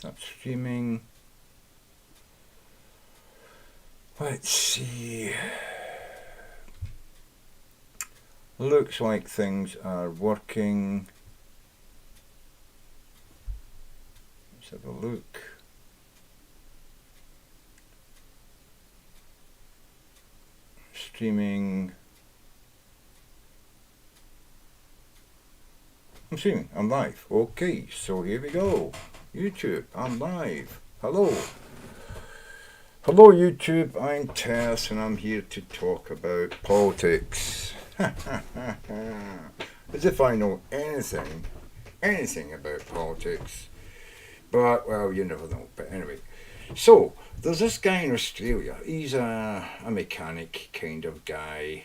That's streaming. Let's see. Looks like things are working. Let's have a look. Streaming. I'm streaming. I'm live. Okay, so here we go. YouTube, I'm live. Hello. Hello, YouTube. I'm Tersse, and I'm here to talk about politics. As if I know anything about politics. But, well, you never know. But anyway, so there's this guy in Australia. He's a mechanic kind of guy,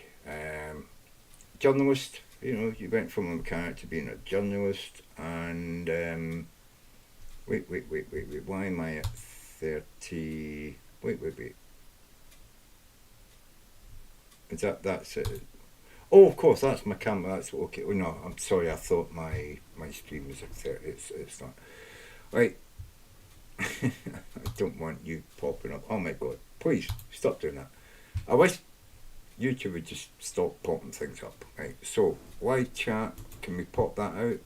journalist. You know, he went from a mechanic to being a journalist. And wait. Why am I at 30? Wait. Is that's it? Oh, of course, that's my camera. That's okay. Oh no, I'm sorry. I thought my stream was at 30. It's not. Right. I don't want you popping up. Oh my god! Please stop doing that. I wish YouTube would just stop popping things up. Right. So live chat. Can we pop that out?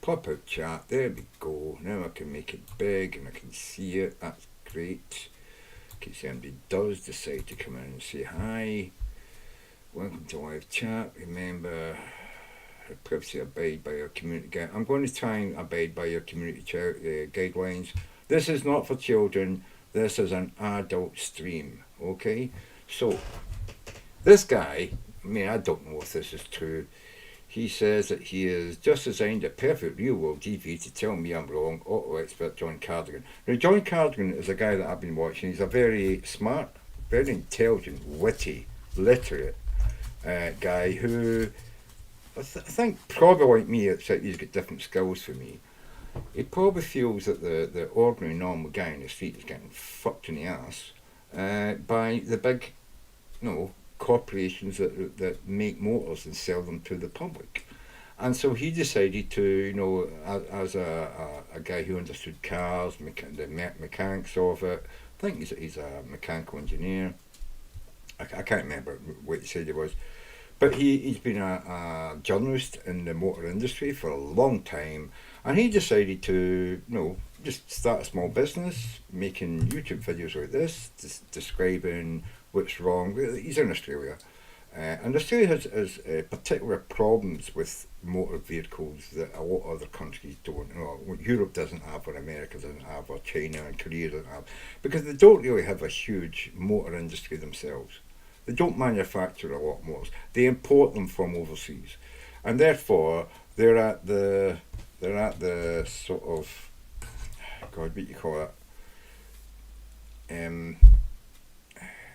Pop out chat. There we go. Now I can make it big and I can see it. That's great. In case anybody does decide to come in and say hi. Welcome to live chat. Remember, privacy abide by your community guide. I'm going to try and abide by your community guidelines. This is not for children. This is an adult stream. Okay? So, this guy, I mean, I don't know if this is true. He says that he has just designed a perfect real-world TV to tell me I'm wrong, auto expert John Cardigan. Now, John Cardigan is a guy that I've been watching. He's a very smart, very intelligent, witty, literate guy who I think probably like me, except he's got different skills for me. He probably feels that the ordinary normal guy in the street is getting fucked in the ass by the big, corporations that make motors and sell them to the public. And so he decided to, as a guy who understood cars, the mechanics of it. I think he's a mechanical engineer. I can't remember what he said he was. But he's been a journalist in the motor industry for a long time. And he decided to, just start a small business, making YouTube videos like this, describing what's wrong. He's in Australia. And Australia has particular problems with motor vehicles that a lot of other countries don't. Europe doesn't have, or America doesn't have, or China and Korea doesn't have, because they don't really have a huge motor industry themselves. They don't manufacture a lot of motors. They import them from overseas, and therefore they're at the sort of, God, what you call it?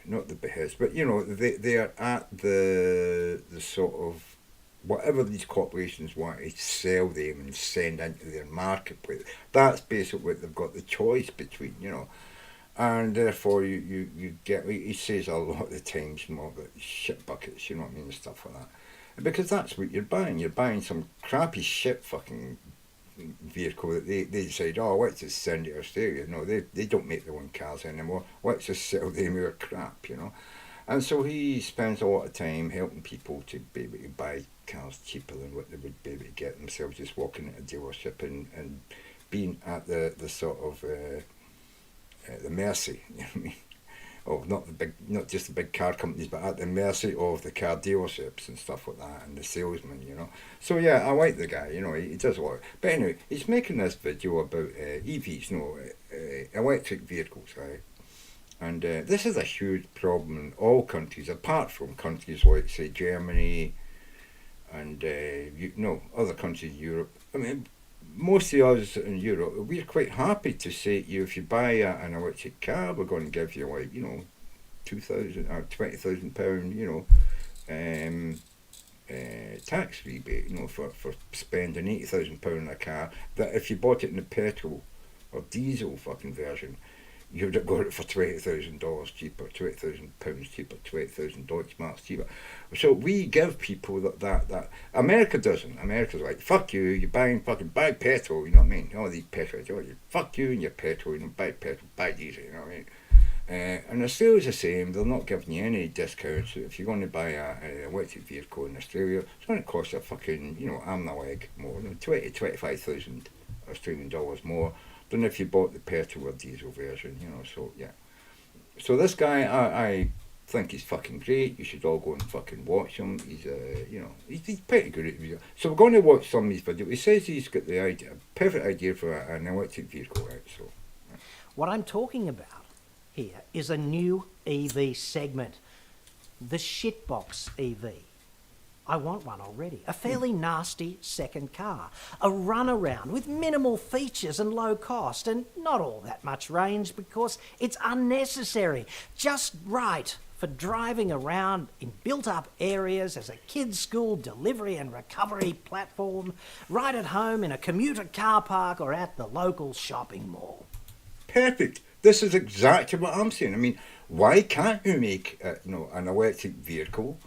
Not the behest, but they are at the sort of whatever these corporations want to sell them and send into their marketplace. That's basically what they've got the choice between, and therefore you get, he says a lot of the times, that shit buckets, you know what I mean, and stuff like that, because that's what you're buying. You're buying some crappy shit fucking vehicle that they decide, oh, let's just send it to Australia. No, they don't make their own cars anymore. Let's just sell them your crap, And so he spends a lot of time helping people to be able to buy cars cheaper than what they would be able to get themselves, just walking into a dealership and being at the sort of the mercy, you know what I mean? Oh, not just the big car companies, but at the mercy of the car dealerships and stuff like that, and the salesmen, So yeah, I like the guy, he does a lot. But anyway, he's making this video about EVs, electric vehicles, right? And this is a huge problem in all countries, apart from countries like, say, Germany and other countries in Europe. I mean, most of us in Europe, we're quite happy to say to you, if you buy an electric car, we're going to give you like, £2,000 or £20,000, tax rebate, for spending £80,000 on a car. That if you bought it in the petrol or diesel fucking version, you'd have got it for $20,000 cheaper, £20,000 cheaper, $20,000 marks cheaper. So we give people that America doesn't. America's like, fuck you, you're buying fucking buy petrol, you know what I mean? All these petrol, fuck you and your petrol, you know, buy petrol, buy diesel, you know what I mean? And Australia's the same. They're not giving you any discounts. If you're going to buy an electric vehicle in Australia, it's going to cost a fucking, arm and a leg more, 25,000 Australian dollars more than if you bought the petrol or diesel version, so yeah. So this guy, I think he's fucking great. You should all go and fucking watch him. He's, he's pretty good at video. So we're going to watch some of his videos. He says he's got the idea, perfect idea for an electric vehicle, right? So. Yeah. What I'm talking about here is a new EV segment, the shitbox EV. I want one already. A fairly nasty second car. A runaround with minimal features and low cost and not all that much range because it's unnecessary. Just right for driving around in built-up areas as a kids' school delivery and recovery platform, right at home in a commuter car park or at the local shopping mall. Perfect. This is exactly what I'm saying. I mean, why can't you make, an electric vehicle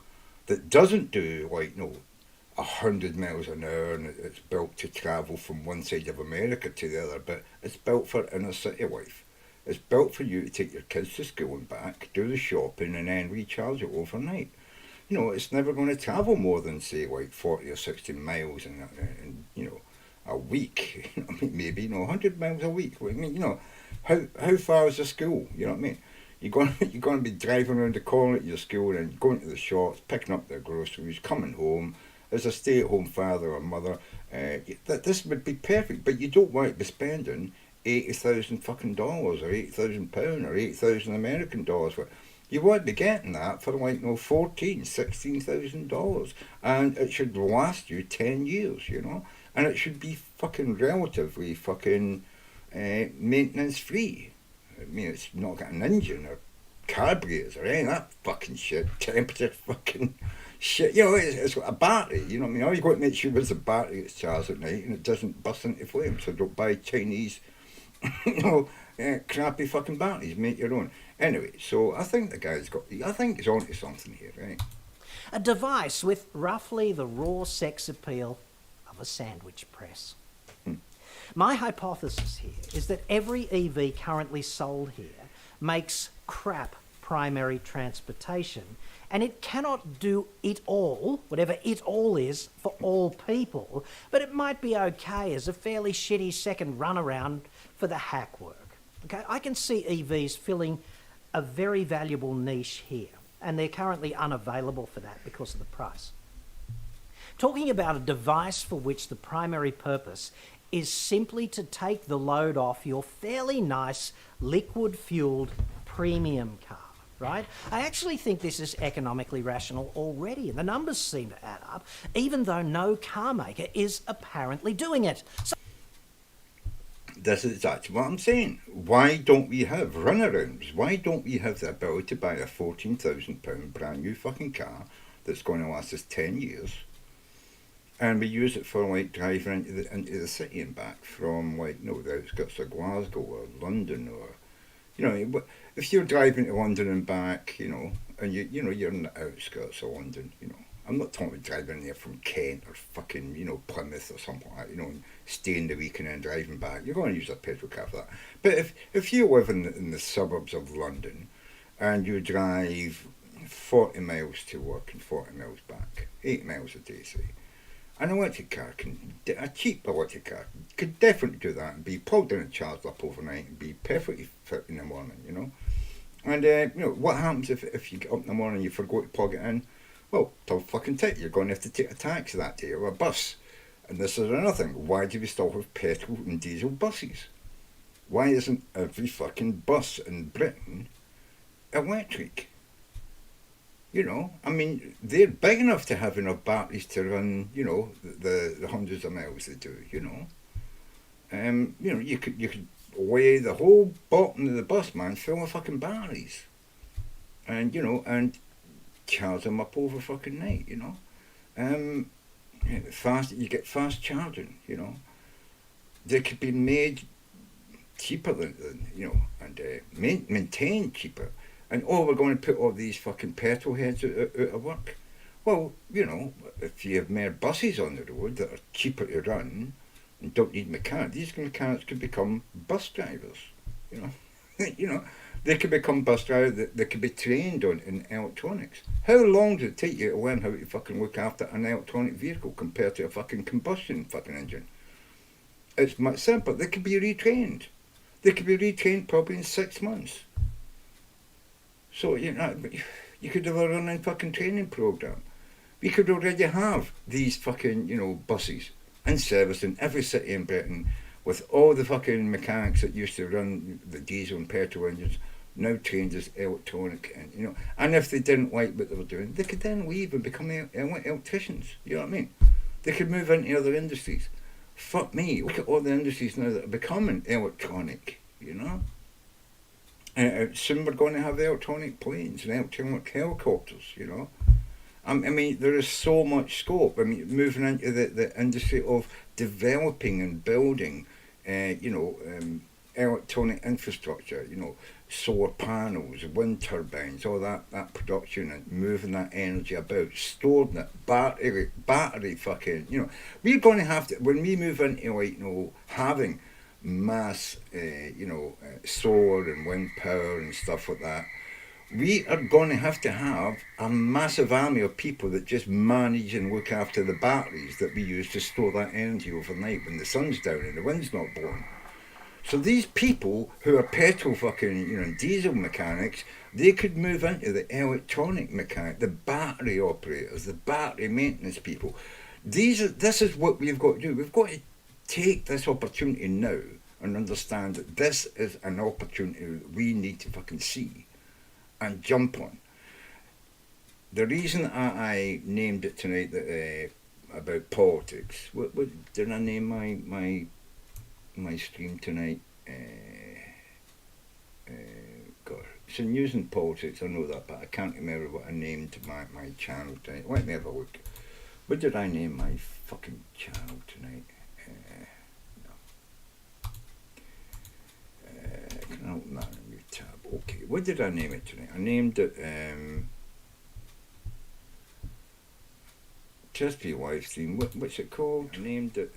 that doesn't do 100 miles an hour and it's built to travel from one side of America to the other, but it's built for inner city life. It's built for you to take your kids to school and back, do the shopping and then recharge it overnight. It's never going to travel more than say 40 or 60 miles in a week. I mean, maybe 100 miles a week. I mean, how far is the school? You know what I mean? You're going to be driving around the corner at your school and going to the shops, picking up their groceries, coming home as a stay-at-home father or mother. This would be perfect, but you don't want to be spending $80,000 fucking dollars or £8,000 or 8,000 American dollars. You want to be getting that for $16,000, and it should last you 10 years, and it should be fucking relatively fucking maintenance free. I mean, it's not got an engine or carburetors or any of that fucking shit, temperature fucking shit. It's got a battery, you know what I mean? All you got to make sure is the battery gets charged at night and it doesn't burst into flames. So don't buy Chinese, crappy fucking batteries, make your own. Anyway, so I think I think he's onto something here, right? A device with roughly the raw sex appeal of a sandwich press. My hypothesis here is that every EV currently sold here makes crap primary transportation, and it cannot do it all, whatever it all is, for all people, but it might be okay as a fairly shitty second runaround for the hack work. Okay, I can see EVs filling a very valuable niche here, and they're currently unavailable for that because of the price. Talking about a device for which the primary purpose is simply to take the load off your fairly nice liquid-fueled premium car, right? I actually think this is economically rational already, and the numbers seem to add up, even though no car maker is apparently doing it. So this is exactly what I'm saying. Why don't we have runarounds? Why don't we have the ability to buy a £14,000 brand new fucking car that's going to last us 10 years? And we use it for driving into the city and back from the outskirts of Glasgow or London, or if you're driving to London and back, and you're in the outskirts of London, I'm not talking about driving there from Kent or fucking Plymouth or something like that, and staying the week and then driving back. You're going to use a petrol car for that. But if you live in the suburbs of London and you drive 40 miles to work and 40 miles back, 8 miles a day, say. An electric car a cheap electric car could definitely do that and be plugged in and charged up overnight and be perfectly fit in the morning, And what happens if you get up in the morning and you forgot to plug it in? Well, till fucking tick, you're going to have to take a taxi that day or a bus. And this is another thing. Why do we still have petrol and diesel buses? Why isn't every fucking bus in Britain electric? I mean, they're big enough to have enough batteries to run, the hundreds of miles they do, you could weigh the whole bottom of the bus, man, full of fucking batteries. And, and charge them up over fucking night, you get fast charging, They could be made cheaper than you know, and maintained cheaper. And oh, we're going to put all these fucking petrol heads out of work. Well, you know, if you have more buses on the road that are cheaper to run and don't need mechanics, these mechanics could become bus drivers. You know, you know, they could become bus drivers. They could be trained on in electronics. How long does it take you to learn how to fucking look after an electronic vehicle compared to a fucking combustion fucking engine? It's much simpler. They could be retrained. They could be retrained probably in 6 months. So, you know, you could have a running fucking training program. We could already have these fucking, you know, buses in service in every city in Britain with all the fucking mechanics that used to run the diesel and petrol engines now trained as electronic, and you know, and if they didn't like what they were doing, they could then leave and become electricians. You know what I mean? They could move into other industries. Fuck me, look at all the industries now that are becoming electronic. You know, and soon we're going to have electronic planes and electronic helicopters. You know. I mean, there is so much scope. I mean, moving into the industry of developing and building, electronic infrastructure, you know, solar panels, wind turbines, all that production and moving that energy about, storing it, battery fucking, you know. We're going to have to, when we move into, like, you know, having mass, solar and wind power and stuff like that, we are going to have a massive army of people that just manage and look after the batteries that we use to store that energy overnight when the sun's down and the wind's not blowing. So these people who are petrol fucking, you know, diesel mechanics, they could move into the electronic mechanic, the battery operators, the battery maintenance people. This is what we've got to do. We've got to take this opportunity now and understand that this is an opportunity that we need to fucking see and jump on. The reason I named it tonight about politics, what did I name my stream tonight? God, it's in news and politics, I know that, but I can't remember what I named my channel tonight. Let me have a look. What did I name my fucking channel tonight? Can I open that in a new tab? Okay, what did I name it tonight? I named it Tersse live stream. What's it called? I named it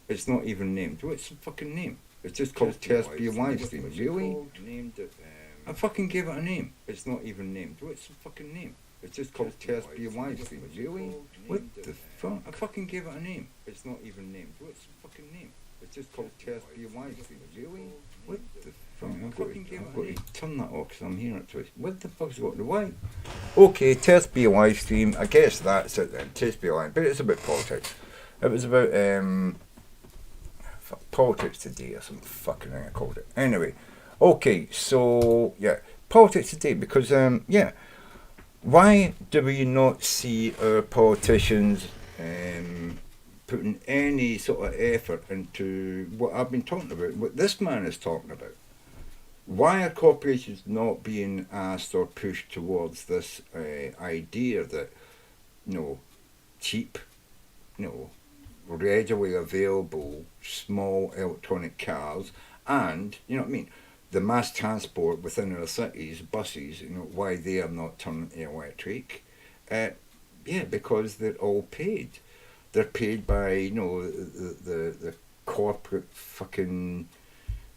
it's not even named. What's the fucking name? It's just called Tersse live stream. Really? Named it I fucking gave it a name. It's not even named. What's the fucking name? It's just called Tersse live stream. Really? What the fuck? I fucking gave it a name. It's not even named. What's the fucking name? It's just called Tersse live stream. Really? What the fuck? I've got to turn that off because I'm hearing it twice. What the fuck's got the why? Okay, Tersse live stream. I guess that's it then. Tersse live, but it's about politics. It was about politics today or some fucking thing I called it. Anyway, okay, so yeah, politics today because why do we not see our politicians putting any sort of effort into what I've been talking about, what this man is talking about? Why are corporations not being asked or pushed towards this idea that, you know, cheap, you know, readily available small electronic cars and, you know what I mean, the mass transport within our cities, buses, you know, why they are not turning electric? Because they're all paid. They're paid by, you know, the corporate fucking,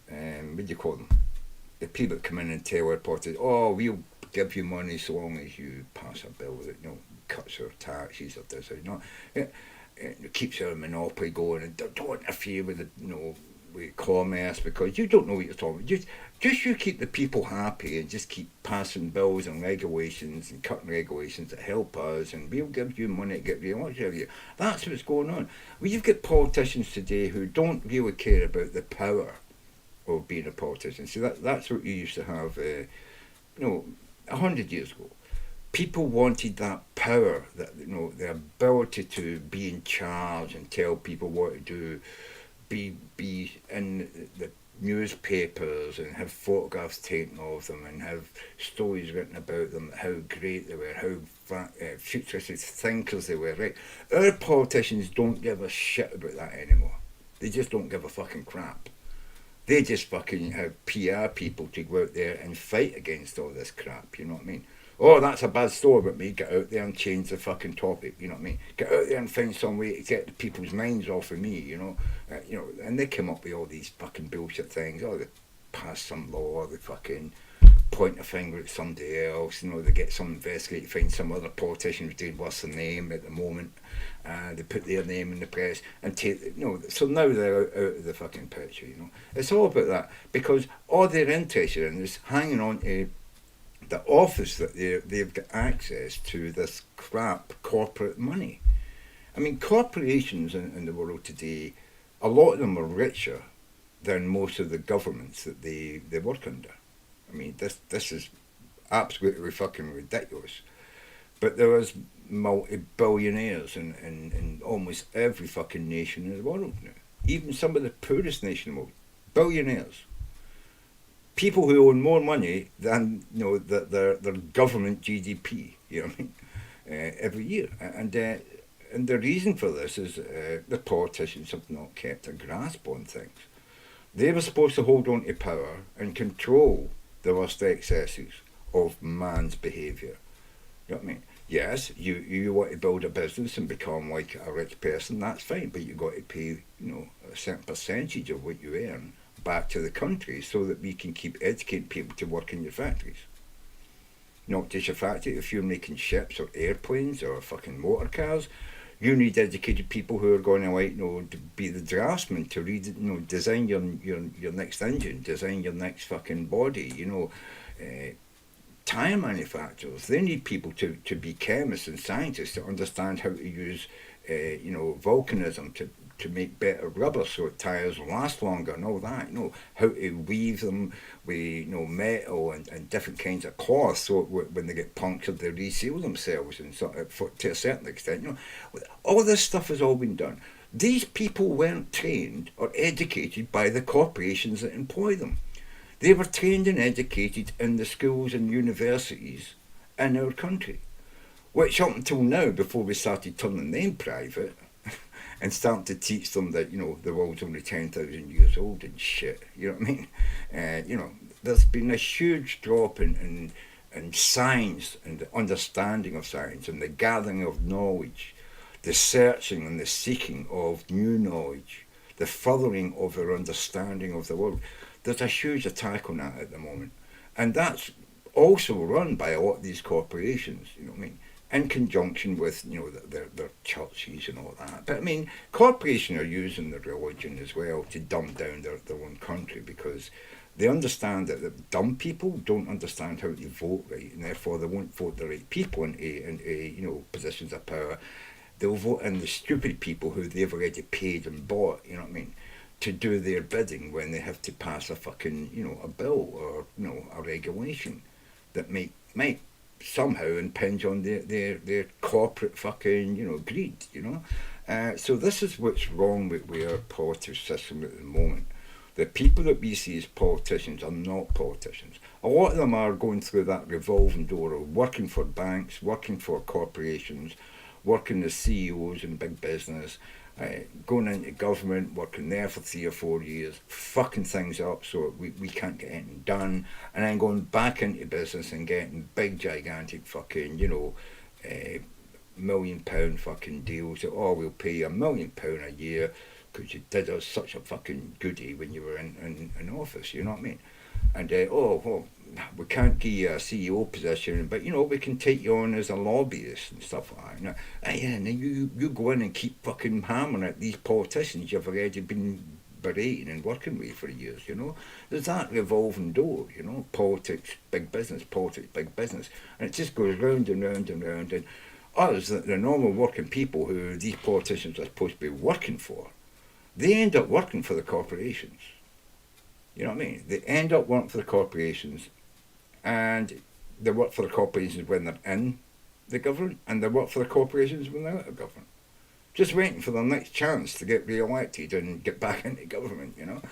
what do you call them? The people that come in and tell our politicians, oh, we'll give you money so long as you pass a bill that, you know, cuts our taxes or this or, you know, it keeps our monopoly going and don't interfere with the, you know, with commerce because you don't know what you're talking about. Just you keep the people happy and just keep passing bills and regulations and cutting regulations that help us and we'll give you money to get rid of you. That's what's going on. Well, you've got politicians today who don't really care about the power of being a politician. See, that's what you used to have, 100 years ago. People wanted that power, that, you know, the ability to be in charge and tell people what to do, be in the newspapers and have photographs taken of them and have stories written about them, how great they were, how futuristic thinkers they were, right? Our politicians don't give a shit about that anymore. They just don't give a fucking crap. They just fucking have PR people to go out there and fight against all this crap, you know what I mean? Oh, that's a bad story about me. Get out there and change the fucking topic, you know what I mean? Get out there and find some way to get the people's minds off of me, you know, and they come up with all these fucking bullshit things. Oh, they pass some law, they fucking point a finger at somebody else, you know, they get some investigator, find some other politician who's doing worse than them at the moment, they put their name in the press and take, you know, so now they're out of the fucking picture, you know. It's all about that, because all they're interested in is hanging on to the office that they've got access to this crap corporate money. I mean, corporations in the world today, a lot of them are richer than most of the governments that they work under. I mean, this is absolutely fucking ridiculous. But there is multi-billionaires in almost every fucking nation in the world now. Even some of the poorest nations in the world. Billionaires. People who own more money than, you know, their government GDP, you know what I mean, every year. And the reason for this is the politicians have not kept a grasp on things. They were supposed to hold on to power and control the worst excesses of man's behaviour. You know what I mean? Yes, you want to build a business and become like a rich person, that's fine, but you've got to pay, you know, a certain percentage of what you earn back to the country so that we can keep educating people to work in your factories. Not just your factory, if you're making ships or airplanes or fucking motor cars, you need educated people who are going to, like, you know, to be the draftsman, to read, you know, design your next engine, design your next fucking body, you know. Tyre manufacturers, they need people to be chemists and scientists to understand how to use, you know, volcanism to make better rubber so that tyres last longer and all that, you know, how to weave them with, you know, metal and different kinds of cloth so when they get punctured they reseal themselves and so, to a certain extent, you know. All this stuff has all been done. These people weren't trained or educated by the corporations that employ them. They were trained and educated in the schools and universities in our country, which up until now, before we started turning them private, and starting to teach them that, you know, the world's only 10,000 years old and shit, you know what I mean? You know, there's been a huge drop in science and the understanding of science and the gathering of knowledge, the searching and the seeking of new knowledge, the furthering of our understanding of the world. There's a huge attack on that at the moment. And that's also run by a lot of these corporations, you know what I mean? In conjunction with, you know, their churches and all that. But I mean, corporations are using the religion as well to dumb down their own country, because they understand that the dumb people don't understand how to vote right, and therefore they won't vote the right people into you know, positions of power. They'll vote in the stupid people who they've already paid and bought, you know what I mean, to do their bidding when they have to pass a fucking, you know, a bill or, you know, a regulation that might somehow impinge on their corporate fucking, you know, greed, you know. So this is what's wrong with our political system at the moment. The people that we see as politicians are not politicians. A lot of them are going through that revolving door of working for banks, working for corporations, working as CEOs in big business, going into government, working there for 3 or 4 years, fucking things up so we can't get anything done, and then going back into business and getting big, gigantic fucking, you know, £1 million fucking deals that, oh, we'll pay you £1 million a year because you did us such a fucking goodie when you were in office, you know what I mean? And, oh, well, we can't give you a CEO position, but, you know, we can take you on as a lobbyist and stuff like that. You know? And then you go in and keep fucking hammering at these politicians you've already been berating and working with for years, you know. There's that revolving door, you know, politics, big business, and it just goes round and round and round. And us, the normal working people who these politicians are supposed to be working for, they end up working for the corporations. You know what I mean? They end up working for the corporations, and they work for the corporations when they're in the government, and they work for the corporations when they're out of government. Just waiting for their next chance to get re-elected and get back into government, you know.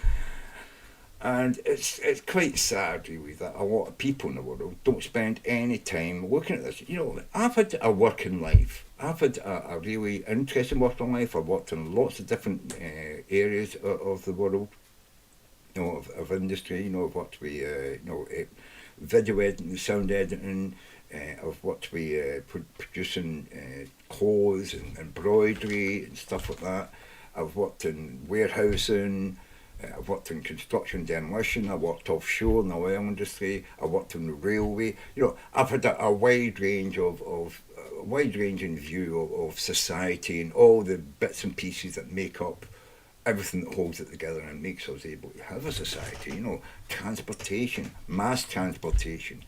And it's quite sad, really, that a lot of people in the world don't spend any time looking at this. You know, I've had a working life. I've had a really interesting working life. I've worked in lots of different areas of the world. of industry, of what we, video editing, sound editing, of what we producing clothes and embroidery and stuff like that. I've worked in warehousing. I've worked in construction demolition. I worked offshore in the oil industry. I worked in the railway. I've had a wide range of a wide ranging view of society and all the bits and pieces that make up everything that holds it together and makes us able to have a society. Transportation, mass transportation,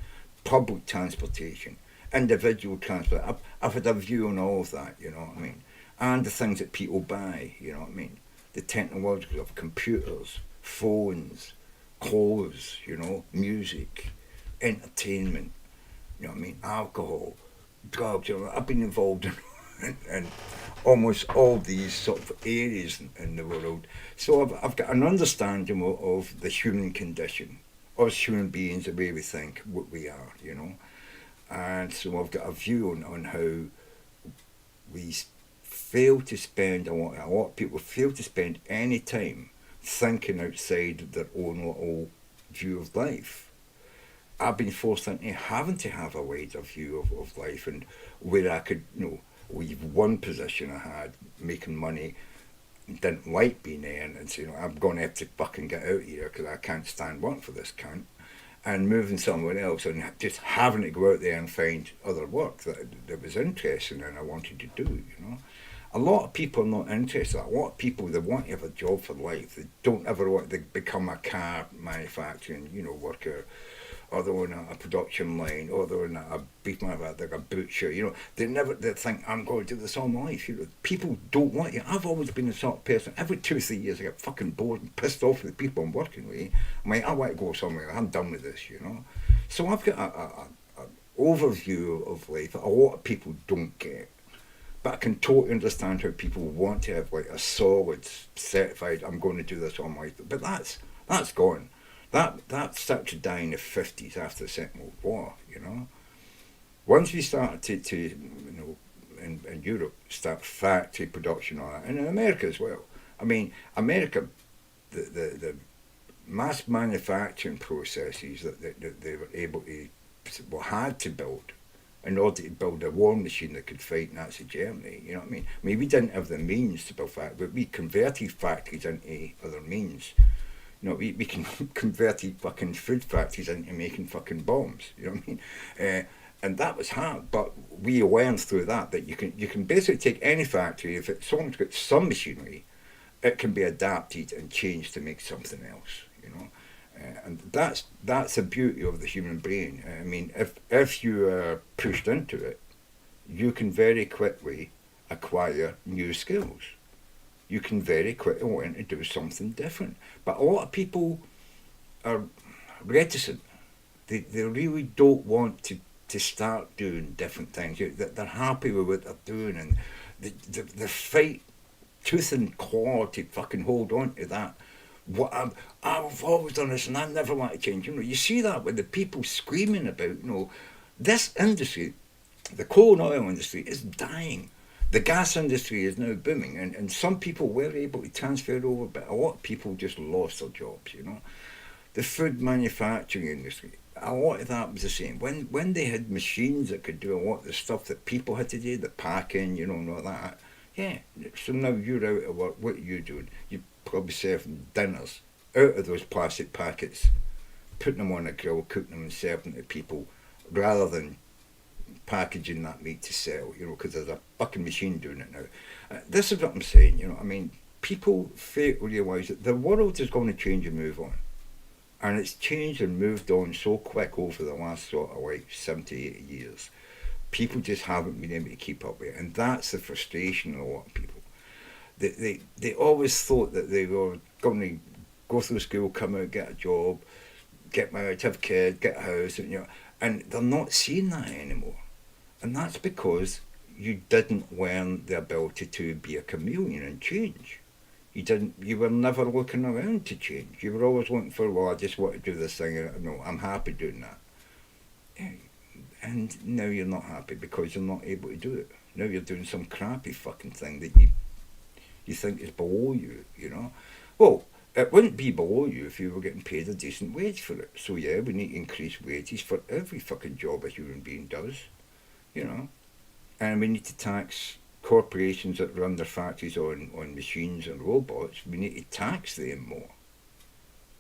public transportation, individual transport. I've had a view on all of that. You know what I mean? And the things that people buy. You know what I mean? The technology of computers, phones, clothes. Music, entertainment. You know what I mean? Alcohol, drugs. I've been involved in almost all these sort of areas in the world. So I've got an understanding of the human condition, us human beings, the way we think, what we are. And so I've got a view on how we fail to spend, a lot of people fail to spend any time thinking outside their own little view of life. I've been forced into having to have a wider view of life, and where I could, leave one position I had, making money, didn't like being there, and say, I'm going to have to fucking get out of here because I can't stand work for this cunt, and moving somewhere else and just having to go out there and find other work that was interesting and I wanted to do. A lot of people are not interested. A lot of people, they want to have a job for life. They don't ever want to become a car manufacturing, worker, or they're on a production line, or they're on a beef manufacturer, like a butcher. They think, I'm going to do this all my life. People don't want you. I've always been the sort of person, every 2 or 3 years I get fucking bored and pissed off with the people I'm working with. I want to go somewhere. I'm done with this. So I've got a overview of life that a lot of people don't get. But I can totally understand how people want to have like a solid, certified, I'm going to do this all my life. But that's gone. That started to die in the 50s after the Second World War. Once we started to in Europe, start factory production on that, and in America as well. America, the mass manufacturing processes that they were able to, had to build in order to build a war machine that could fight Nazi Germany. You know what I mean? We didn't have the means to build factories, but we converted factories into other means. We can converted fucking food factories into making fucking bombs. You know what I mean? And that was hard, but we learned through that you can basically take any factory, if someone's got some machinery, it can be adapted and changed to make something else. And that's the beauty of the human brain. If you are pushed into it, you can very quickly acquire new skills. You can very quickly learn to do something different. But a lot of people are reticent. They really don't want to start doing different things. They're happy with what they're doing, and they fight tooth and claw to fucking hold on to that. I've always done this and I never want to change. You see that with the people screaming about, this industry, the coal and oil industry is dying. The gas industry is now booming, and some people were able to transfer it over, but a lot of people just lost their jobs. The food manufacturing industry, a lot of that was the same. When they had machines that could do a lot of the stuff that people had to do, the packing, and all that. Yeah, so now you're out of work. What are you doing? You're probably serving dinners out of those plastic packets, putting them on a grill, cooking them and serving them to people, rather than packaging that meat to sell, because there's a fucking machine doing it now. This is what I'm saying, people fail to realise that the world is going to change and move on. And it's changed and moved on so quick over the last sort of 70, 80 years. People just haven't been able to keep up with it. And that's the frustration of a lot of people. They always thought that they were going to go through school, come out, get a job, get married, have kids, get a house, and they're not seeing that anymore. And that's because you didn't learn the ability to be a chameleon and change. You were never looking around to change. You were always looking for, I just want to do this thing. No, I'm happy doing that. And now you're not happy because you're not able to do it. Now you're doing some crappy fucking thing that you think is below you, Well, it wouldn't be below you if you were getting paid a decent wage for it. So yeah, we need to increase wages for every fucking job a human being does, you know. And we need to tax corporations that run their factories on machines and robots. We need to tax them more.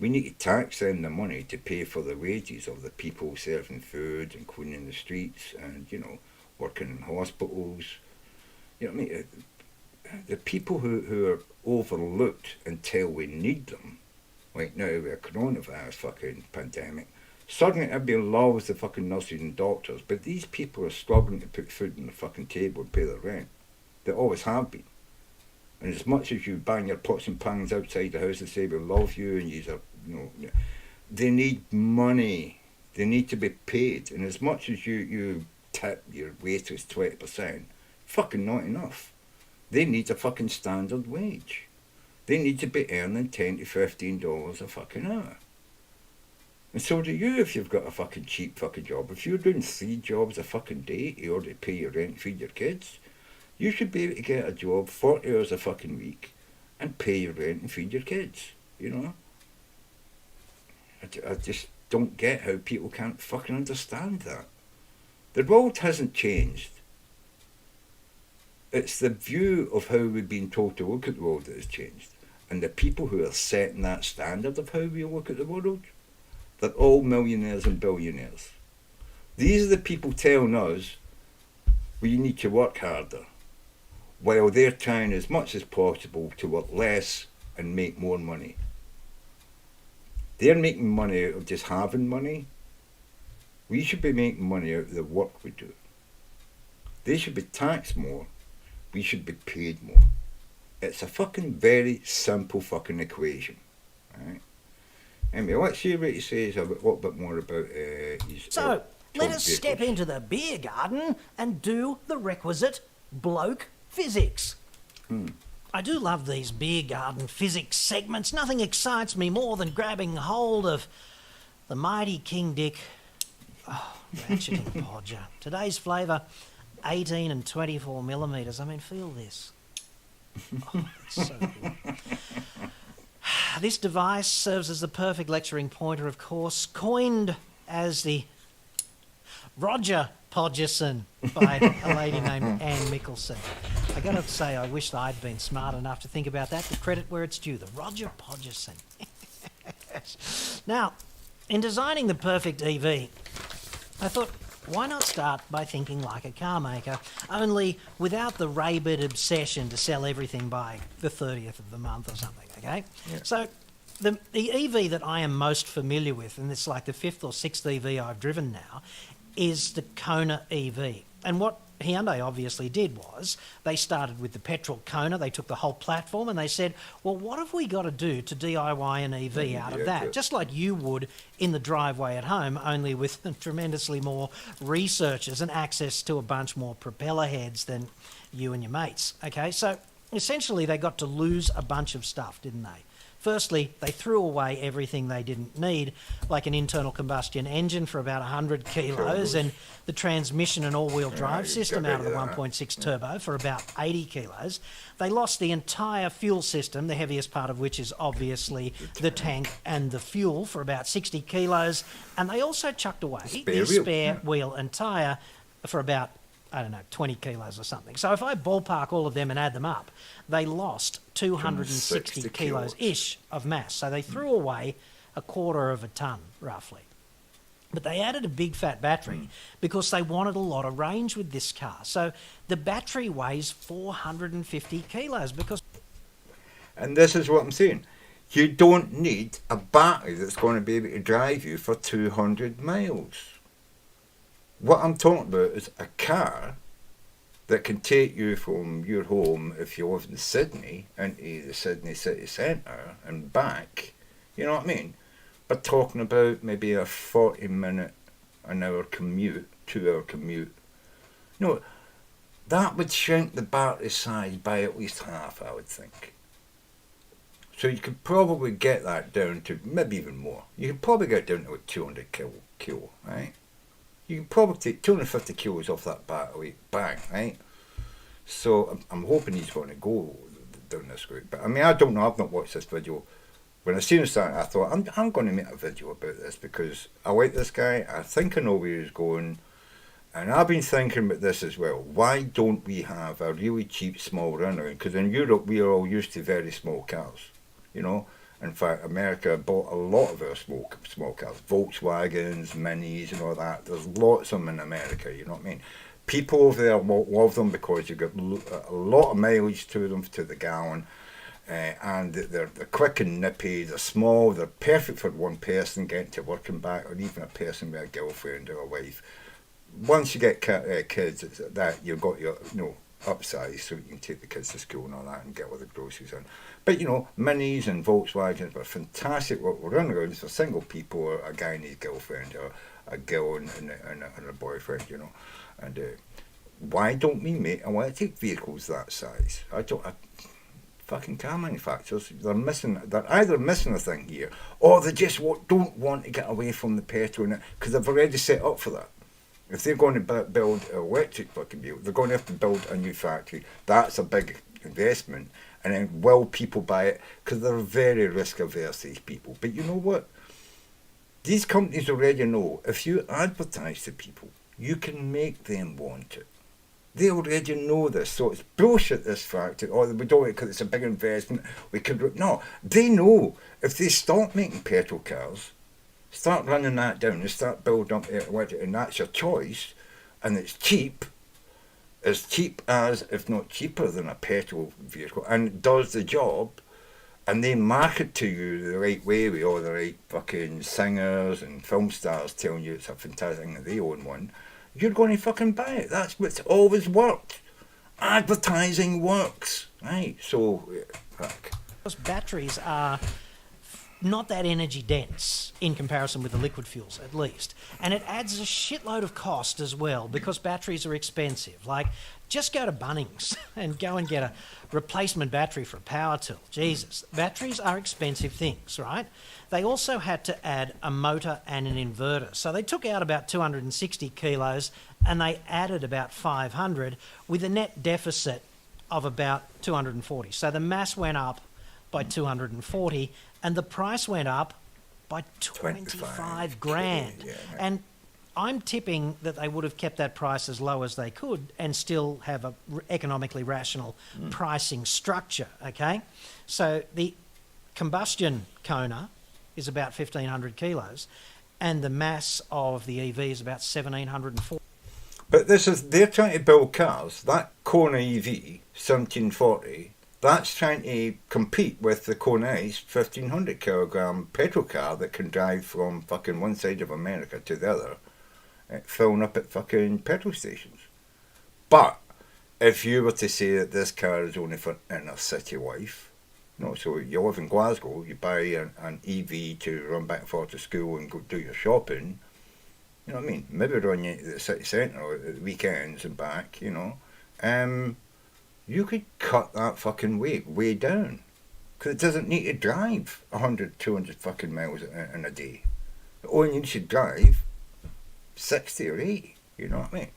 We need to tax them the money to pay for the wages of the people serving food and cleaning the streets and, you know, working in hospitals. You know what I mean? The people who are overlooked until we need them, like now with a coronavirus fucking pandemic, suddenly everybody loves the fucking nurses and doctors, but these people are struggling to put food on the fucking table and pay their rent. They always have been. And as much as you bang your pots and pans outside the house and say we love you and you are, you know, they need money. They need to be paid. And as much as you tip your waitress 20%, fucking not enough. They need a fucking standard wage. They need to be earning $10 to $15 a fucking hour. And so do you if you've got a fucking cheap fucking job. If you're doing 3 jobs a fucking day in order to pay your rent and feed your kids, you should be able to get a job 40 hours a fucking week and pay your rent and feed your kids, you know? I just don't get how people can't fucking understand that. The world hasn't changed. It's the view of how we've been told to look at the world that has changed. And the people who are setting that standard of how we look at the world, they're all millionaires and billionaires. These are the people telling us we need to work harder, while they're trying as much as possible to work less and make more money. They're making money out of just having money. We should be making money out of the work we do. They should be taxed more. We should be paid more. It's a fucking very simple fucking equation. Right? Anyway, let's hear what he says a little bit more about his... So, let us step into the beer garden and do the requisite bloke physics. I do love these beer garden physics segments. Nothing excites me more than grabbing hold of the mighty King Dick. Oh, ratcheting podger. Today's flavour, 18 and 24 millimetres. I mean, feel this. Oh, it's so good. This device serves as the perfect lecturing pointer, of course, coined as the Roger Podgerson by a lady named Anne Mickelson. I gotta say, I wish I'd been smart enough to think about that. The credit where it's due, the Roger Podgerson. Now, in designing the perfect EV, I thought, why not start by thinking like a car maker, only without the rabid obsession to sell everything by the 30th of the month or something, okay? Yeah. So the EV that I am most familiar with, and it's like the 5th or 6th EV I've driven now, is the Kona EV. And what Hyundai obviously did was they started with the petrol Kona, they took the whole platform and they said, well, what have we got to do to DIY an EV out of that? Just like you would in the driveway at home, only with tremendously more researchers and access to a bunch more propeller heads than you and your mates. Okay, so essentially they got to lose a bunch of stuff, didn't they? Firstly, they threw away everything they didn't need, like an internal combustion engine for about 100 kilos and the transmission and all-wheel drive system out of the 1.6 turbo for about 80 kilos. They lost the entire fuel system, the heaviest part of which is obviously the tank and the fuel, for about 60 kilos. And they also chucked away the spare wheel and tyre for about, I don't know, 20 kilos or something. So if I ballpark all of them and add them up, they lost 260 kilos-ish of mass. So they threw away a quarter of a tonne, roughly. But they added a big fat battery because they wanted a lot of range with this car. So the battery weighs 450 kilos because... And this is what I'm saying. You don't need a battery that's going to be able to drive you for 200 miles. What I'm talking about is a car that can take you from your home, if you live in Sydney, into the Sydney city centre and back. You know what I mean? But talking about maybe a 40-minute, an hour commute, 2-hour commute. No, that would shrink the battery size by at least half, I would think. So you could probably get that down to maybe even more. You could probably get down to like 200 kilo, right? You can probably take 250 kilos off that battery, bang, right? So I'm hoping he's going to go down this route. But I mean, I don't know, I've not watched this video when I seen that, I thought, I'm going to make a video about this because I like this guy. I think I know where he's going. And I've been thinking about this as well. Why don't we have a really cheap small runner? Because in Europe, we are all used to very small cars, you know. In fact, America bought a lot of our small cars, Volkswagens, Minis, and all that. There's lots of them in America, you know what I mean? People over there love them because you get a lot of mileage to them, to the gallon. And they're quick and nippy, they're small, they're perfect for one person getting to work and back, or even a person with a girlfriend or a wife. Once you get kids, it's that you've got your, upsize so you can take the kids to school and all that and get all the groceries in. But, Minis and Volkswagens were fantastic running around for single people, or a guy and his girlfriend, or a girl and a boyfriend, And why don't we make electric vehicles that size? Fucking car manufacturers, they're either missing a thing here, or they just don't want to get away from the petrol, because they've already set up for that. If they're going to build an electric fucking vehicle, they're going to have to build a new factory. That's a big investment. And then will people buy it? Because they're very risk averse, these people. But you know what? These companies already know if you advertise to people, you can make them want it. They already know this, so it's bullshit, this fact. Oh, we don't, because it's a big investment. No, they know if they stop making petrol cars, start running that down and start building up electric, and that's your choice, and it's cheap, as cheap as, if not cheaper than a petrol vehicle, and it does the job, and they market to you the right way with all the right fucking singers and film stars telling you it's a fantastic thing that they own one, you're going to fucking buy it. That's what's always worked. Advertising works, right? So, fuck. Because batteries are not that energy dense in comparison with the liquid fuels, at least. And it adds a shitload of cost as well, because batteries are expensive. Like, just go to Bunnings and go and get a replacement battery for a power tool. Jesus, batteries are expensive things, right? They also had to add a motor and an inverter. So they took out about 260 kilos and they added about 500 with a net deficit of about 240. So the mass went up by 240 and the price went up by 25 grand. Yeah. And I'm tipping that they would have kept that price as low as they could and still have a economically rational pricing structure, okay? So the combustion Kona is about 1,500 kilos and the mass of the EV is about 1,740. But they're trying to build cars. That Kona EV, 1740, that's trying to compete with the Kona Ice 1,500 kilogram petrol car that can drive from fucking one side of America to the other, filling up at fucking petrol stations. But if you were to say that this car is only for inner city life, so you live in Glasgow, you buy an EV to run back and forth to school and go do your shopping, you know what I mean? Maybe run you to the city centre at the weekends and back, you could cut that fucking way down. Because it doesn't need to drive 100, 200 fucking miles in a day. It only needs to drive 60 or 80, you know what I mean?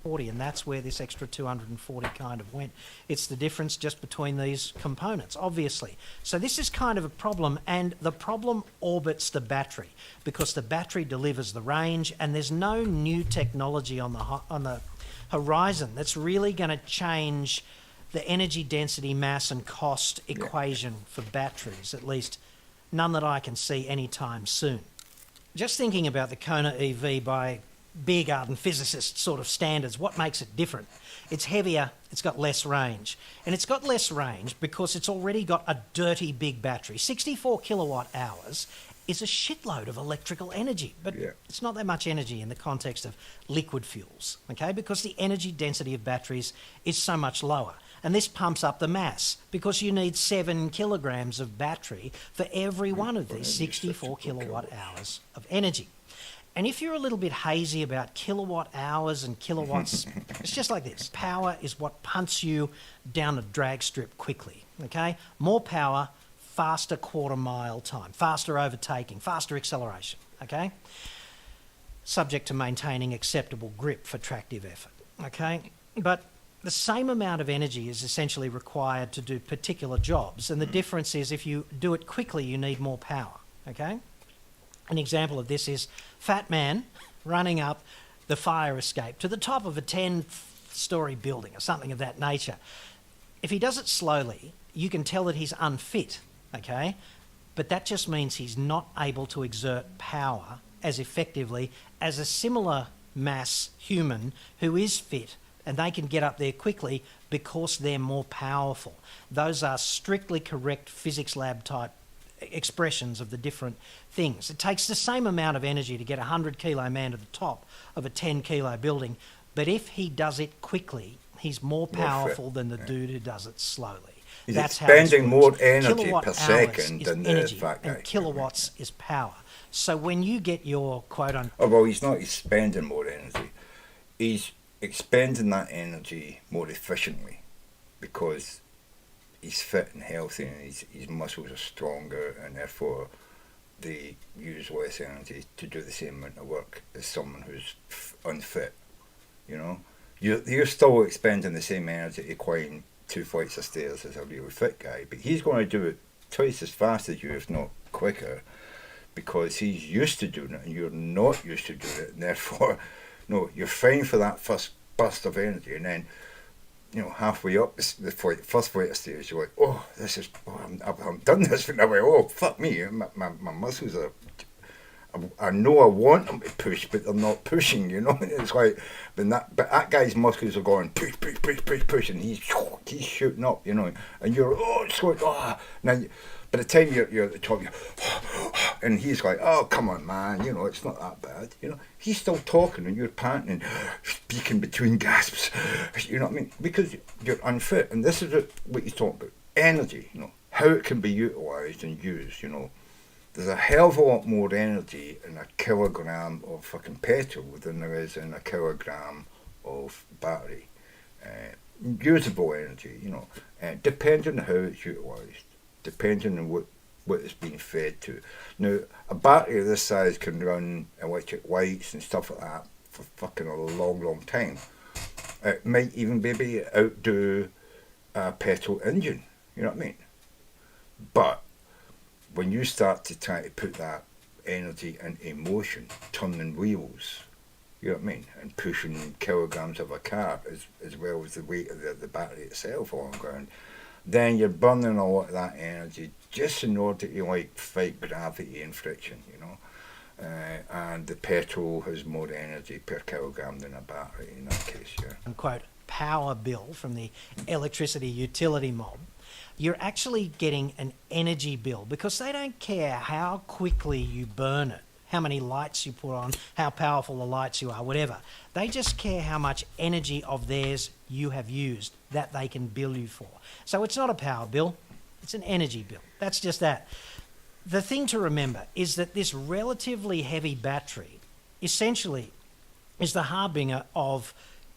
40, and that's where this extra 240 kind of went. It's the difference just between these components, obviously. So this is kind of a problem, and the problem orbits the battery because the battery delivers the range, and there's no new technology on the horizon that's really going to change the energy density, mass, and cost equation for batteries, at least none that I can see anytime soon. Just thinking about the Kona EV by beer garden physicist sort of standards, what makes it different? It's heavier, it's got less range. And it's got less range because it's already got a dirty big battery. 64 kilowatt hours is a shitload of electrical energy, but it's not that much energy in the context of liquid fuels, okay? Because the energy density of batteries is so much lower. And this pumps up the mass because you need 7 kilograms of battery for every one of these 64 kilowatt hours of energy. And if you're a little bit hazy about kilowatt hours and kilowatts, it's just like this. Power is what punts you down a drag strip quickly, okay? More power, faster quarter mile time, faster overtaking, faster acceleration, okay? Subject to maintaining acceptable grip for tractive effort, okay? But the same amount of energy is essentially required to do particular jobs, and the difference is if you do it quickly, you need more power, okay? An example of this is fat man running up the fire escape to the top of a 10-storey building or something of that nature. If he does it slowly, you can tell that he's unfit, okay? But that just means he's not able to exert power as effectively as a similar mass human who is fit, and they can get up there quickly because they're more powerful. Those are strictly correct physics lab type expressions of the different things. It takes the same amount of energy to get a 100-kilo man to the top of a 10-kilo building, but if he does it quickly, he's more powerful than the dude who does it slowly. He's That's expending how this works. more energy Kilowatt per hours second is than the energy, fat guy. and kilowatts is power. So when you get your quote-unquote... Oh, well, he's not expending more energy. He's expending that energy more efficiently because he's fit and healthy and his muscles are stronger, and therefore they use less energy to do the same amount of work as someone who's unfit. You know, you're still expending the same energy to climb 2 flights of stairs as a really fit guy, but he's going to do it twice as fast as you, if not quicker, because he's used to doing it and you're not used to doing it, and therefore, no, you're fine for that first burst of energy, and then, you know, halfway up the first flight of stairs, you're like, oh, this is, I've done this for now. Oh, fuck me, my muscles are, I know I want them to push, but they're not pushing, you know. It's like, but that guy's muscles are going push, and he's shooting up, you know, and you're, oh, it's going, oh. Now, by the time you're at the top, and he's like, oh, come on, man, you know, it's not that bad, you know. He's still talking, and you're panting and speaking between gasps, you know what I mean? Because you're unfit, and this is what he's talking about, energy, you know, how it can be utilised and used, you know. There's a hell of a lot more energy in a kilogram of fucking petrol than there is in a kilogram of battery. Usable energy, you know, depending on how it's utilised, depending on what it's being fed to. Now, a battery of this size can run electric lights and stuff like that for fucking a long, long time. It might even maybe outdo a petrol engine, you know what I mean? But when you start to try to put that energy into motion, turning wheels, you know what I mean, and pushing kilograms of a car as well as the weight of the battery itself on the ground, then you're burning a lot of that energy just in order to like fight gravity and friction, you know. And the petrol has more energy per kilogram than a battery in that case, yeah. Unquote, power bill from the electricity utility mob, you're actually getting an energy bill because they don't care how quickly you burn it, how many lights you put on, how powerful the lights you are, whatever. They just care how much energy of theirs you have used that they can bill you for. So it's not a power bill, it's an energy bill. That's just that. The thing to remember is that this relatively heavy battery essentially is the harbinger of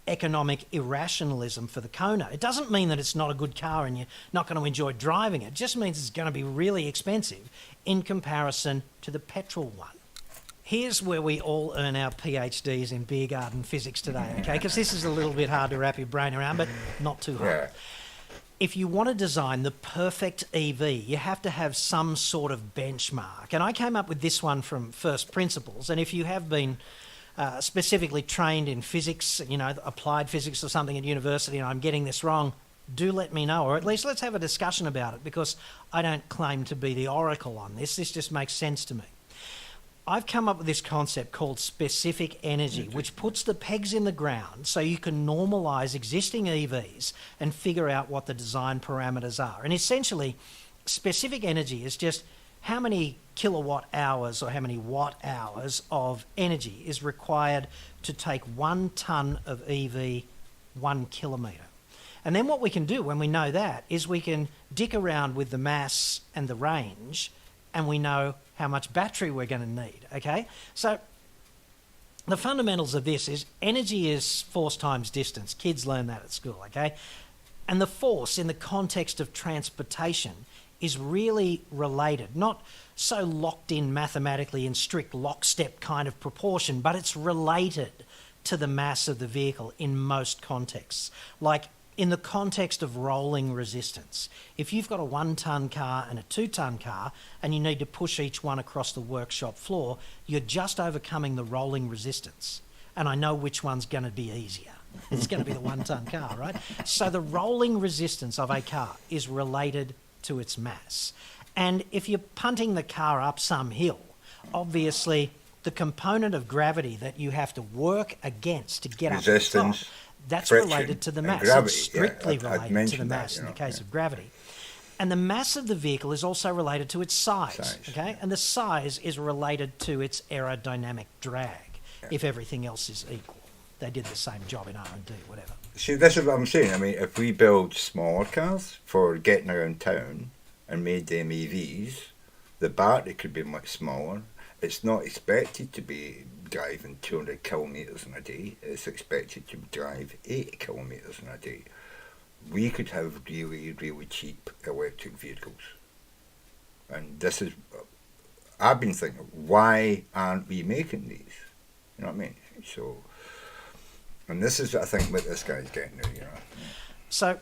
economic irrationalism for the Kona. It doesn't mean that it's not a good car and you're not going to enjoy driving it. It just means it's going to be really expensive in comparison to the petrol one. Here's where we all earn our PhDs in beer garden physics today, okay? Because this is a little bit hard to wrap your brain around, but not too hard. Yeah. If you want to design the perfect EV, you have to have some sort of benchmark. And I came up with this one from first principles. And if you have been specifically trained in physics, you know, applied physics or something at university, and I'm getting this wrong, do let me know, or at least let's have a discussion about it, because I don't claim to be the oracle on this. This just makes sense to me. I've come up with this concept called specific energy, which puts the pegs in the ground so you can normalise existing EVs and figure out what the design parameters are. And essentially, specific energy is just how many kilowatt hours or how many watt hours of energy is required to take 1 tonne of EV 1 kilometre. And then what we can do when we know that is we can dick around with the mass and the range, and we know how much battery we're going to need, okay? So the fundamentals of this is energy is force times distance. Kids learn that at school, okay? And the force in the context of transportation is really related, not so locked in mathematically in strict lockstep kind of proportion, but it's related to the mass of the vehicle in most contexts. Like in the context of rolling resistance, if you've got a 1 tonne car and a 2 tonne car and you need to push each one across the workshop floor, you're just overcoming the rolling resistance. And I know which one's going to be easier. It's going to be the 1 tonne car, right? So the rolling resistance of a car is related to its mass. And if you're punting the car up some hill, obviously the component of gravity that you have to work against to get resistance, up to the top, that's friction, related to the mass. gravity. It's strictly I'd related to the mentioned mass that, in the know, case of gravity. And the mass of the vehicle is also related to its size, okay? And the size is related to its aerodynamic drag, if everything else is equal. They did the same job in R&D, whatever. See, this is what I'm saying. I mean, if we build smaller cars for getting around town and made them EVs, the battery could be much smaller. It's not expected to be driving 200 kilometres in a day. It's expected to drive 80 kilometres in a day. We could have really, really cheap electric vehicles. And this is, I've been thinking, why aren't we making these? You know what I mean? So, and this is, I think, what this guy's getting at, you know. So,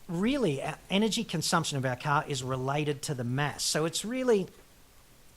really, our energy consumption of our car is related to the mass. So it's really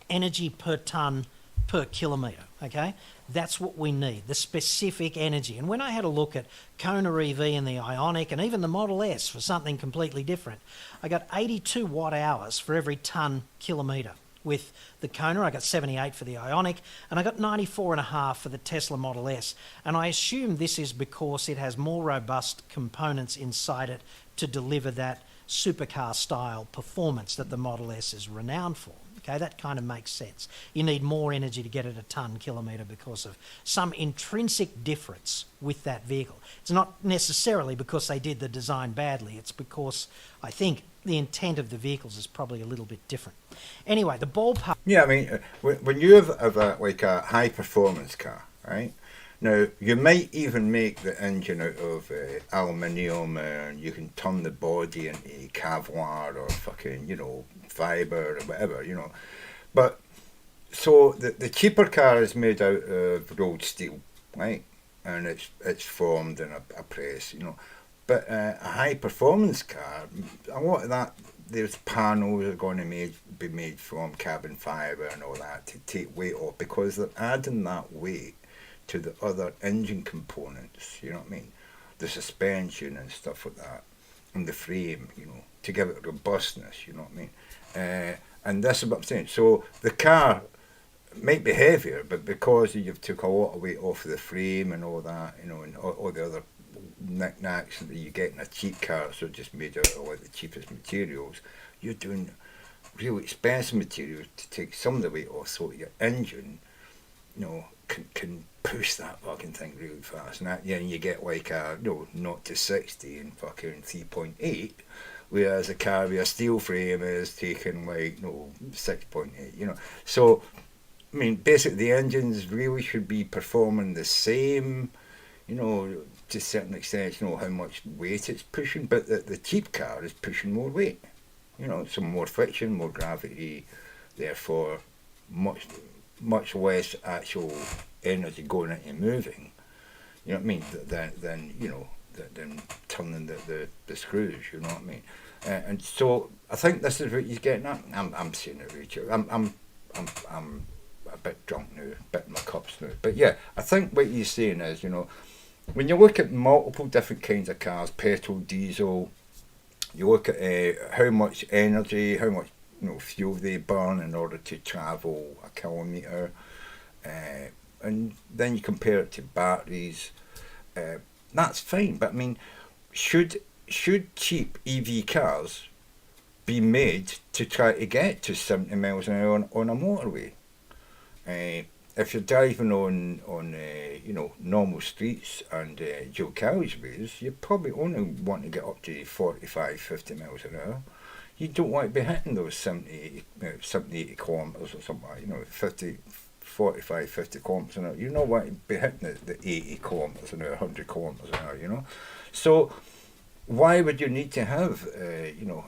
energy per tonne per kilometre, okay? That's what we need, the specific energy. And when I had a look at Kona EV and the Ioniq and even the Model S for something completely different, I got 82 watt hours for every tonne kilometre. With the Kona, I got 78 for the Ioniq, and I got 94.5 for the Tesla Model S. And I assume this is because it has more robust components inside it to deliver that supercar-style performance that the Model S is renowned for. Okay, that kind of makes sense. You need more energy to get at a tonne kilometre because of some intrinsic difference with that vehicle. It's not necessarily because they did the design badly. It's because I think the intent of the vehicles is probably a little bit different. Anyway, the ballpark... Yeah, I mean, when you have a high-performance car, right? Now, you might even make the engine out of aluminium, and you can turn the body into Kevlar or fucking, you know, fibre or whatever, you know. But, so the cheaper car is made out of rolled steel, right? And it's formed in a press, you know. But a high-performance car, a lot of that, there's panels are going to be made from carbon fibre and all that to take weight off, because they're adding that weight to the other engine components, you know what I mean? The suspension and stuff like that, and the frame, you know, to give it robustness, you know what I mean? And this is what I'm saying. So the car might be heavier, but because you've took a lot of weight off of the frame and all that, you know, and all the other knickknacks that you get in a cheap car, so just made out of like the cheapest materials, you're doing really expensive materials to take some of the weight off, so your engine, you know, can push that fucking thing really fast. And that, yeah, you get like a 0 to 60 in fucking 3.8, whereas a car with a steel frame is taking like 6.8, you know. So, I mean, basically the engines really should be performing the same, you know, to a certain extent, you know, how much weight it's pushing, but the cheap car is pushing more weight, you know, so more friction, more gravity, therefore much less actual energy going into moving, you know what I mean, than you know, than turning the screws, you know what I mean. And so I think this is what he's getting at. I'm saying it, Richard. I'm a bit drunk now, a bit in my cups now. But yeah, I think what he's saying is, you know, when you look at multiple different kinds of cars, petrol, diesel, you look at how much energy, how much, you know, fuel they burn in order to travel a kilometre, and then you compare it to batteries. That's fine, but I mean, should cheap EV cars be made to try to get to 70 miles an hour on a motorway? If you're driving on you know, normal streets and dual carriageways, you probably only want to get up to 45, 50 miles an hour. You don't want to be hitting those 70, 80 kilometres or something like, you know, 45, 50 kilometres an hour. You don't want to be hitting the 80 kilometres an hour, 100 kilometres an hour, you know. So why would you need to have, you know,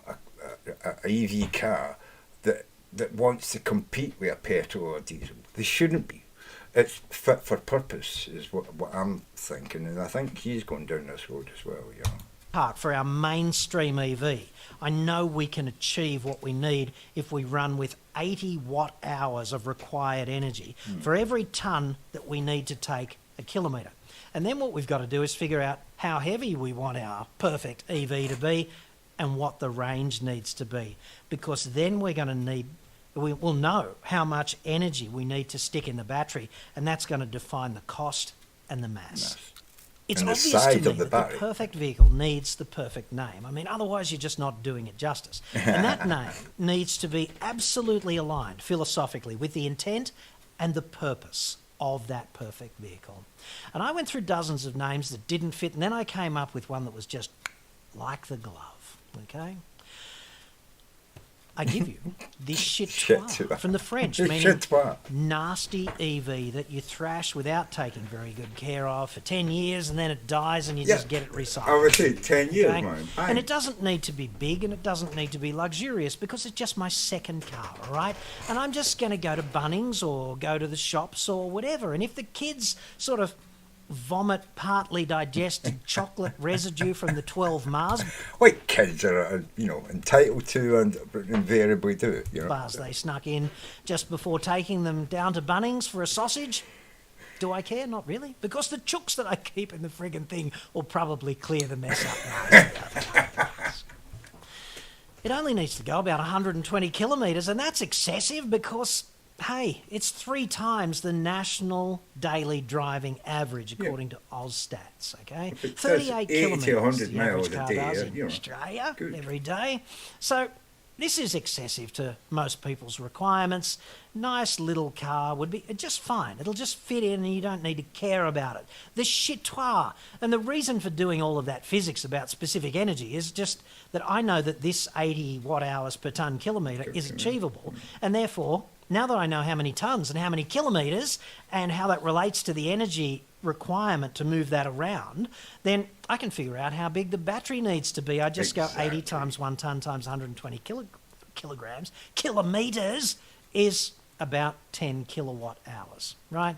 a EV car that wants to compete with a petrol or diesel? They shouldn't be. it's fit for purpose is what I'm thinking, and I think he's going down this road as well. You know. Part for our mainstream EV. I know we can achieve what we need if we run with 80 watt hours of required energy for every tonne that we need to take a kilometre. And then what we've got to do is figure out how heavy we want our perfect EV to be and what the range needs to be. Because then we're going to need, we will know how much energy we need to stick in the battery, and that's going to define the cost and the mass. It's And the obvious size to me of the that battery. the perfect vehicle needs the perfect name. I mean, otherwise you're just not doing it justice. And that name needs to be absolutely aligned philosophically with the intent and the purpose of that perfect vehicle. And I went through dozens of names that didn't fit, and then I came up with one that was just like the glove, okay? I give you this chitois from the French, meaning Chitois. nasty EV that you thrash without taking very good care of for 10 years and then it dies and you just get it recycled. I would say 10 years, Okay? man. And it doesn't need to be big and it doesn't need to be luxurious because it's just my second car, all right? And I'm just going to go to Bunnings or go to the shops or whatever. And if the kids sort of vomit partly digested chocolate residue from the 12 Mars Like kids are, entitled to and invariably do it, you know. bars they snuck in just before taking them down to Bunnings for a sausage, do I care? Not really. Because the chooks that I keep in the friggin' thing will probably clear the mess up nicely. It only needs to go about 120 kilometres, and that's excessive because, hey, it's 3 times the national daily driving average according to Ausstats, okay? If it 38 does 80 to kilometres 100 the average miles a car day, does you know, in Australia good. every day. So this is excessive to most people's requirements. Nice little car would be just fine. It'll just fit in and you don't need to care about it. The chitois. And the reason for doing all of that physics about specific energy is just that I know that this 80 watt hours per tonne kilometre is achievable. And therefore, now that I know how many tonnes and how many kilometres and how that relates to the energy requirement to move that around, then I can figure out how big the battery needs to be. I just go 80 times 1 tonne times 120 kilograms. Kilometres is about 10 kilowatt hours, right?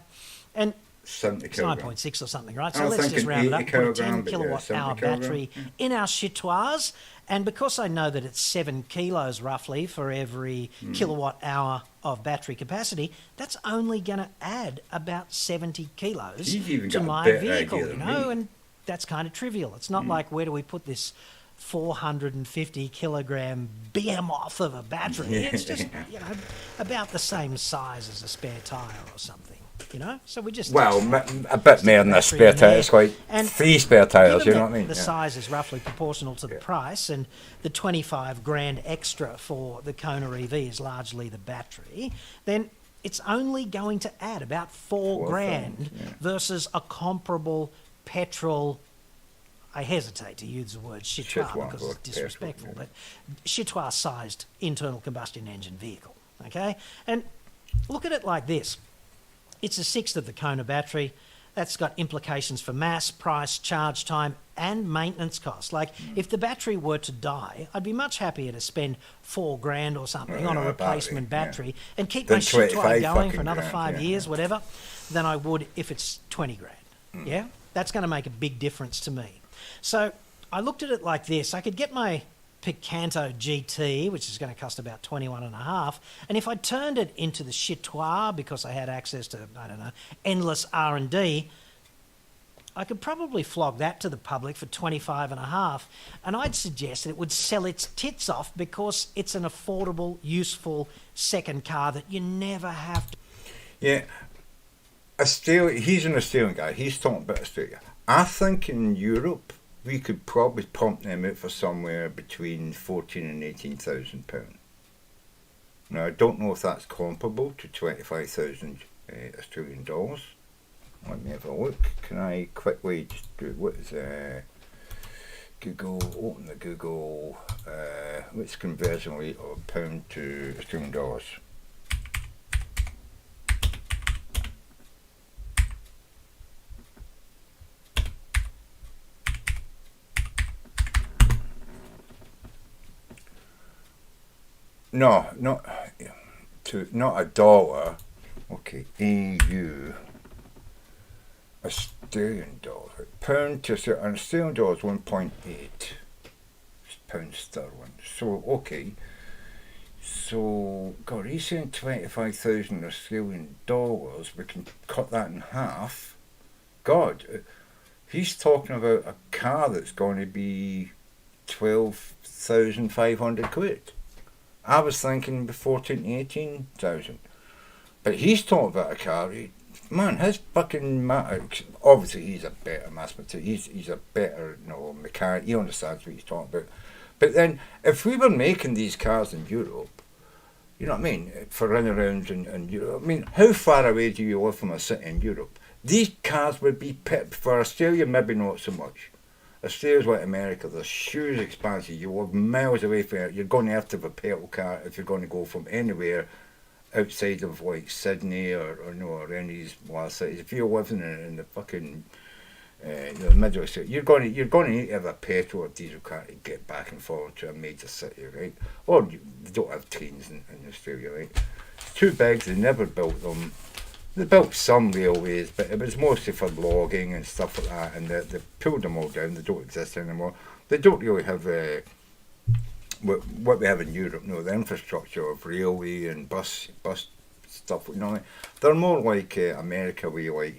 And 70 it's kilograms. 9.6 or something, right? I So was let's just thinking round it up, 80 put a 10 kilogram, but yeah, kilowatt 70 hour kilogram. battery in our chitois, and because I know that it's 7 kilos roughly for every kilowatt hour of battery capacity, that's only going to add about 70 kilos You've even to got a my better vehicle, idea you than know, me. and that's kind of trivial. It's not like where do we put this 450 kilogram behemoth of a battery. It's just, about the same size as a spare tyre or something, So we just... Well, a bit more than a spare tyre. It's like And 3 spare tyres, given you know that what I mean? the size is roughly proportional to the price, and the 25 grand extra for the Kona EV is largely the battery, then it's only going to add about 4 grand versus a comparable petrol... I hesitate to use the word chitois because it's disrespectful, but chitois-sized internal combustion engine vehicle, okay? And look at it like this. It's a sixth of the Kona battery. That's got implications for mass, price, charge time, and maintenance costs. Like, if the battery were to die, I'd be much happier to spend 4 grand or something on a replacement battery and keep my chitois going for another 5 years, whatever, than I would if it's 20 grand. Yeah? That's going to make a big difference to me. So I looked at it like this. I could get my Picanto GT, which is going to cost about 21.5, and if I turned it into the chitois because I had access to, endless R&D, I could probably flog that to the public for 25.5, and I'd suggest that it would sell its tits off because it's an affordable, useful second car that you never have to... Yeah. He's an Australian guy. He's talking about Australia. I think in Europe we could probably pump them out for somewhere between 14 and 18,000 pounds. Now I don't know if that's comparable to 25,000 Australian dollars. Let me have a look. Can I quickly just do what is Google? Open the Google. What's the conversion rate of pound to Australian dollars? No, not a dollar. Okay, EU. Australian dollar. Pound to an Australian dollar is 1.8 pound sterling. So, okay. So, God, he's saying 25,000 Australian dollars. We can cut that in half. God, he's talking about a car that's going to be 12,500 quid. I was thinking 14 to 18,000. But he's talking about a car. Man, his fucking obviously he's a better mathematician. He's a better, mechanic. He understands what he's talking about. But then, if we were making these cars in Europe, you know what I mean, for running around in Europe, I mean, how far away do you live from a city in Europe? These cars would be for Australia, maybe not so much. Australia's like America. There's huge expanses. You live miles away from it. You're going to have a petrol car if you're going to go from anywhere outside of like Sydney or any of these large cities. If you're living in the fucking the middle of the city, you're going to need to have a petrol or diesel car to get back and forth to a major city, right? Or they don't have trains in Australia, right? It's too big. They never built them. They built some railways, but it was mostly for logging and stuff like that, and they pulled them all down. They don't exist anymore. They don't really have what we have in Europe, the infrastructure of railway and bus stuff. They're more like America, where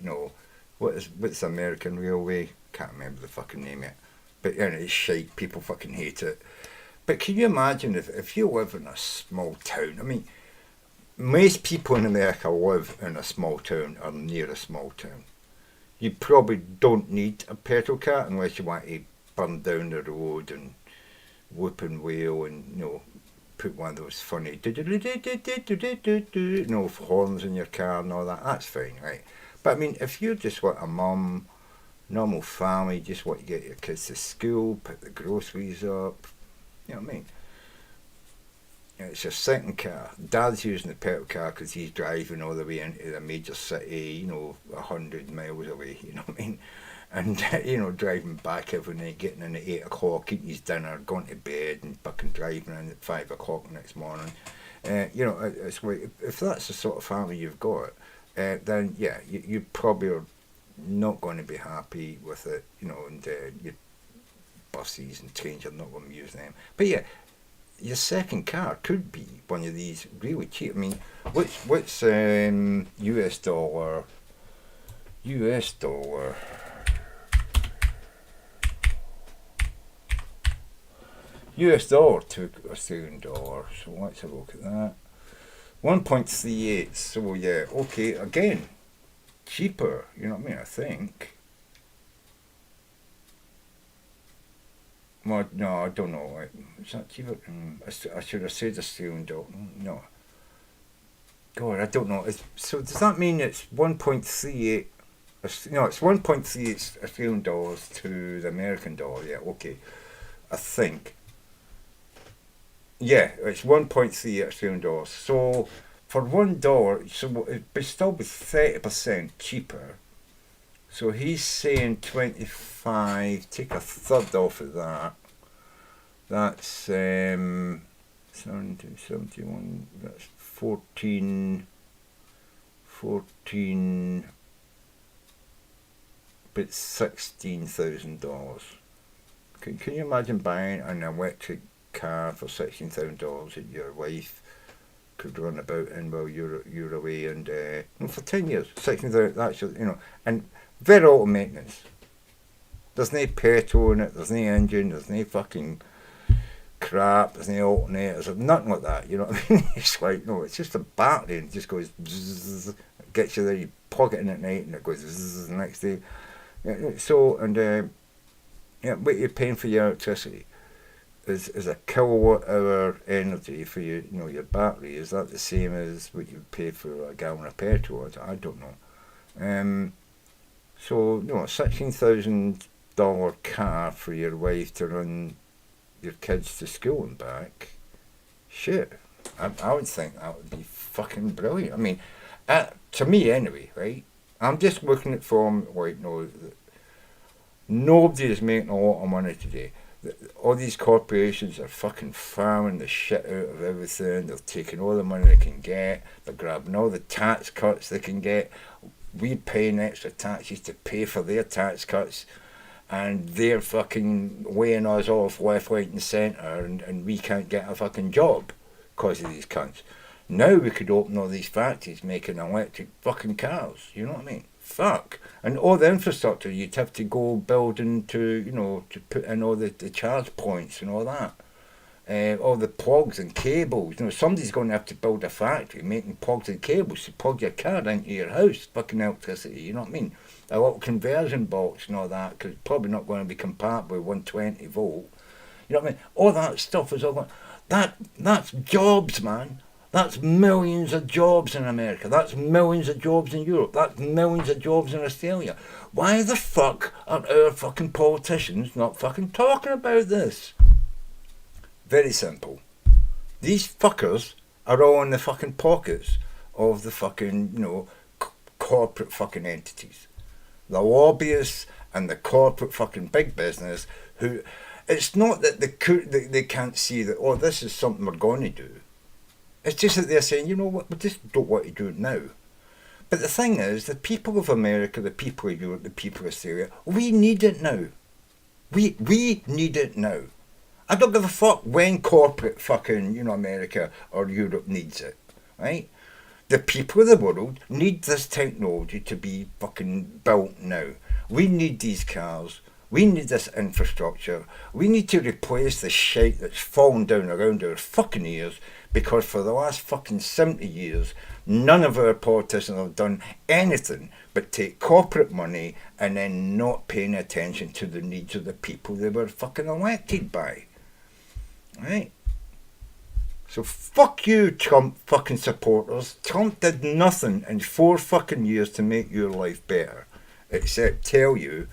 what's American railway? Can't remember the fucking name yet. But it's shite. People fucking hate it. But can you imagine if you live in a small town? I mean, most people in America live in a small town or near a small town. You probably don't need a petrol car unless you want to burn down the road and whoop and wail and put one of those funny horns in your car and all that. That's fine, right? But I mean, if you're just like a mum, normal family, just want to get your kids to school, put the groceries up, you know what I mean? It's your second car. Dad's using the petrol car because he's driving all the way into the major city, 100 miles away, you know what I mean? And, driving back every night, getting in at 8 o'clock, eating his dinner, going to bed and fucking driving in at 5 o'clock the next morning. It's like, if that's the sort of family you've got, then, yeah, you probably are not going to be happy with it, and your buses and trains, you're not going to use them. But, yeah, your second car could be one of these really cheap. I mean, what's US dollar to Australian dollar? So let's have a look at that. 1.38. So yeah, okay, again, cheaper. You know what I mean? I think. Well, no, I don't know. Is that cheaper? I should have said Australian dollar. No. God, I don't know. So does that mean it's 1.38? No, it's 1.38 Australian dollars to the American dollar. Yeah, okay. I think. Yeah, it's 1.38 Australian dollars. So for $1, so it'd still be 30% cheaper. So he's saying 25, take a third off of that. That's 71, that's 14, but $16,000. Can you imagine buying an electric car for $16,000 that your wife could run about in while you're away, and for 10 years, 16,000, that's and very little maintenance. There's no petrol in it, there's no engine, there's no fucking crap, there's no alternators, there's nothing like that, you know what I mean? It's like, no, it's just a battery and it just goes bzzz, gets you there, you plug it in at night and it goes bzzz the next day. So, and what you're paying for your electricity is a kilowatt hour energy for your battery. Is that the same as what you pay for a gallon of petrol? I don't know. So, $16,000 car for your wife to run your kids to school and back. Shit. I would think that would be fucking brilliant. I mean, to me anyway, right? I'm just looking at from, nobody is making a lot of money today. All these corporations are fucking farming the shit out of everything. They're taking all the money they can get. They're grabbing all the tax cuts they can get. We're paying extra taxes to pay for their tax cuts. And they're fucking weighing us off left, right and centre, and we can't get a fucking job because of these cunts. Now we could open all these factories making electric fucking cars, you know what I mean? Fuck. And all the infrastructure you'd have to go building to put in all the charge points and all that. All the plugs and cables. Somebody's going to have to build a factory making plugs and cables to plug your car into your house, fucking electricity, you know what I mean? A little conversion box and all that, because it's probably not going to be compatible with 120 volt. You know what I mean? All that stuff is all going... That's jobs, man. That's millions of jobs in America. That's millions of jobs in Europe. That's millions of jobs in Australia. Why the fuck are our fucking politicians not fucking talking about this? Very simple. These fuckers are all in the fucking pockets of the fucking, corporate fucking entities. The lobbyists and the corporate fucking big business who... It's not that they can't see that, oh, this is something we're going to do. It's just that they're saying, you know what, we just don't want to do it now. But the thing is, the people of America, the people of Europe, the people of Australia, we need it now. We need it now. I don't give a fuck when corporate fucking, America or Europe needs it, right? The people of the world need this technology to be fucking built now. We need these cars. We need this infrastructure. We need to replace the shit that's fallen down around our fucking ears, because for the last fucking 70 years, none of our politicians have done anything but take corporate money and then not paying attention to the needs of the people they were fucking elected by. Right? So fuck you, Trump fucking supporters. Trump did nothing in 4 fucking years to make your life better, except tell you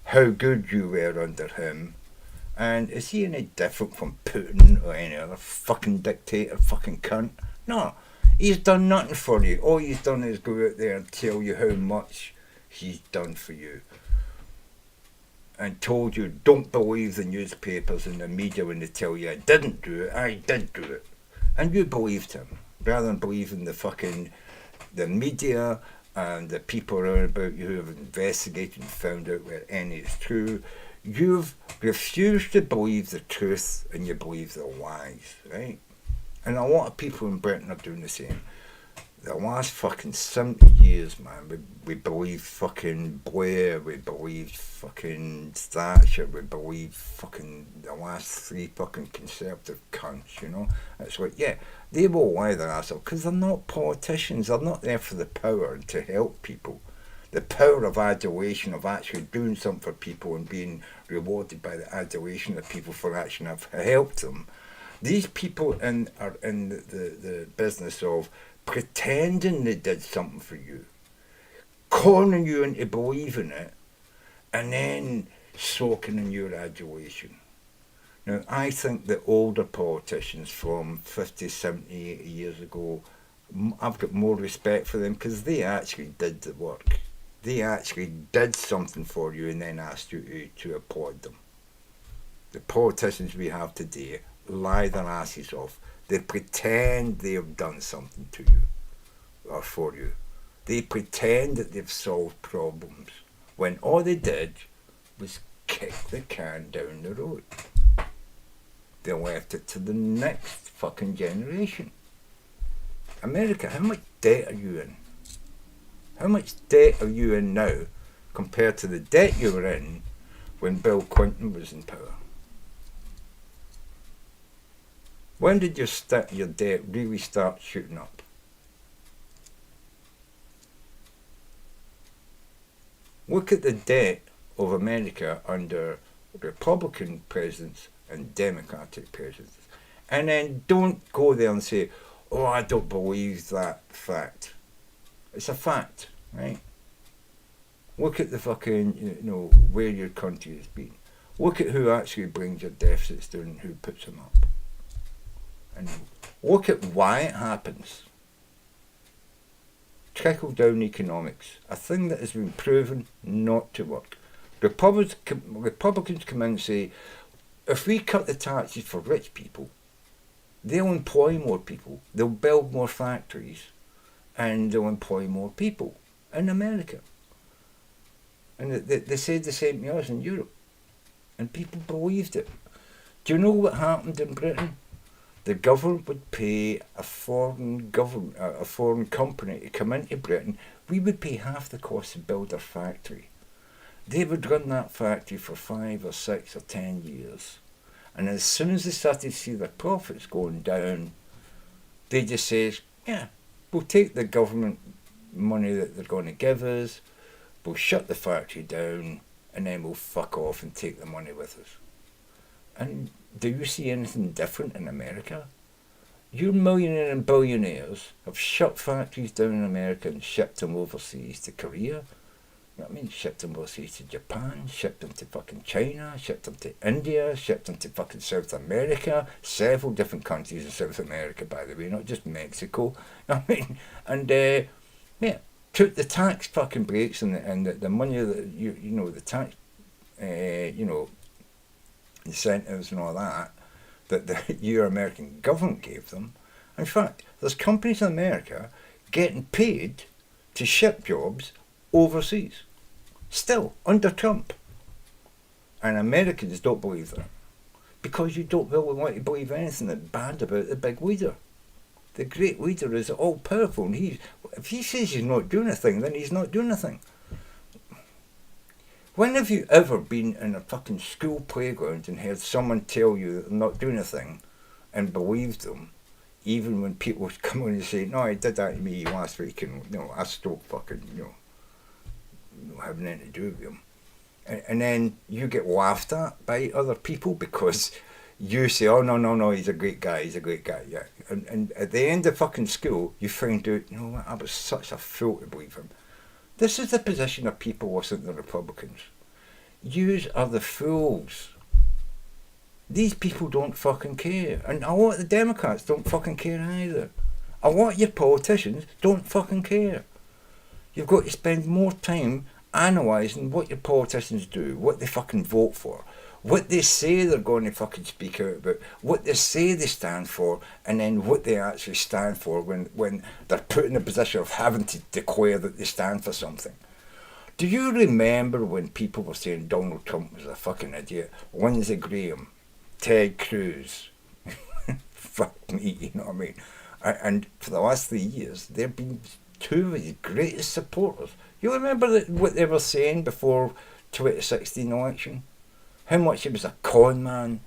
how good you were under him. And is he any different from Putin or any other fucking dictator fucking cunt? No, he's done nothing for you. All he's done is go out there and tell you how much he's done for you. And told you, don't believe the newspapers and the media when they tell you I didn't do it, I did do it. And you believed him, rather than believing the media and the people around about you who have investigated and found out where any is true. You've refused to believe the truth and you believe the lies, right? And a lot of people in Britain are doing the same. The last fucking 70 years, man, we believed fucking Blair, we believed fucking Thatcher, we believed fucking the last 3 fucking conservative cunts, It's like, yeah, they will lie their ass off because they're not politicians. They're not there for the power to help people. The power of adulation, of actually doing something for people and being rewarded by the adulation of people for actually have helped them. These people are in the business of pretending they did something for you, cornering you into believing it, and then soaking in your adulation. Now, I think the older politicians from 50, 70, 80 years ago, I've got more respect for them because they actually did the work. They actually did something for you and then asked you to applaud them. The politicians we have today lie their asses off. They pretend they have done something to you or for you. They pretend that they've solved problems when all they did was kick the can down the road. They left it to the next fucking generation. America, how much debt are you in? How much debt are you in now compared to the debt you were in when Bill Clinton was in power? When did your debt really start shooting up? Look at the debt of America under Republican presidents and Democratic presidents. And then don't go there and say, oh, I don't believe that fact. It's a fact, right? Look at the fucking, where your country has been. Look at who actually brings your deficits down and who puts them up. And look at why it happens. Trickle-down economics, a thing that has been proven not to work. Republicans come in and say, if we cut the taxes for rich people, they'll employ more people, they'll build more factories, and they'll employ more people in America. And they said the same to us in Europe, and people believed it. Do you know what happened in Britain? The government would pay a foreign company to come into Britain. We would pay half the cost to build their factory. They would run that factory for 5 or 6 or 10 years. And as soon as they started to see their profits going down, they just says, yeah, we'll take the government money that they're going to give us, we'll shut the factory down, and then we'll fuck off and take the money with us. And do you see anything different in America? Your millionaires and billionaires have shut factories down in America and shipped them overseas to Korea. You know what I mean? Shipped them overseas to Japan, shipped them to fucking China, shipped them to India, shipped them to fucking South America, several different countries in South America, by the way, not just Mexico. You know what I mean? And, yeah, took the tax fucking breaks and the money that, you know, the tax, you know, incentives and all that the your American government gave them. In fact, there's companies in America getting paid to ship jobs overseas, still under Trump. And Americans don't believe that, because you don't really want to believe anything that's bad about the big leader. The great leader is all powerful, and if he says he's not doing a thing, then he's not doing a thing. When have you ever been in a fucking school playground and heard someone tell you that they're not doing a thing and believed them, even when people come on and say, no, he did that to me last week and, you know, I stopped fucking, you know, having anything to do with him. And then you get laughed at by other people because you say, oh, no, he's a great guy, yeah. And at the end of fucking school, you find out, you know what, I was such a fool to believe him. This is the position of people listening to the Republicans. Yous are the fools. These people don't fucking care. And a lot of the Democrats don't fucking care either. A lot of your politicians don't fucking care. You've got to spend more time analysing what your politicians do, what they fucking vote for, what they say they're going to fucking speak out about, what they say they stand for, and then what they actually stand for when they're put in a position of having to declare that they stand for something. Do you remember when people were saying Donald Trump was a fucking idiot? Lindsey Graham, Ted Cruz, fuck me, you know what I mean? And for the last 3 years, they've been two of his greatest supporters. You remember what they were saying before 2016 election? How much he was a con man,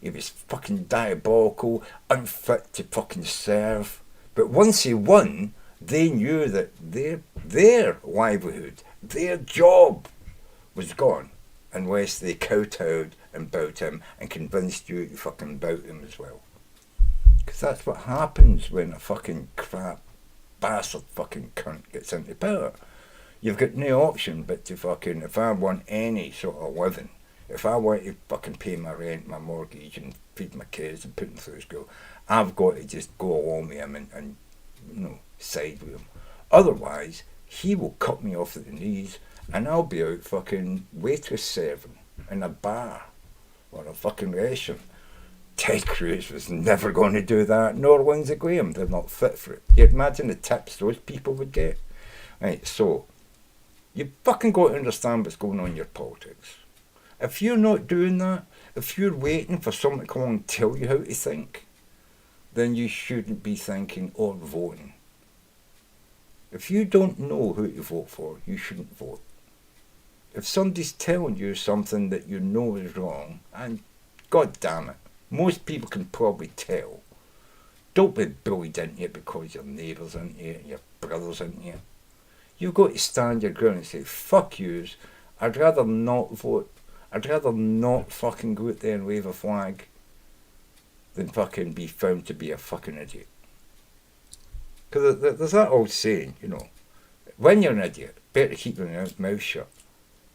he was fucking diabolical, unfit to fucking serve. But once he won, they knew that their livelihood, their job was gone, unless they kowtowed and bowed him and convinced you to fucking bow him as well. Because that's what happens when a fucking crap bastard fucking cunt gets into power. You've got no option but to fucking, if I want any sort of living, if I want to fucking pay my rent, my mortgage, and feed my kids and put them through school, I've got to just go along with him and you know, side with him. Otherwise, he will cut me off at the knees and I'll be out fucking waitress serving in a bar or a fucking restaurant. Ted Cruz was never going to do that, nor Lindsey Graham. They're not fit for it. You imagine the tips those people would get? Right, so, you fucking got to understand what's going on in your politics. If you're not doing that, if you're waiting for someone to come along and tell you how to think, then you shouldn't be thinking or voting. If you don't know who to vote for, you shouldn't vote. If somebody's telling you something that you know is wrong, and god damn it, most people can probably tell. Don't be bullied into it because your neighbour's into it, your brother's into it. You've got to stand your ground and say, fuck yous, I'd rather not vote. I'd rather not fucking go out there and wave a flag than fucking be found to be a fucking idiot. Because there's that old saying, you know, when you're an idiot, better keep your mouth shut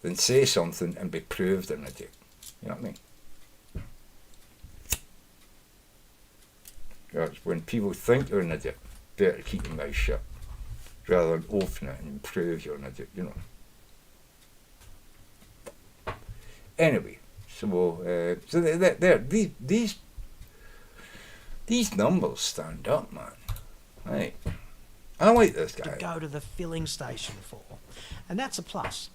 than say something and be proved an idiot. You know what I mean? That's when people think you're an idiot, better keep your mouth shut rather than open it and prove you're an idiot, you know. Anyway, So these numbers stand up, man. Right. I like this To guy. go to the filling station for. And that's a plus.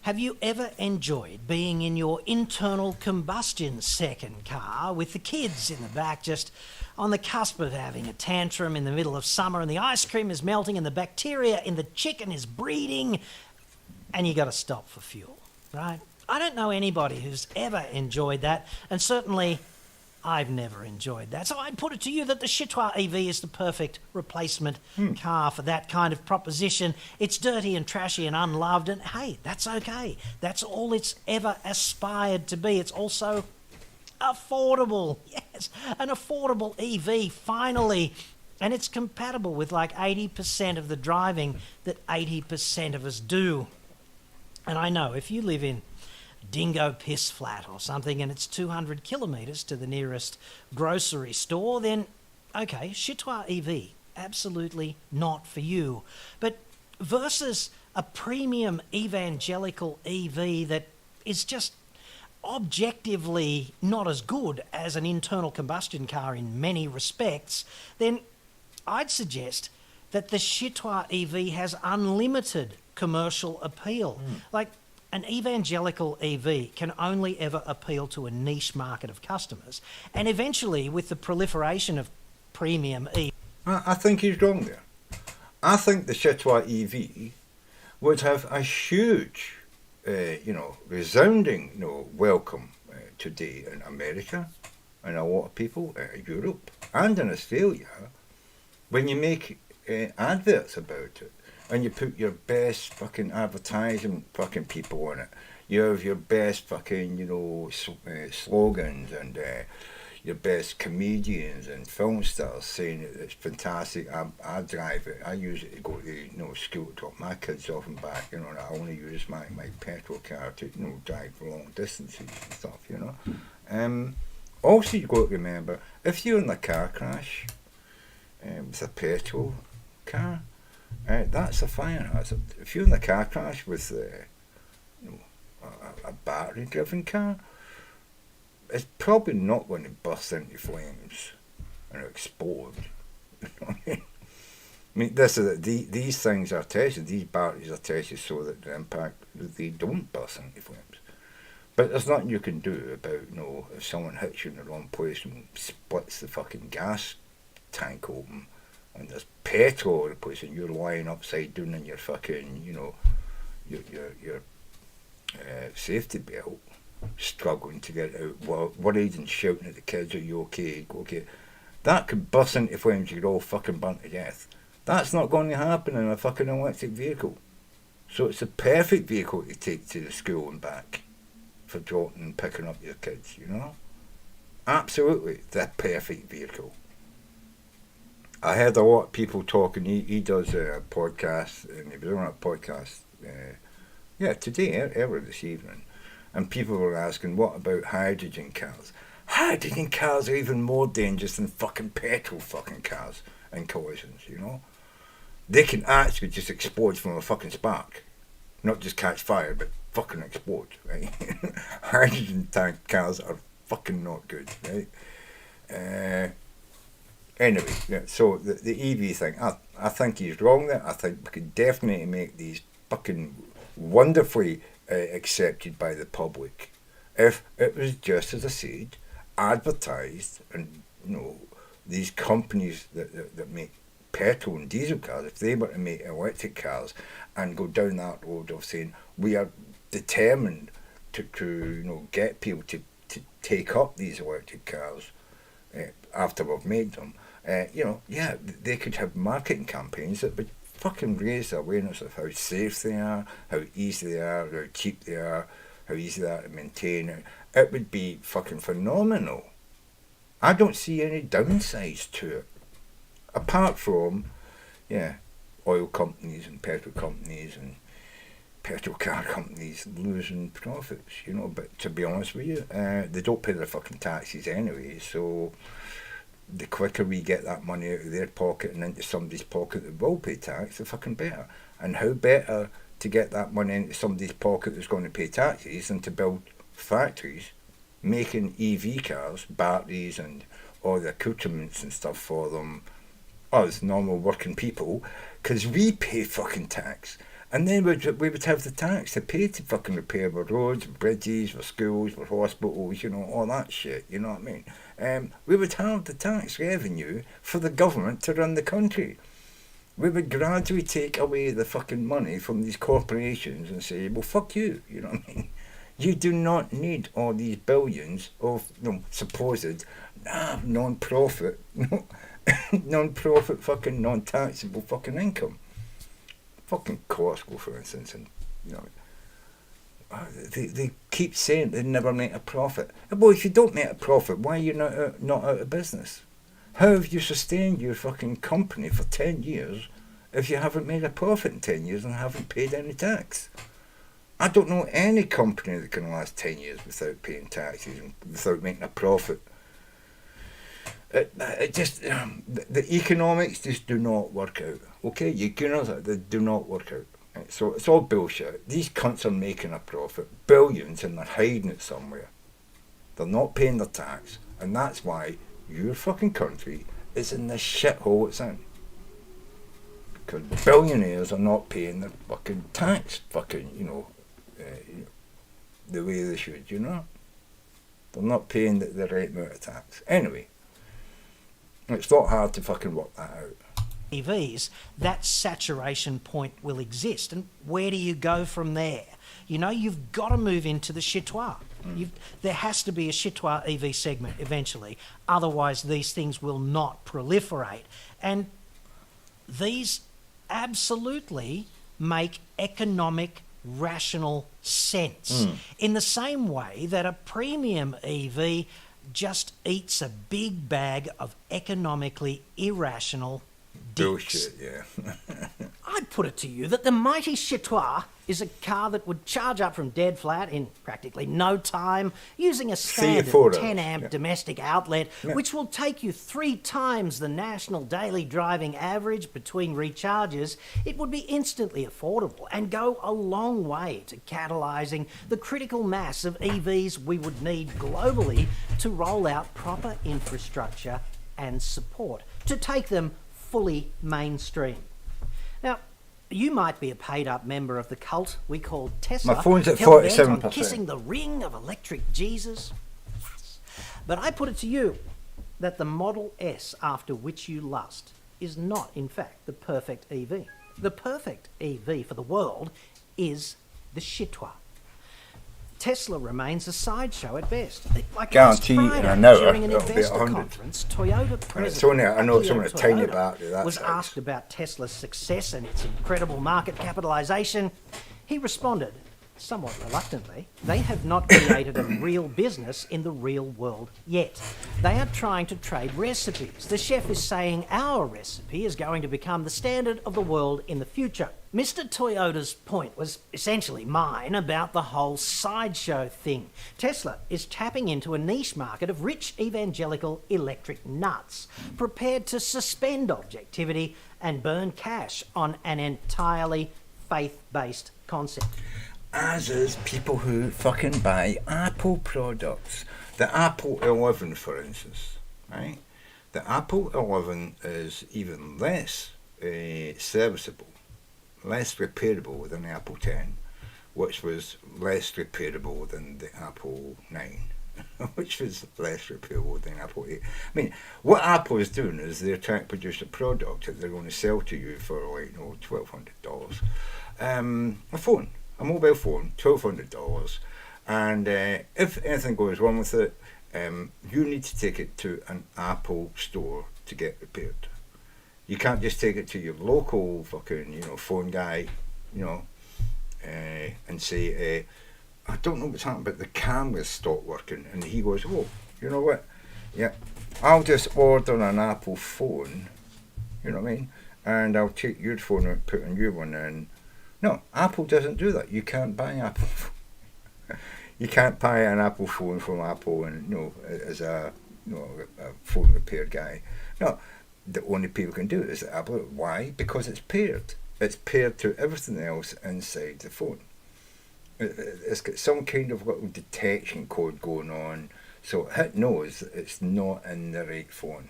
Have you ever enjoyed being in your internal combustion second car with the kids in the back just on the cusp of having a tantrum in the middle of summer and the ice cream is melting and the bacteria in the chicken is breeding and you got to stop for fuel, right? I don't know anybody who's ever enjoyed that, and certainly I've never enjoyed that. So I'd put it to you that the Chitois EV is the perfect replacement car for that kind of proposition. It's dirty and trashy and unloved, and hey, that's okay. That's all it's ever aspired to be. It's also affordable. Yes, an affordable EV, finally. And it's compatible with like 80% of the driving that 80% of us do. And I know if you live in Dingo Piss Flat or something and it's 200 kilometres to the nearest grocery store, then okay, Chitois EV, absolutely not for you. But versus a premium evangelical EV that is just objectively not as good as an internal combustion car in many respects, then I'd suggest that the Chitois EV has unlimited commercial appeal. Like, an evangelical EV can only ever appeal to a niche market of customers, and eventually, with the proliferation of premium EV, I think he's wrong there. I think the Chitois EV would have a huge, resounding, welcome today in America and a lot of people, Europe and in Australia, when you make adverts about it. And you put your best fucking advertising fucking people on it. You have your best fucking, slogans and your best comedians and film stars saying it's fantastic. I drive it. I use it to go to, school to drop my kids off and back, and I only use my petrol car to, drive long distances and stuff, Also, you've got to remember, if you're in a car crash with a petrol car, that's a fire hazard. If you're in a car crash with a battery-driven car, it's probably not going to burst into flames and explode. I mean, these things are tested. These batteries are tested so that the impact they don't burst into flames. But there's nothing you can do about if someone hits you in the wrong place and splits the fucking gas tank open. And there's petrol all the place, and you're lying upside down in your fucking, your safety belt, struggling to get out, worried and shouting at the kids, "Are you okay? Okay?" That could burst into flames. You're all fucking burnt to death. That's not going to happen in a fucking electric vehicle. So it's a perfect vehicle to take to the school and back for dropping and picking up your kids. Absolutely, the perfect vehicle. I heard a lot of people talking. He does a podcast, and he was on a podcast, today, earlier this evening, and people were asking, what about hydrogen cars? Hydrogen cars are even more dangerous than fucking petrol fucking cars in collisions, They can actually just explode from a fucking spark. Not just catch fire, but fucking explode, right? Hydrogen tank cars are fucking not good, right? Anyway, so the EV thing, I think he's wrong there. I think we could definitely make these fucking wonderfully accepted by the public if it was just, as I said, advertised, and these companies that make petrol and diesel cars, if they were to make electric cars and go down that road of saying we are determined to get people to take up these electric cars after we've made them, they could have marketing campaigns that would fucking raise the awareness of how safe they are, how easy they are, how cheap they are, how easy they are to maintain. It would be fucking phenomenal. I don't see any downsides to it, apart from, oil companies and petrol companies and petrol car companies losing profits, but to be honest with you, they don't pay their fucking taxes anyway, so the quicker we get that money out of their pocket and into somebody's pocket that will pay tax, the fucking better. And how better to get that money into somebody's pocket that's going to pay taxes than to build factories making EV cars, batteries and all the accoutrements and stuff for them, us normal working people, because we pay fucking tax. And then we would have the tax to pay to fucking repair our roads, bridges, our schools, our hospitals, you know, all that shit, you know what I mean? We would have the tax revenue for the government to run the country. We would gradually take away the fucking money from these corporations and say, well, fuck you, you know what I mean? You do not need all these billions of, you know, supposed non-profit, non-profit fucking non-taxable fucking income. Fucking Costco, for instance, and you know, they keep saying they never make a profit. Well, if you don't make a profit, why are you not out of business? How have you sustained your fucking company for 10 years if you haven't made a profit in 10 years and haven't paid any tax? I don't know any company that can last 10 years without paying taxes and without making a profit. It just, the economics just do not work out. Okay, you know that they do not work out. Right? So it's all bullshit. These cunts are making a profit, billions, and they're hiding it somewhere. They're not paying their tax, and that's why your fucking country is in the shithole it's in. Because billionaires are not paying their fucking tax, the way they should, you know? They're not paying the right amount of tax. Anyway, it's not hard to fucking work that out. EVs, that saturation point will exist. And where do you go from there? You know, you've got to move into the chitois. There has to be a chitois EV segment eventually. Otherwise, these things will not proliferate. And these absolutely make economic, rational sense. In the same way that a premium EV just eats a big bag of economically irrational dicks. Bullshit, yeah. I'd put it to you that the mighty Chitois is a car that would charge up from dead flat in practically no time using a standard 10 amp domestic outlet, which will take you 3 times the national daily driving average between recharges. It would be instantly affordable and go a long way to catalysing the critical mass of EVs we would need globally to roll out proper infrastructure and support to take them fully mainstream. Now, you might be a paid-up member of the cult we call Tesla. My phone's at hell-bent on 47%. kissing the ring of electric Jesus. Yes. But I put it to you that the Model S after which you lust is not, in fact, the perfect EV. The perfect EV for the world is the Chitois. Tesla remains a sideshow at best. Like Guarantee last Friday, in an hour during an it'll be investor 100. conference, Toyota president It's only, I know it's Akio only a tiny Toyoda battery, that was size. asked about Tesla's success and its incredible market capitalisation. He responded, somewhat reluctantly, they have not created a real business in the real world yet. They are trying to trade recipes. The chef is saying our recipe is going to become the standard of the world in the future. Mr. Toyoda's point was essentially mine about the whole sideshow thing. Tesla is tapping into a niche market of rich evangelical electric nuts, prepared to suspend objectivity and burn cash on an entirely faith-based concept. As is people who fucking buy Apple products. The Apple 11, for instance, right? The Apple 11 is even less serviceable, less repairable than the Apple 10, which was less repairable than the Apple 9, which was less repairable than Apple 8. I mean, what Apple is doing is they're trying to produce a product that they're going to sell to you for, like, you know, $1,200. A phone. A mobile phone, $1,200, and if anything goes wrong with it, you need to take it to an Apple store to get repaired. You can't just take it to your local fucking, you know, phone guy, you know, and say, I don't know what's happened, but the camera's stopped working, and he goes, oh, you know what, yeah, I'll just order an Apple phone, you know what I mean, and I'll take your phone and put a new one in. No, Apple doesn't do that. You can't buy Apple. You can't buy an Apple phone from Apple and, you know, as a phone repair guy. No, the only people can do it is Apple. Why? Because it's paired. It's paired to everything else inside the phone. It's got some kind of little detection code going on, so it knows that it's not in the right phone.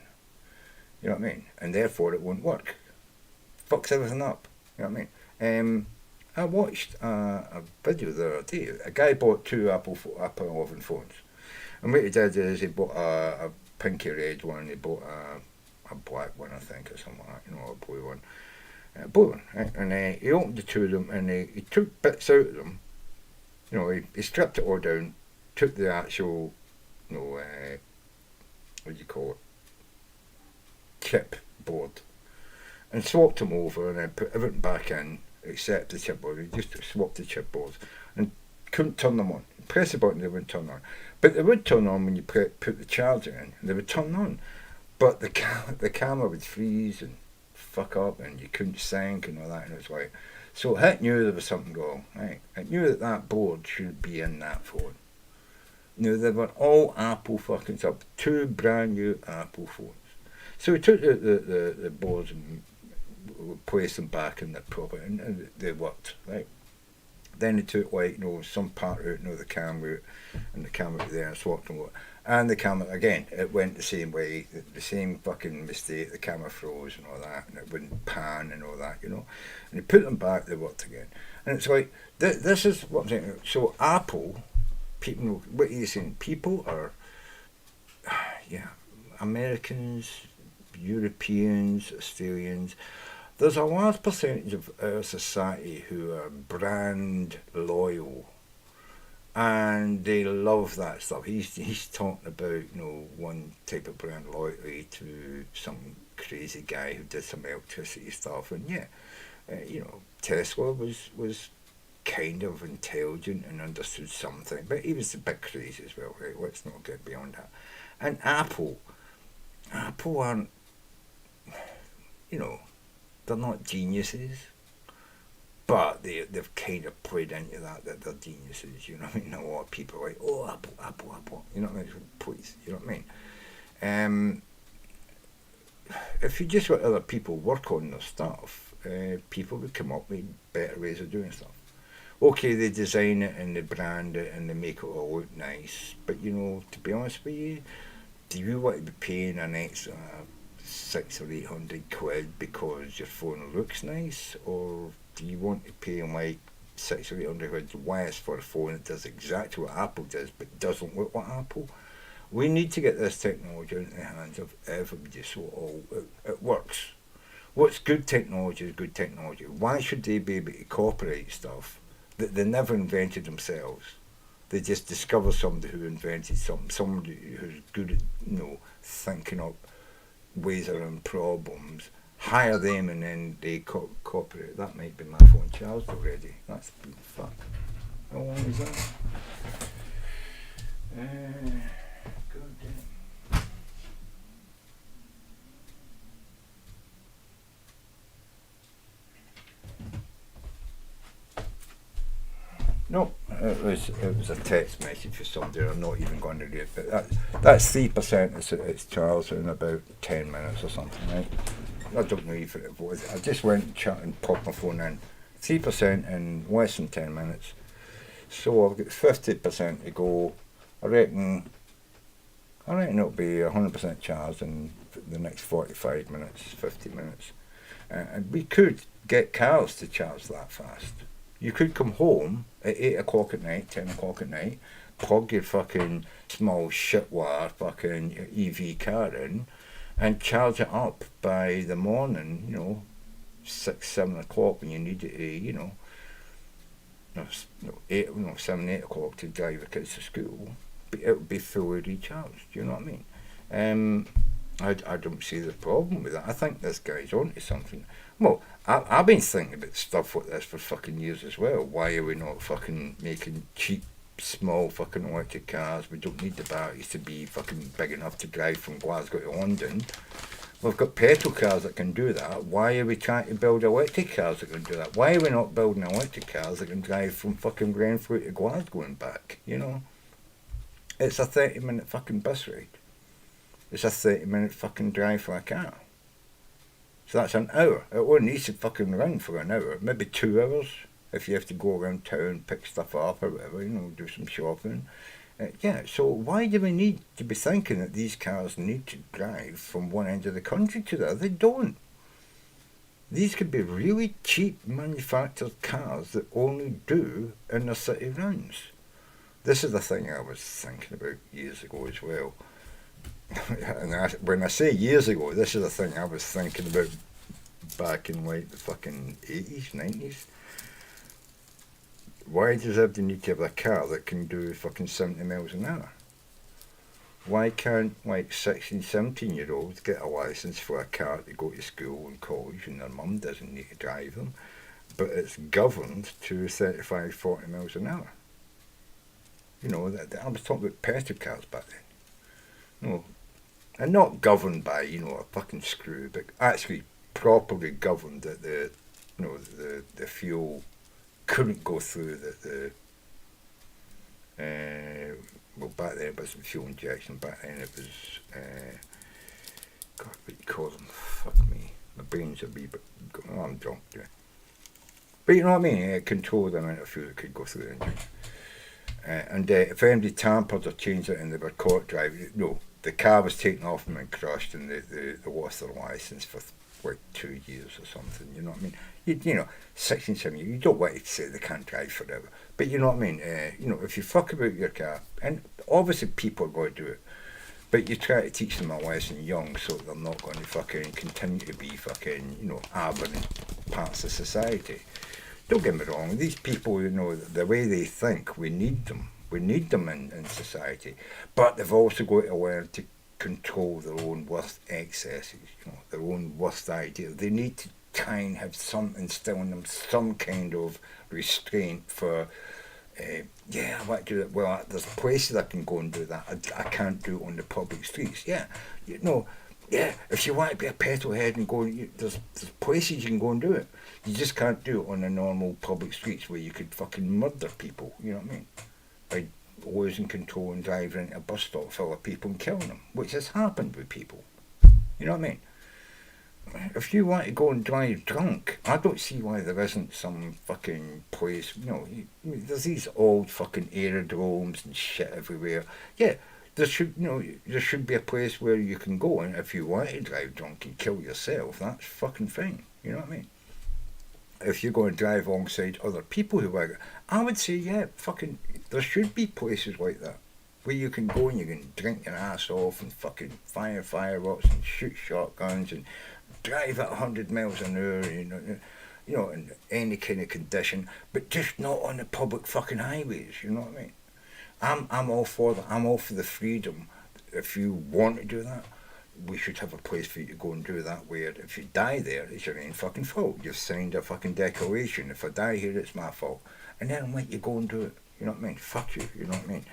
You know what I mean? And therefore it won't work. Fucks everything up. You know what I mean? I watched a video the other day. A guy bought two Apple 11 phones, and what he did is he bought a pinky red one, and he bought a black one, I think, or something like that. You know, a blue one. Blue one, right? And he opened the two of them, and he took bits out of them. You know, he stripped it all down, took the actual, you know, what do you call it, chip board, and swapped them over, and then put everything back in except the chipboard. He just swapped the chipboards and couldn't turn them on. Press the button, they wouldn't turn on. But they would turn on when you put the charger in. They would turn on, but the camera would freeze and fuck up, and you couldn't sync and all that. And it was like, so it knew there was something wrong. Right? It knew that that board should be in that phone. You know, they were all Apple fucking stuff. Two brand new Apple phones. So we took the boards and placed them back in the proper, and they worked, right? Then they took, like, you know, some part out, you know, the camera, and the camera was there and swapped them over. And the camera, again, it went the same way, the same fucking mistake, the camera froze and all that, and it wouldn't pan and all that, you know. And they put them back, they worked again. And it's like, this is what I'm saying. So Apple, people, what are you saying? People are, yeah, Americans, Europeans, Australians. There's a large percentage of our society who are brand loyal, and they love that stuff. He's talking about, you know, one type of brand loyalty to some crazy guy who did some electricity stuff, and yeah, you know, Tesla was kind of intelligent and understood something, but he was a bit crazy as well. Right? Let's not get beyond that. And Apple aren't, you know, they're not geniuses, but they've kind of played into that they're geniuses. You know what I mean? A lot of people are like, oh, Apple. You know what I mean? Please, you know what I mean? If you just let other people work on their stuff, people would come up with better ways of doing stuff. Okay, they design it and they brand it and they make it all look nice, but you know, to be honest with you, do you want to be paying an extra 600 or 800 quid because your phone looks nice, or do you want to pay like 600 or 800 quid less for a phone that does exactly what Apple does but doesn't look like Apple? We need to get this technology into the hands of everybody so it works. What's good technology is good technology. Why should they be able to copyright stuff that they never invented themselves? They just discover somebody who invented something, somebody who's good at, you know, thinking up ways around problems, hire them, and then they cooperate. That might be my phone charged already. That's been fuck. How long is that? God damn. No, it was a text message for somebody. I'm not even going to read it. But that's 3%. It's charged in about 10 minutes or something, right? I don't know if it was. I just went and chat and popped my phone in. 3% in less than 10 minutes. So I've got 50% to go. I reckon it'll be 100% charged in the next 45 minutes, 50 minutes. And we could get cars to charge that fast. You could come home at 8 o'clock at night, 10 o'clock at night, plug your fucking small shitwire fucking EV car in, and charge it up by the morning, you know, 6, 7 o'clock when you need it, you know, 7, 8 o'clock to drive the kids to school. But it would be fully recharged, you know what I mean? I don't see the problem with that. I think this guy's onto something. Well, I've been thinking about stuff like this for fucking years as well. Why are we not fucking making cheap, small fucking electric cars? We don't need the batteries to be fucking big enough to drive from Glasgow to London. We've got petrol cars that can do that. Why are we trying to build electric cars that can do that? Why are we not building electric cars that can drive from fucking Grenfell to Glasgow and back, you know? It's a 30-minute fucking bus ride. It's a 30-minute fucking drive for a car. So that's an hour. It only needs to fucking run for an hour, maybe 2 hours if you have to go around town, pick stuff up or whatever, do some shopping. Yeah, so why do we need to be thinking that these cars need to drive from one end of the country to the other? They don't. These could be really cheap manufactured cars that only do inner city rounds. This is the thing I was thinking about years ago as well. And when I say years ago, this is the thing I was thinking about back in like the fucking 80s, 90s. Why does everybody need to have a car that can do fucking 70 miles an hour? Why can't like 16, 17-year-olds get a licence for a car to go to school and college and their mum doesn't need to drive them, but it's governed to 35, 40 miles an hour? I was talking about petrol cars back then. And not governed by, a fucking screw, but actually properly governed that the fuel couldn't go through well, back then it wasn't fuel injection. Back then it was, God, what do you call them? Fuck me. My brain's a wee bit, I'm drunk, yeah. But you know what I mean? It controlled the amount of fuel that could go through the engine. And if anybody tampered or changed it and they were caught driving, the car was taken off them and crushed and they lost their licence for like 2 years or something, you know what I mean? 16, 17, you don't want to say they can't drive forever. But you know what I mean? If you fuck about your car, and obviously people are going to do it, but you try to teach them a lesson young so they're not going to fucking continue to be fucking, aberrant parts of society. Don't get me wrong, these people, the way they think, we need them. We need them in society. But they've also got to learn to control their own worst excesses, their own worst ideas. They need to try and have instill in them some kind of restraint for, I want to do that. Well, there's places I can go and do that. I can't do it on the public streets. Yeah, if you want to be a petrol head and go, there's places you can go and do it. You just can't do it on the normal public streets where you could fucking murder people, you know what I mean? By losing control and driving into a bus stop full of people and killing them, which has happened with people. You know what I mean? If you want to go and drive drunk, I don't see why there isn't some fucking place, there's these old fucking aerodromes and shit everywhere. Yeah, there should be a place where you can go, and if you want to drive drunk and kill yourself, that's fucking fine. You know what I mean? If you're going to drive alongside other people who are, I would say, yeah, fucking, there should be places like that where you can go and you can drink your ass off and fucking fire fireworks and shoot shotguns and drive at 100 miles an hour, in any kind of condition, but just not on the public fucking highways. You know what I mean? I'm all for that. I'm all for the freedom. If you want to do that, we should have a place for you to go and do that where if you die there, it's your own fucking fault. You've signed a fucking declaration. If I die here, it's my fault. And then I'll let you go and do it. You know what I mean? Fuck you, you know what I mean?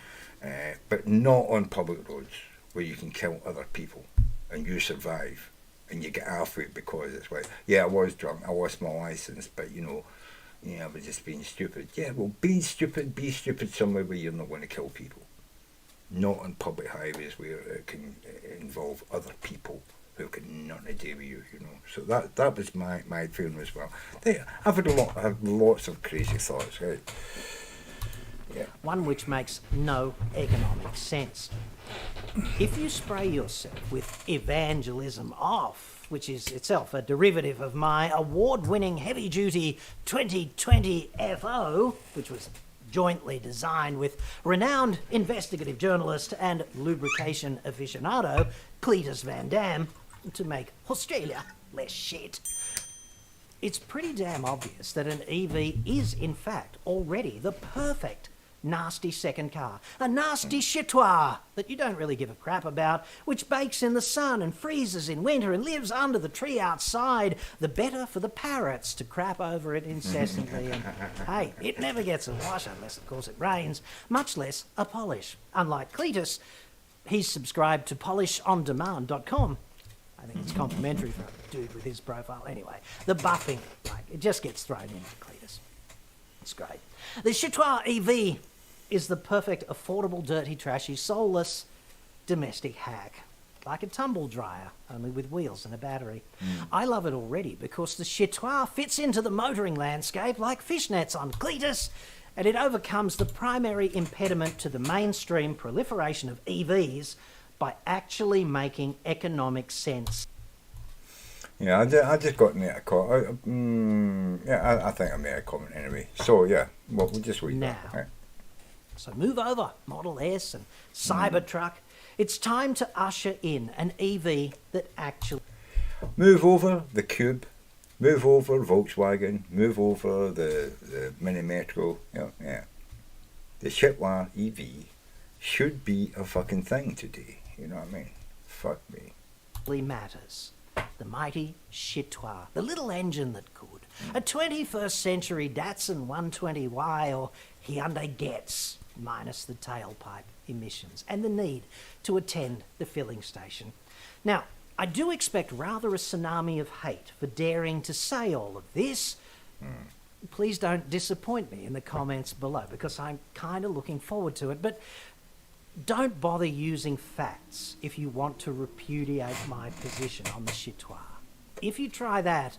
But not on public roads where you can kill other people and you survive and you get off it because it's like, yeah, I was drunk, I lost my licence, but I was just being stupid. Yeah, well, be stupid somewhere where you're not going to kill people. Not on public highways where it can involve other people who can nothing to do with you, So that was my feeling as well. I've had lots of crazy thoughts, right? Yeah. One which makes no economic sense. If you spray yourself with evangelism off, which is itself a derivative of my award-winning heavy-duty 2020 FO, which was jointly designed with renowned investigative journalist and lubrication aficionado Cletus Van Dam to make Australia less shit. It's pretty damn obvious that an EV is in fact already the perfect nasty second car. A nasty chitoir that you don't really give a crap about, which bakes in the sun and freezes in winter and lives under the tree outside, the better for the parrots to crap over it incessantly. And hey, it never gets a wash unless, of course, it rains, much less a polish. Unlike Cletus, he's subscribed to polishondemand.com. I think it's complimentary for a dude with his profile. Anyway, the buffing, it just gets thrown in at Cletus. It's great. The Chitoir EV is the perfect, affordable, dirty, trashy, soulless domestic hack. like a tumble dryer, only with wheels and a battery. I love it already because the Chitois fits into the motoring landscape like fishnets on Cletus, and it overcomes the primary impediment to the mainstream proliferation of EVs by actually making economic sense. Yeah, I just got to make a comment. I think I made a comment anyway. So yeah, well, we'll just read Now. that. Right? So move over, Model S and Cybertruck. It's time to usher in an EV that actually... Move over the Cube, move over Volkswagen, move over the Mini Metro. Yeah. The Chitois EV should be a fucking thing today. You know what I mean? Fuck me. matters. The mighty Chitois, the little engine that could. A 21st century Datsun 120Y or Hyundai Getz, minus the tailpipe emissions and the need to attend the filling station. Now, I do expect rather a tsunami of hate for daring to say all of this. Please don't disappoint me in the comments below because I'm kind of looking forward to it. But don't bother using facts if you want to repudiate my position on the Chitois. If you try that,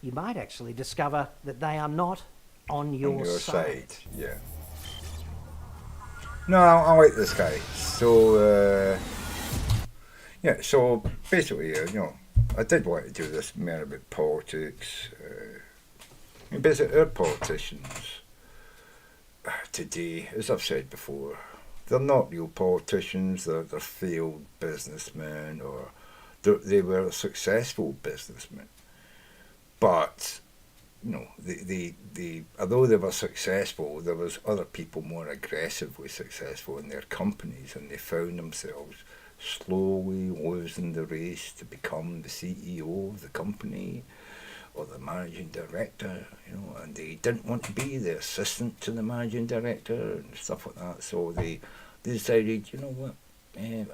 you might actually discover that they are not on your side. Yeah. No, I like this guy. So, so basically, I did want to do this more about politics. Basically, our politicians today, as I've said before, they're not real politicians. They're failed businessmen, or they were successful businessmen. But they although they were successful, there was other people more aggressively successful in their companies, and they found themselves slowly losing the race to become the CEO of the company or the managing director, and they didn't want to be the assistant to the managing director and stuff like that. So they decided, you know what,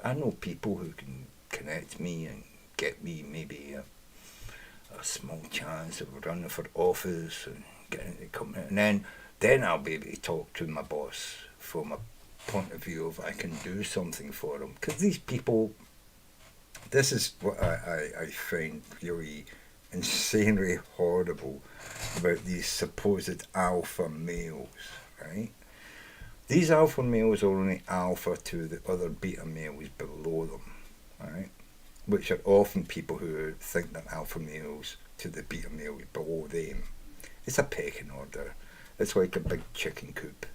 I know people who can connect me and get me maybe a small chance of running for office and getting to come in. And then I'll be able to talk to my boss from a point of view of I can do something for them. Because these people, this is what I find really insanely horrible about these supposed alpha males, right? These alpha males are only alpha to the other beta males below them, right? Which are often people who think they're alpha males to the beta males below them. It's a pecking order. It's like a big chicken coop,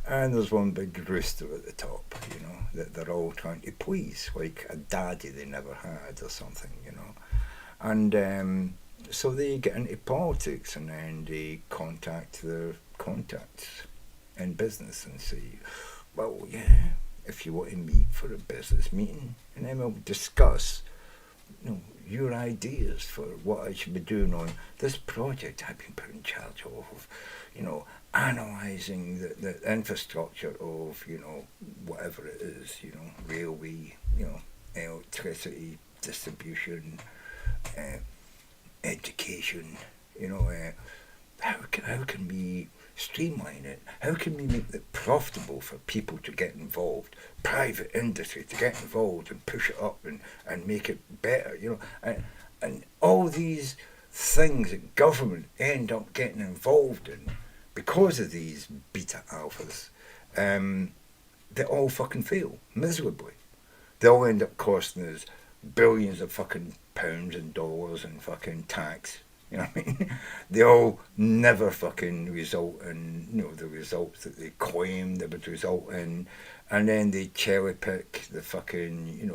And there's one big rooster at the top, that they're all trying to please, like a daddy they never had or something, And so they get into politics, and then they contact their contacts in business and say, well, yeah, if you want to meet for a business meeting, and then we'll discuss your ideas for what I should be doing on this project I've been put in charge of, analysing the infrastructure of, whatever it is, railway, electricity, distribution, education, how can we streamline it? How can we make it profitable for people to get involved, private industry to get involved and push it up and make it better, and all these things that government end up getting involved in because of these beta alphas, they all fucking fail miserably. They all end up costing us billions of fucking pounds and dollars and fucking tax. You know what I mean? They all never fucking result in, the results that they claim they would result in. And then they cherry pick the fucking,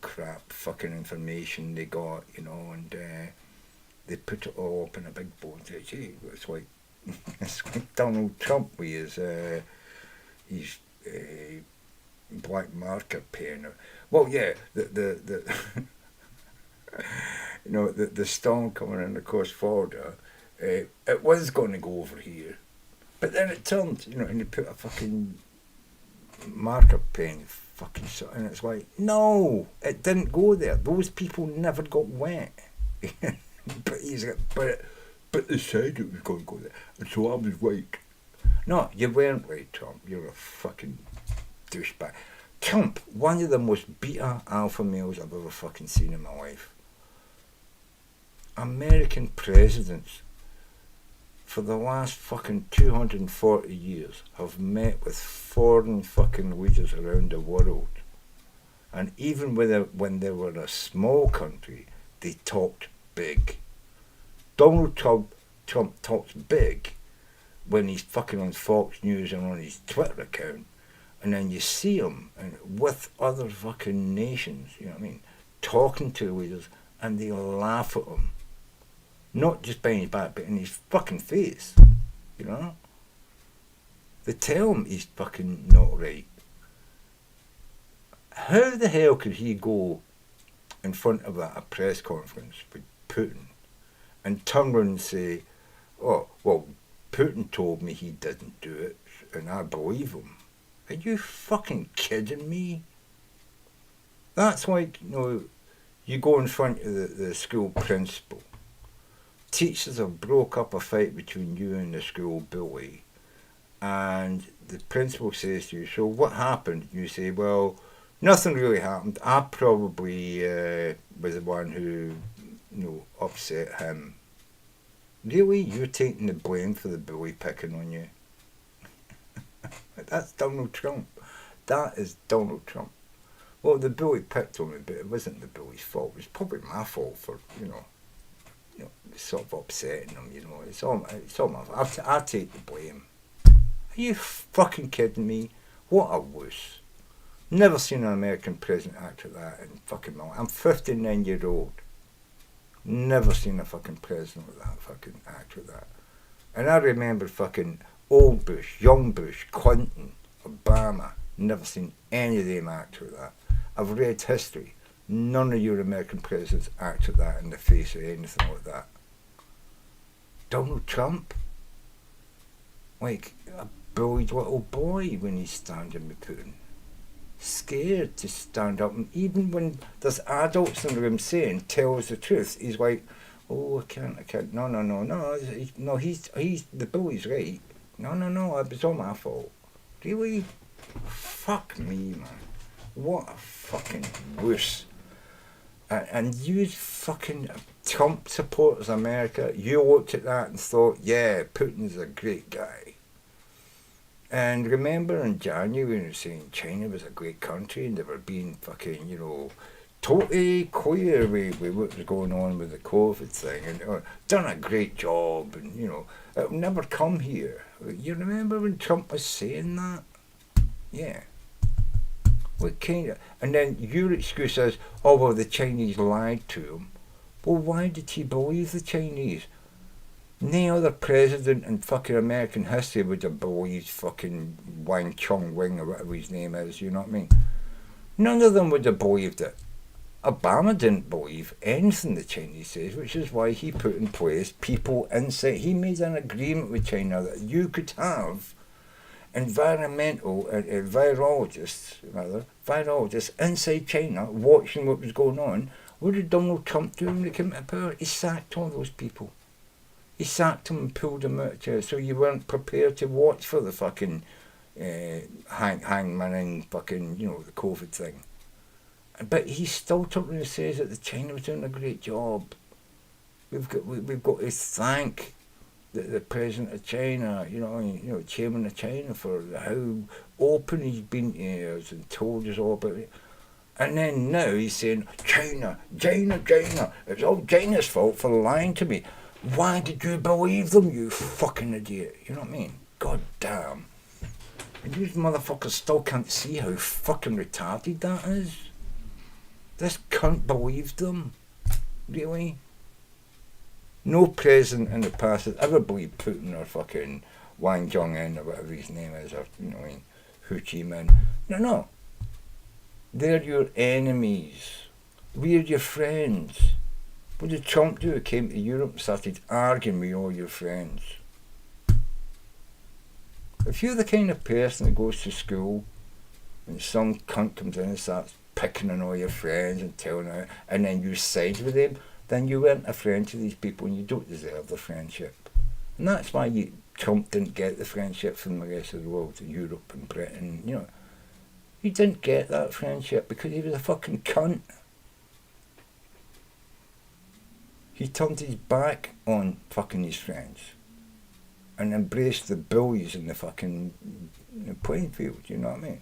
crap fucking information they got, and they put it all up in a big board. It's like Donald Trump with his black marker pen. Well, yeah, the the storm coming in across Florida, it was going to go over here, but then it turned, and they put a fucking marker pen fucking shit, and it's like, no, it didn't go there. Those people never got wet. But he's like, but they said it was going to go there, and so I was right. No, you weren't right, Trump. You're a fucking douchebag. Trump, one of the most beta alpha males I've ever fucking seen in my life. American presidents for the last fucking 240 years have met with foreign fucking leaders around the world. And even when they were a small country, they talked big. Donald Trump talks big when he's fucking on Fox News and on his Twitter account. And then you see him with other fucking nations, you know what I mean, talking to leaders, and they laugh at him. Not just behind his back, but in his fucking face, you know. They tell him he's fucking not right. How the hell could he go in front of a press conference with Putin and turn around and say, oh, well, Putin told me he didn't do it, and I believe him? Are you fucking kidding me? That's like, you know, you go in front of the school principal. Teachers have broke up a fight between you and the school bully. And the principal says to you, so what happened? You say, well, nothing really happened. I probably was the one who, you know, upset him. Really? You're taking the blame for the bully picking on you? That's Donald Trump. That is Donald Trump. Well, the bully picked on me, but it wasn't the bully's fault. It was probably my fault for, you know, sort of upsetting him, you know. It's all my fault. I take the blame. Are you fucking kidding me? What a wuss. Never seen an American president act like that in fucking my life. I'm 59-year-old. Never seen a fucking president with that fucking act like that. And I remember fucking old Bush, young Bush, Clinton, Obama. Never seen any of them act like that. I've read history. None of your American presidents act like that in the face of anything like that. Donald Trump, like a bullied little boy when he's standing with Putin. Scared to stand up, and even when there's adults in the room saying, tell us the truth, he's like, oh, I can't, no, he's the bully's right. No, it was all my fault. Really? Fuck me, man. What a fucking wuss. And you fucking Trump supporters, America, you looked at that and thought, yeah, Putin's a great guy. And remember in January when we were saying China was a great country and they were being fucking, you know, totally clear with what was going on with the COVID thing and done a great job and, you know, it'll never come here. You remember when Trump was saying that? Yeah. What kind of... And then your excuse is, oh, well, the Chinese lied to him. Well, why did he believe the Chinese? No other president in fucking American history would have believed fucking Wang Chung Wing or whatever his name is, you know what I mean? None of them would have believed it. Obama didn't believe anything the Chinese says, which is why he put in place people inside. He made an agreement with China that you could have virologists inside China watching what was going on. What did Donald Trump do when he came to power? He sacked all those people. He sacked them and pulled them out of chair, so you weren't prepared to watch for the fucking hangman and fucking, you know, the COVID thing. But he still talking and says that the China was doing a great job. We've got to thank the president of China, chairman of China, for how open he's been to us and told us all about it. And then now he's saying, China, it's all China's fault for lying to me. Why did you believe them, you fucking idiot? You know what I mean? God damn. And these motherfuckers still can't see how fucking retarded that is. This cunt believed them. Really? No president in the past has ever believed Putin or fucking Wang Jong-un or whatever his name is, or, you know what I mean, Ho Chi Minh. No. They're your enemies. We're your friends. What did Trump do? He came to Europe and started arguing with all your friends. If you're the kind of person that goes to school and some cunt comes in and starts picking on all your friends and telling her, and then you side with them, then you weren't a friend to these people and you don't deserve the friendship. And that's why Trump didn't get the friendship from the rest of the world, Europe and Britain, you know. He didn't get that friendship because he was a fucking cunt. He turned his back on fucking his friends and embraced the bullies in the fucking playing field, you know what I mean?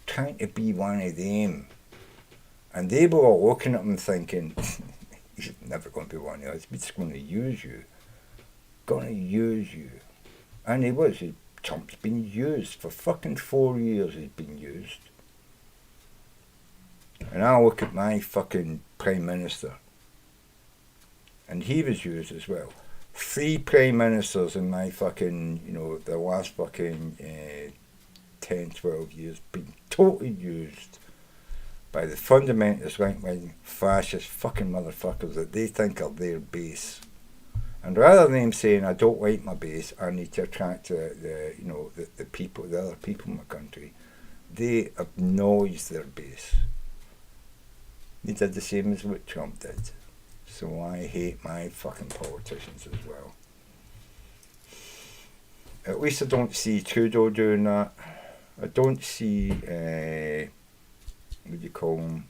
Trying to be one of them. And they were all looking at him thinking, he's never going to be one of us, we're just going to use you. Going to use you. And he was. Trump's been used for fucking 4 years. He's been used. And I look at my fucking Prime Minister, and he was used as well. 3 Prime Ministers in my fucking, the last fucking 10, 12 years been totally used by the fundamentalist right-wing fascist fucking motherfuckers that they think are their base. And rather than them saying, I don't like my base, I need to attract the people, the other people in my country, they acknowledge their base. They did the same as what Trump did. So I hate my fucking politicians as well. At least I don't see Trudeau doing that. I don't see, what do you call him?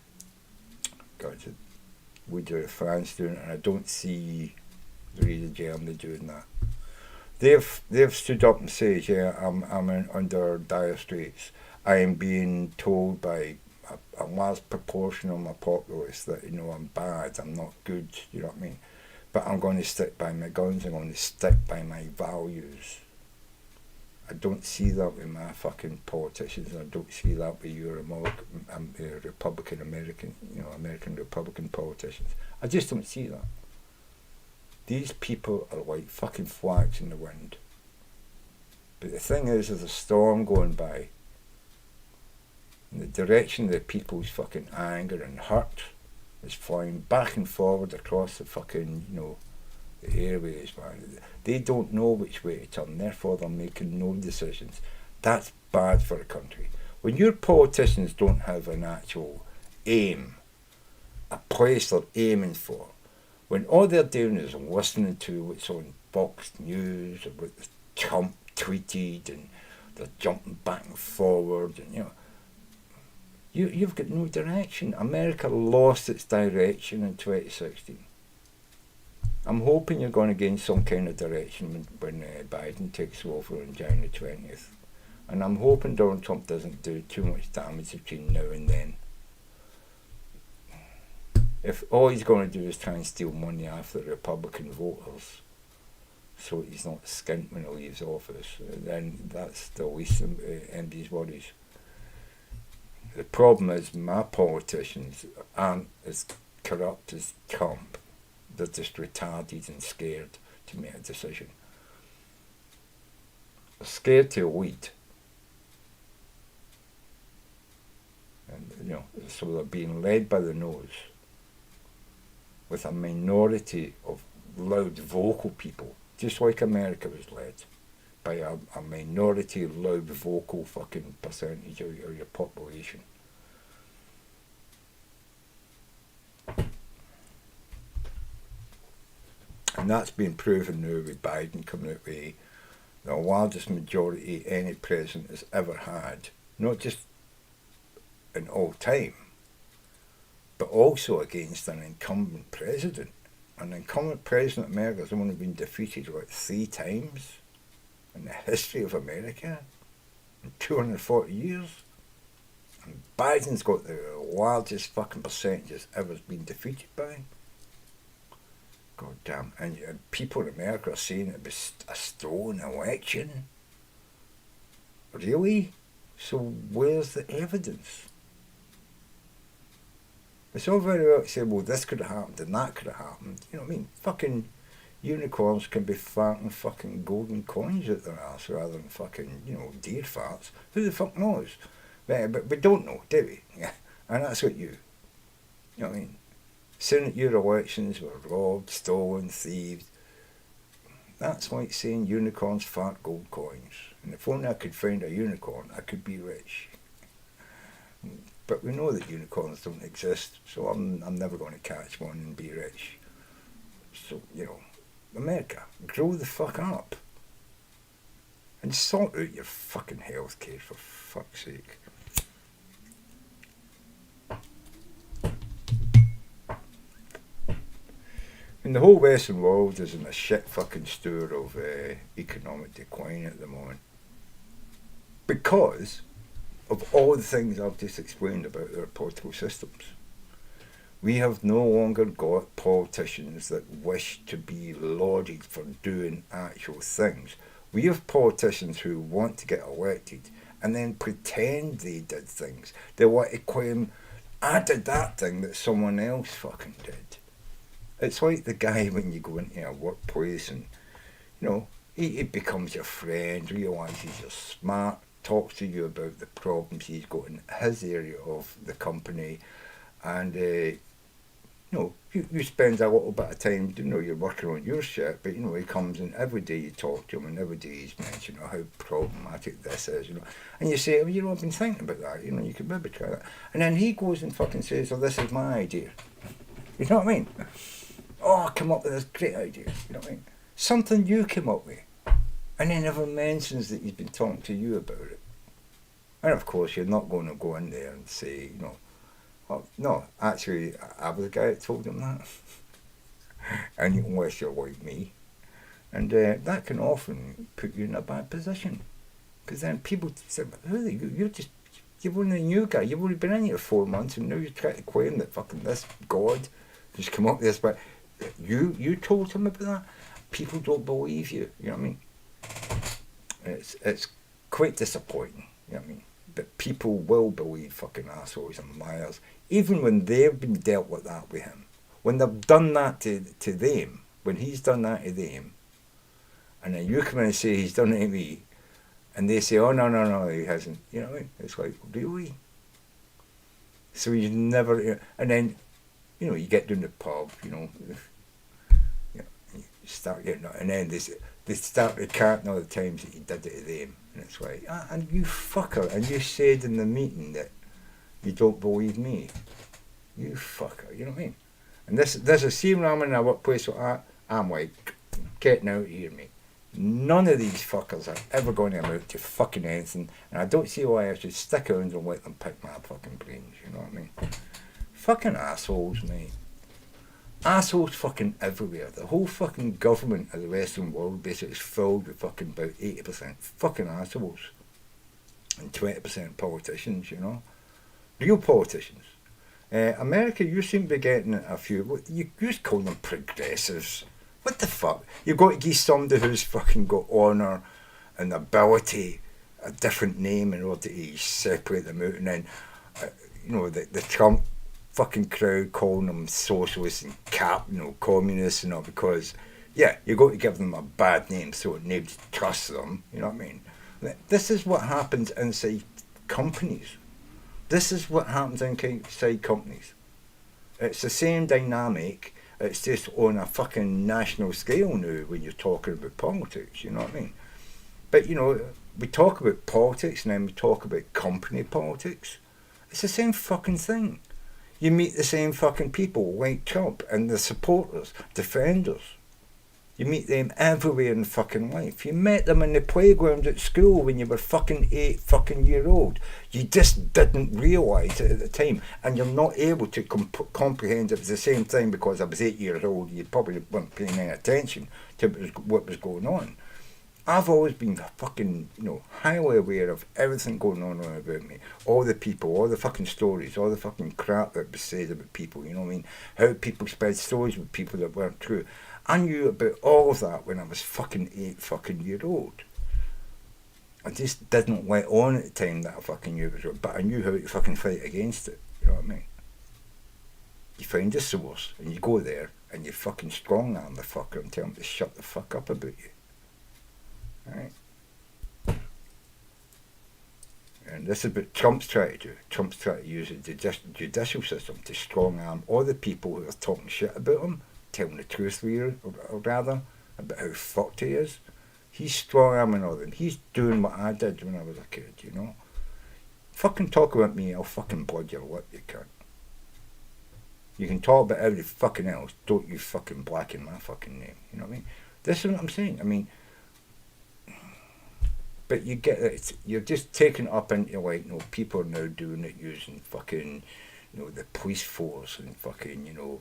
God, we do France doing it, and I don't see the Germany doing that. They've stood up and said, yeah, I'm under dire straits. I am being told by a large proportion of my populace that, I'm bad, I'm not good, you know what I mean? But I'm going to stick by my guns, I'm going to stick by my values. I don't see that with my fucking politicians, I don't see that with your Republican American Republican politicians. I just don't see that. These people are like fucking flags in the wind. But the thing is, there's a storm going by. In the direction of the people's fucking anger and hurt is flying back and forward across the fucking, the airways, man. They don't know which way to turn, therefore they're making no decisions. That's bad for a country. When your politicians don't have an actual aim, a place they're aiming for, when all they're doing is listening to what's on Fox News or what Trump tweeted, and they're jumping back and forward, and you've got no direction. America lost its direction in 2016. I'm hoping you're going to gain some kind of direction when Biden takes over on January 20th. And I'm hoping Donald Trump doesn't do too much damage between now and then. If all he's going to do is try and steal money after the Republican voters, so he's not skint when he leaves office, then that's the least of MD's worries. The problem is my politicians aren't as corrupt as Trump. They're just retarded and scared to make a decision. They're scared to lead. And, so they're being led by the nose with a minority of loud vocal people, just like America was led by a minority loud vocal fucking percentage of your population. And that's been proven now with Biden coming out with the largest majority any president has ever had, not just in all time, but also against an incumbent president. An incumbent president of America has only been defeated 3 times in the history of America in 240 years. And Biden's got the largest fucking percentages ever been defeated by. God damn. And people in America are saying it was a stolen election. Really? So where's the evidence? It's all very well to say, well, this could have happened and that could have happened. You know what I mean? Fucking unicorns can be farting fucking golden coins at their ass rather than fucking, deer farts. Who the fuck knows? But we don't know, do we? Yeah. And that's what you know what I mean? Saying that your elections were robbed, stolen, thieved. That's like saying unicorns fart gold coins. And if only I could find a unicorn, I could be rich. But we know that unicorns don't exist, so I'm never going to catch one and be rich. So, America, grow the fuck up. And sort out your fucking healthcare, for fuck's sake. And the whole Western world is in a shit fucking stir of economic decline at the moment. Because of all the things I've just explained about their political systems. We have no longer got politicians that wish to be lauded for doing actual things. We have politicians who want to get elected and then pretend they did things. They want to claim, I did that thing that someone else fucking did. It's like the guy when you go into a workplace and, he becomes your friend, realises you're smart, talks to you about the problems he's got in his area of the company, and you spend a little bit of time, you're working on your shit, but he comes in every day, you talk to him, and every day he's mentioning how problematic this is, and you say, well, I've been thinking about that, you could maybe try that, and then he goes and fucking says, oh, this is my idea. You know what I mean? Oh, I came up with this great idea. You know what I mean? Something you came up with. And he never mentions that he's been talking to you about it. And of course, you're not going to go in there and say, oh, no, actually, I was the guy that told him that. And unless you're like me. And that can often put you in a bad position. Because then people say, who are you? You're only a new guy. You've only been in here 4 months and now you're trying to claim that fucking this God just come up with this. But you told him about that. People don't believe you. You know what I mean? It's quite disappointing. You know what I mean? But people will believe fucking assholes and liars, even when they've been dealt with that with him. When they've done that to them, when he's done that to them, and then you come in and say he's done it to me, and they say, oh no, he hasn't. You know what I mean? It's like, really? So you never, and then, you get down the pub, you start getting, and then they start recounting all the times that you did it to them, and it's like, and you fucker, and you said in the meeting that you don't believe me, you fucker, you know what I mean? And this is, see when I'm in a workplace like that, I'm like, getting out of here, mate. None of these fuckers are ever going to amount to fucking anything, and I don't see why I should stick around and let them pick my fucking brains, you know what I mean? Fucking assholes, mate. Assholes fucking everywhere. The whole fucking government of the Western world basically is filled with fucking about 80% fucking assholes. And 20% politicians, Real politicians. America, you seem to be getting a few, you just call them progressives. What the fuck? You've got to give somebody who's fucking got honour and ability a different name in order to separate them out, and then, the Trump fucking crowd calling them socialists and communists and all, because, you've got to give them a bad name so nobody trusts them, you know what I mean? This is what happens inside companies. This is what happens inside companies. It's the same dynamic, it's just on a fucking national scale now when you're talking about politics, you know what I mean? But, we talk about politics and then we talk about company politics. It's the same fucking thing. You meet the same fucking people like Trump and the supporters, defenders. You meet them everywhere in fucking life. You met them in the playground at school when you were fucking 8 fucking year old. You just didn't realise it at the time, and you're not able to comprehend it was the same thing because I was 8 years old. You probably weren't paying any attention to what was going on. I've always been fucking, highly aware of everything going on about me. All the people, all the fucking stories, all the fucking crap that was said about people, you know what I mean? How people spread stories with people that weren't true. I knew about all of that when I was fucking 8 fucking year old. I just didn't let on at the time that I fucking knew it was wrong, but I knew how to fucking fight against it, you know what I mean? You find a source, and you go there, and you fucking strong arm the fucker and tell him to shut the fuck up about you. Right. And this is what Trump's trying to do. Trump's trying to use the judicial system to strong arm all the people who are talking shit about him, telling the truth, or rather, about how fucked he is. He's strong arming all of them. He's doing what I did when I was a kid, Fucking talk about me, I'll fucking blood your lip, you cunt. You can talk about every fucking else, don't you fucking blacken my fucking name, you know what I mean? This is what I'm saying, I mean, but you get it, you're just taken up into people are now doing it using fucking, the police force and fucking,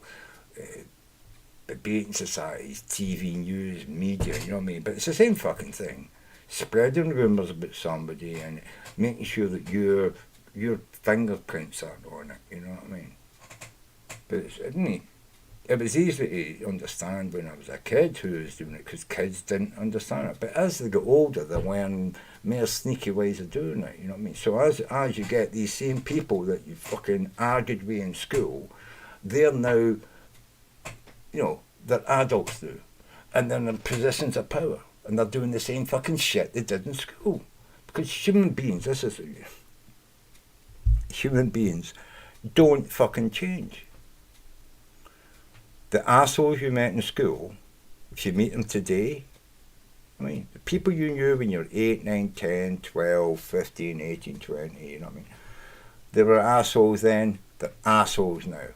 debating societies, TV, news, media, you know what I mean? But it's the same fucking thing. Spreading rumours about somebody and making sure that your fingerprints aren't on it, you know what I mean? But it was easy to understand when I was a kid who was doing it, because kids didn't understand it. But as they get older, they learn more sneaky ways of doing it, you know what I mean? So as you get these same people that you fucking argued with in school, they're now, you know, they're adults now, and they're in positions of power, and they're doing the same fucking shit they did in school. Because human beings don't fucking change. The assholes you met in school, if you meet them today, I mean, the people you knew when you were 8, 9, 10, 12, 15, 18, 20, you know what I mean? They were assholes then, they're assholes now.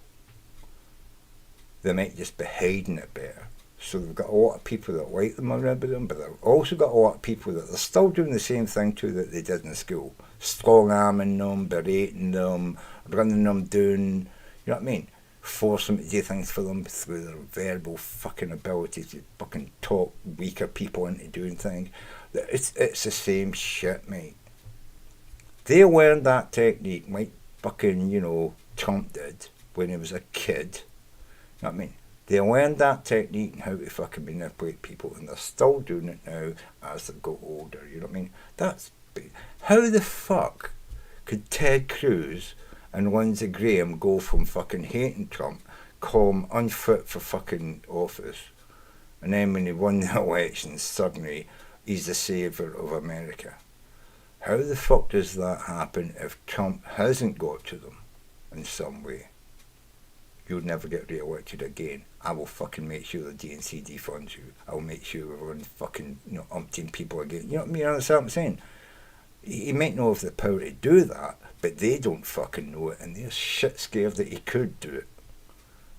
They might just be hiding it better. So they've got a lot of people that like them around them, but they've also got a lot of people that are still doing the same thing too that they did in school. Strong-arming them, berating them, running them down, you know what I mean? Force them to do things for them through their verbal fucking ability to fucking talk weaker people into doing things. It's the same shit, mate. They learned that technique like fucking, you know, Trump did when he was a kid. You know what I mean? They learned that technique and how to fucking manipulate people, and they're still doing it now as they go older, you know what I mean? That's big. How the fuck could Ted Cruz and Lindsey Graham go from fucking hating Trump, call him unfit for fucking office, and then when he won the elections, suddenly he's the saviour of America? How the fuck does that happen if Trump hasn't got to them in some way? You'll never get re-elected again. I will fucking make sure the DNC defunds you. I will make sure we're on fucking, you know, umpteen people again. You know what I mean? That's what I'm saying. He might know have the power to do that, but they don't fucking know it, and they're shit scared that he could do it.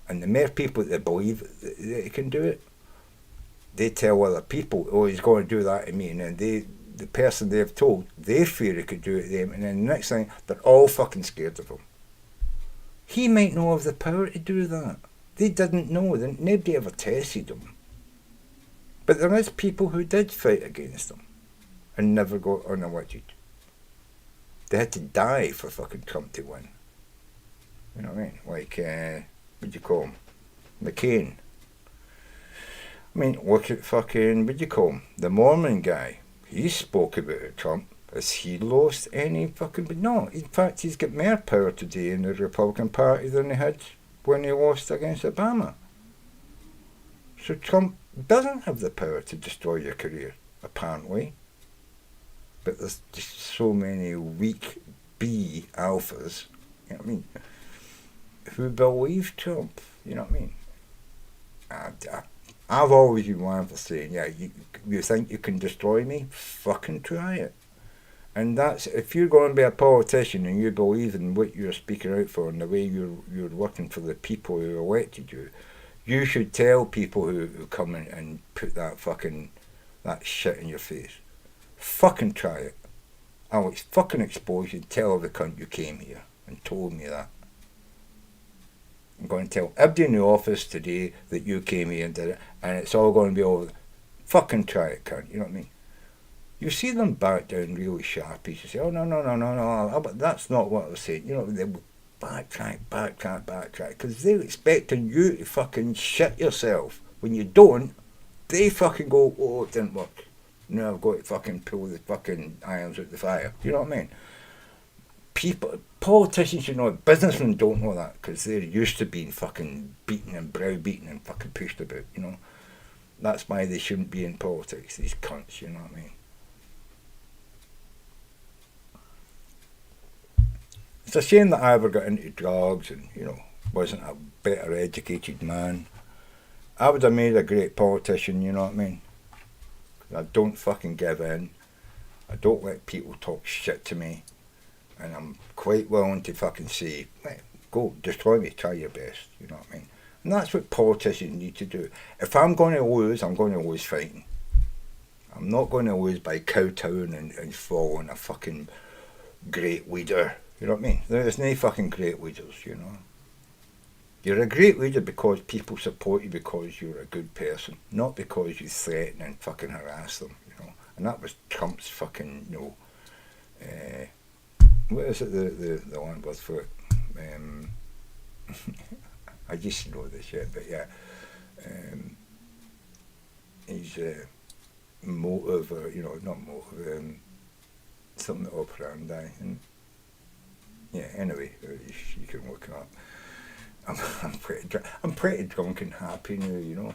And the more people that believe that he can do it, they tell other people, oh, he's going to do that to me, and then the person they've told, they fear he could do it to them, and then the next thing, they're all fucking scared of him. He might know of the power to do that. They didn't know. Nobody ever tested him. But there is people who did fight against him and never got unelected. They had to die for fucking Trump to win. You know what I mean? Like, what do you call him? McCain. I mean, look at fucking, what do you call him? The Mormon guy. He spoke about Trump. Has he lost any fucking... But no, in fact, he's got more power today in the Republican Party than he had when he lost against Obama. So Trump doesn't have the power to destroy your career, apparently. But there's just so many weak B alphas, you know what I mean, who believe Trump, you know what I mean. I've always been one for saying, yeah, you think you can destroy me? Fucking try it. And that's, if you're going to be a politician and you believe in what you're speaking out for and the way you're working for the people who elected you, you should tell people who come in and put that shit in your face. Fucking try it. I'll fucking expose you, tell every cunt you came here and told me that. I'm going to tell everybody in the office today that you came here and did it, and it's all going to be over. Fucking try it, cunt, you know what I mean? You see them back down really sharpy. You say, oh, no, but that's not what I was saying. You know, they will backtrack, because they're expecting you to fucking shit yourself. When you don't, they fucking go, oh, it didn't work. Now I've got to fucking pull the fucking irons out the fire. You know what I mean? Politicians should know it. Businessmen don't know that, because they're used to being fucking beaten and browbeaten and fucking pushed about, you know. That's why they shouldn't be in politics, these cunts, you know what I mean? It's a shame that I ever got into drugs and, you know, wasn't a better educated man. I would have made a great politician, you know what I mean? I don't fucking give in. I don't let people talk shit to me. And I'm quite willing to fucking say, go, destroy me, try your best, you know what I mean? And that's what politicians need to do. If I'm going to lose, I'm going to lose fighting. I'm not going to lose by kowtowing and following a fucking great leader. You know what I mean? There's no fucking great leaders, you know. You're a great leader because people support you because you're a good person, not because you threaten and fucking harass them, you know. And that was Trump's fucking, you know, what is it, the one word for it? I used to know this shit, but yeah. He's motive, or, you know, not motive, something operandi. And yeah, anyway, you can look it up. I'm pretty drunk and happy now, you know.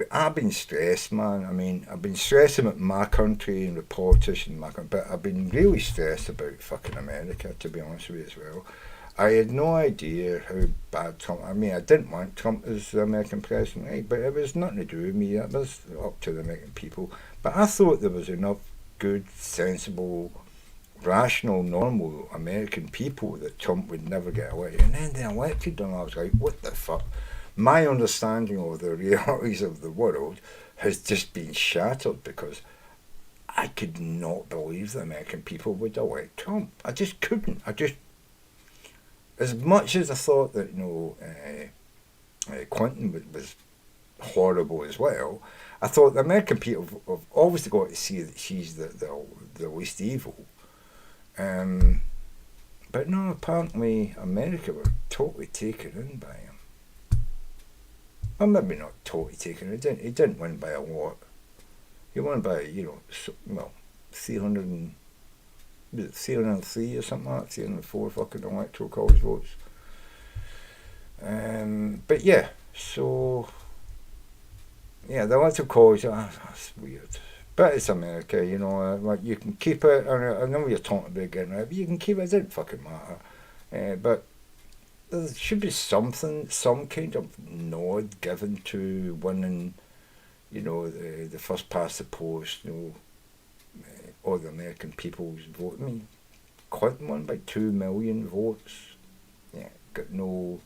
I've been stressed, man. I mean, I've been stressing about my country and the politicians, but I've been really stressed about fucking America, to be honest with you, as well. I had no idea how bad Trump. I mean, I didn't want Trump as the American president, right? But it was nothing to do with me. That was up to the American people. But I thought there was enough good, sensible, rational, normal American people that Trump would never get away. And then they elected him. I was like, what the fuck? My understanding of the realities of the world has just been shattered because I could not believe the American people would elect Trump. I just couldn't. As much as I thought that, you know, Clinton was horrible as well, I thought the American people have always got to see that she's the least evil. But no, apparently America were totally taken in by him. Well, maybe not totally taken. He didn't win by a lot. He won by, you know, 303 or something like that, 304 fucking electoral college votes. But yeah, so yeah, the electoral college, that's weird. But it's America, you know, like you can keep it, I know you're talking about getting rid of it, but you can keep it, it doesn't fucking matter. But there should be something, some kind of nod given to winning, you know, the first past the post, you know, all the American people's vote. I mean, Clinton won by 2 million votes. Yeah, got no.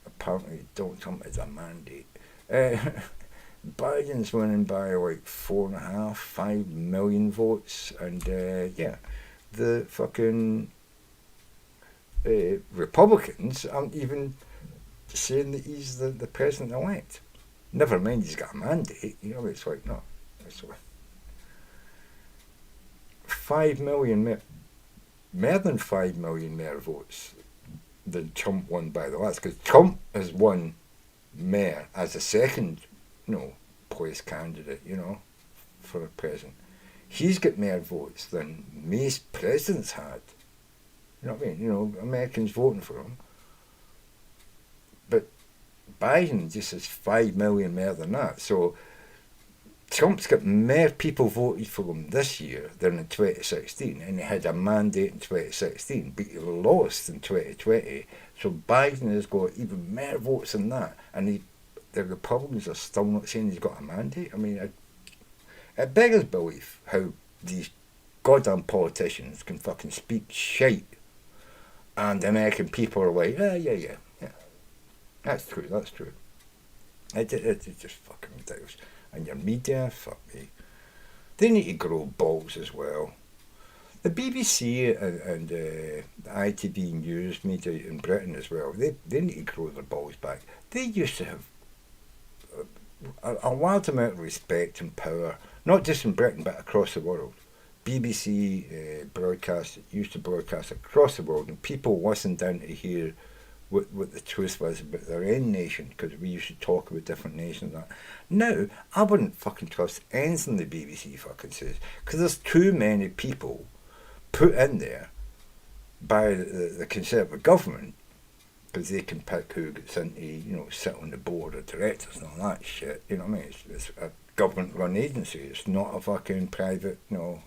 Apparently, Donald Trump has a mandate. Biden's winning by like 4.5, 5 million votes, and yeah, the fucking Republicans aren't even saying that he's the president elect. Never mind, he's got a mandate. You know, it's like no, it's like 5 million more than 5 million more votes than Trump won by the last, because Trump has won more as a second, you know, place candidate, you know, for a president. He's got more votes than most presidents had. You know what I mean? You know, Americans voting for him. But Biden just has 5 million more than that. So Trump's got more people voted for him this year than in 2016, and he had a mandate in 2016, but he lost in 2020. So Biden has got even more votes than that, and the Republicans are still not saying he's got a mandate. I mean, it beggars belief how these goddamn politicians can fucking speak shite, and the American people are like, yeah, that's true. It's just fucking ridiculous. And your media, fuck me. They need to grow balls as well. The BBC and the ITV news media in Britain as well, they need to grow their balls back. They used to have a large amount of respect and power, not just in Britain but across the world. BBC used to broadcast across the world, and people listened down to hear what the truth was about their own nation, because we used to talk about different nations and that. Now, I wouldn't fucking trust anything the BBC fucking says, because there's too many people put in there by the Conservative government, because they can pick who gets into, you know, sit on the board of directors and all that shit, you know what I mean? It's a government-run agency, it's not a fucking private, you know,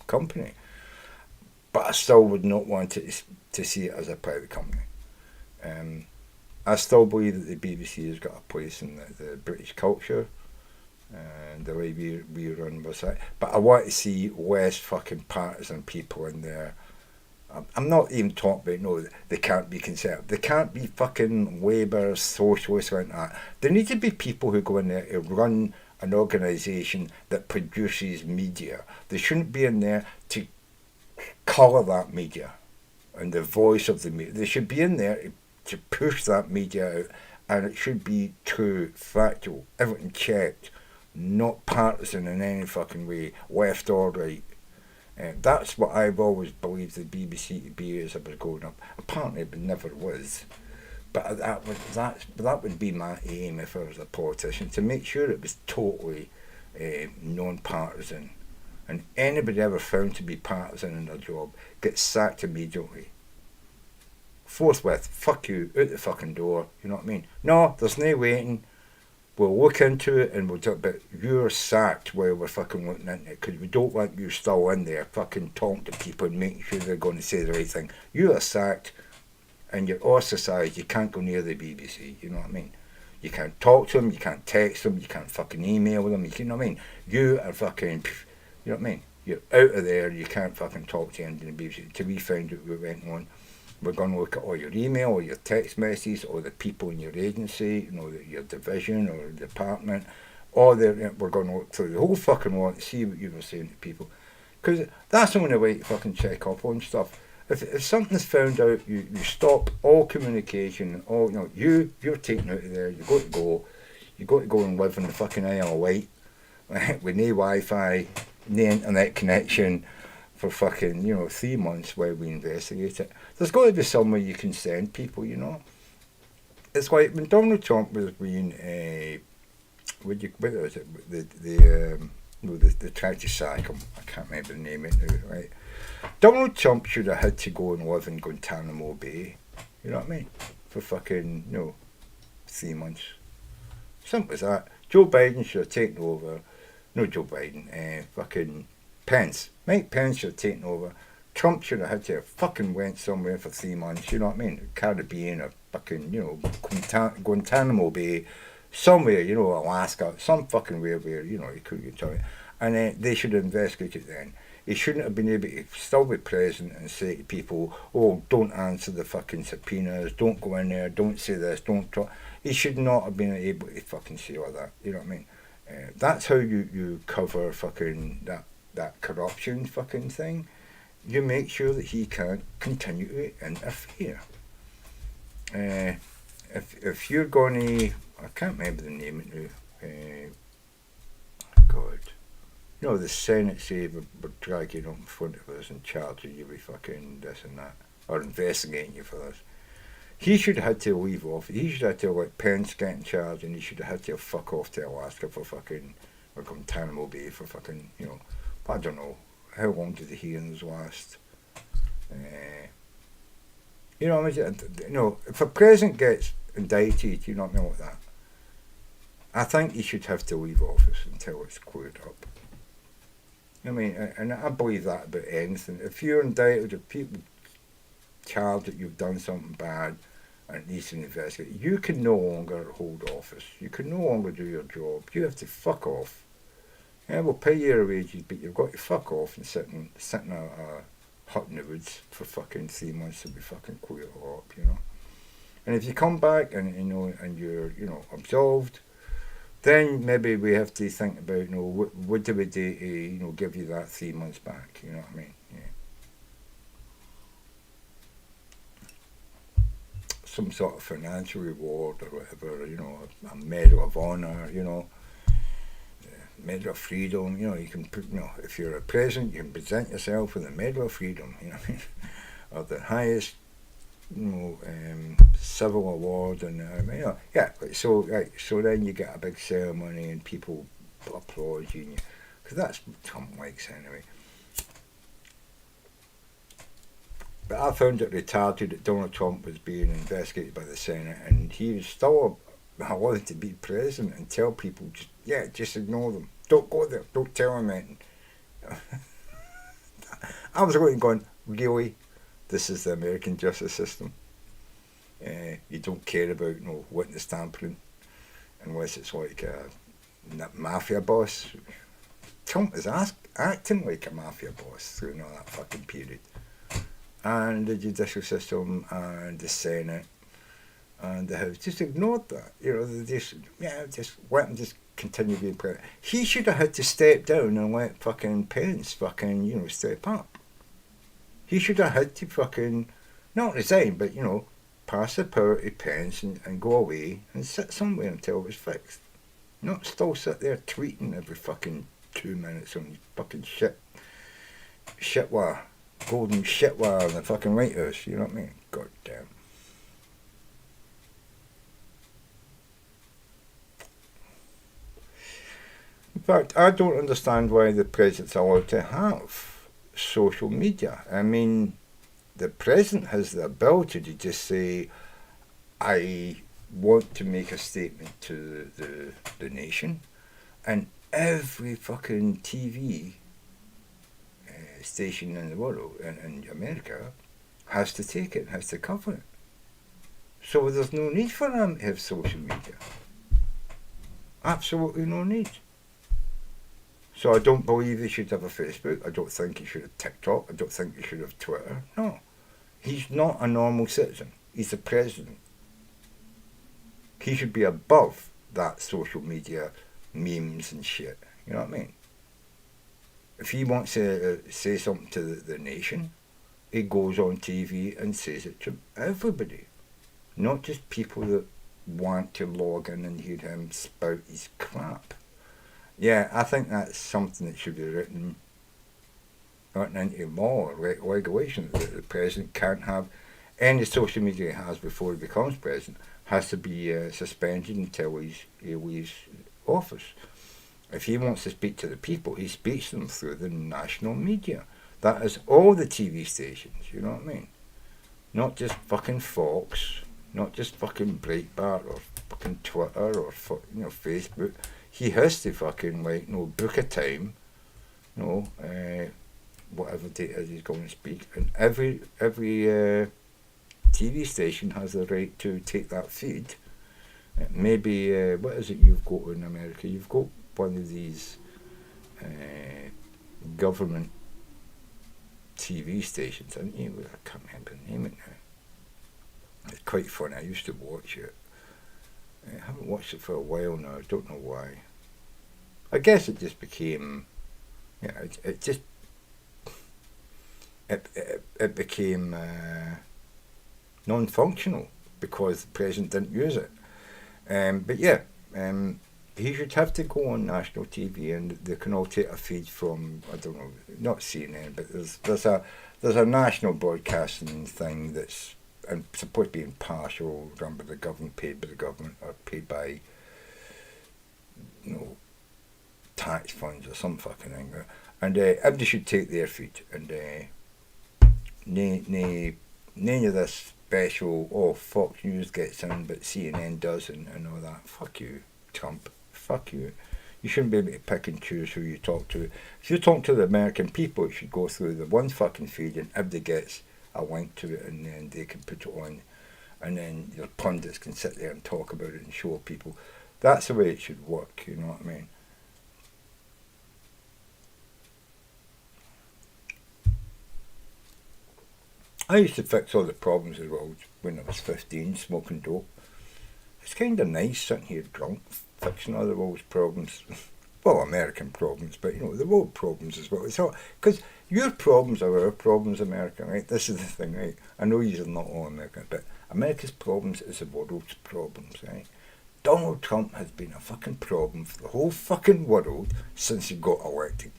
company. But I still would not want to see it as a private company. I still believe that the BBC has got a place in the British culture and the way we run the site. But I want to see less fucking partisan people in there. I'm not even talking about, no, they can't be conservative. They can't be fucking Labour, socialists, like that. There need to be people who go in there to run an organisation that produces media. They shouldn't be in there to colour that media. and the voice of the media. They should be in there to push that media out, and it should be true, factual, everything checked, not partisan in any fucking way, left or right. That's what I've always believed the BBC to be as I was growing up. Apparently it never was. But that would be my aim if I was a politician, to make sure it was totally non-partisan. And anybody ever found to be partisan in their job gets sacked immediately. Forthwith, fuck you, out the fucking door, you know what I mean? No, there's no waiting. We'll look into it and we'll do it, but you're sacked while we're fucking looking into it, because we don't want you still in there fucking talking to people and making sure they're going to say the right thing. You are sacked and you're ostracised. You can't go near the BBC, you know what I mean? You can't talk to them, you can't text them, you can't fucking email them, you know what I mean? You are fucking, you know what I mean? You're out of there, you can't fucking talk to anyone in the BBC. Till we found out what went on, we're going to look at all your email or your text messages or the people in your agency, you know, your division or department, or we're going to look through the whole fucking lot and see what you were saying to people. Because that's the only way to fucking check up on stuff. If something's found out, you stop all communication, all, you know, you're taken out of there, you got to go and live in the fucking Isle of Wight, right, with no Wi-Fi, no internet connection, for fucking, you know, 3 months while we investigate it. There's got to be somewhere you can send people, you know. It's like when Donald Trump was being, what was it, they tried to sack him. I can't remember the name of it now, right? Donald Trump should have had to go and live in Guantanamo Bay, you know what I mean, for fucking, you know, 3 months. Simple as that. Joe Biden should have taken over, no Joe Biden, fucking Pence. Mike Pence should have taken over. Trump should have had to have fucking went somewhere for 3 months, you know what I mean? Caribbean or fucking, you know, Guantanamo Bay, somewhere, you know, Alaska, some fucking where, you know, you couldn't tell it. And they should have investigated then. He shouldn't have been able to still be present and say to people, oh, don't answer the fucking subpoenas, don't go in there, don't say this, don't talk. He should not have been able to fucking say all that, you know what I mean? That's how you cover fucking that corruption fucking thing. You make sure that he can't continue to interfere. If you're going to, I can't remember the name of it now, God. You know, the Senate say we're dragging up in front of us and charging you with fucking this and that, or investigating you for this. He should have had to leave off. He should have had to let Pence get in charge, and he should have had to fuck off to Alaska for fucking, or Guantanamo Bay for fucking, you know, I don't know, how long did the hearings last? You know, you know, if a president gets indicted, you know what I mean, like that, I think he should have to leave office until it's cleared up. I mean, and I believe that about anything. If you're indicted, if people charge that you've done something bad and it needs to investigate, you can no longer hold office. You can no longer do your job. You have to fuck off. Yeah, we'll pay you your wages, but you've got to fuck off and sit in a hut in the woods for fucking 3 months to be fucking clear it all up, you know. And if you come back and, you know, and you're, you know, absolved, then maybe we have to think about, you know, what do we do to, you know, give you that 3 months back, you know what I mean? Yeah. Some sort of financial reward or whatever, you know, a medal of honour, you know, medal of freedom, you know, you can put, you know, if you're a president, you can present yourself with a medal of freedom, you know what I mean? Or the highest, you know, civil award, and you know, yeah. So then you get a big ceremony and people applaud you, because that's what Trump likes anyway. But I found it retarded that Donald Trump was being investigated by the Senate, and he was still allowed to be president and tell people, just ignore them, don't go there, don't tell them anything. I was going, really? This is the American justice system. You don't care about, you know, witness tampering unless it's like a mafia boss. Trump is acting like a mafia boss through all that fucking period. And the judicial system and the Senate and the House just ignored that. You know, they just let him just continue being president. He should have had to step down and let fucking Pence fucking, you know, step up. He should have had to fucking Not resign, but, pass the power to Pence and go away and sit somewhere until it was fixed. Not still sit there tweeting every fucking 2 minutes on fucking shitwire, golden shitwire in the fucking White House, you know what I mean? God damn. In fact, I don't understand why the president's allowed to have social media. I mean, the president has the ability to just say, I want to make a statement to the nation, and every fucking TV station in the world, in America, has to take it, has to cover it. So there's no need for them to have social media. Absolutely no need. So I don't believe he should have a Facebook. I don't think he should have TikTok. I don't think he should have Twitter. No. He's not a normal citizen. He's the president. He should be above that social media memes and shit. You know what I mean? If he wants to say something to the nation, he goes on TV and says it to everybody. Not just people that want to log in and hear him spout his crap. Yeah, I think that's something that should be written into law or regulation, that the president can't have any social media he has before he becomes president has to be suspended until he leaves office. If he wants to speak to the people, he speaks to them through the national media. That is all the TV stations, you know what I mean? Not just fucking Fox, not just fucking Breitbart or fucking Twitter or Facebook. He has to fucking book a time, whatever date it is he's going to speak, and every TV station has the right to take that feed. Maybe what is it you've got in America? You've got one of these government TV stations, haven't you? I can't remember the name of it now. It's quite funny. I used to watch it. I haven't watched it for a while now. I don't know why. I guess it just became, it became non-functional because the president didn't use it. But yeah, he should have to go on national TV, and they can all take a feed from, I don't know, not CNN, but there's a national broadcasting thing that's supposed to be impartial, run by the government, paid by the government, or paid by tax funds or some fucking thing. And everybody should take their feed, and none of this special, Fox News gets in but CNN doesn't and all that. Fuck you, Trump. Fuck you. You shouldn't be able to pick and choose who you talk to. If you talk to the American people, it should go through the one fucking feed, and everybody gets a link to it, and then they can put it on, and then your pundits can sit there and talk about it and show people. That's the way it should work, you know what I mean? I used to fix all the problems of the world when I was 15, smoking dope. It's kind of nice sitting here drunk, fixing all the world's problems. Well, American problems, but the world problems as well. It's all because your problems are our problems, America, right? This is the thing, right? I know you're not all American, but America's problems is the world's problems, right? Donald Trump has been a fucking problem for the whole fucking world since he got elected.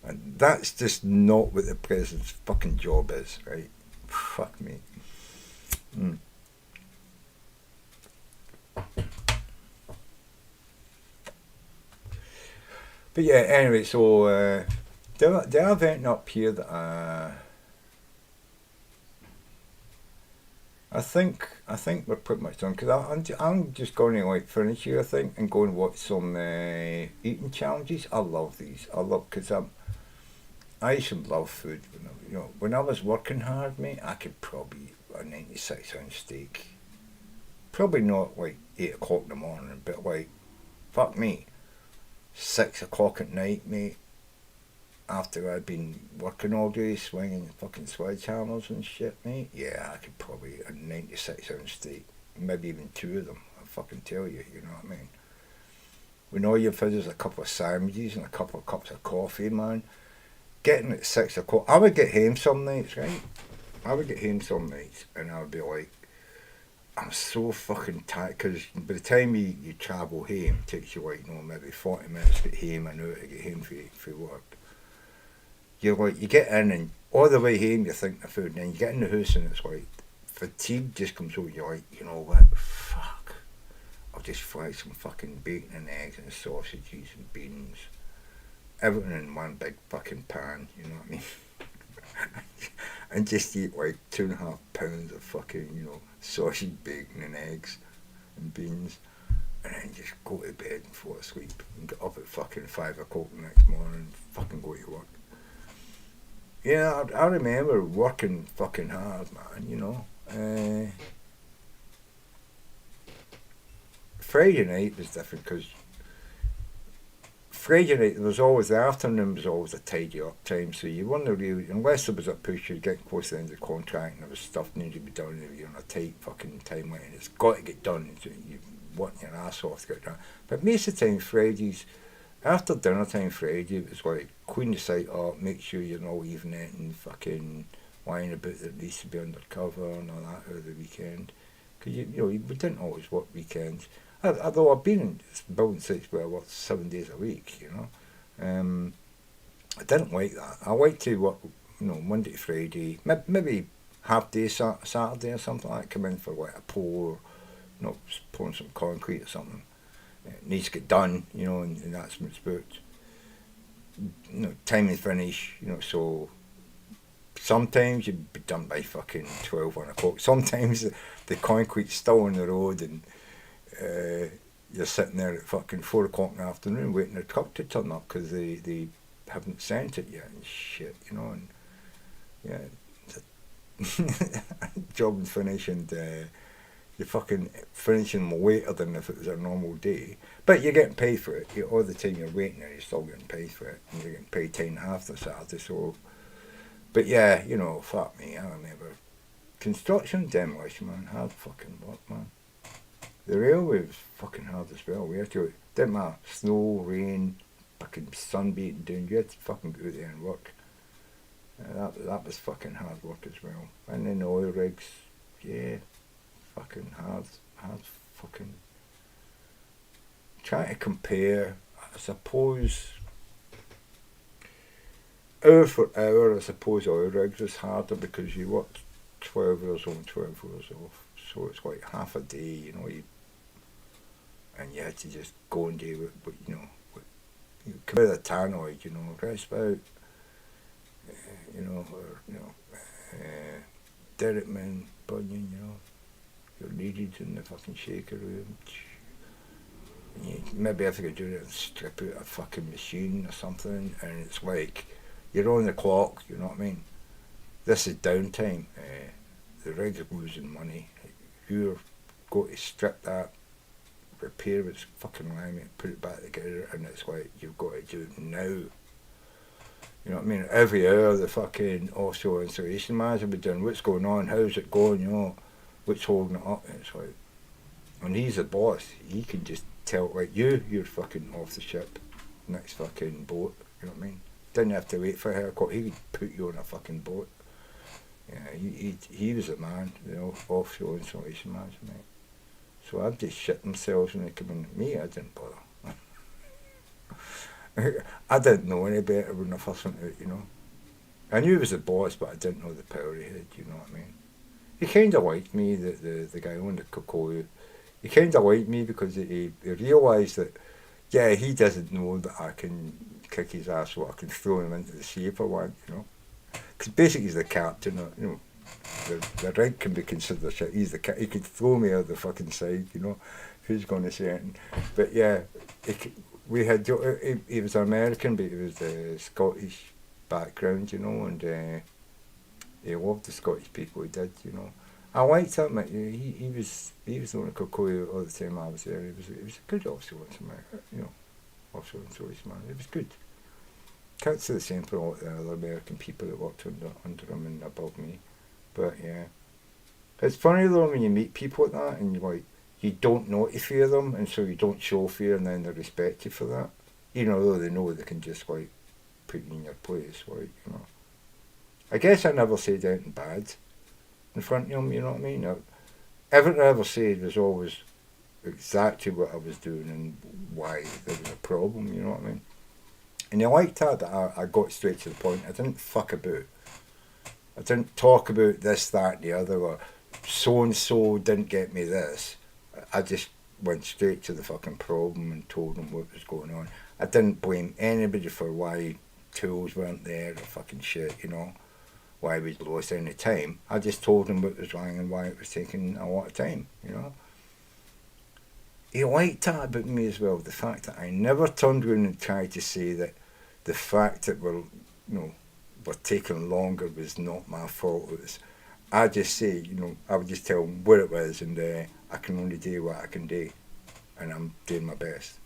And that's just not what the president's fucking job is, right? Fuck me. But yeah, anyway, so the event up here that I think we're pretty much done, because I'm just going to finish here, I think, and go and watch some eating challenges. I love these. Because I used to love food. When I was working hard, mate, I could probably eat a 96-ounce steak. Probably not 8 o'clock in the morning, but fuck me, 6 o'clock at night, mate, after I'd been working all day, swinging fucking sledgehammers and shit, mate. Yeah, I could probably eat a 96-ounce steak, maybe even 2 of them. I fucking tell you, you know what I mean? When all you've had is a couple of sandwiches and a couple of cups of coffee, man. Getting at 6 o'clock, I would get home some nights, right? I would get home some nights and I would be like, I'm so fucking tired, because by the time you travel home, it takes you like, maybe 40 minutes to get home, an hour to get home for work. You're like, you get in and all the way home you're thinking of food, and then you get in the house and it's like, fatigue just comes over, you're like, you know what, fuck. I'll just fry some fucking bacon and eggs and sausages and beans. Everything in one big fucking pan, you know what I mean? And just eat like 2.5 pounds of fucking, sausage, bacon and eggs and beans, and then just go to bed and fall asleep and get up at fucking 5 o'clock the next morning and fucking go to work. Yeah, I remember working fucking hard, man, Friday night was different because Friday night there was always, the afternoon was always a tidy up time, so you weren't really, unless there was a push, you'd get close to the end of the contract and there was stuff needed to be done and you're on a tight fucking timeline and it's got to get done, so you want your ass off to get it done. But most of the time Fridays, after dinner time Friday, it was like clean the site up, make sure you're not leaving it and fucking lying about that it needs to be undercover and all that over the weekend. Because we didn't always work weekends. Although I've been in building sites where I worked 7 days a week, I didn't like that. I like to work, Monday to Friday, maybe half day Saturday or something like that, come in for like a pour, pouring some concrete or something. It needs to get done, and that's what it's about. Time and finish, so sometimes you'd be done by fucking 12, 1 o'clock. Sometimes the concrete's still on the road and you're sitting there at fucking 4 o'clock in the afternoon waiting for the truck to turn up because they haven't sent it yet and shit, and yeah, job and finish, and you're fucking finishing later than if it was a normal day, but you're getting paid for it. All the time you're waiting there, you're still getting paid for it, and you're getting paid time and a half the Saturday. So, but yeah, fuck me, I remember construction demolition, man, hard fucking work, man. The railway was fucking hard as well. We had to, didn't matter, snow, rain, fucking sun beating down, you had to fucking go there and work. That was fucking hard work as well. And then the oil rigs, yeah, fucking hard fucking. Trying to compare, I suppose, hour for hour, I suppose oil rigs was harder because you worked 12 hours on, 12 hours off. So it's like half a day, and you had to just go and do what compare the tannoid, rest out, Derrickman, Bunyan, you're needed in the fucking shaker room. And you maybe have to do it and strip out a fucking machine or something, and it's like, you're on the clock, you know what I mean? This is downtime. The rig's losing money. You're going to strip that, repair its fucking laminate, put it back together, and it's like, you've got to do it now. You know what I mean? Every hour the fucking offshore installation manager will be doing, what's going on, how's it going, what's holding it up, and it's like, and he's the boss, he can just tell, like, you're fucking off the ship, next fucking boat, you know what I mean? Didn't have to wait for a haircut, he could put you on a fucking boat. Yeah, he was a man, offshore installation manager, mate. So I'd just shit themselves when they come in. Me, I didn't bother. I didn't know any better when I first went out, I knew he was the boss, but I didn't know the power he had, you know what I mean? He kind of liked me, the guy on the cocoa. He kind of liked me because he realised that, yeah, he doesn't know that I can kick his ass, so I can throw him into the sea if I want, Because basically he's the captain, the rig can be considered shit. He's the he could throw me out the fucking side, who's going to say anything. But yeah, we had, he was American, but he was Scottish background, and he loved the Scottish people, he did, I liked him, he was on the cocoa all the time I was there. He was a good offshore man, offshore installation man. It was good. Can't say the same for all the other American people that worked under him and above me, but yeah. It's funny though when you meet people like that and you don't know to fear them, and so you don't show fear, and then they respect you for that, though they know they can just put you in your place, I guess I never said anything bad in front of him, you know what I mean? Everything I ever said was always exactly what I was doing and why there was a problem, you know what I mean? And he liked that I got straight to the point. I didn't fuck about. I didn't talk about this, that, and the other, or so-and-so didn't get me this. I just went straight to the fucking problem and told him what was going on. I didn't blame anybody for why tools weren't there or fucking shit, you know, why we'd lost any time. I just told him what was wrong and why it was taking a lot of time, you know. He liked that about me as well, the fact that I never turned around and tried to say that the fact that we're taking longer was not my fault. It was, I just say, I would just tell him what it was, and I can only do what I can do, and I'm doing my best.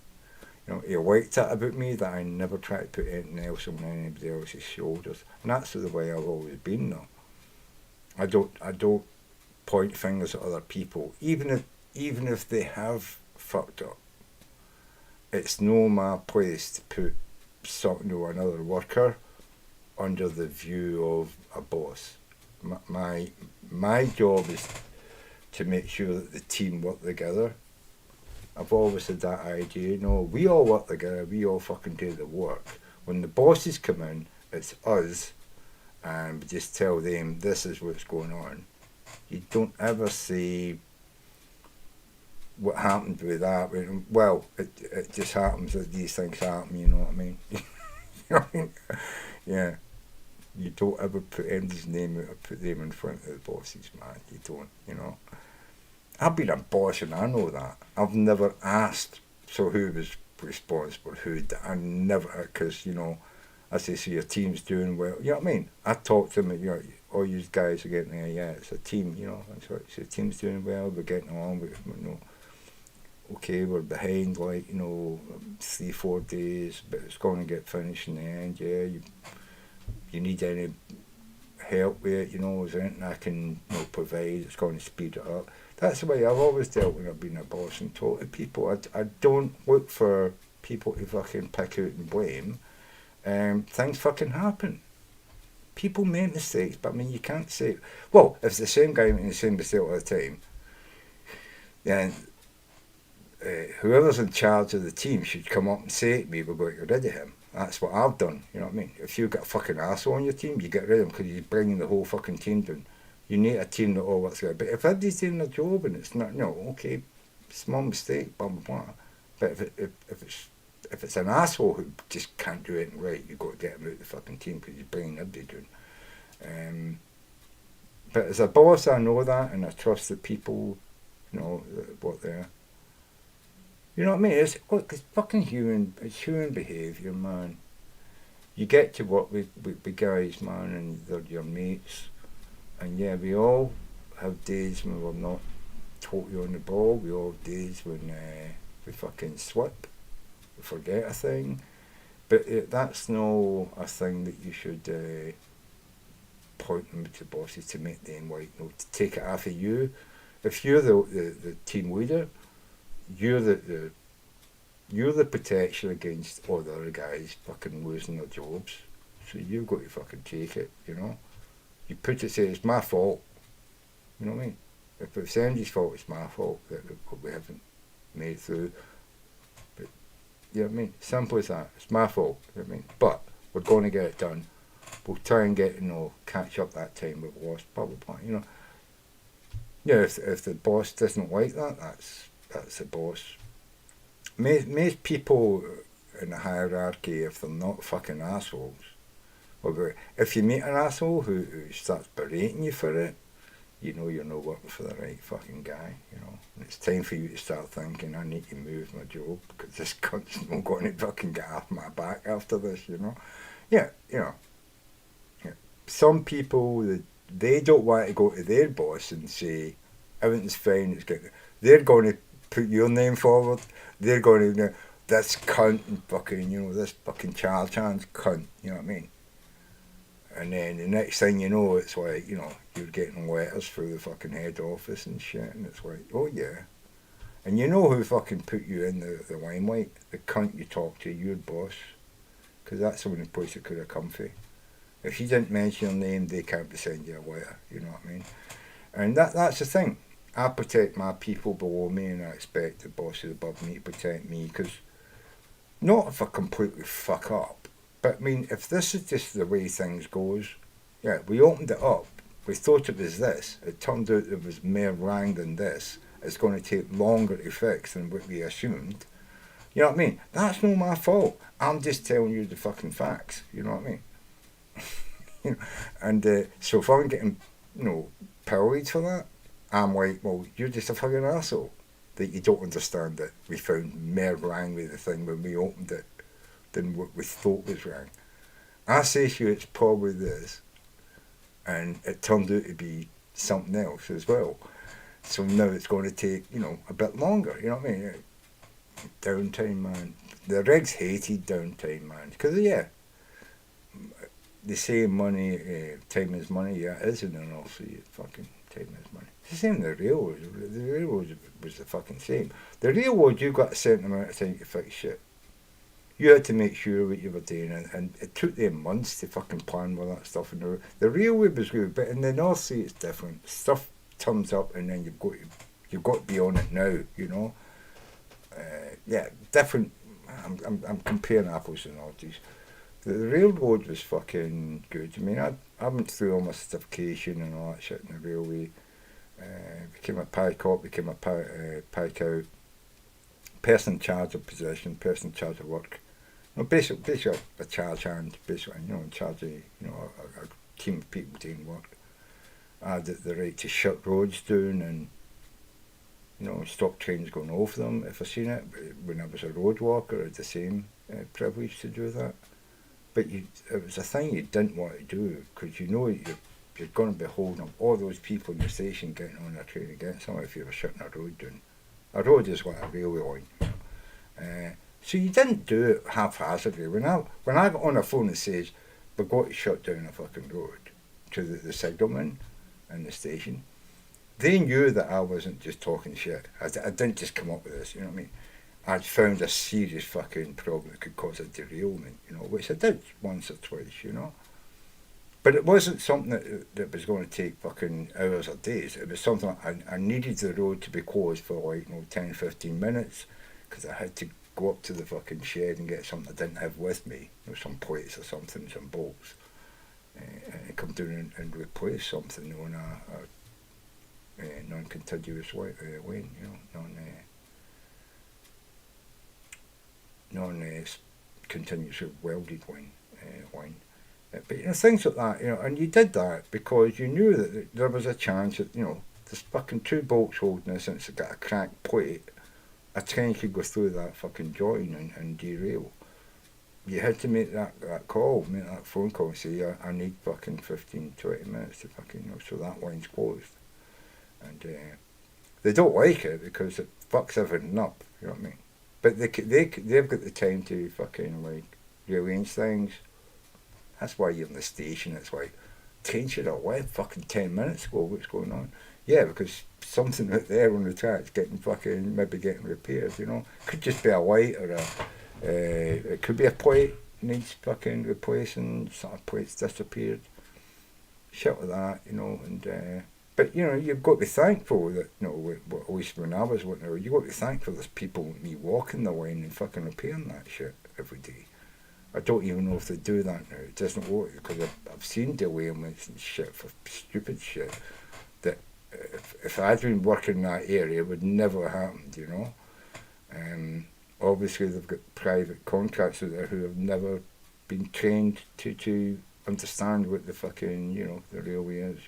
He liked that about me, that I never try to put anything else on anybody else's shoulders, and that's the way I've always been. Though I don't point fingers at other people, even if they have fucked up. It's no my place to put something to another worker under the view of a boss. My job is to make sure that the team work together. I've always had that idea, we all work together, we all fucking do the work. When the bosses come in, it's us, and we just tell them this is what's going on. You don't ever say what happened with that. Well, it just happens that these things happen, you know what I mean? You know what I mean? Yeah. You don't ever put anybody's name out or put them in front of the bosses, man. You don't, I've been a boss and I know that. I've never asked, so who was responsible, I never, because, I say, so your team's doing well, you know what I mean? I talk to them, all you guys are getting there, yeah, it's a team, that's what, so the team's doing well, we're getting on, okay, we're behind, 3-4 days, but it's going to get finished in the end, yeah, you need any help with it, is there anything I can provide that's going to speed it up? That's the way I've always dealt when I've been a boss and talked to people. I don't look for people to fucking pick out and blame. Things fucking happen. People make mistakes, but you can't say, well, if it's the same guy making the same mistake all the time, then whoever's in charge of the team should come up and say to me, we're going to get rid of him. That's what I've done, you know what I mean? If you've got a fucking arsehole on your team, you get rid of him because he's bringing the whole fucking team down. You need a team that all works together. But if everybody's doing their job and it's not, okay, small mistake, blah, blah, blah. But if it's an arsehole who just can't do anything right, you've got to get him out of the fucking team because he's bringing everybody down. But as a boss, I know that, and I trust the people, what they're... You know what I mean? It's fucking it's human behaviour, man. You get to work with guys, man, and they're your mates. And yeah, we all have days when we're not totally on the ball. We all have days when we fucking slip, we forget a thing. But that's no a thing that you should point them to bosses to make them to take it off of you. If you're the team leader, you're the protection against all the other guys fucking losing their jobs. So you've got to fucking take it, You put it, say, it's my fault. You know what I mean? If it's anybody's fault, it's my fault that we haven't made it through. But, you know what I mean? Simple as that. It's my fault, you know what I mean? But we're going to get it done. We'll try and get, catch up that time we've lost, blah, blah, blah, Yeah, if the boss doesn't like that, that's the boss. Most people in the hierarchy, if they're not fucking assholes, if you meet an asshole who starts berating you for it, you're not working for the right fucking guy, And it's time for you to start thinking, I need to move my job because this cunt's not going to fucking get off my back after this, Yeah, Yeah. Some people, they don't want to go to their boss and say, everything's fine, it's good. They're going to put your name forward. They're going to, this cunt and fucking, this fucking Charles Chan's cunt, you know what I mean? And then the next thing you know, it's like, you're getting letters through the fucking head office and shit, and it's like, oh yeah. And you know who fucking put you in the limelight? The cunt you talk to, your boss. Because that's the only place it could have come from. If you didn't mention your name, they can't be sending you a letter, you know what I mean? And that's the thing. I protect my people below me, and I expect the bosses above me to protect me. Because not if I completely fuck up, but I mean, if this is just the way things goes, yeah, we opened it up. We thought it was this. It turned out it was more wrong than this. It's going to take longer to fix than what we assumed. You know what I mean? That's not my fault. I'm just telling you the fucking facts. You know what I mean? You know? And so if I'm getting, pilloried for that, I'm like, well, you're just a fucking asshole. That you don't understand that we found more wrong with the thing when we opened it than what we thought was wrong. I say to you, it's probably this, and it turned out to be something else as well. So now it's going to take, a bit longer. You know what I mean? Downtime, man. The rigs hated downtime, man. Because, yeah, they say money, time is money. Yeah, it is in the North Sea. Fucking time is money. It's the same in the railroad. The railroad was the fucking same. The railroad, you got a certain amount of time to fix shit. You had to make sure what you were doing, and it took them months to fucking plan all that stuff. And the railway was good, but in the North Sea it's different. Stuff turns up, and then you've got to be on it now. Yeah, different. I'm comparing apples and oranges. The railroad was fucking good. I mean, I went through all my certification and all that shit in the railway. Became a pie cop, became a pie cow. Person in charge of possession, person in charge of work. Basically a charge hand, basically, in charge of, a team of people doing work. I had the right to shut roads down and, stop trains going over them if I seen it. When I was a road walker, I had the same privilege to do that. But it was a thing you didn't want to do, because you're going to be holding up all those people in the station getting on a train against them if you were shutting a road down. A road is like a railway line. So you didn't do it haphazardly. When I got on the phone and says, we've got to shut down a fucking road to the signalman in the station, they knew that I wasn't just talking shit. I didn't just come up with this, you know what I mean? I'd found a serious fucking problem that could cause a derailment, which I did once or twice, But it wasn't something that was going to take fucking hours or days. It was something I needed the road to be closed for 10, 15 minutes, because I had to go up to the fucking shed and get something I didn't have with me, some plates or something, some bolts, and come down and replace something on a non-contiguous lane, non-continuous welded line. But things like that, and you did that because you knew that there was a chance that, there's fucking two bolts holding this and it's got a cracked plate. A train could go through that fucking join and derail. You had to make that call, make that phone call and say, I need fucking 15, 20 minutes to fucking, so that line's closed. And they don't like it because it fucks everything up, you know what I mean? But they've got the time to fucking, rearrange things. That's why you're in the station. It's like, train should have left fucking 10 minutes ago. What's going on? Yeah, because something out there on the track's maybe getting repaired, Could just be a light or it could be a plate needs fucking replacing, some plate's disappeared. Shit like that, and but you've got to be thankful that, at least when I was working there, you've got to be thankful there's people like me walking the line and fucking repairing that shit every day. I don't even know if they do that now. It doesn't work, because I've seen derailments and shit for stupid shit that if I'd been working in that area, it would never have happened, obviously they've got private contractors there who have never been trained to understand what the fucking, the railway is,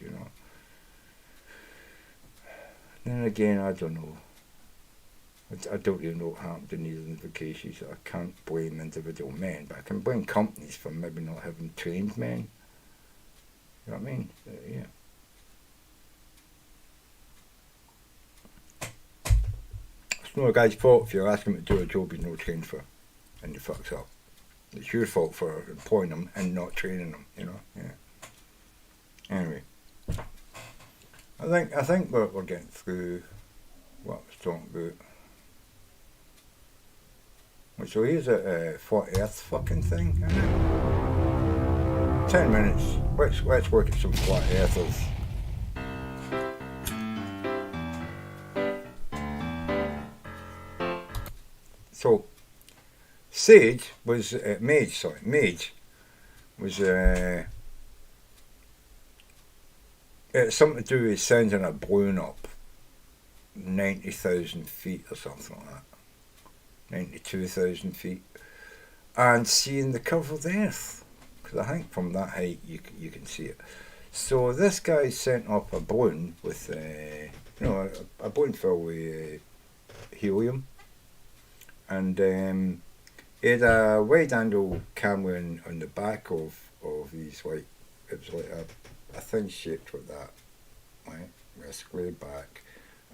Then again, I don't know. I don't really know what happened in these investigations. I can't blame individual men, but I can blame companies for maybe not having trained men. You know what I mean? Yeah. It's not a guy's fault if you're asking him to do a job he's not trained for, and he fucks up. It's your fault for employing him and not training him, Yeah. Anyway. I think we're getting through what I was talking about. So here's a flat earth fucking thing, isn't it? 10 minutes. Let's work at some flat earthers. So Sage was Mage was it's something to do with sending a balloon up 90,000 feet or something like that, 92,000 feet, and seeing the cover of the Earth. Because I think from that height you can see it. So this guy sent up a balloon with a balloon filled with helium, and he had a wide angle camera on the back of these, like it was like a thing shaped like that, right, with a square back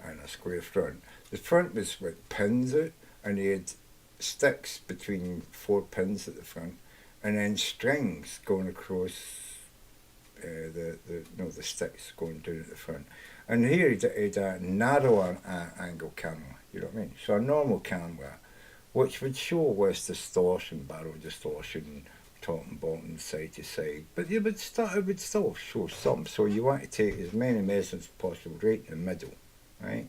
and a square front. The front was with pins out, and he had sticks between 4 pins at the front, and then strings going across the sticks going down at the front. And here he'd a narrow angle camera, you know what I mean? So a normal camera, which would show less distortion, barrel distortion, top and bottom, side to side, but it would still show some. So you want to take as many measurements as possible right in the middle, right?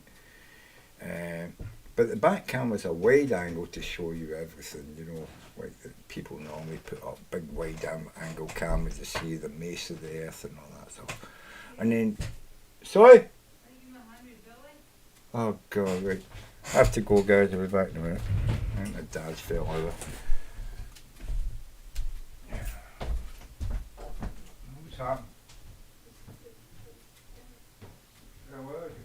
But the back camera's a wide angle to show you everything, you know, like people normally put up big wide angle cameras to see the mass of the Earth and all that stuff. And then, sorry? Oh God, right. I have to go, guys. I'll be back in a minute. I think my dad's fell over. What's happened? Where is he?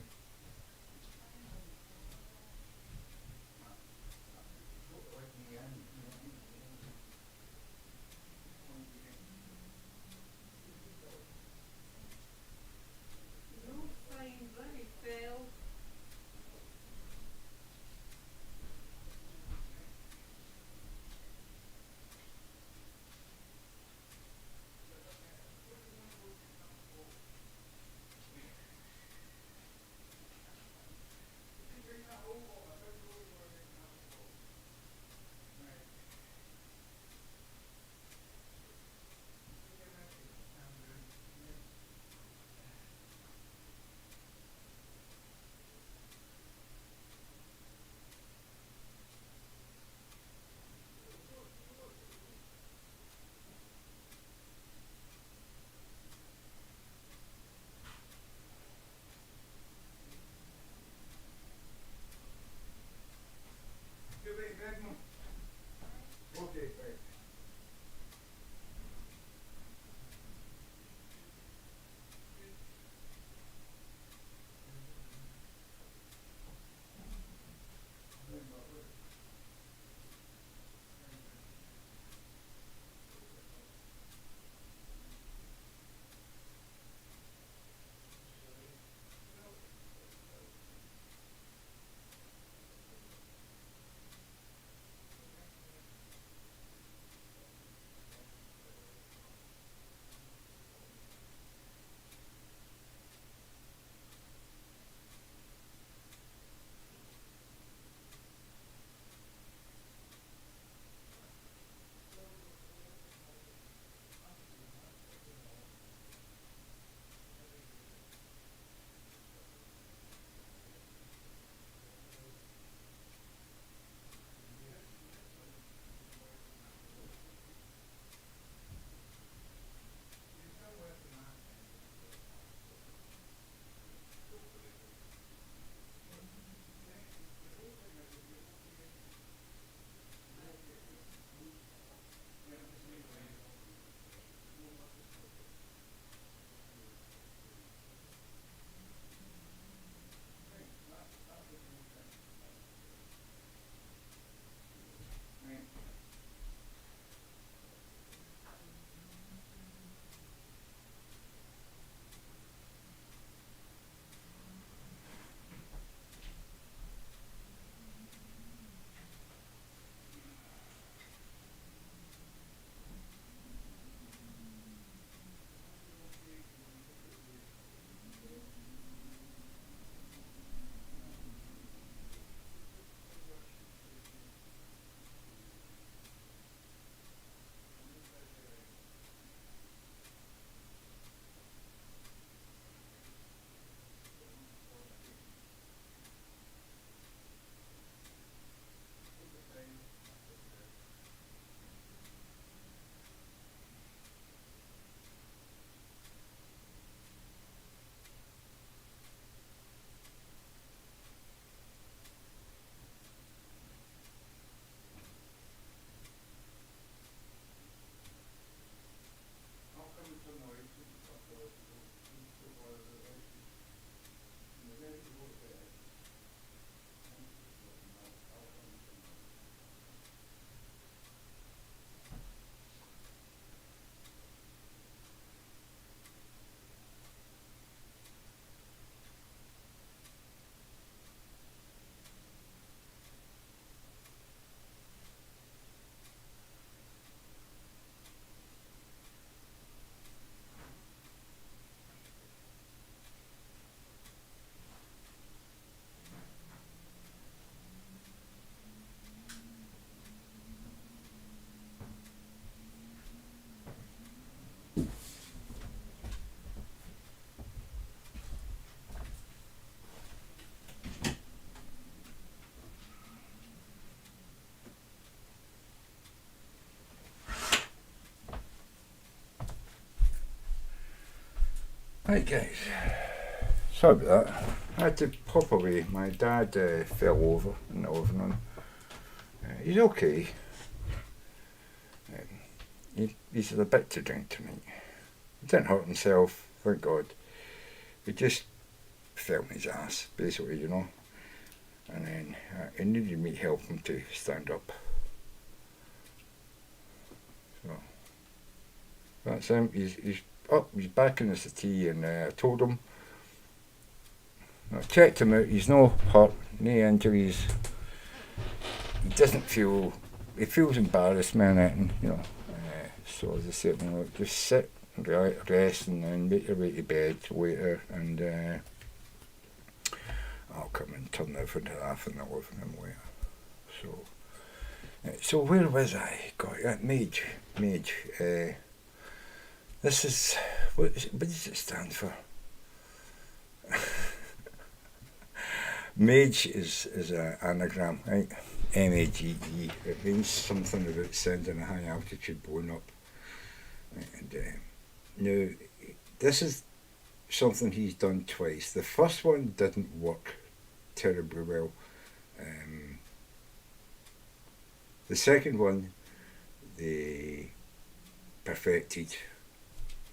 Right, guys. Sorry about that. I had to pop away. My dad fell over in the living room. He's okay. He's had a bit to drink tonight. He didn't hurt himself, thank God. He just fell on his ass, basically, you know. And then he needed me to help him to stand up. So that's him. He's up. He's back in the settee, and I told him. I checked him out. He's no hurt, no injuries. He doesn't feel. He feels embarrassed, man, and you know. So as I said, you know, just sit, rest, and then make your way to bed later, and I'll come and turn everything off in the living room later. So where was I? Got that Mage. This is what does it stand for? Mage is an anagram, right? MAGE. It means something about sending a high altitude balloon up. And now, this is something he's done twice. The first one didn't work terribly well. The second one, they perfected.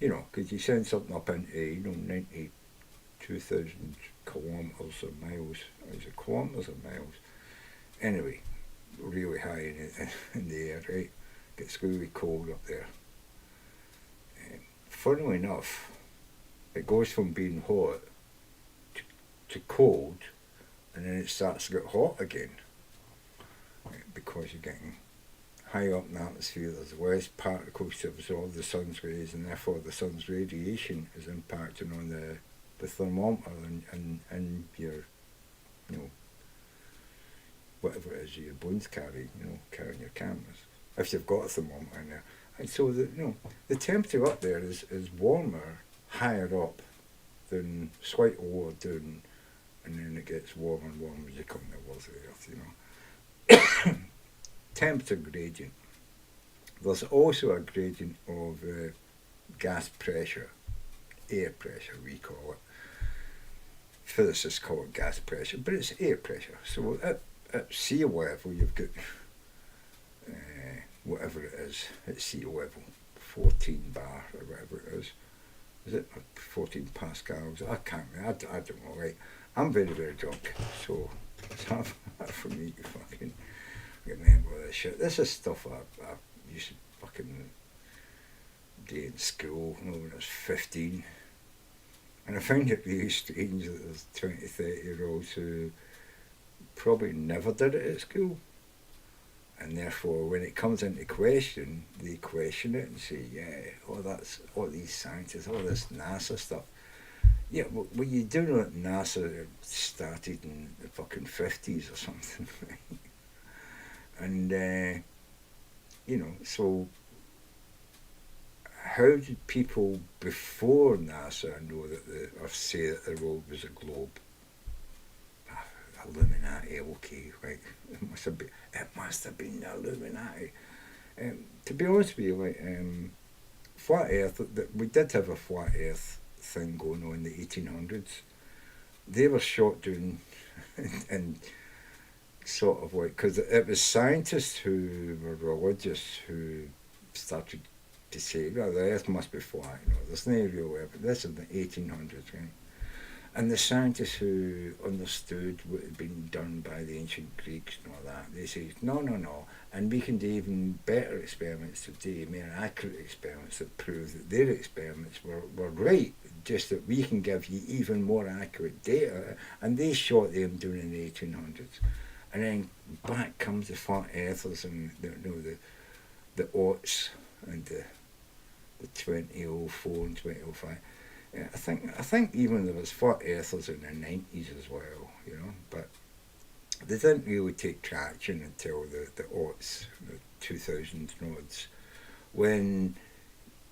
You know, because you send something up into 92,000 kilometres or miles. Is it kilometres or miles? Anyway, really high in the air, right? Gets really cold up there. Funnily enough, it goes from being hot to cold, and then it starts to get hot again, right? Because you're getting high up in the atmosphere. There's less particles to absorb the sun's rays, and therefore the sun's radiation is impacting on the thermometer and your, you know, whatever it is your bones carry, you know, carrying your cameras, if you've got a thermometer in there. And so the temperature up there is warmer higher up than slightly lower down, and then it gets warmer and warmer as you come towards the earth, you know. Temperature gradient. There's also a gradient of gas pressure, air pressure we call it. Physicists call it gas pressure, but it's air pressure. So at sea level you've got whatever it is at sea level, 14 bar or whatever it is. Is it 14 pascals? I can't remember. I don't know, right? I'm very, very drunk, so it's hard for me to fucking remember this shit. This is stuff I used to fucking do in school, you know, when I was 15. And I find it really strange that there's 20, 30-year-olds who probably never did it at school. And therefore, when it comes into question, they question it and say, yeah, that's all these scientists, all this NASA stuff. Yeah, well, you do know that NASA started in the fucking 50s or something, right? And, you know, so how did people before NASA know that or say that the world was a globe? Illuminati, okay, right? It must have been the Illuminati. To be honest with you, like flat Earth, we did have a flat Earth thing going on in the 1800s. They were shot down and sort of like, because it was scientists who were religious who started to say, well, the Earth must be flat, you know, there's no real evidence. This is the 1800s, right? And the scientists who understood what had been done by the ancient Greeks and all that, they said, no, and we can do even better experiments today, more accurate experiments that prove that their experiments were right, just that we can give you even more accurate data, and they shot them down in the 1800s. And then back comes the flat earthers and the aughts and the 2004 and 2005. Yeah, I think even there was flat earthers in the 90s as well, you know, but they didn't really take traction until the aughts, the 2000s nods, when,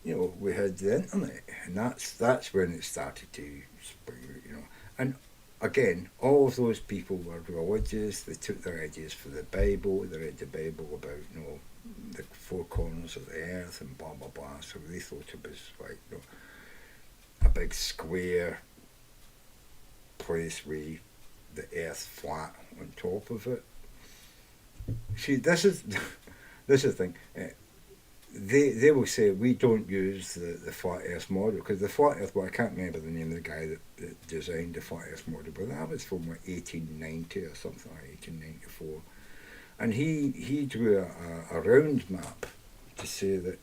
you know, we had the internet, and that's when it started to spring, you know. And again, all of those people were religious. They took their ideas from the Bible. They read the Bible about, you know, the four corners of the earth and blah blah blah. So they thought it was like, you know, a big square place with the earth flat on top of it. See, this is the thing. They will say we don't use the flat earth model because the flat earth, well, I can't remember the name of the guy that designed the flat earth model, but that was from like 1890 or something like 1894. And he drew a round map to say that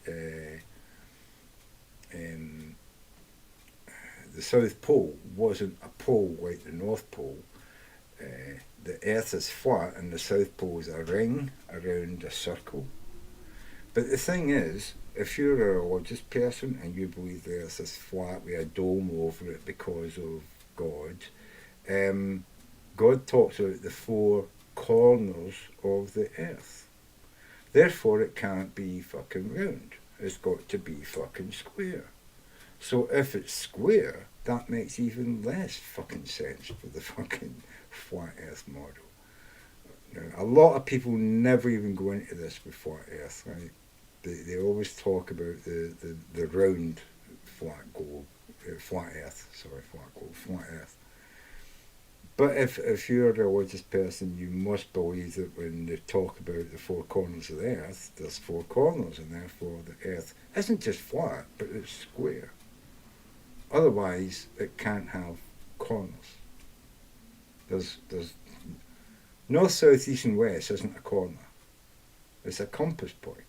the South Pole wasn't a pole like the North Pole. The Earth is flat and the South Pole is a ring around a circle. But the thing is, if you're a religious person and you believe the Earth is flat with a dome over it because of God, God talks about the four corners of the Earth. Therefore, it can't be fucking round. It's got to be fucking square. So if it's square, that makes even less fucking sense for the fucking flat Earth model. Now, a lot of people never even go into this with flat Earth, right? They always talk about the round flat Earth. But if you're a religious person, you must believe that when they talk about the four corners of the Earth, there's four corners, and therefore the Earth isn't just flat, but it's square. Otherwise, it can't have corners. There's north, south, east, and west isn't a corner. It's a compass point.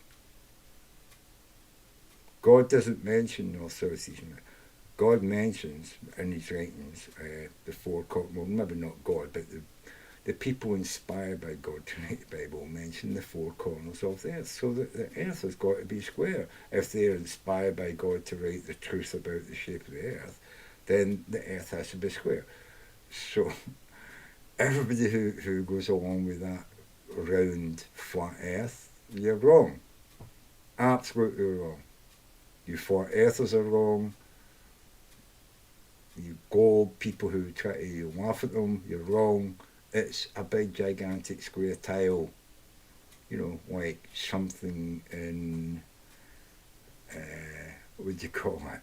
God doesn't mention north, south, east, and west. God mentions in his writings the four corners. Well, maybe not God, but the people inspired by God to write the Bible mention the four corners of the earth. So that the earth has got to be square. If they're inspired by God to write the truth about the shape of the earth, then the earth has to be square. So everybody who goes along with that round, flat earth, you're wrong. Absolutely wrong. You flat earthers are wrong. You gold people who try to laugh at them, you're wrong. It's a big gigantic square tile. You know, like something in, what do you call it?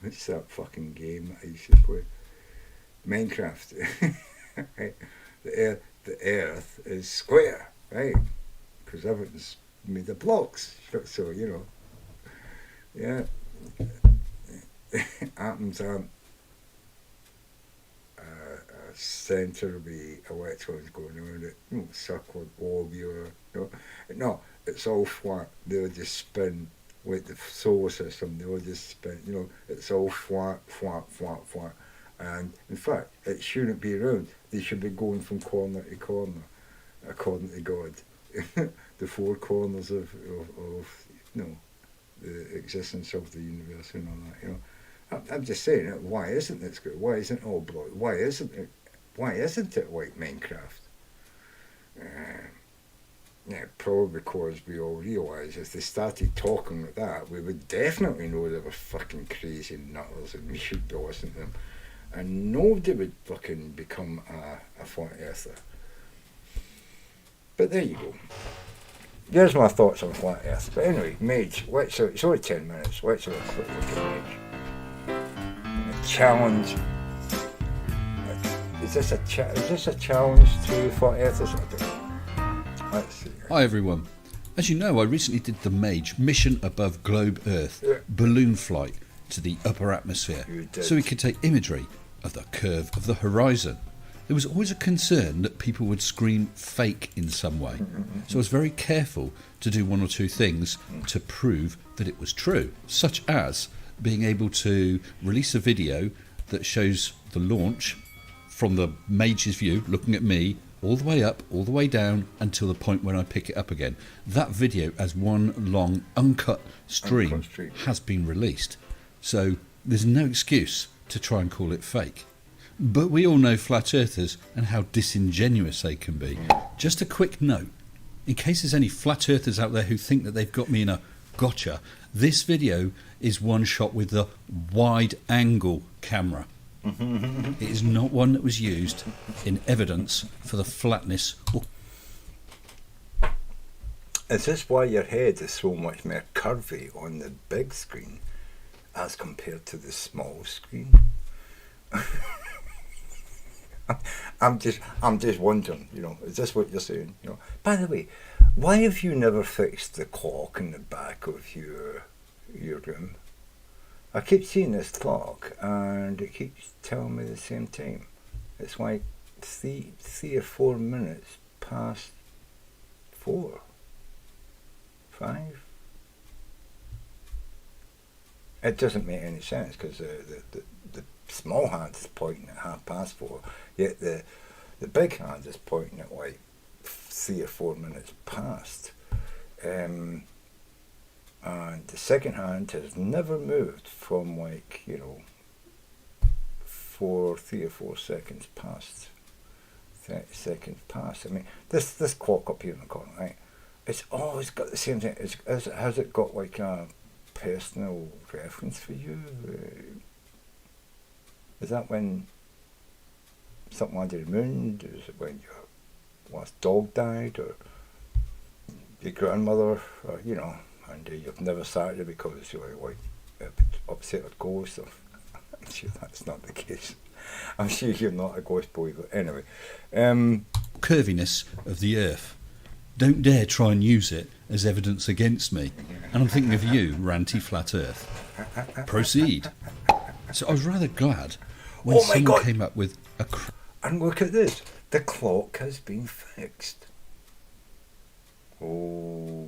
What's that fucking game that I used to play? Minecraft. Right? The earth is square, right? Because everything's made of blocks. So, you know, yeah. Atoms aren't a centre of the electrons going around it, you know, circular, globular, you know. No, it's all flat. They'll just spin like the solar system. They'll just spin, you know. It's all flat. And in fact, it shouldn't be round. They should be going from corner to corner, according to God. The four corners of you know, the existence of the universe and all that, you know. I'm just saying, why isn't it good? Why isn't it all block? Why isn't it like Minecraft? Yeah, probably because we all realise if they started talking like that, we would definitely know they were fucking crazy nutters and we should be listening to them. And nobody would fucking become a flat earther. But there you go. There's my thoughts on flat earth. But anyway, Mage, it's only 10 minutes. Let's have a quick look at Mage. Challenge. Is this a challenge to flat earthers? I don't know. Let's see. Hi everyone. As you know, I recently did the Mage mission above globe Earth balloon flight to the upper atmosphere, so we could take imagery of the curve of the horizon. There was always a concern that people would scream fake in some way, so I was very careful to do one or two things to prove that it was true, such as being able to release a video that shows the launch from the Mage's view, looking at me, all the way up, all the way down, until the point when I pick it up again. That video, as one long uncut stream, has been released. So there's no excuse to try and call it fake. But we all know flat earthers and how disingenuous they can be. Just a quick note, in case there's any flat earthers out there who think that they've got me in a gotcha, this video is one shot with the wide angle camera. It is not one that was used in evidence for the flatness or... Is this why your head is so much more curvy on the big screen? as compared to the small screen. I'm just wondering, is this what you're saying? By the way, why have you never fixed the clock in the back of your room? I keep seeing this clock and it keeps telling me the same time. It's like three or 4 minutes past 4, 5. It doesn't make any sense because the small hand is pointing at 4:30, yet the big hand is pointing at like 3 or 4 minutes past. And the second hand has never moved from 3 or 4 seconds past, 30 seconds past. I mean, this clock up here in the corner, right? It's always got the same thing. Has it got like a personal reference for you? Is that when something landed on the moon? Is it when your last dog died, or your grandmother, or, and you've never started it because you're like upset with ghosts? I'm sure that's not the case. I'm sure you're not a ghost boy, but anyway. Curviness of the earth. Don't dare try and use it as evidence against me. And I'm thinking of you, ranty flat earth. Proceed. So I was rather glad when someone came up with a... And look at this. The clock has been fixed. Oh.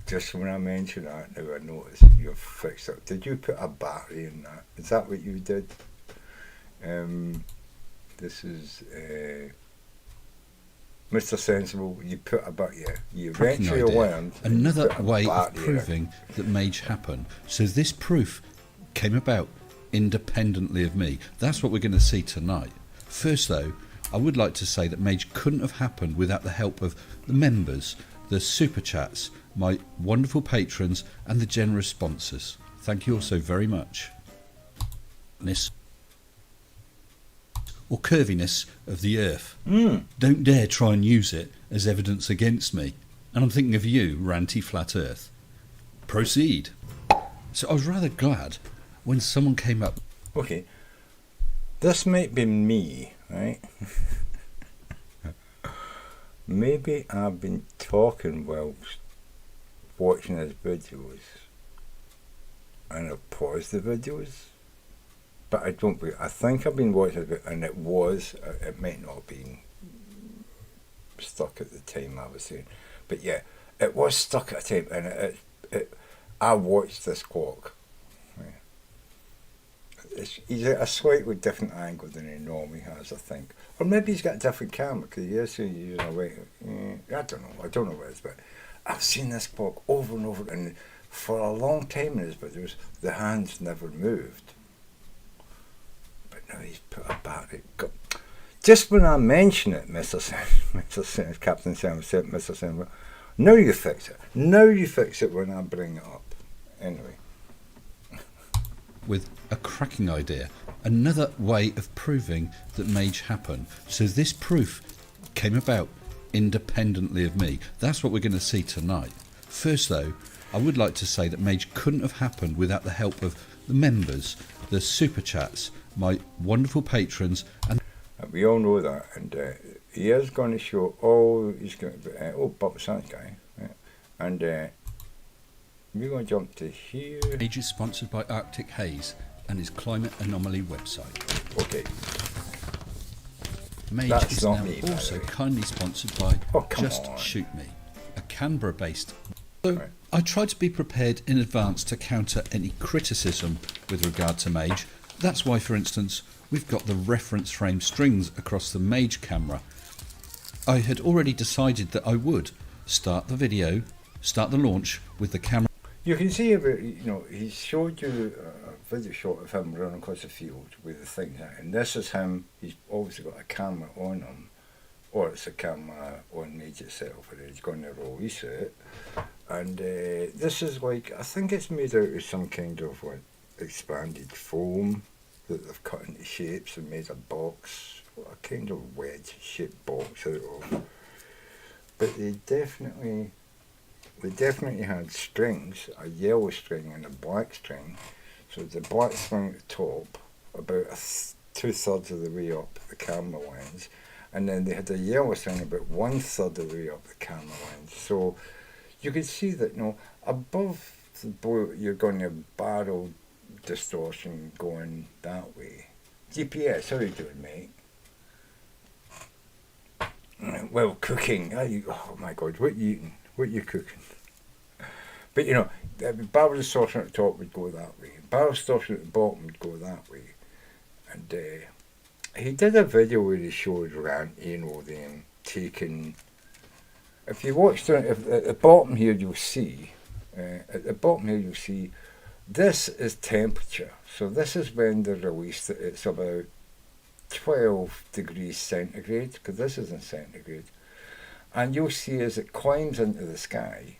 Just when I mentioned that, now I noticed you've fixed it. Did you put a battery in that? Is that what you did? This is Mr. Sensible. You put a battery. Yeah, you eventually learned. Another way of proving that Mage happened. So this proof came about independently of me. That's what we're going to see tonight. First, though, I would like to say that Mage couldn't have happened without the help of the members, the super chats, my wonderful patrons, and the generous sponsors. Thank you all so very much. Or curviness of the earth. Don't dare try and use it as evidence against me. And I'm thinking of you, ranty flat earth. Proceed. So I was rather glad when someone came up... Okay, this might be me, right? Maybe I've been talking whilst watching his videos and I've paused the videos, but I think I've been watching it, and it might not have been stuck at the time I was saying, but yeah, it was stuck at a time, and I watched this clock. He's at a slightly different angle than he normally has, I think. Or maybe he's got a different camera, because he is using a way. I don't know what it is, but I've seen this clock over and over, and for a long time in his videos, the hands never moved. But now he's put a battery. Just when I mention it, Mr. Sam, Captain Sam said, Mr. Sam, now you fix it. Now you fix it when I bring it up. Anyway. With a cracking idea, another way of proving that Mage happened. So this proof came about independently of me. That's what we're going to see tonight. First, though, I would like to say that Mage couldn't have happened without the help of the members, the super chats, my wonderful patrons, and we all know that. And he is going to show. He's going to be. Bob Sands guy, right? And. We're going to jump to here. Mage is sponsored by Arctic Haze and his climate anomaly website. Okay. Mage That's is not now me, also kindly sponsored by Just on. Shoot Me, a Canberra-based. So right. I try to be prepared in advance to counter any criticism with regard to Mage. That's why, for instance, we've got the reference frame strings across the Mage camera. I had already decided that I would start the launch with the camera. You can see, he showed you a video shot of him running across the field with the thing there, and this is him. He's obviously got a camera on him, or it's a camera on Mage itself, and he's going to release it. And this is I think it's made out of some kind of expanded foam that they've cut into shapes and made a box, a kind of wedge-shaped box out of. But they definitely they definitely had strings, a yellow string and a black string. So the black string at the top, about 2/3 of the way up the camera lens, and then they had a yellow string about 1/3 of the way up the camera lens. So you could see that, above the blue, you're going to have barrel distortion going that way. GPS, how are you doing, mate? Well, cooking. Oh my God, what are you eating? What are you cooking? But the barrel distortion at the top would go that way. Barrel distortion at the bottom would go that way. And he did a video where he showed them taking. If you watch at the bottom here, you'll see. This is temperature. So this is when they released it. It's about 12 degrees centigrade, because this is in centigrade. And you'll see as it climbs into the sky,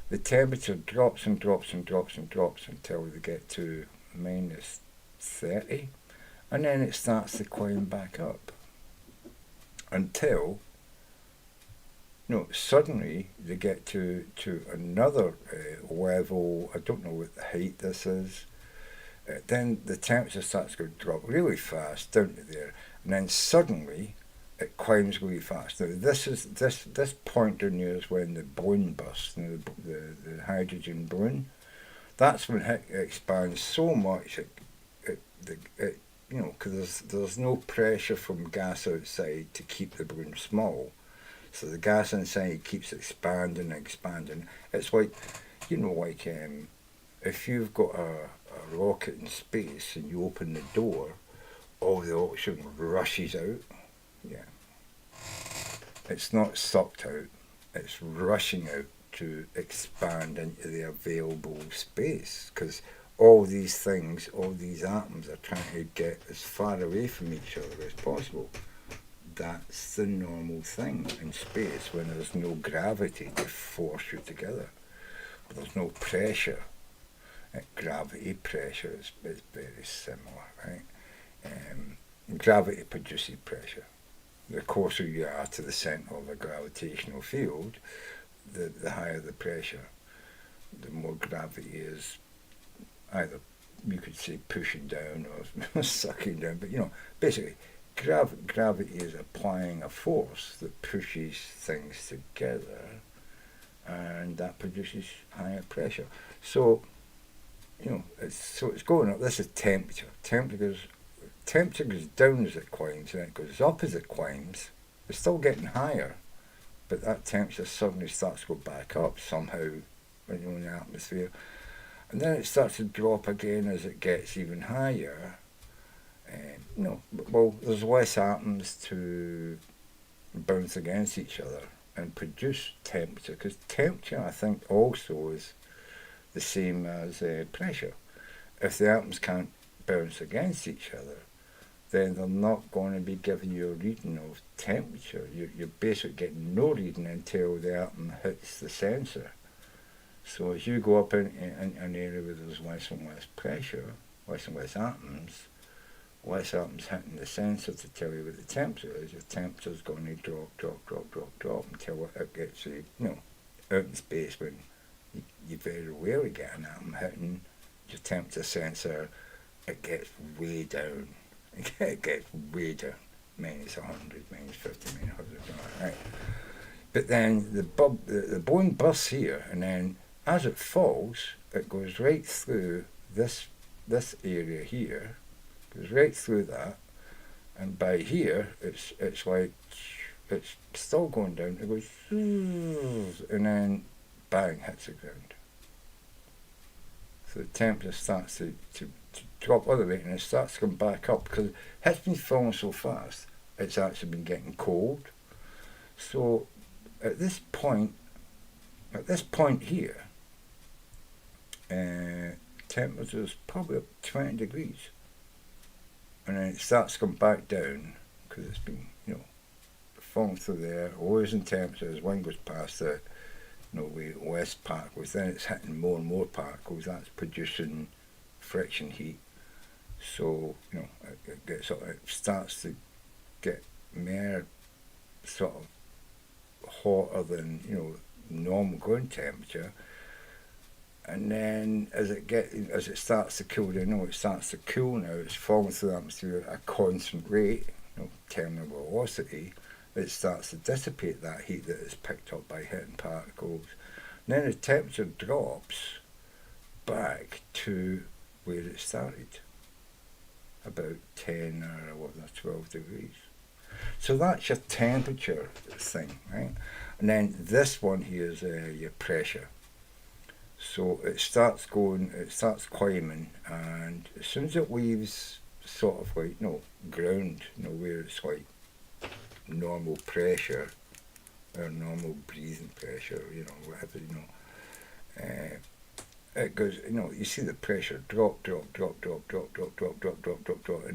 the temperature drops and drops and drops and drops until they get to minus 30. And then it starts to climb back up. Until, suddenly they get to another level. I don't know what the height this is. Then the temperature starts to drop really fast down to there, and then suddenly it climbs really fast. Now this point down here is when the balloon bursts, the hydrogen balloon. That's when it expands so much because there's no pressure from gas outside to keep the balloon small. So the gas inside keeps expanding and expanding. It's like, if you've got a rocket in space and you open the door, all the oxygen rushes out. Yeah. It's not sucked out, it's rushing out to expand into the available space, because all these atoms are trying to get as far away from each other as possible. That's the normal thing in space when there's no gravity to force you together. There's no pressure. Gravity pressure is very similar, right? Gravity produces pressure. The closer you are to the centre of a gravitational field, the higher the pressure. The more gravity is either, you could say, pushing down or sucking down, but basically gravity is applying a force that pushes things together, and that produces higher pressure. So it's going up. This is temperature. Temperature goes down as it climbs, and it goes up as it climbs. It's still getting higher, but that temperature suddenly starts to go back up somehow in the atmosphere, and then it starts to drop again as it gets even higher. There's less atoms to bounce against each other and produce temperature, because temperature, I think, also is the same as pressure. If the atoms can't bounce against each other, then they're not going to be giving you a reading of temperature. You're basically getting no reading until the atom hits the sensor. So as you go up in an area where there's less and less pressure, less and less atoms hitting the sensor to tell you what the temperature is, your temperature's going to drop until it gets out in space, when you very rarely get an atom hitting your temperature sensor. It gets way down. It gets way down. Minus 100, minus 50, minus 100, right? But then the balloon bursts here, and then as it falls, it goes right through this area here, goes right through that, and by here it's like it's still going down. It goes and then bang, hits the ground. So the temperature starts to drop other way, and it starts to come back up because it's been falling so fast. It's actually been getting cold. So at this point here, temperature is probably up 20 degrees, and then it starts to come back down because it's been falling through there, always in temperature. As wind goes past the less particles, then it's hitting more and more particles. That's producing friction heat. So it starts to get more sort of hotter than normal ground temperature. And then as it starts to cool down, it starts to cool now, it's falling through the atmosphere at a constant rate, terminal velocity. It starts to dissipate that heat that is picked up by hitting particles. And then the temperature drops back to where it started, about 10 or 12 degrees. So that's your temperature thing, right? And then this one here is your pressure. So it starts climbing, and as soon as it leaves sort of like, ground, where it's like normal pressure, or normal breathing pressure, whatever, it goes, you see the pressure drop, and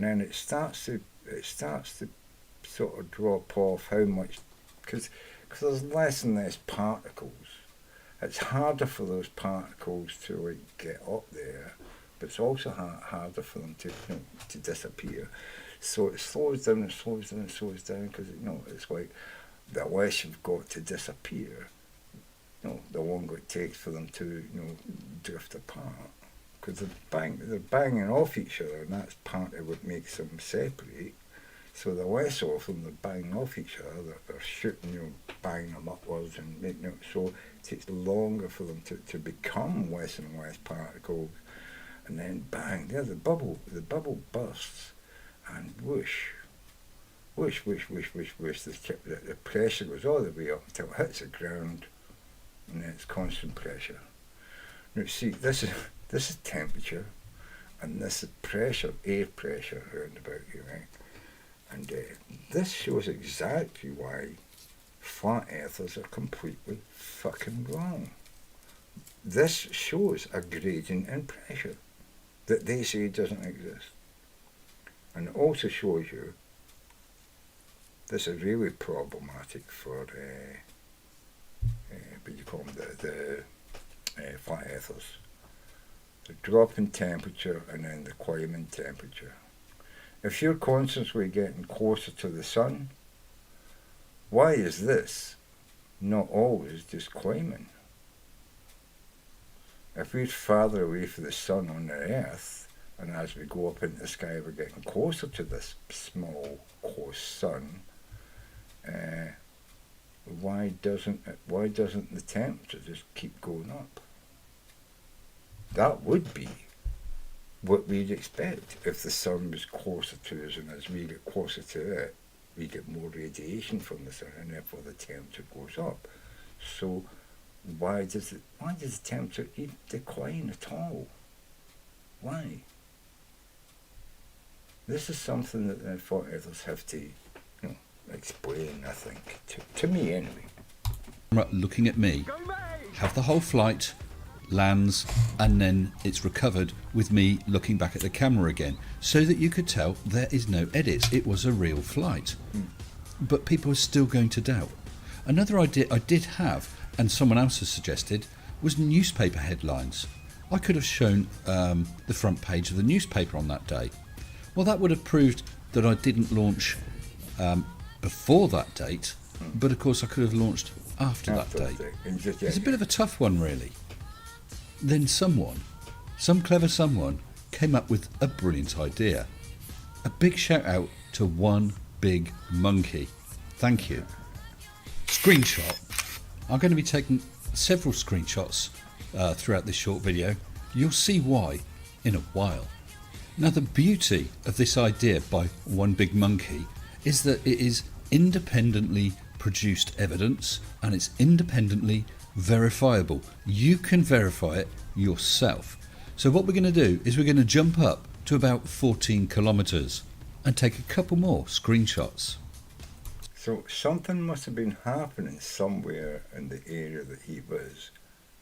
then it starts to sort of drop off how much, because there's less and less particles. It's harder for those particles to get up there, but it's also harder for them to disappear. So it slows down because it's like the less you've got to disappear, the longer it takes for them to drift apart. Because they're banging off each other, and that's part of what makes them separate. So the less of them they're banging off each other, they're shooting, banging them upwards and making it so it takes longer for them to become less and less particles, and then bang, the bubble bursts, and whoosh, the pressure goes all the way up until it hits the ground, and then it's constant pressure. Now see, this is temperature, and this is pressure, air pressure around about you, right? And this shows exactly why flat earthers are completely fucking wrong. This shows a gradient in pressure that they say doesn't exist. And it also shows you this is really problematic for what you call them, the flat earthers. The drop in temperature and then the climbing temperature. If you're constantly getting closer to the sun, why is this not always just climbing? If we're farther away from the sun on the earth, and as we go up into the sky we're getting closer to this small, close sun, why doesn't the temperature just keep going up? That would be what we'd expect if the sun was closer to us, and as we get closer to it, we get more radiation from the sun, and therefore the temperature goes up. So why does the temperature even decline at all? Why? This is something that the flat earthers have to explain, I think, to me anyway. Looking at me, have the whole flight, lands, and then it's recovered with me looking back at the camera again, so that you could tell there is no edits. It was a real flight. But people are still going to doubt. Another idea I did have, and someone else has suggested, was newspaper headlines. I could have shown the front page of the newspaper on that day. Well, that would have proved that I didn't launch before that date, but of course I could have launched after that date. It's a bit of a tough one, really. Then some clever someone, came up with a brilliant idea. A big shout out to One Big Monkey. Thank you. Screenshot. I'm going to be taking several screenshots throughout this short video. You'll see why in a while. Now, the beauty of this idea by One Big Monkey is that it is independently produced evidence, and it's independently verifiable. You can verify it yourself. So what we're going to do is we're going to jump up to about 14 kilometers and take a couple more screenshots. So something must have been happening somewhere in the area that he was,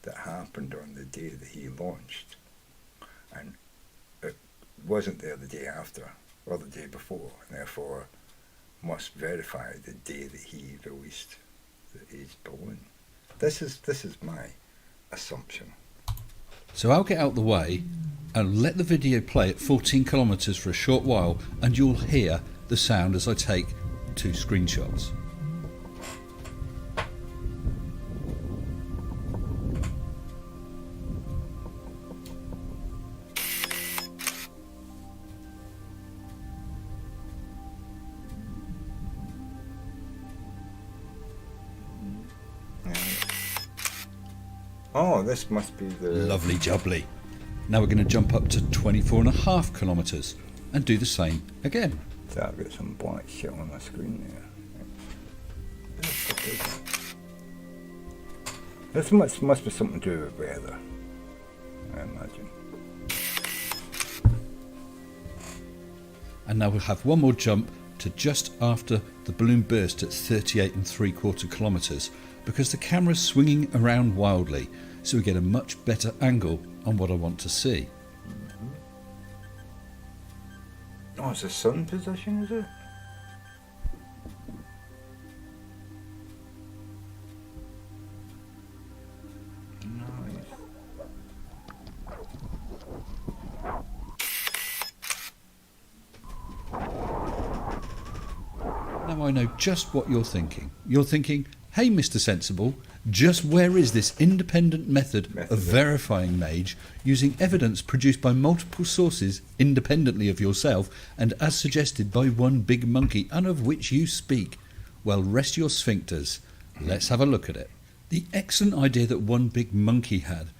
that happened on the day that he launched, and it wasn't there the day after or the day before, and therefore must verify the day that he released the aged balloon. This is my assumption. So I'll get out the way and let the video play at 14 kilometers for a short while, and you'll hear the sound as I take 2 screenshots. Oh, this must be the... Lovely jubbly. Now we're going to jump up to 24.5 kilometres and do the same again. So I've got some black shit on my screen there. This must be something to do with weather, I imagine. And now we'll have one more jump to just after the balloon burst at 38.75 kilometres, because the camera's swinging around wildly, so we get a much better angle on what I want to see. Oh, it's a sun position, is it? Nice. Now I know just what you're thinking. You're thinking, hey Mr. Sensible, just where is this independent method of verifying Mage using evidence produced by multiple sources independently of yourself and as suggested by one big monkey and of which you speak? Well, rest your sphincters. Let's have a look at it. The excellent idea that one big monkey had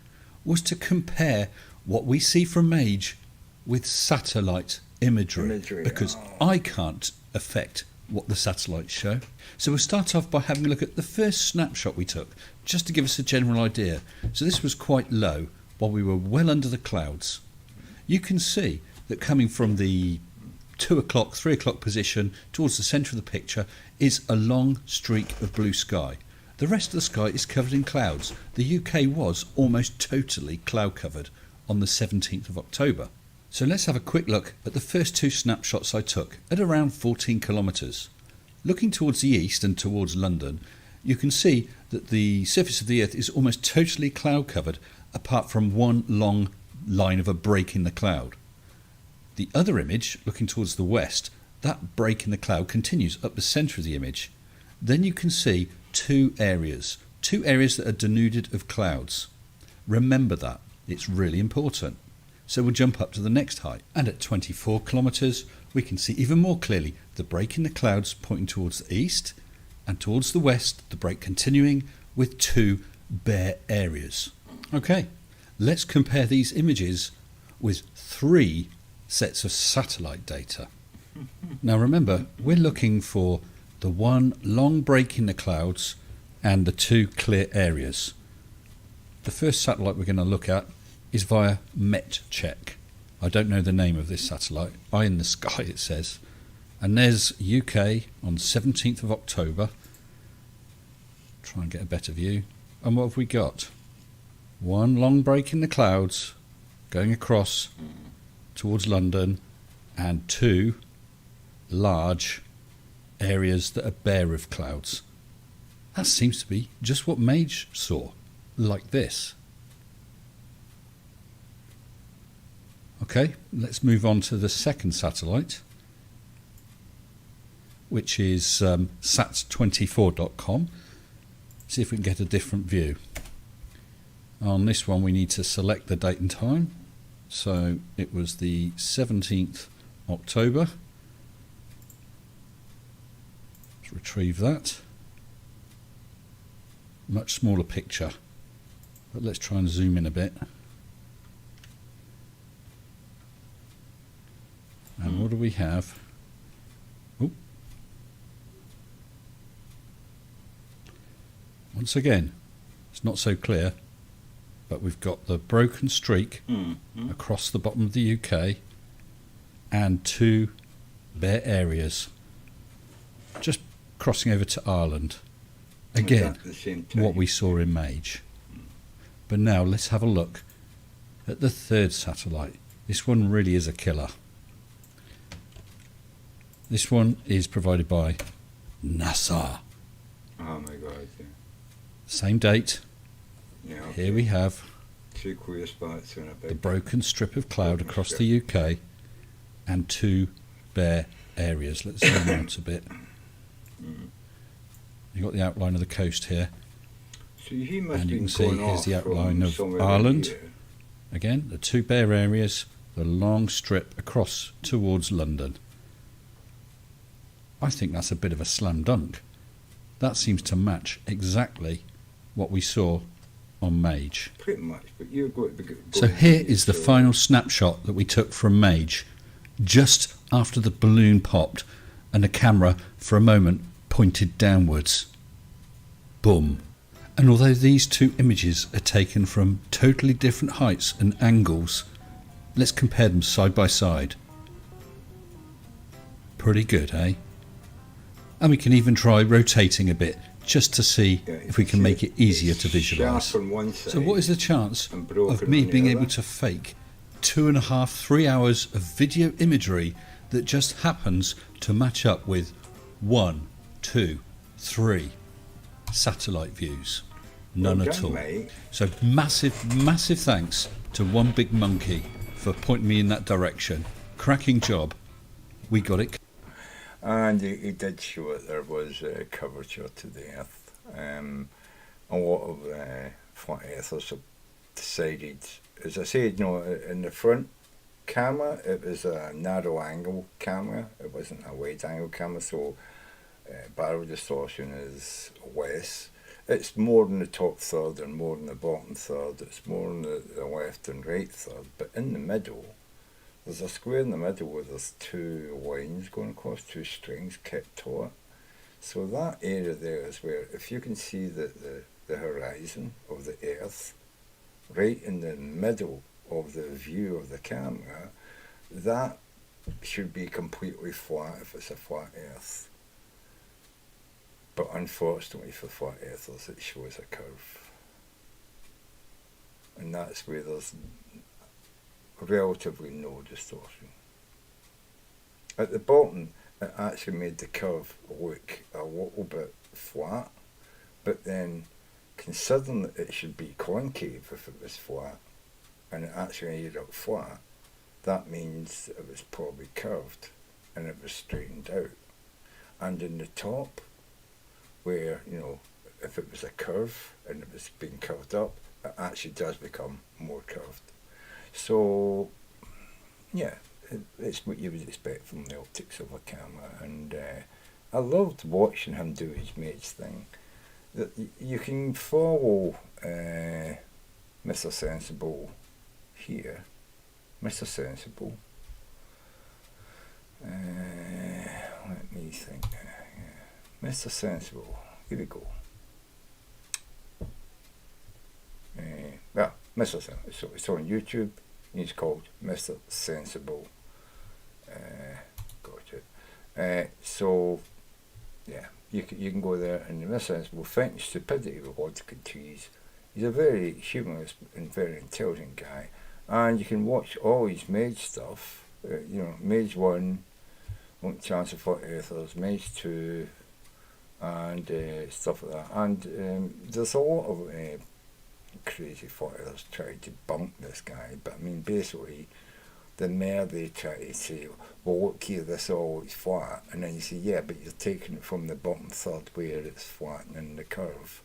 was to compare what we see from Mage with satellite imagery. Because I can't affect what the satellites show. So we'll start off by having a look at the first snapshot we took, just to give us a general idea. So this was quite low, while we were well under the clouds. You can see that coming from the 2 o'clock, 3 o'clock position towards the centre of the picture is a long streak of blue sky. The rest of the sky is covered in clouds. The UK was almost totally cloud covered on the 17th of October. So let's have a quick look at the first two snapshots I took at around 14 kilometres. Looking towards the east and towards London, you can see that the surface of the Earth is almost totally cloud covered apart from one long line of a break in the cloud. The other image, looking towards the west, that break in the cloud continues up the centre of the image. Then you can see two areas that are denuded of clouds. Remember that, it's really important. So we'll jump up to the next height, and at 24 kilometres we can see even more clearly the break in the clouds pointing towards the east, and towards the west the break continuing with two bare areas. Okay, let's compare these images with three sets of satellite data. Now remember, we're looking for the one long break in the clouds and the two clear areas. The first satellite we're going to look at is via MetCheck. I don't know the name of this satellite. Eye in the sky, it says. And there's UK on 17th of October. Try and get a better view. And what have we got? One long break in the clouds going across towards London, and two large areas that are bare of clouds. That seems to be just what Mage saw, like this. Okay, let's move on to the second satellite, which is sats24.com. See if we can get a different view. On this one we need to select the date and time. So it was the 17th October. Let's retrieve that. Much smaller picture, but let's try and zoom in a bit. And what do we have? Oop. Once again, it's not so clear, but we've got the broken streak across the bottom of the UK and two bare areas just crossing over to Ireland. Again, what we saw in Mage. But now let's have a look at the third satellite. This one really is a killer. This one is provided by NASA. Oh my god, yeah. Same date. Yeah, okay. Here we have two clear spots and a big the broken strip of cloud across the UK and two bare areas. Let's zoom out a bit. You've got the outline of the coast here. So he must And you been can see going here's off the outline from of somewhere Ireland. here. Again, the two bare areas, the long strip across towards London. I think that's a bit of a slam dunk. That seems to match exactly what we saw on Mage. Pretty much, but you're going to be So here is the final snapshot that we took from Mage, just after the balloon popped and the camera for a moment pointed downwards. Boom. And although these two images are taken from totally different heights and angles, let's compare them side by side. Pretty good, eh? And we can even try rotating a bit just to see if we can make it easier to visualise. So what is the chance of me being able to fake 2.5, 3 hours of video imagery that just happens to match up with 1, 2, 3 satellite views? None at all. Mate. So massive thanks to One Big Monkey for pointing me in that direction. Cracking job. We got it. And he did show that there was a curvature to the Earth. A lot of flat earthers have decided, as I said, in the front camera, it was a narrow angle camera. It wasn't a wide angle camera, so barrel distortion is less. It's more in the top third and more in the bottom third. It's more in the left and right third. But in the middle, there's a square in the middle where there's two lines going across, two strings kept taut. So that area there is where, if you can see the horizon of the Earth, right in the middle of the view of the camera, that should be completely flat if it's a flat Earth. But unfortunately for flat earthers, it shows a curve. And that's where there's relatively no distortion. At the bottom, it actually made the curve look a little bit flat, but then considering that it should be concave if it was flat, and it actually ended up flat, that means it was probably curved and it was straightened out. And in the top, where, if it was a curve and it was being curved up, it actually does become more curved. So, yeah, it's what you would expect from the optics of a camera. And I loved watching him do his Mage's thing. That you can follow Mr. Sensible here. Mr. Sensible. Let me think. Mr. Sensible, here we go. Mr. Sensible, so it's on YouTube. He's called Mr. Sensible. So, yeah, you can go there, and Mr. Sensible finds stupidity with logic and trees. He's a very humorous and very intelligent guy, and you can watch all his Mage stuff. Mage 1, Won't Chance of Flat Earthers, Mage 2, and stuff like that. And there's a lot of crazy flat earthers trying to debunk this guy, but I mean, basically, the more they try to say, well, look here, this all is flat, and then you say, yeah, but you're taking it from the bottom third where it's flattening the curve.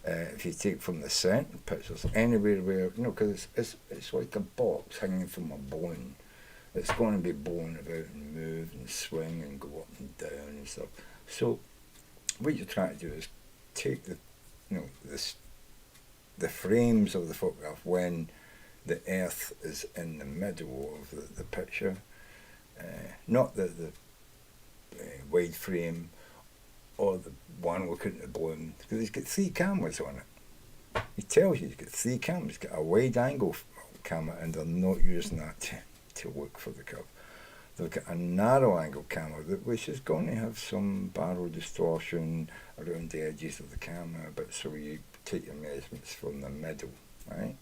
If you take from the centre pictures, anywhere where, because it's like a box hanging from a bone. It's going to be blown about and move and swing and go up and down and stuff. So what you're trying to do is take the frames of the photograph when the Earth is in the middle of the picture, not the wide frame or the one looking at the balloon, because he's got 3 cameras on it. He tells you he's got 3 cameras. He's got a wide angle camera, and they're not using that to look for the curve. They've got a narrow angle camera which is going to have some barrel distortion around the edges of the camera, but so you take your measurements from the middle, right?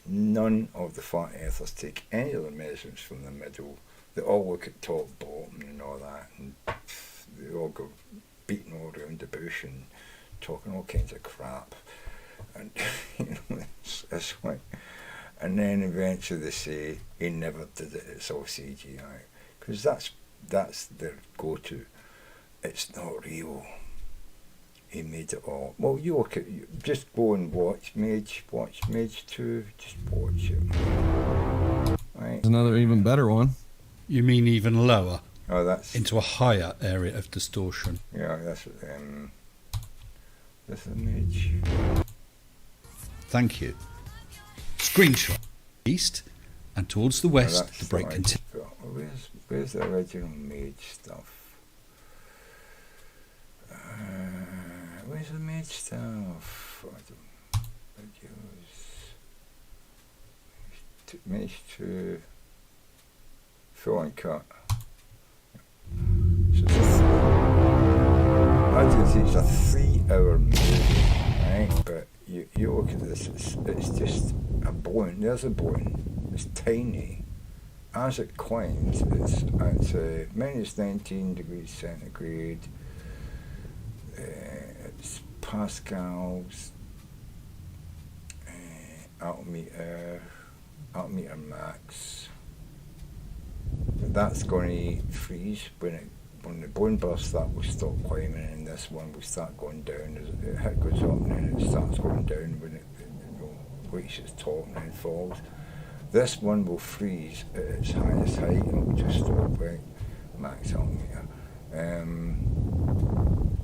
None of the flat earthers take any of the measurements from the middle. They all look at top, bottom and all that, and they all go beating all around the bush and talking all kinds of crap. And it's like, and then eventually they say he never did it, it's all CGI, because that's their go-to. It's not real. He made it all. Well, you look at, just go and watch Mage 2, just watch it. Right. Another even better one. You mean even lower? Oh, that's into a higher area of distortion. Yeah, that's this is Mage. Thank you. Screenshot. East and towards the west, the break continues. Where's the original mage stuff? Where's the mage stuff? Mage 2 fill and cut. So as you can see, it's a 3-hour movie, right? But you look at this, it's just a bone. There's a bone. It's tiny. As it climbs, it's at minus 19 degrees centigrade. It's pascals, altimeter max. That's going to freeze when the bone bursts. That will stop climbing, and this one will start going down as the hit goes up, and then it starts going down when it reaches its top and then falls. This one will freeze at its highest height and it will just stop, right? Max altimeter.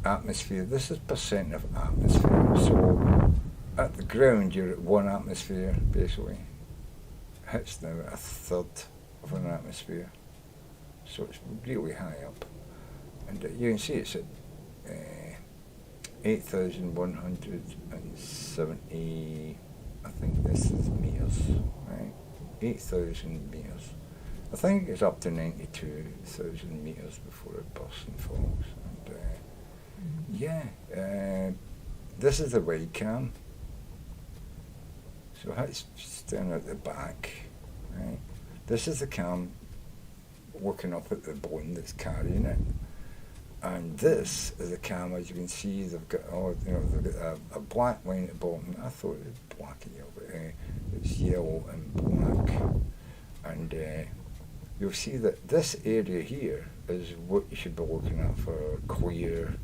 Atmosphere, this is percent of atmosphere. So at the ground you're at 1 atmosphere basically. Hits now at 1/3 of an atmosphere. So it's really high up. And you can see it's at 8,170, I think this is meters, right? 8,000 meters. I think it's up to 92,000 meters before it bursts and falls. And this is the wide cam. So it's staring at the back, right? This is the cam looking up at the bone that's carrying it. And this is the cam, as you can see, they've got they've got a black line at the bottom. I thought it was black and yellow, but it's yellow and black. And you'll see that this area here is what you should be looking at for clear.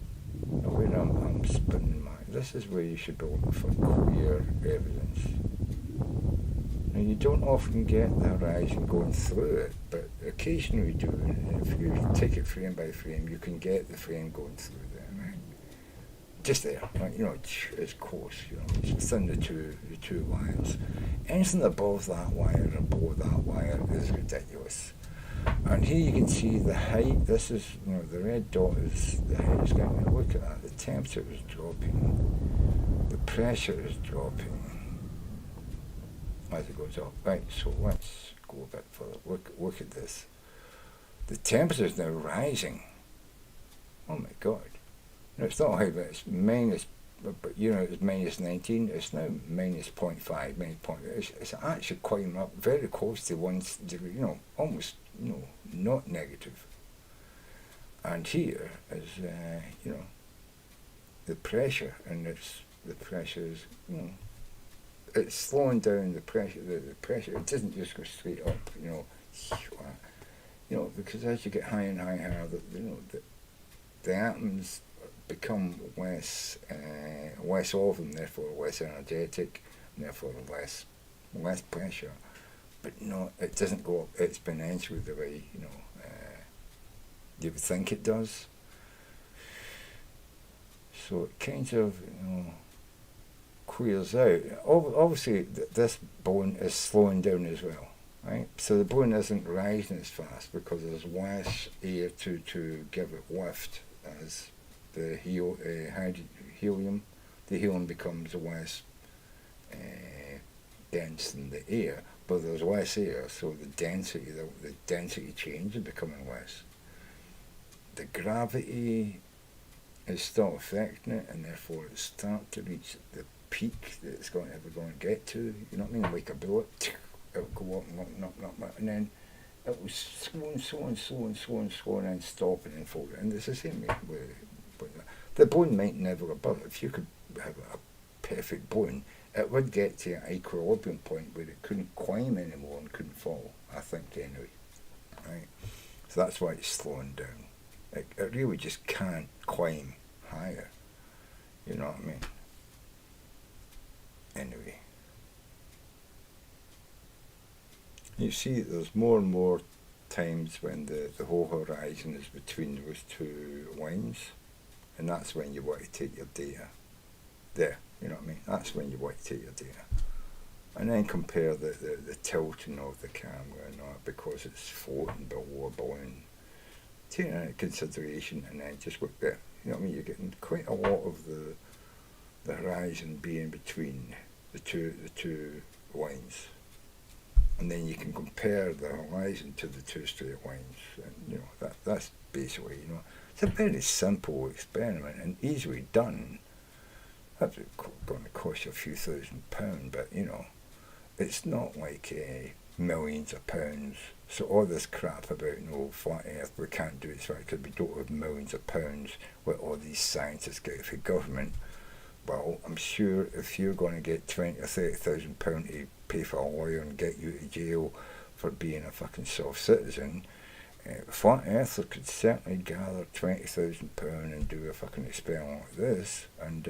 Where I'm spinning this is where you should be looking for clear evidence. Now you don't often get the horizon going through it, but occasionally you do. And if you take it frame by frame, you can get the frame going through there, right? Just there, right? It's close. It's within the two wires. Anything above that wire or below that wire is ridiculous. And here you can see the height. This is, the red dot is the height is going. Look at that. The temperature is dropping. The pressure is dropping as it goes up. Right, so let's go a bit further. Look at this. The temperature is now rising. Oh my God. No, it's not high, but it's minus, but it's minus 19. It's now minus 0.5, minus 0.5. It's actually climbing up very close to 1 degree, almost, not negative. And here is, the pressure, and the pressure is, it's slowing down the pressure. The pressure, it doesn't just go straight up, because as you get higher and higher, the atoms become less of them, therefore less energetic, and therefore less pressure. But no, it doesn't go up exponentially the way you would think it does. So it kind of clears out. Obviously, this bone is slowing down as well, right? So the bone isn't rising as fast because there's less air to give it lift as the helium. The helium becomes less dense than the air, but there's less air, so the density change is becoming less. The gravity is still affecting it, and therefore it starts to reach the peak that it's ever going to get to. You know what I mean? Like a bullet, it'll go up and up, and then it was slow and then stop and then fall. And it's the same way with the bone might never above. If you could have a perfect bone, it would get to an equilibrium point where it couldn't climb anymore and couldn't fall, I think, anyway. Right? So that's why it's slowing down. It really just can't climb higher. You know what I mean? Anyway. You see there's more and more times when the whole horizon is between those two lines, and that's when you want to take your data. There. You know what I mean? That's when you want to take your data. And then compare the tilting of the camera and that, because it's floating below a balloon. Take that into consideration, and then just look there. You know what I mean? You're getting quite a lot of the horizon being between the two lines. And then you can compare the horizon to the two straight lines. And, you know, that's basically, you know, it's a very simple experiment and easily done. That's going to cost you a few £1,000, but, you know, it's not like millions of pounds. So all this crap about, you know, flat earth, we can't do it right because we don't have millions of pounds what all these scientists get from government. Well, I'm sure if you're going to get 20 or £30,000 to pay for a lawyer and get you to jail for being a fucking soft citizen, flat earther could certainly gather £20,000 and do a fucking experiment like this and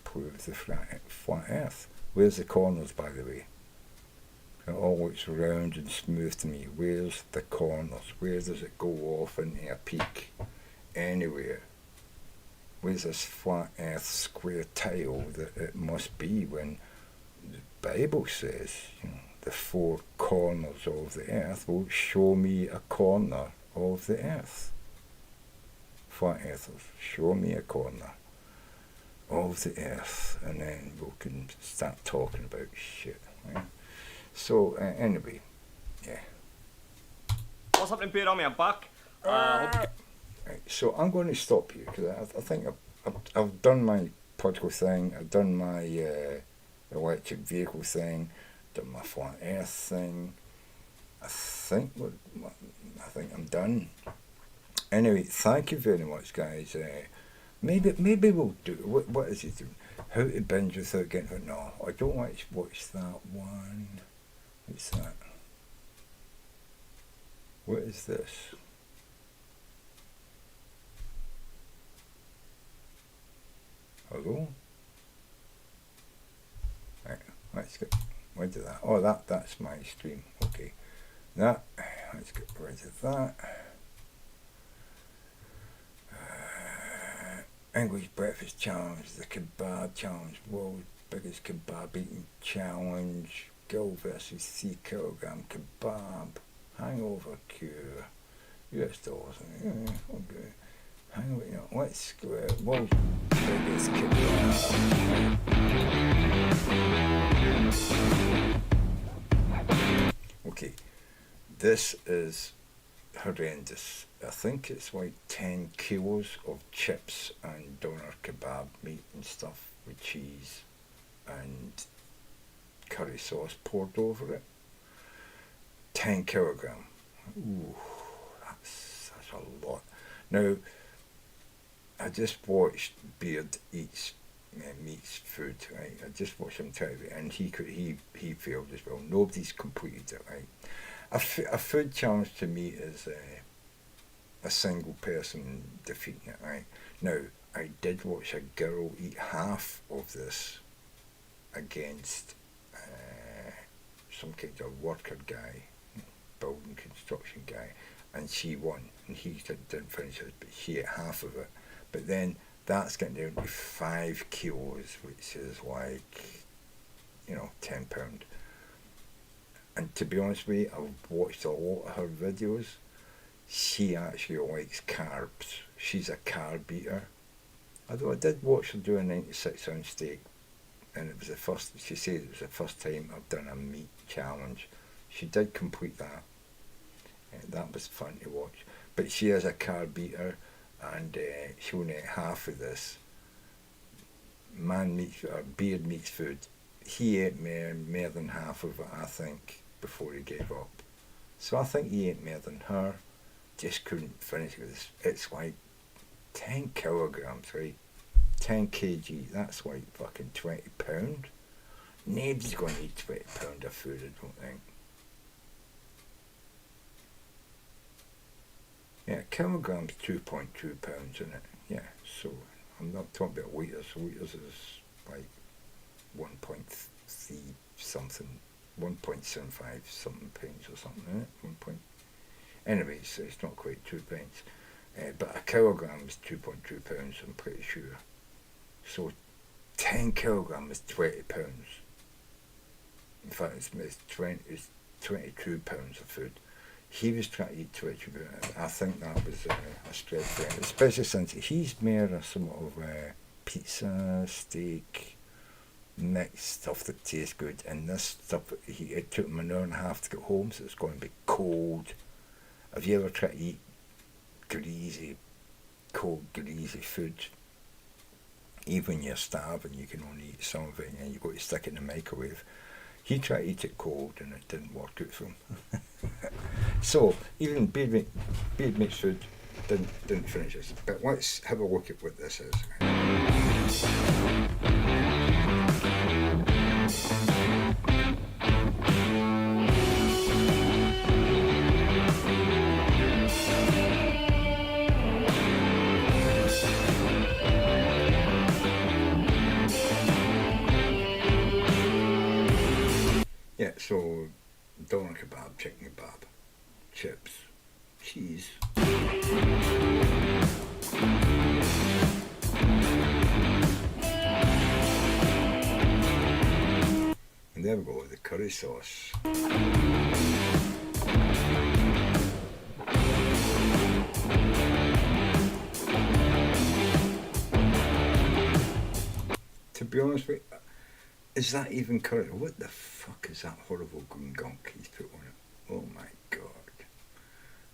prove the flat earth. Where's the corners, by the way? It all looks round and smooth to me. Where's the corners? Where does it go off into a peak? Anywhere. Where's this flat earth square tile that it must be when the Bible says, you know, the four corners of the earth? Well, show me a corner of the earth. Flat earthers, show me a corner of the earth, and then we can start talking about shit, right? So, anyway, yeah. What's happening, Peter? On me, I'm back. Right, so I'm going to stop you because I think I've done my podcast thing, I've done my electric vehicle thing, done my flat earth thing. I think I'm done. Anyway, thank you very much, guys. Maybe we'll do, what is it doing? How to binge without getting, no, I don't want to watch that one. What's that? What is this? Hello? Right, let's get rid of that. Oh, that's my stream. Okay. Let's get rid of that. English Breakfast Challenge, the Kebab Challenge, World's Biggest Kebab Eating Challenge, Girl versus 3 kilogram Kebab, Hangover Cure, US dollars, okay. Hangover, you know, let's go out, World's Biggest Kebab. Okay, this is horrendous. I think it's like 10 kilos of chips and doner kebab meat and stuff with cheese and curry sauce poured over it. 10 kilogram. Ooh, that's a lot. Now, I just watched Beard Eats Meats Food, right? I just watched him try it, and he failed as well. Nobody's completed it, right? A food challenge to me is a single person defeating it, right? Now, I did watch a girl eat half of this against some kind of worker guy, building construction guy, and she won, and he didn't finish it, but she ate half of it. But then that's getting down to 5 kilos, which is like, you know, £10. And to be honest with you, I've watched a lot of her videos. She actually likes carbs. She's a carb eater. Although I did watch her do a 96-ounce steak, and it was she said it was the first time I've done a meat challenge. She did complete that. And that was fun to watch. But she is a carb eater, and she only ate half of this. Beard Meats Food. He ate more than half of it, I think, before he gave up. So I think he ate more than her. Just couldn't finish it. It's like 10 kilograms, right? 10 kg, that's like fucking £20. Nobody's going to eat £20 of food, I don't think. Yeah, kilograms, 2.2 pounds, isn't it? Yeah, so I'm not talking about litres. Litres is like 1.3 something, 1.75 something pence or something, isn't it? Anyways, it's not quite 2 pence. But a kilogram is 2.2 pounds, I'm pretty sure. So 10 kilograms is £20. In fact, it's 22 pounds of food. He was trying to eat 22 pounds. I think that was a stretch for him, especially since he's more of some of pizza, steak, mixed stuff that tastes good. And this stuff, it took him an hour and a half to get home, so it's going to be cold. Have you ever tried to eat cold, greasy food? Even when you're starving, you can only eat some of it, and then you've got to stick it in the microwave. He tried to eat it cold, and it didn't work out for him. So even beard meat food didn't finish us. But let's have a look at what this is. Yeah, so doner kebab, chicken kebab, chips, cheese. And there we go, the curry sauce. To be honest with you, is that even curry? What the fuck is that horrible green gunk he's put on it? Oh my god.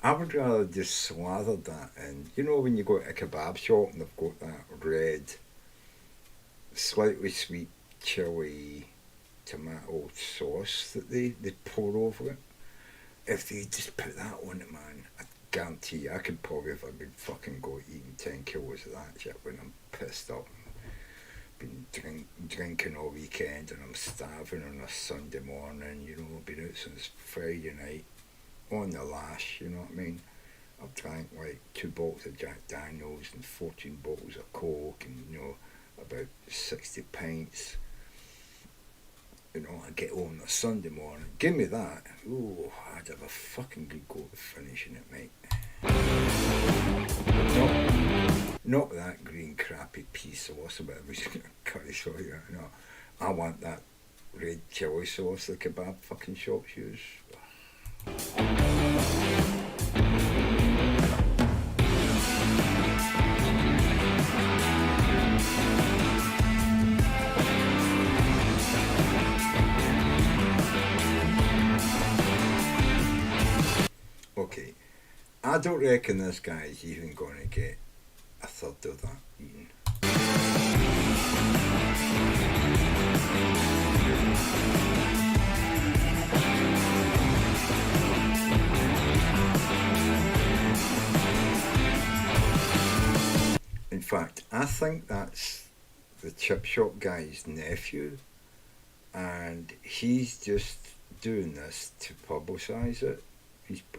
I would rather just slather that in. You know when you go to a kebab shop and they've got that red, slightly sweet, chilli, tomato sauce that they pour over it? If they just put that on it, man, I guarantee you, I could probably, if I could fucking go eating 10 kilos of that shit when I'm pissed up. Been drinking all weekend and I'm starving on a Sunday morning, you know, been out since Friday night, on the lash, you know what I mean? I've drank like 2 bottles of Jack Daniels and 14 bottles of Coke and, you know, about 60 pints. You know, I get home on a Sunday morning, give me that, ooh, I'd have a fucking good go at finishing it, mate. Not that green crappy pea sauce, but it was curry sauce, no. I want that red chili sauce the kebab fucking shops use. Okay, I don't reckon this guy's even going to get a third of that eaten. In fact, I think that's the chip shop guy's nephew, and he's just doing this to publicise it.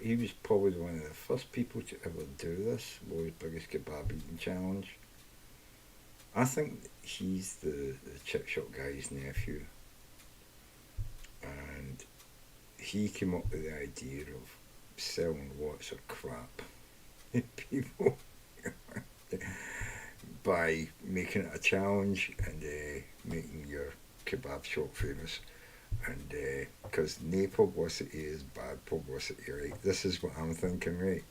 He was probably one of the first people to ever do this, World's Biggest Kebab Eating Challenge. I think he's the chip shop guy's nephew. And he came up with the idea of selling lots of crap to people by making it a challenge and making your kebab shop famous. And because no publicity is bad publicity, right? This is what I'm thinking, right?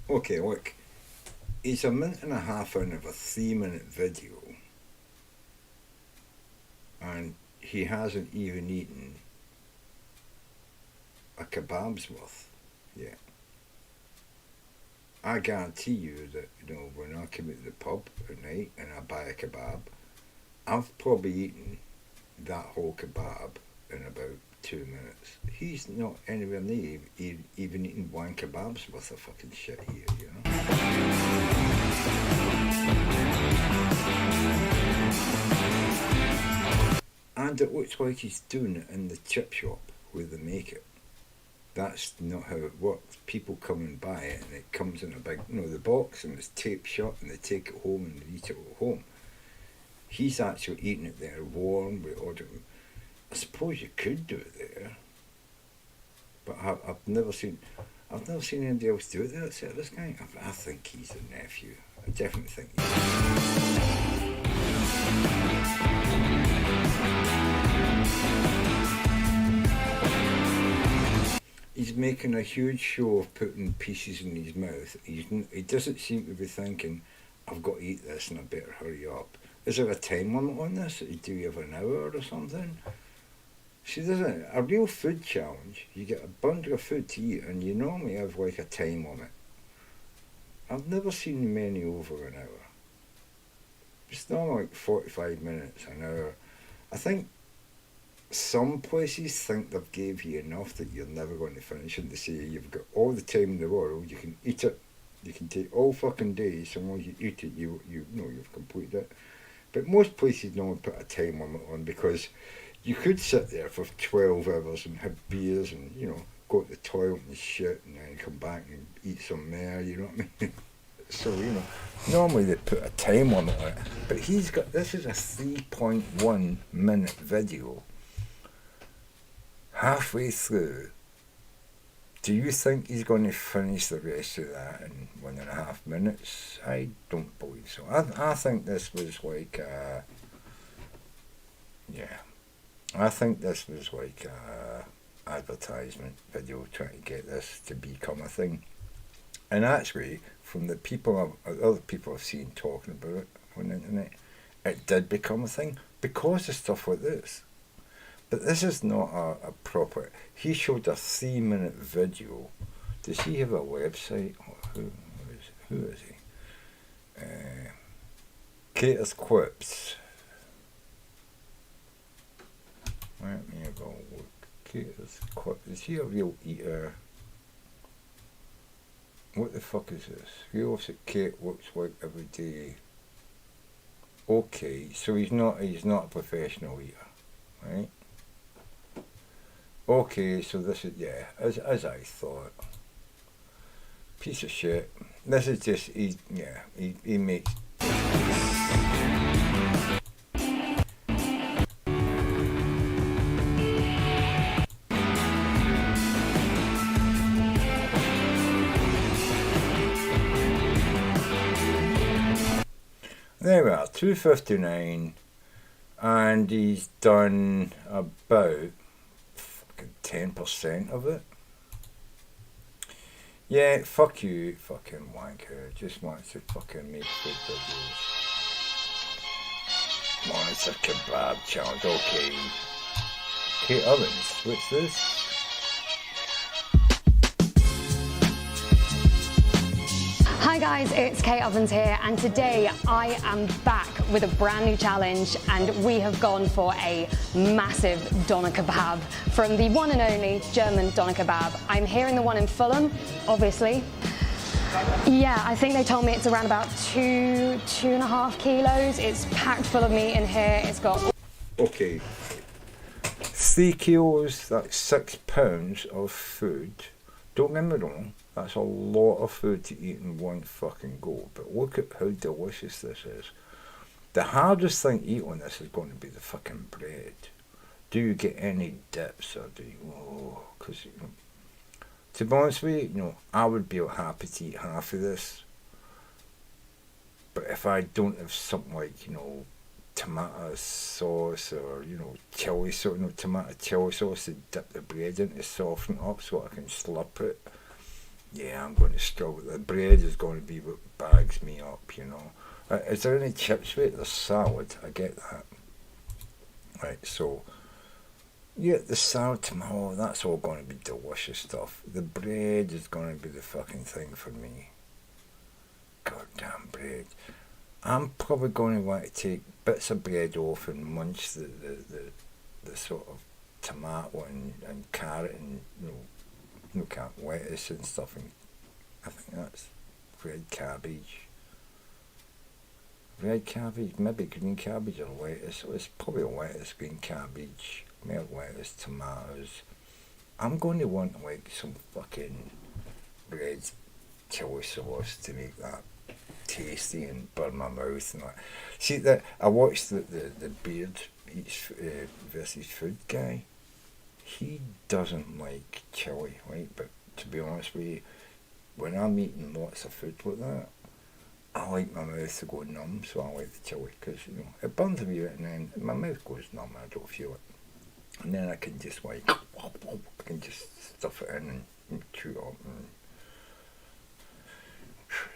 Okay, look. It's a minute and a half in of a 3-minute video, and he hasn't even eaten a kebab's worth yet. I guarantee you that, you know, when I come to the pub at night and I buy a kebab, I've probably eaten that whole kebab in about 2 minutes. He's not anywhere near even eating 1 kebab's worth of fucking shit here, you know. And it looks like he's doing it in the chip shop where they make it. That's not how it works. People come and buy it, and it comes in a big, the box, and it's taped shut, and they take it home and they eat it at home. He's actually eating it there, warm. We order. I suppose you could do it there, but I've never seen anybody else do it there except this guy. I think he's a nephew. I definitely think he's making a huge show of putting pieces in his mouth. He doesn't seem to be thinking, I've got to eat this and I better hurry up. Is there a time limit on this? Do you have an hour or something? See, there's a real food challenge. You get a bundle of food to eat and you normally have like a time on it. I've never seen the menu over an hour. It's not like 45 minutes, an hour. I think some places think they've gave you enough that you're never going to finish, and they say you've got all the time in the world, you can eat it, you can take all fucking days, so once you eat it, you know you've completed it. But most places don't put a time limit on, because you could sit there for 12 hours and have beers and, go to the toilet and shit and then come back and eat some more, you know what I mean? So, normally they put a time limit on it. But this is a 3.1 minute video. Halfway through, do you think he's going to finish the rest of that in 1.5 minutes? I don't believe so. I think this was like I think this was like a advertisement video trying to get this to become a thing. And actually, from the other people I've seen talking about it on the internet, it did become a thing because of stuff like this. But this is not a proper. He showed a 3-minute video. Does he have a website? Who is he? Cater's Quips. Let me go look. Cater's Quips. Is he a real eater? What the fuck is this? Here's what Kate looks like every day. Okay, so he's not a professional eater, right? Okay, so this is, as I thought. Piece of shit. This is just, he makes... There we are, 2:59, and he's done about 10% of it. Yeah, fuck you, fucking wanker. Just wants to fucking make food videos. Come on, it's a kebab challenge, okay. Kate Ovens, what's this? Hi guys, it's Kate Ovens here, and today I am back with a brand new challenge, and we have gone for a massive doner kebab from the one and only German doner kebab. I'm here in the one in Fulham, obviously. Yeah, I think they told me it's around about 2.5 kilos. It's packed full of meat in here. It's got... Okay, 3 kilos, that's 6 pounds of food. Don't get me wrong. That's a lot of food to eat in one fucking go, but look at how delicious this is. The hardest thing to eat on this is going to be the fucking bread. Do you get any dips, or do you, because, to be honest with you, I would be happy to eat half of this, but if I don't have something like, tomato sauce or, chili sauce, tomato chili sauce to dip the bread in to soften it up so I can slurp it, yeah, I'm going to struggle. The bread is going to be what bags me up, Is there any chips with it? There's salad, I get that. Right, so, yeah, the salad tomorrow, that's all going to be delicious stuff. The bread is going to be the fucking thing for me. Goddamn bread. I'm probably going to want to take bits of bread off and munch the sort of tomato and carrot and, lettuce and stuff, and I think that's red cabbage, maybe green cabbage or lettuce. So it's probably lettuce, green cabbage, more lettuce, tomatoes, I'm going to want like some fucking red chili sauce to make that tasty and burn my mouth and that. See that I watched the Beard Eats versus Food guy. He doesn't like chili, right? But to be honest with you, when I'm eating lots of food like that, I like my mouth to go numb, so I like the chili because it burns a wee bit and then my mouth goes numb and I don't feel it. And then I can just like, I can just stuff it in and chew it up. And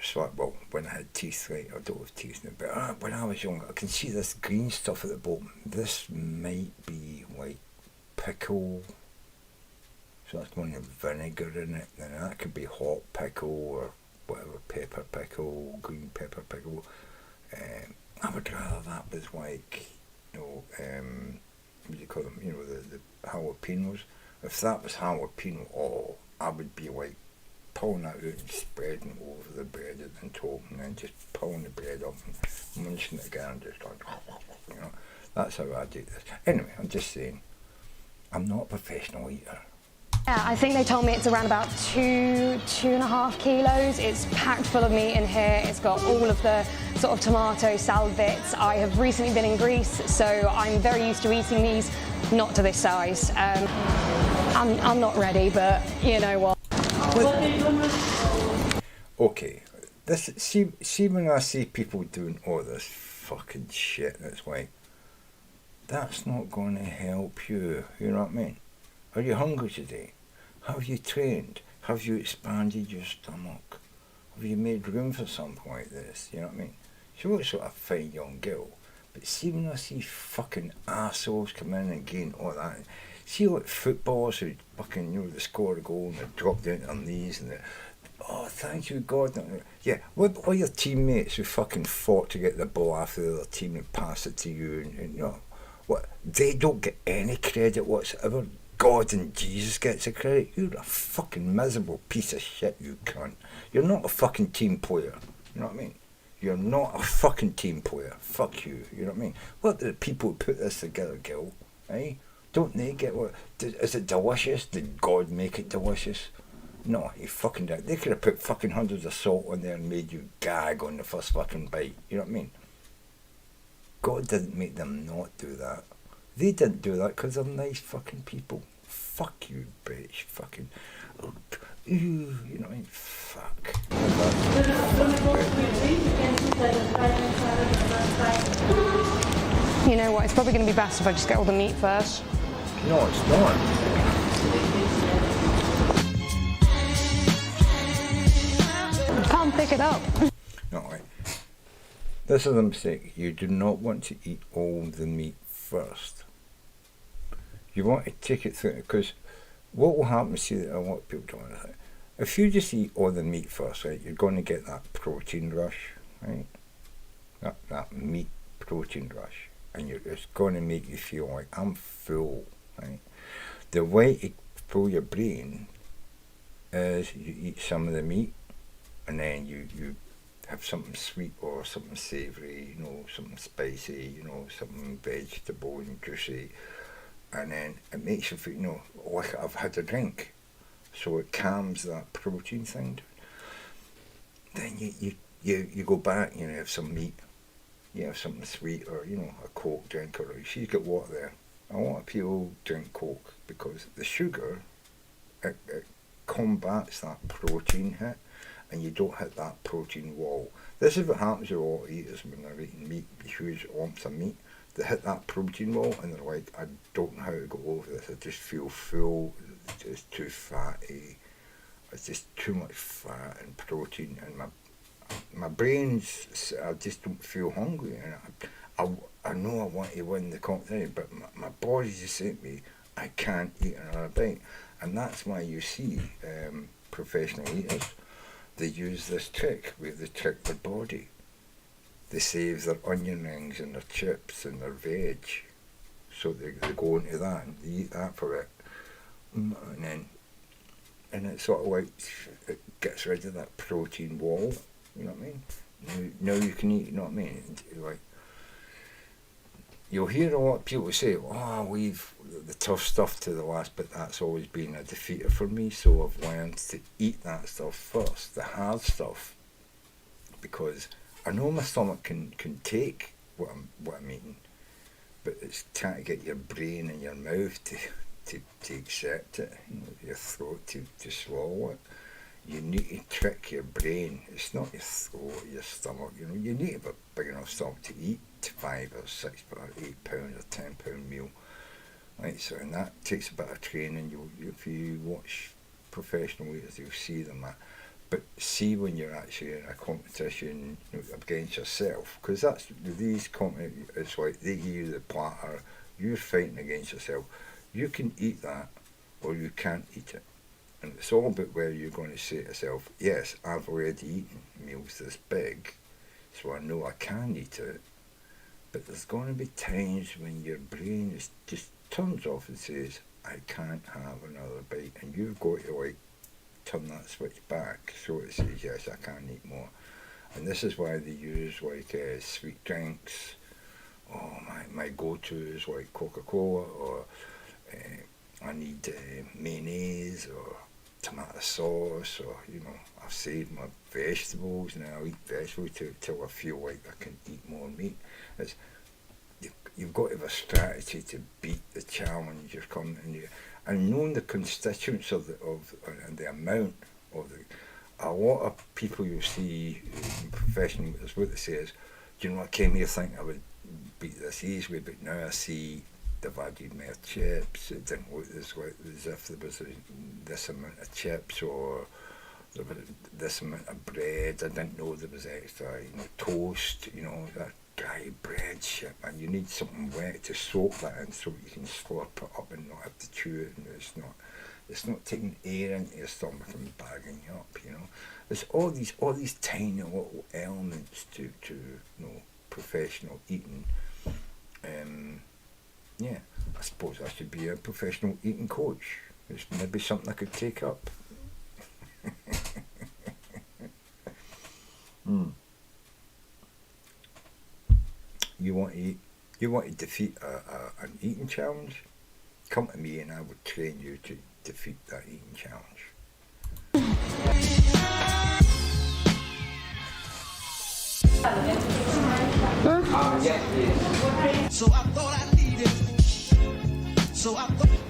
so, well, when I had teeth, right, I don't have teeth now, but when I was young, I can see this green stuff at the bottom. This might be like pickle, so that's going to have vinegar in it, and that could be hot pickle or whatever, pepper pickle, green pepper pickle. I would rather that was like, what do you call them, the jalapenos. If that was jalapeno, I would be like pulling that out and spreading it over the bread at the top, and then just pulling the bread up and munching it again and just like, that's how I do this. Anyway, I'm just saying, I'm not a professional eater. Yeah, I think they told me it's around about 2.5 kilos. It's packed full of meat in here. It's got all of the sort of tomato salad bits. I have recently been in Greece, so I'm very used to eating these, not to this size. I'm not ready, but you know what. Okay, see when I see people doing all this fucking shit, it's like, that's not going to help you, you know what I mean? Are you hungry today? Have you trained? Have you expanded your stomach? Have you made room for something like this, you know what I mean? She looks like a fine young girl, but see when I see fucking assholes come in and gain all that, see like footballers who fucking, they score a goal and they drop down to their knees and oh, thank you, God. Yeah, what all your teammates who fucking fought to get the ball after the other team and pass it to you and what, they don't get any credit whatsoever. God and Jesus gets the credit. You're a fucking miserable piece of shit, you cunt. You're not a fucking team player. You know what I mean? You're not a fucking team player. Fuck you. You know what I mean? What do the people who put this together, Gil? Eh? Don't they get what? Is it delicious? Did God make it delicious? No, he fucking did. They could have put fucking hundreds of salt on there and made you gag on the first fucking bite. You know what I mean? God didn't make them not do that. They didn't do that because they're nice fucking people. Fuck you, bitch. Fucking. You know what I mean? Fuck. You know what, it's probably going to be best if I just get all the meat first. No, it's not. Can't pick it up. No, right. This is a mistake. You do not want to eat all the meat first. You want to take it through, because what will happen, see that a lot of people don't know, if you just eat all the meat first, right, you're going to get that protein rush, right? That meat protein rush. And it's going to make you feel like, I'm full, right? The way to fill your brain is you eat some of the meat, and then you have something sweet or something savoury, something spicy, something vegetable and juicy, and then it makes you feel, like I've had a drink, so it calms that protein thing down. Then you go back, you have some meat, you have something sweet, or a Coke drink, or she's got water there. A lot of people drink Coke because the sugar it combats that protein hit, and you don't hit that protein wall. This is what happens to a lot of eaters when they're eating meat, huge lumps of meat. They hit that protein wall and they're like, I don't know how to go over this. I just feel full. It's just too fatty. It's just too much fat and protein, and my brain's, I just don't feel hungry. And I know I want to win the competition, but my body's just saying to me, I can't eat another bite. And that's why you see professional eaters, they use this trick where they trick their body. They save their onion rings and their chips and their veg, so they go into that and they eat that for it, and it's sort of like it gets rid of that protein wall. You know what I mean? Now you can eat. You know what I mean? Like, you'll hear a lot of people say, "Oh, the tough stuff to the last, but that's always been a defeater for me. So I've learned to eat that stuff first, the hard stuff, because I know my stomach can take what I'm eating, but it's trying to get your brain and your mouth to accept it, you know, your throat to swallow it. You need to trick your brain. It's not your throat, your stomach. You know, you need to have a big enough stomach to eat 5 or 6 or 8 pound or 10 pound meal. Right, so and that takes a bit of training. If you watch professional eaters, you'll see them that. But see when you're actually in a competition, you know, against yourself, because that's these competitions. It's like they give you the platter. You're fighting against yourself. You can eat that, or you can't eat it. And it's all about where you're going to say to yourself, yes, I've already eaten meals this big, so I know I can eat it. But there's going to be times when your brain just turns off and says, I can't have another bite. And you've got to like turn that switch back so it says, yes, I can eat more. And this is why they use like sweet drinks. Oh, my go-to is like Coca-Cola, or I need mayonnaise or tomato sauce, or, you know, I've saved my vegetables and I'll eat vegetables till I feel like I can eat more meat. You've got to have a strategy to beat the challenge you're coming in, and knowing the constituents of and the amount of a lot of people you see in professional, is what they say is, you know, I came here thinking I would beat this easily, but now I see they've added more chips. It didn't look as if there was this amount of chips, or there was this amount of bread. I didn't know there was extra, you know, toast, you know, that dry bread shit, and you need something wet to soak that in so you can slurp it up and not have to chew it, and it's not taking air into your stomach and bagging you up, you know. There's all these tiny little elements to you know, professional eating. Yeah, I suppose I should be a professional eating coach. It's maybe something I could take up. You want to defeat an eating challenge? Come to me and I will train you to defeat that eating challenge.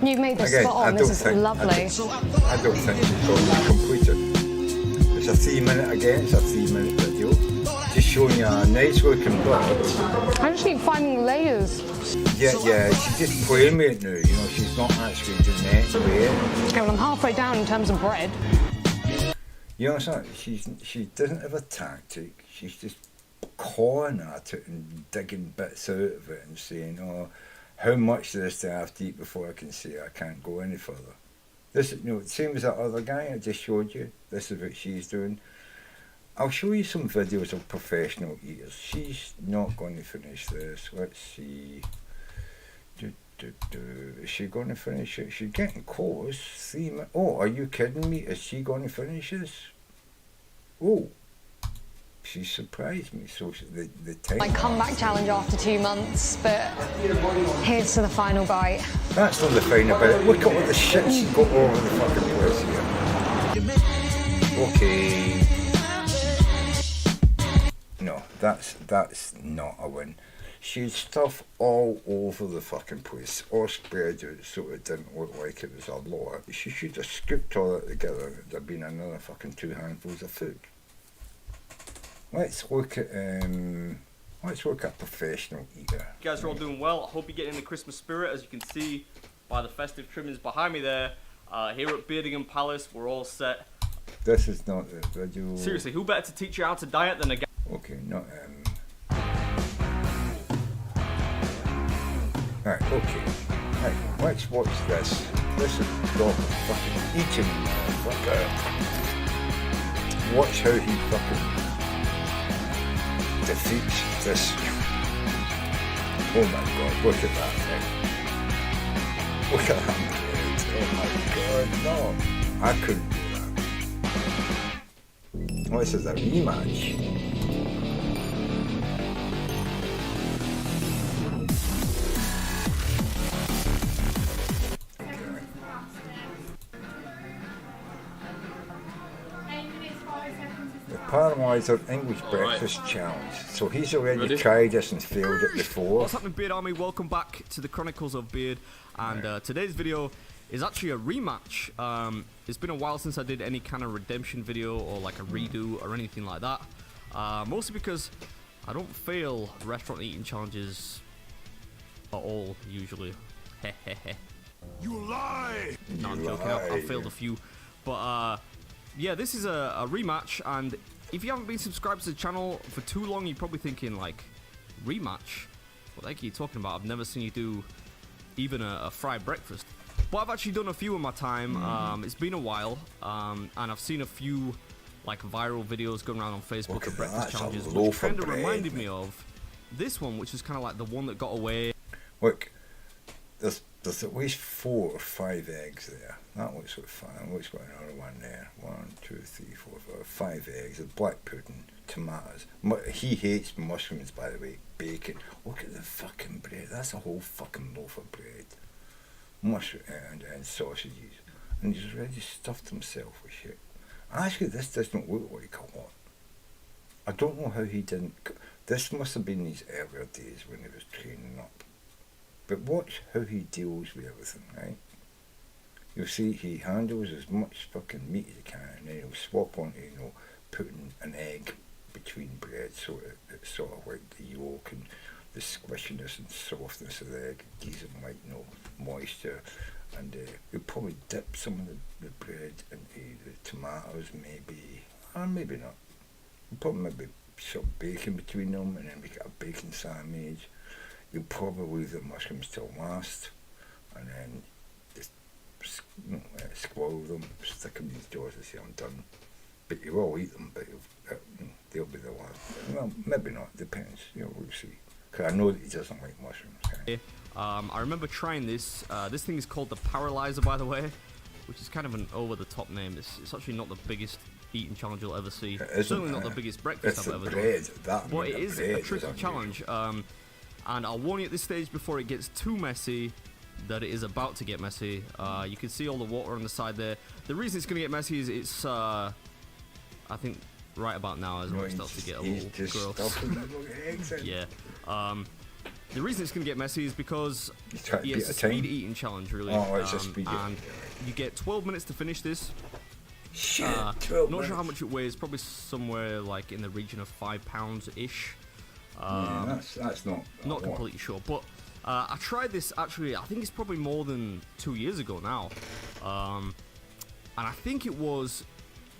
You've made this Again, spot on. This is lovely. I don't think it's already completed. It's a 3-minute again. It's a 3-minute video, just showing you a nice looking bird. I'm just keep finding layers. Yeah. She's just playing with it now. You know, she's not actually doing anything with it. Okay, well, I'm halfway down in terms of bread. You know what I'm saying? She doesn't have a tactic. She's just clawing at it and digging bits out of it and saying, oh, how much of this do I have to eat before I can say I can't go any further? This, you know, same as that other guy I just showed you. This is what she's doing. I'll show you some videos of professional eaters. She's not going to finish this. Let's see. Is she going to finish it? She's getting close. 3 minutes. Oh, are you kidding me? Is she going to finish this? Oh. She surprised me. So the time. My comeback challenge after 2 months, but here's to the final bite. That's not the final bite. Look at all the shit she got all over the fucking place here. Okay. No, that's not a win. She had stuff all over the fucking place, all spread out so it didn't look like it was a lot. She should have scooped all that together. There'd been another fucking 2 handfuls of food. Let's look at professional eater. You guys are all doing well. I hope you're getting in the Christmas spirit, as you can see by the festive trimmings behind me there. Here at Beardingham Palace, we're all set. This is not the video. Seriously, who better to teach you how to diet than a guy? Okay, not Right, okay. Right, let's watch this. This is dog fucking eating, motherfucker. Watch how he fucking defeats this. Oh my god, look at that thing. Look at that. Oh my god, no. I couldn't do that. Oh, this is a rematch. Paralysed English breakfast challenge. So he's already tried this and failed it before. What's happening, Beard Army? Welcome back to the Chronicles of Beard. And today's video is actually a rematch. It's been a while since I did any kind of redemption video or like a redo or anything like that. Mostly because I don't fail restaurant eating challenges at all, usually. You lie! No, I'm joking. I've failed a few. But yeah, this is a rematch, and if you haven't been subscribed to the channel for too long, you're probably thinking, like, rematch? What the heck are you talking about? I've never seen you do even a fried breakfast. But I've actually done a few in my time. It's been a while, and I've seen a few, like, viral videos going around on Facebook of breakfast challenges, which kind of reminded me of this one, which is kind of like the one that got away. Look, there's at least 4 or 5 eggs there. That looks like fine. Looks like another one there. 1, 2, 3, 4, 5 eggs. A black pudding, tomatoes. He hates mushrooms, by the way. Bacon. Look at the fucking bread. That's a whole fucking loaf of bread. Mushroom and sausages. And he's already stuffed himself with shit. Actually, this doesn't look like a lot. I don't know how he didn't. This must have been his earlier days when he was training up. But watch how he deals with everything, right? You'll see he handles as much fucking meat as he can, and then he'll swap onto, putting an egg between bread so it's sort of like the yolk and the squishiness and softness of the egg gives him like, moisture. And he'll probably dip some of the bread into the tomatoes, maybe, or maybe not. He'll probably maybe some bacon between them, and then make it a bacon sandwich. You'll probably leave the mushrooms till last, and then just squirrel them, stick them in his jaws and say I'm done. But you will eat them, but they'll be the last. Well, maybe not, depends, we'll see. Because I know that he doesn't like mushrooms. Okay? I remember trying this. This thing is called the Paralyzer, by the way, which is kind of an over-the-top name. It's actually not the biggest eating challenge you'll ever see. Certainly not the biggest breakfast I've ever done. But it is a tricky challenge. And I'll warn you at this stage before it gets too messy that it is about to get messy. You can see all the water on the side there. The reason it's going to get messy is it's, I think, right about now is when it starts to get a little gross. Yeah. The reason it's going to get messy is because it's a speed eating challenge, really. Oh, it's a speed and you get 12 minutes to finish this. Shit, 12 not minutes. sure how much it weighs, probably somewhere like in the region of 5 pounds-ish. Yeah, that's not completely sure, but I tried this actually. I think it's probably more than 2 years ago now, and I think it was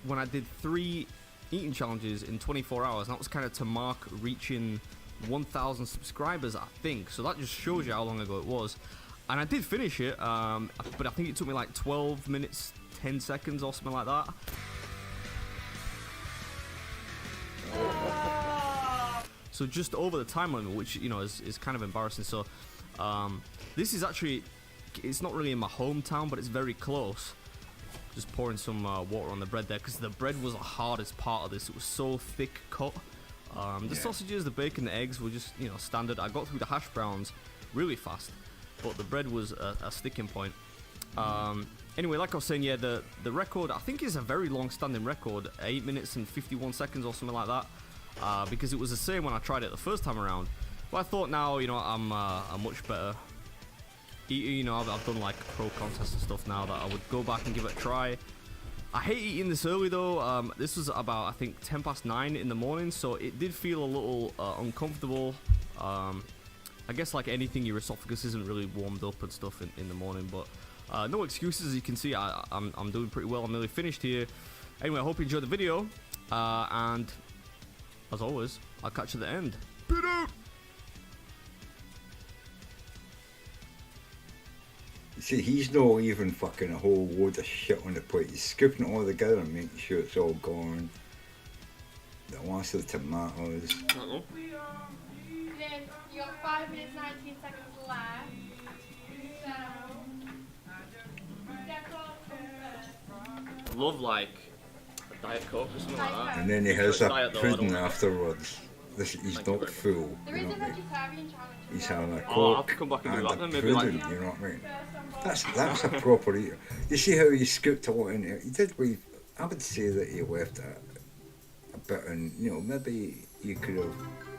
when I did 3 eating challenges in 24 hours, and that was kind of to mark reaching 1,000 subscribers, I think. So that just shows you how long ago it was, and I did finish it, but I think it took me like 12 minutes 10 seconds or something like that. So just over the time limit, which is kind of embarrassing. So this is actually, it's not really in my hometown, but it's very close. Just pouring some water on the bread there, because the bread was the hardest part of this. It was so thick cut. The sausages, the bacon, the eggs were just standard. I got through the hash browns really fast, but the bread was a sticking point. Anyway, like I was saying, the record I think is a very long-standing record, 8 minutes and 51 seconds or something like that. Because it was the same when I tried it the first time around. But I thought now, I'm a much better eater. I've done like pro contests and stuff now that I would go back and give it a try. I hate eating this early though. This was about, I think, 9:10 in the morning, so it did feel a little uncomfortable. I guess like anything, your esophagus isn't really warmed up and stuff in the morning, but no excuses. As you can see, I'm doing pretty well. I'm nearly finished here. Anyway, I hope you enjoyed the video, and as always, I'll catch you at the end. Beat out! See, he's not even fucking a whole load of shit on the plate. He's scooping it all together and making sure it's all gone. The last of the tomatoes. Then you got 5 minutes 19 seconds left. So, I love like a Diet Coke or something like that. And then he has a Diet though, pudding afterwards. He's not full. there is a vegetarian challenge. He's having a Coke I'll have to come back and do that a then, maybe pudding, like... you know what I mean? That's a proper eater. You see how he scooped a lot in there? He did leave, I would say that he left a bit, and you know, maybe you could have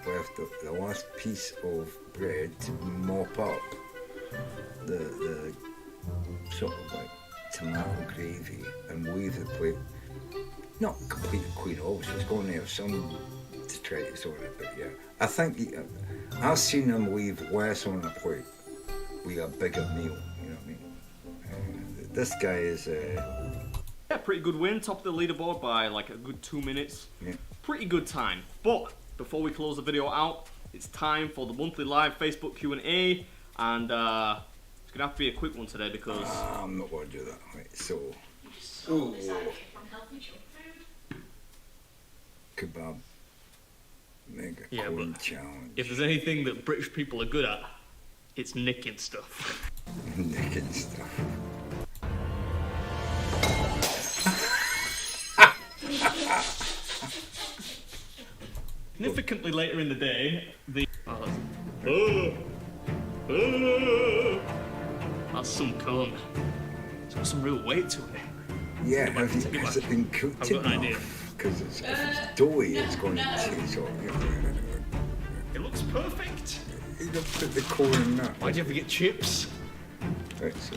left the last piece of bread to mop up the sort of like tomato gravy and leave the plate not completely clean. Obviously, it's going to have some detritus on it, but yeah, I think I've seen them leave less on a plate with a bigger meal. You know what I mean? This guy is. Yeah, pretty good win. Top of the leaderboard by like a good 2 minutes. Yeah. Pretty good time. But before we close the video out, it's time for the monthly live Facebook Q&A, and it's gonna have to be a quick one today because I'm not going to do that. Right, so. Kebab. Mega corn challenge. if there's anything that British people are good at, it's nicking stuff. Nicking stuff. Significantly later in the day, that's some corn. It's got some real weight to it. Yeah, has it been cooked I've got an idea. enough? Because if it's doughy, it's going to taste all. It looks perfect. You don't put the corn in that. Why'd you have to get chips? Right, so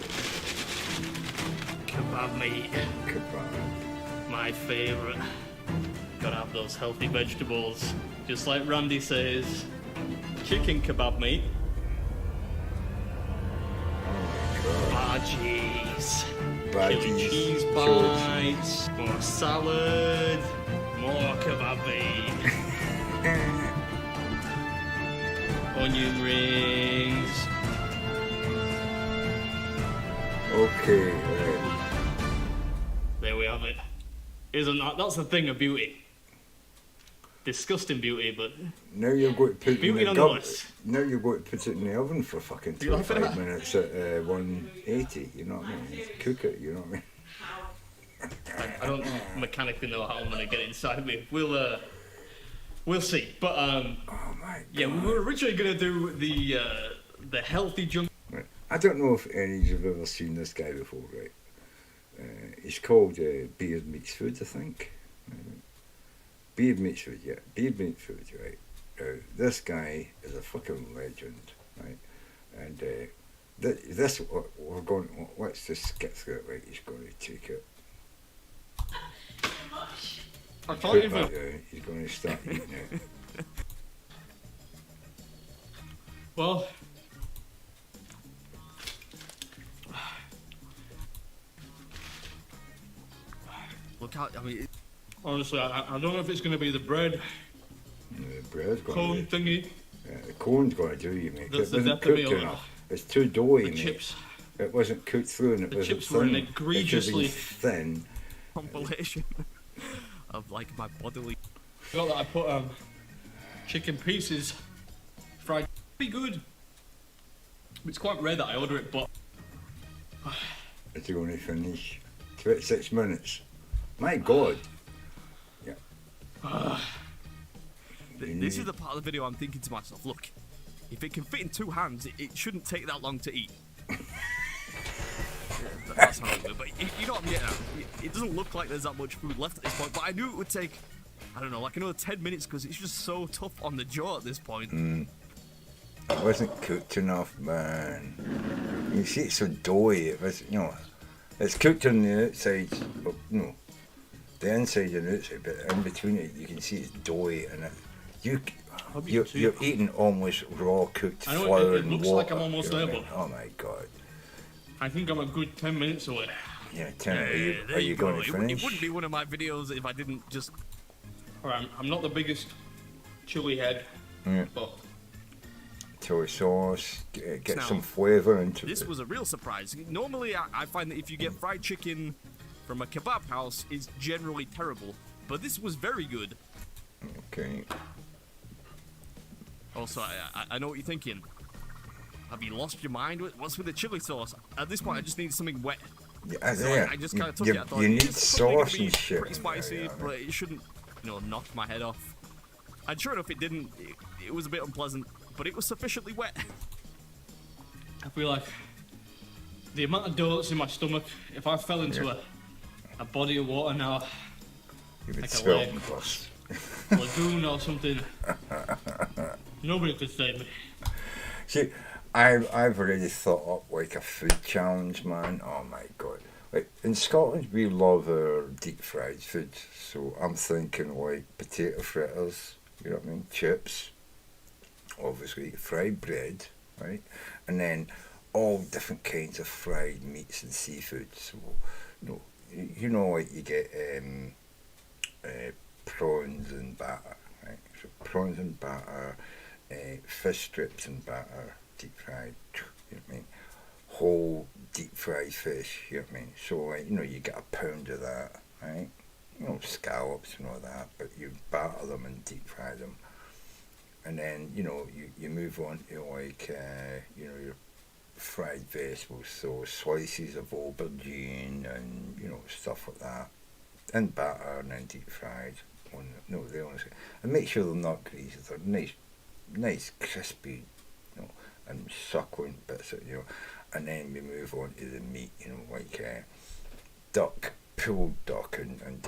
Kebab meat, kebab. my favourite. Gotta have those healthy vegetables. Just like Randy says, chicken kebab meat. Bhajis. Chili cheese bites. More salad. More kebab meat. Onion rings. Okay, There we have it. Isn't that's the thing of beauty? Disgusting beauty, but now you're going to put it in beauty the nonetheless. Now you're going to put it in the oven for fucking You laughing at 25 minutes at 180. You know what I mean? Cook it. You know what I mean? I don't mechanically know how I'm gonna get it inside me. We'll see. But Oh my god. yeah, we were originally gonna do the healthy junk. Right. I don't know if any of you have ever seen this guy before, right? He's called Beard Meets Food, I think. Beard Meets Food, yeah. Beard Meets Food, right? This guy is a fucking legend, right? And this, we're going, let's just get through it, right? He's going to take it. I Put thought that down. He's going to start eating it. well, look out! I mean, honestly, I don't know if it's gonna be the bread, The bread's going cone to thingy, the corn's going to do you, mate. That's It the wasn't depth of cooked meal. enough. It's too doughy, the mate. chips. It wasn't cooked through and it The wasn't chips were an thin. egregiously- It should be thin. Compilation of like my bodily. Got that I put chicken pieces fried. Pretty good. It's quite rare that I order it, but It's going to finish 26 minutes. My God. Yeah. this is the part of the video I'm thinking to myself, look, if it can fit in two hands, it shouldn't take that long to eat. That sounds good, but you know what I'm getting at. It doesn't look like there's that much food left at this point, but I knew it would take, I don't know, like another 10 minutes because it's just so tough on the jaw at this point. It wasn't cooked enough, man. You see, it's so doughy. It was, you know, it's cooked on the outside, but, you know, the inside and the outside, but in between it, you can see it's doughy, and you're eating almost raw cooked I know, flour it and looks water. like I'm almost you know there, what I mean? Oh my God. I think I'm a good 10 minutes away. Yeah, are you go. going to finish? It wouldn't be one of my videos if I didn't just. Alright, I'm not the biggest chili head, Yeah. but Soy sauce, get Now, some flavour into this it. was a real surprise. Normally, I find that if you get fried chicken from a kebab house, it's generally terrible. But this was very good. Okay. Also, I know what you're thinking. Have you lost your mind? What's with the chili sauce? At this point, I just need something wet. Yeah, So yeah. I just kind of took you, it. I thought you need it's probably gonna sauce be and shit. pretty in there, spicy, you know what I but mean? it shouldn't, knock my head off. And sure enough, it didn't. It was a bit unpleasant, but it was sufficiently wet. I feel like the amount of donuts in my stomach, if I fell into a body of water now, You would like a spill leg. them first. lagoon or something. Nobody could save me. See, I've already thought up like a food challenge, man. Oh my god! Like in Scotland, we love our deep fried food. So I'm thinking like potato fritters. You know what I mean? Chips. Obviously, fried bread, right? And then all different kinds of fried meats and seafood. So, like you get prawns and batter, right? So prawns and batter, fish strips and batter, deep fried. You know what I mean? Whole deep fried fish. You know what I mean? So like, you get a pound of that, right? Scallops and all that, but you batter them and deep fry them. And then, you move on to like, your fried vegetables, so slices of aubergine and, stuff like that. And batter and then deep fried. They honestly. And make sure they're not greasy, they're nice, crispy, and succulent bits, And then we move on to the meat, like duck, pulled duck and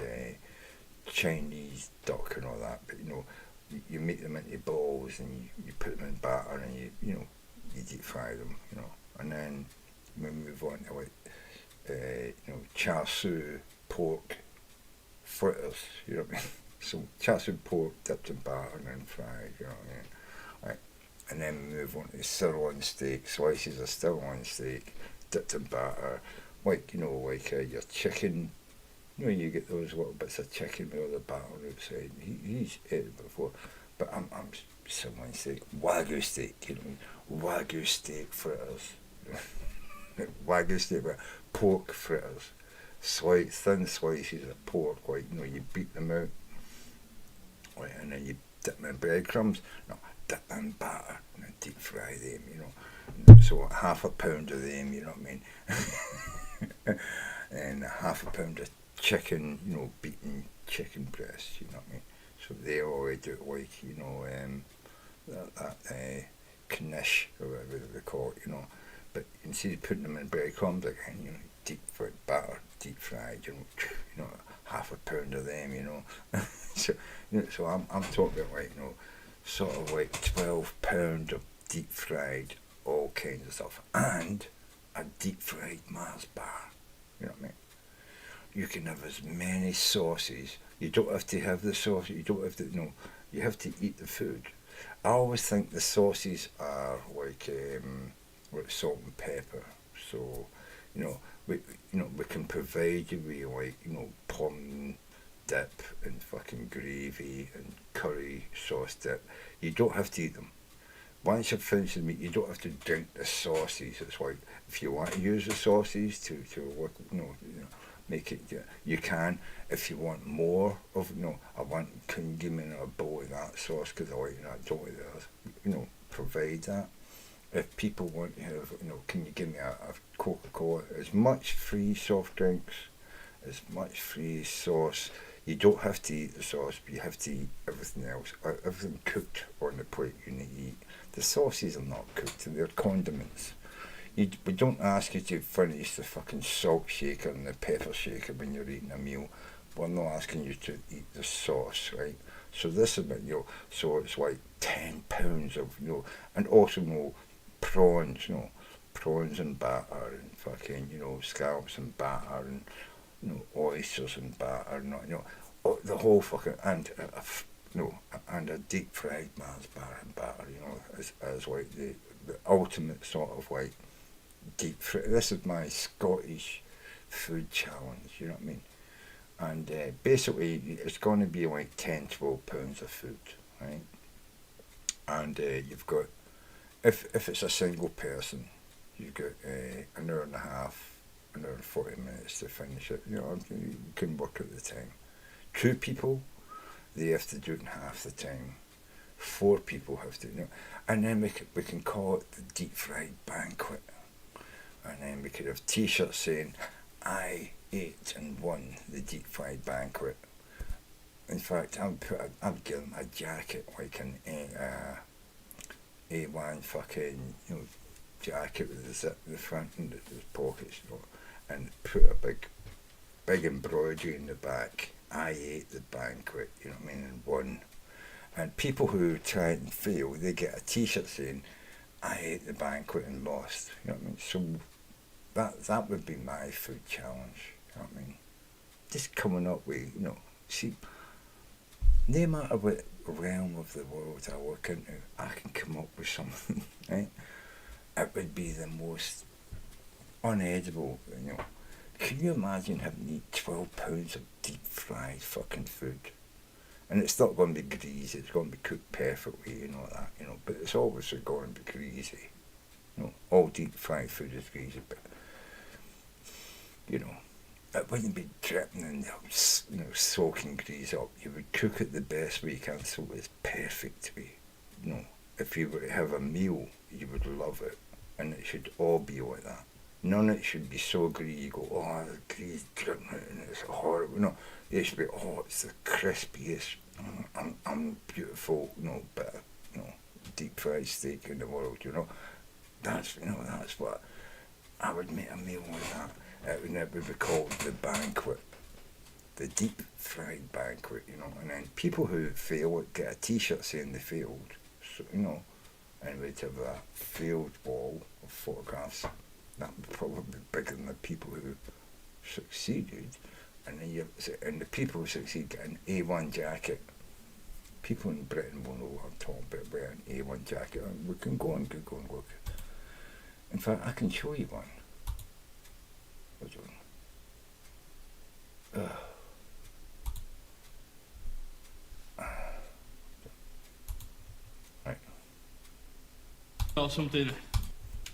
Chinese duck and all that. But, you make them into balls and you put them in batter and you deep fry them, and then we move on to like tersse pork fritters, you know what I mean? So tersse pork dipped in batter and then fried, you know what I mean? Right. And then we move on to sirloin steak, slices of sirloin steak dipped in batter, like your chicken. You get those little bits of chicken with all the batter outside. He's ate it before, but I'm sirloin steak, wagyu steak, wagyu steak fritters, wagyu steak, pork fritters, thin slices of pork, like you beat them out, right, and then you dip them in breadcrumbs. No, dip them in batter and then deep fry them. So half a pound of them, you know what I mean, and half a pound of chicken, beaten chicken breast, you know what I mean. So they always do it like, that knish or whatever they call it, But instead of putting them in breadcrumbs again, deep fried batter, deep fried, half a pound of them, so I'm talking about like, sort of like 12 pound of deep fried, all kinds of stuff, and a deep fried Mars bar, you know what I mean. You can have as many sauces. You don't have to have the sauce. You don't have to. You have to eat the food. I always think the sauces are like salt and pepper. So, we can provide you with like plum dip and fucking gravy and curry sauce dip. You don't have to eat them. Once you've finished the meat, you don't have to drink the sauces. It's like if you want to use the sauces to work, make it. You can. If you want more of, can you give me a bowl of that sauce because I like that. Don't theirs. Provide that. If people want to have, can you give me a Coca-Cola? As much free soft drinks, as much free sauce. You don't have to eat the sauce, but you have to eat everything else. Everything cooked on the plate you need to eat. The sauces are not cooked, they're condiments. We don't ask you to finish the fucking salt shaker and the pepper shaker when you're eating a meal. We're not asking you to eat the sauce, right? So this is, so it's like 10 pounds of, and also, prawns, prawns and batter and fucking, scallops and batter and, oysters and batter, the whole fucking, and and a deep fried Mars bar and batter, as like the ultimate sort of like deep fry. This is my Scottish food challenge, you know what I mean? And basically it's going to be like 10-12 pounds of food, right? And you've got, if it's a single person, you've got an hour and a half, an hour and 40 minutes to finish it. You can work at the time. 2 people, they have to do it in half the time. 4 people have to, and then we can call it the deep fried banquet. And then we could have T-shirts saying, "I ate and won the deep fried banquet." In fact, I'd give them a jacket, like an A1 fucking, jacket with the zip in the front and the pockets, and put a big embroidery in the back. I ate the banquet, you know what I mean, and won. And people who try and fail, they get a t-shirt saying, I ate the banquet and lost, you know what I mean? So that would be my food challenge, you know what I mean? Just coming up with, you know, see, no matter what realm of the world I work into, I can come up with something, right? It would be the most unedible, you know. Can you imagine having to eat 12 pounds of deep fried fucking food? And it's not going to be greasy, it's going to be cooked perfectly, you know that, you know, but it's always going to be greasy. You know, all deep fried food is greasy, but, you know, it wouldn't be dripping and, you know, soaking grease up. You would cook it the best way you can so it's perfect way. You know, if you were to have a meal, you would love it, and it should all be like that. None of it should be so greasy, you go, oh, the grease dripping out and it's horrible. No, it should be, oh, it's the crispiest, beautiful, you know, bit of, you know, deep fried steak in the world, you know. That's, you know, that's what, I would make a meal like that. It would be called the banquet. The deep fried banquet, you know. And then people who fail get a t-shirt saying they failed, so, you know, and we'd have that failed wall of photographs. That would probably be bigger than the people who succeeded. And then and the people who succeed get an A1 jacket. People in Britain won't know what I'm talking about, wearing an A1 jacket. And we can go on Google and look. In fact, I can show you one. Hold on. Right. Or something.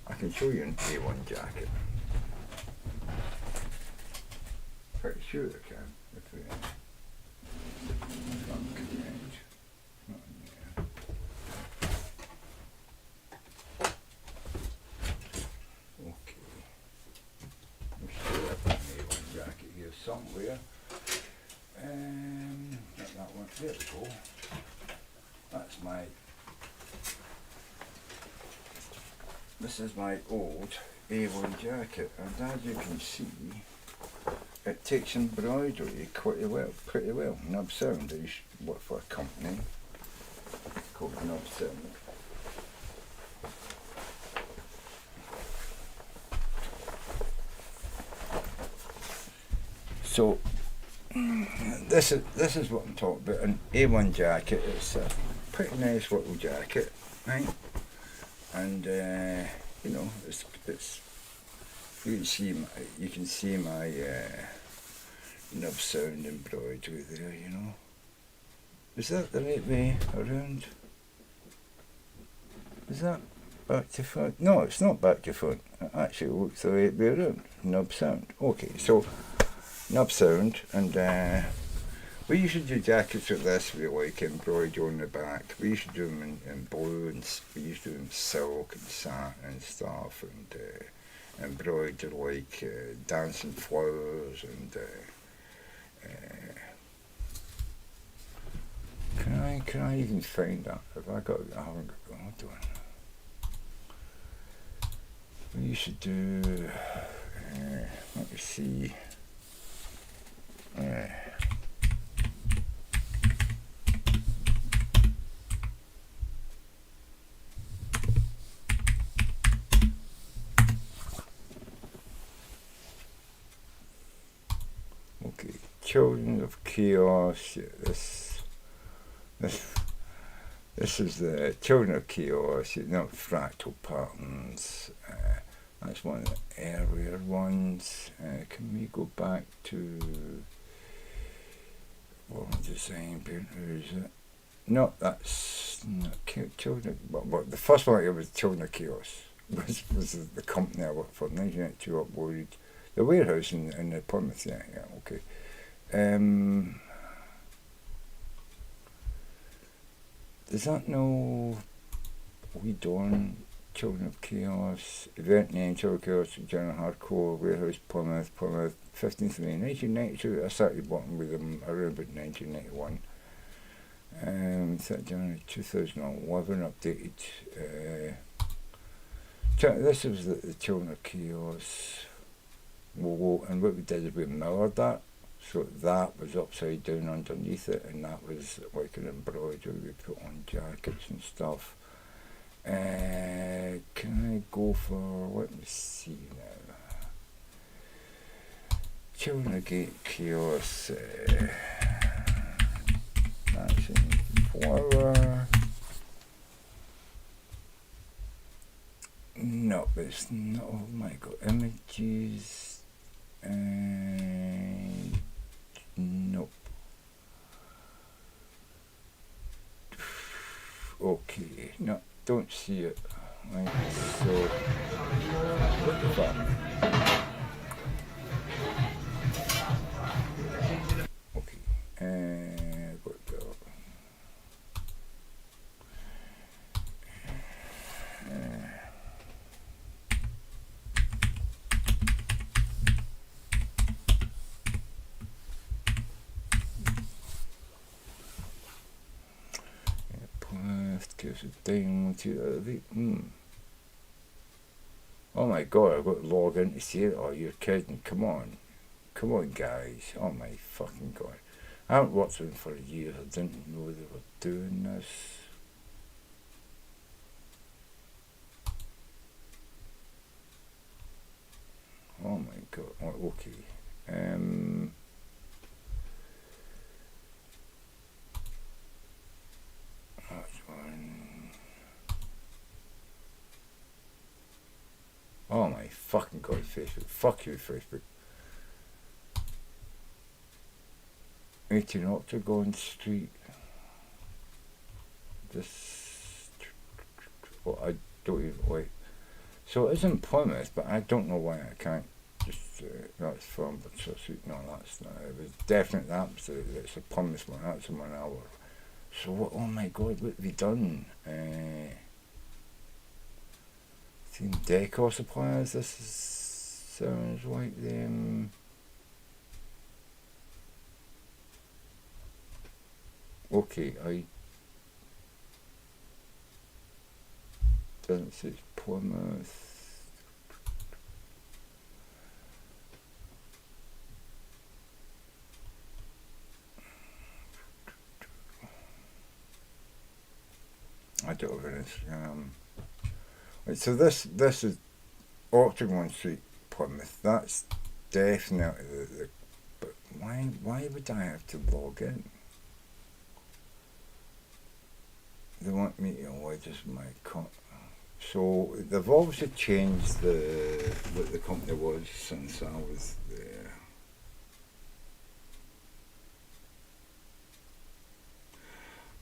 I can show you an A1 jacket. Pretty sure I can. If we, if I'm correct. Not in there. Okay. I'm sure I've got an A1 jacket here somewhere. Not that one. There we go. That's my. This is my old A1 jacket, and as you can see, it takes embroidery pretty well. Nub Sound, I used to work for a company called Nub Sound. So this is what I'm talking about. An A1 jacket. It's a pretty nice little jacket, right? And you know, it's you can see my Nub Sound embroidery there. You know, is that the right way around? Is that back to front? No, it's not back to front. It actually looks the right way around. Nub Sound. Okay, so Nub Sound, and we used to do jackets like this with like embroidery on the back. We used to do them in blue, and we used to do them in silk and satin and stuff, and embroidered like dancing flowers and. Can I even find that? Have I got? I haven't got. Hold on. We used to do. Let me see. Okay, Children of Chaos. This is the Children of Chaos. You know, fractal patterns. That's one of the earlier ones. Can we go back to what design paint? Who is it? No, that's not Children. But the first one here was Children of Chaos. Was the company I worked for. 1992 uploaded the warehouse in the Plymouth. Yeah, okay. Does that know we done Children of Chaos, event name, Children of Chaos, General Hardcore, Warehouse, Plymouth, 15th May 1992. I started working with them around about 1991. 3rd January 2011, updated. This was the Children of Chaos logo, and what we did is we mirrored that. So that was upside down underneath it, and that was like an embroidery we put on jackets and stuff. Can I go for, let me see now. Children Gate Chaos, Action Power. No, it's not, oh my god, images, nope. Okay, no, don't see it. Right, so, what the fuck? Okay, got that. Gives it down to the Oh my god, I've got to log in to see it. Oh, you're kidding. Come on, guys. Oh my fucking god. I haven't watched them for years. I didn't know they were doing this. Oh my god. Oh, okay. Oh my fucking god, Facebook. Fuck you, Facebook. 18 Octagon Street. This. Well, I don't even. Wait. So it is in Plymouth, but I don't know why I can't just. That's from the Street. No, that's not. It was definitely absolutely. It's a Plymouth one. That's in 1 hour. So what? Oh my god, what have we done? Team Decor Suppliers. This is, sounds like them. Okay, doesn't say it's Plymouth. I don't have an Instagram. Right, so this is Octagon Street, Plymouth. That's definitely the but why would I have to log in? They want me to just my so they've obviously changed what the company was since I was there.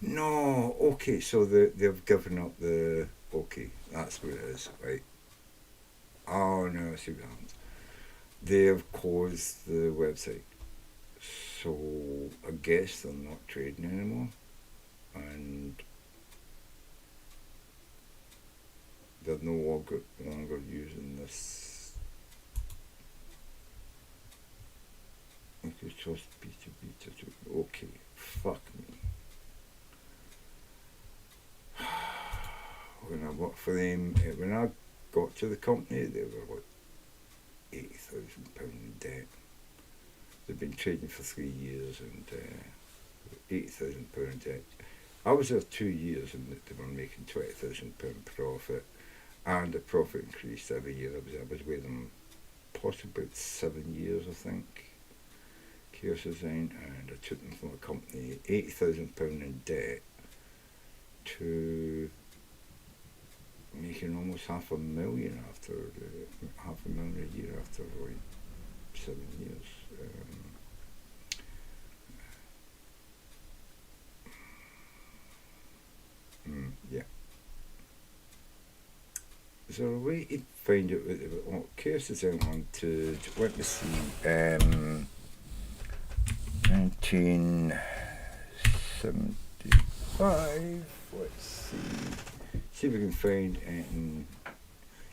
No, okay, so they've given up the, okay, that's what it is, right? Oh no, I see what happens. They have closed the website, so I guess they're not trading anymore, and they're no longer using this. Okay, trust beta. Okay, fuck me. When I worked for them, when I got to the company, they were like £80,000 in debt. They've been trading for 3 years and £80,000 in debt. I was there 2 years and they were making £20,000 profit, and the profit increased every year. I was with them possibly about 7 years, I think. Chaos Design, and I took them from a company £80,000 in debt to making almost $500,000 after $500,000 a year after like 7 years. Yeah. Is there a way to find out what the Chaos Design wanted? Let me see. 1975. Let's see. See if we can find anything.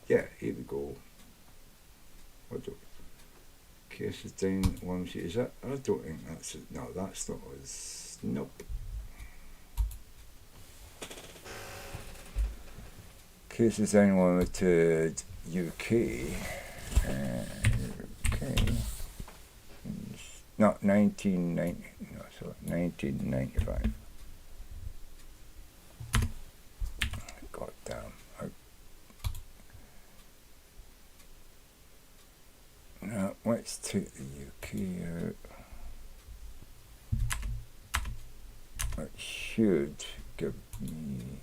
Yeah, here we go. What do? Chaos Design 1. Is that? I don't think that's it. No, that's not us. Nope. Chaos Design Limited UK. UK. not 1990. No, sorry, 1995. God damn. Now let's take the UK out. That should give me.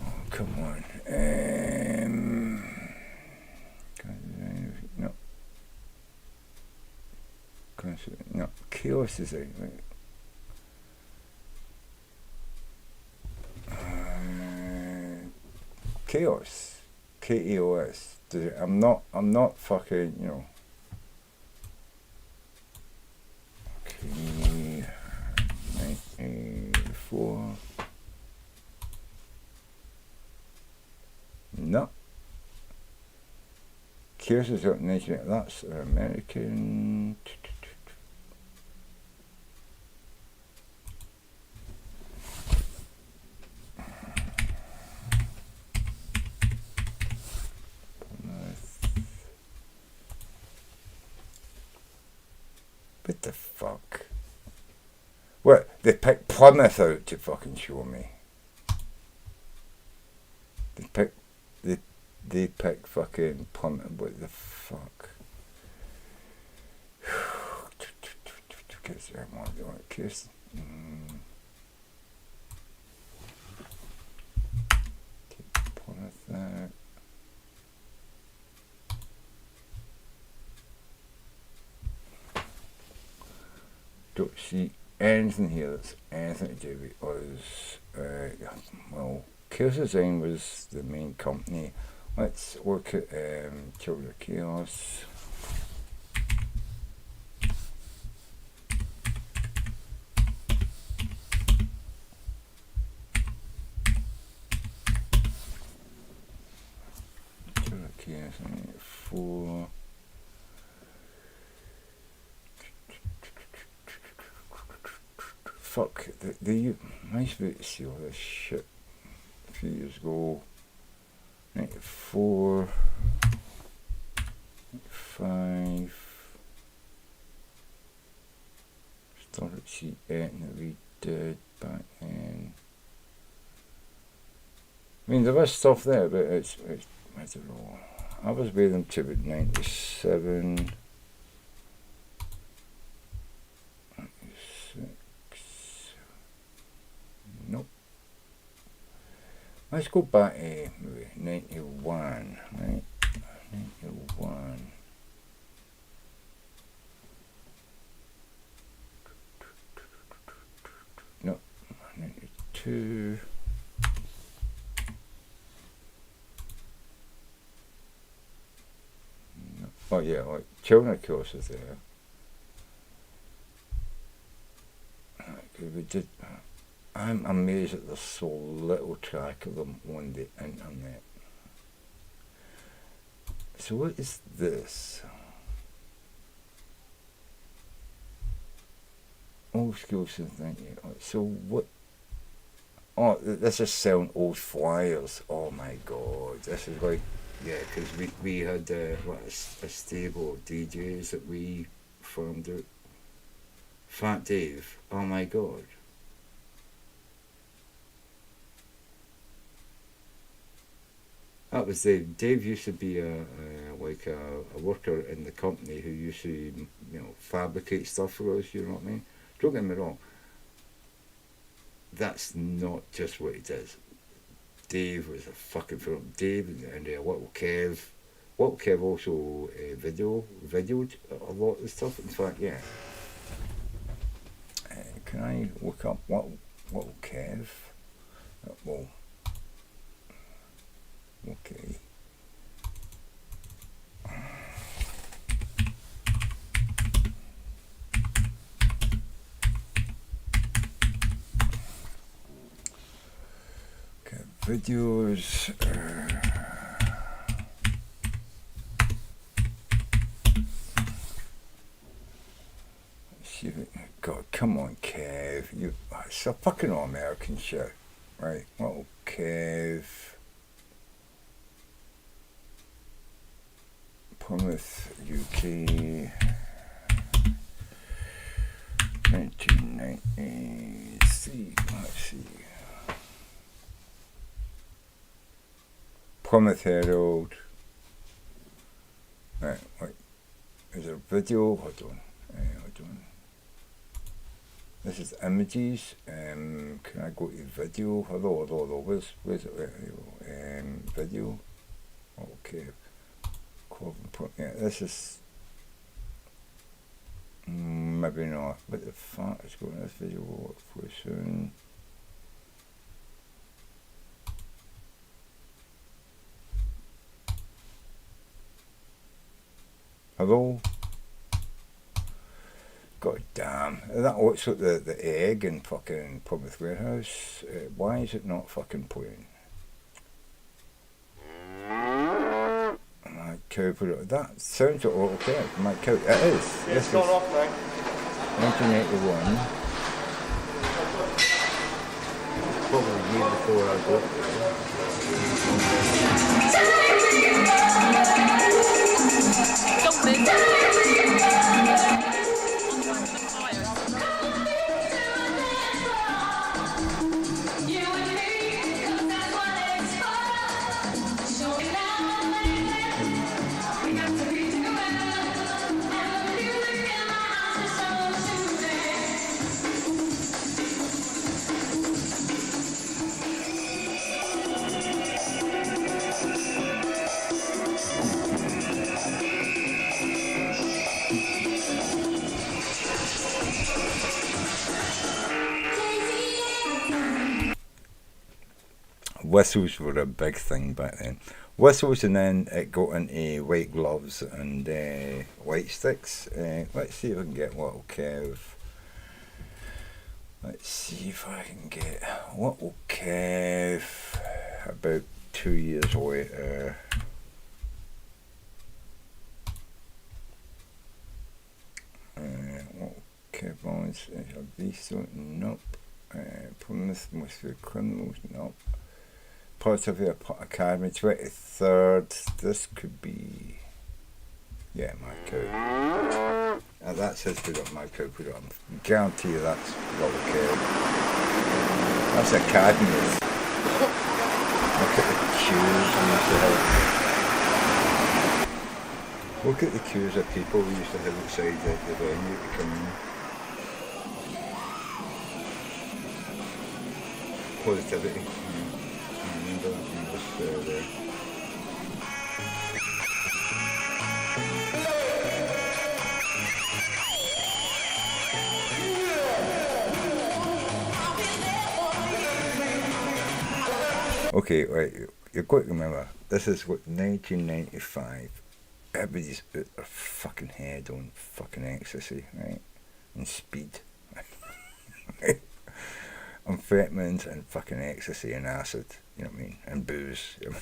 Oh, come on. No. No. Chaos is out. Right? Chaos. KEOS. I'm not fucking, you know. Okay. 94. No. Chaos is out in 19. That's American. What the fuck? What? They picked Plymouth out to fucking show me. They picked fucking Plymouth. What the fuck? Kiss. Take Plymouth out. Don't see anything here that's anything to do with us. Well, Chaos Design was the main company. Let's look at Children of Chaos. Children of Chaos 94. Fuck, they nice bit to see all this shit a few years ago. 94, 95. Started to see anything that we did back then. I mean, there was stuff there, but it's I don't know. I was with them to about 97. Nope. Let's go back to maybe 91, right? 91. No, 92. No. Oh yeah, like Children of Chaos is there. We did. I'm amazed that there's so little track of them on the internet. So what is this? Old school something. So what? Oh, this is selling old flyers. Oh my god, this is like, yeah, because we had a stable of DJs that we formed out. Fat Dave. Oh my god. That was Dave. Dave used to be a worker in the company who used to, fabricate stuff for us. You know what I mean? Don't get me wrong. That's not just what he does. Dave was a fucking film. Dave and Little Kev. Little Kev also videoed a lot of stuff. In fact, yeah. Can I look up Little Kev? Well. Okay. Okay, videos. Let's see if it, God, come on, Kev. It's a fucking all-American shit, right? Little Kev. Plymouth, UK, 1993. Let's see. Plymouth Herald. Right, wait. Is there a video? Hold on. Hold on. This is images. Can I go to video? Hello. Where's it? Video. Okay. Yeah, this is maybe not. But the fuck is going on this video? Work for soon. Hello. God damn. That looks like the egg in fucking Plymouth Warehouse. Why is it not fucking playing? My cow put it. That sounds like okay. My cow. It is. Yeah, it's gone off now. 1981. Probably the year before I got whistles were a big thing back then. Whistles, and then it got into white gloves and white sticks. Let's see if I can get Little Kev. Let's see if I can get Little Kev about 2 years later. Little Kev Owens, nope. Plymouth must be criminals, nope. Portavia Academy, 23rd. This could be, yeah, my cow. That says put up my cow. Put up. Guarantee you that's Little Kev. That's Academy. Look at the queues we used to have. Look at the queues of people we used to have outside the venue to come in. Positivity. There. Okay, right, you've got to remember, this is what 1995. Everybody's put their fucking head on fucking ecstasy, right? And speed. Amphetamines and fucking ecstasy and acid, you know what I mean? And booze. You know?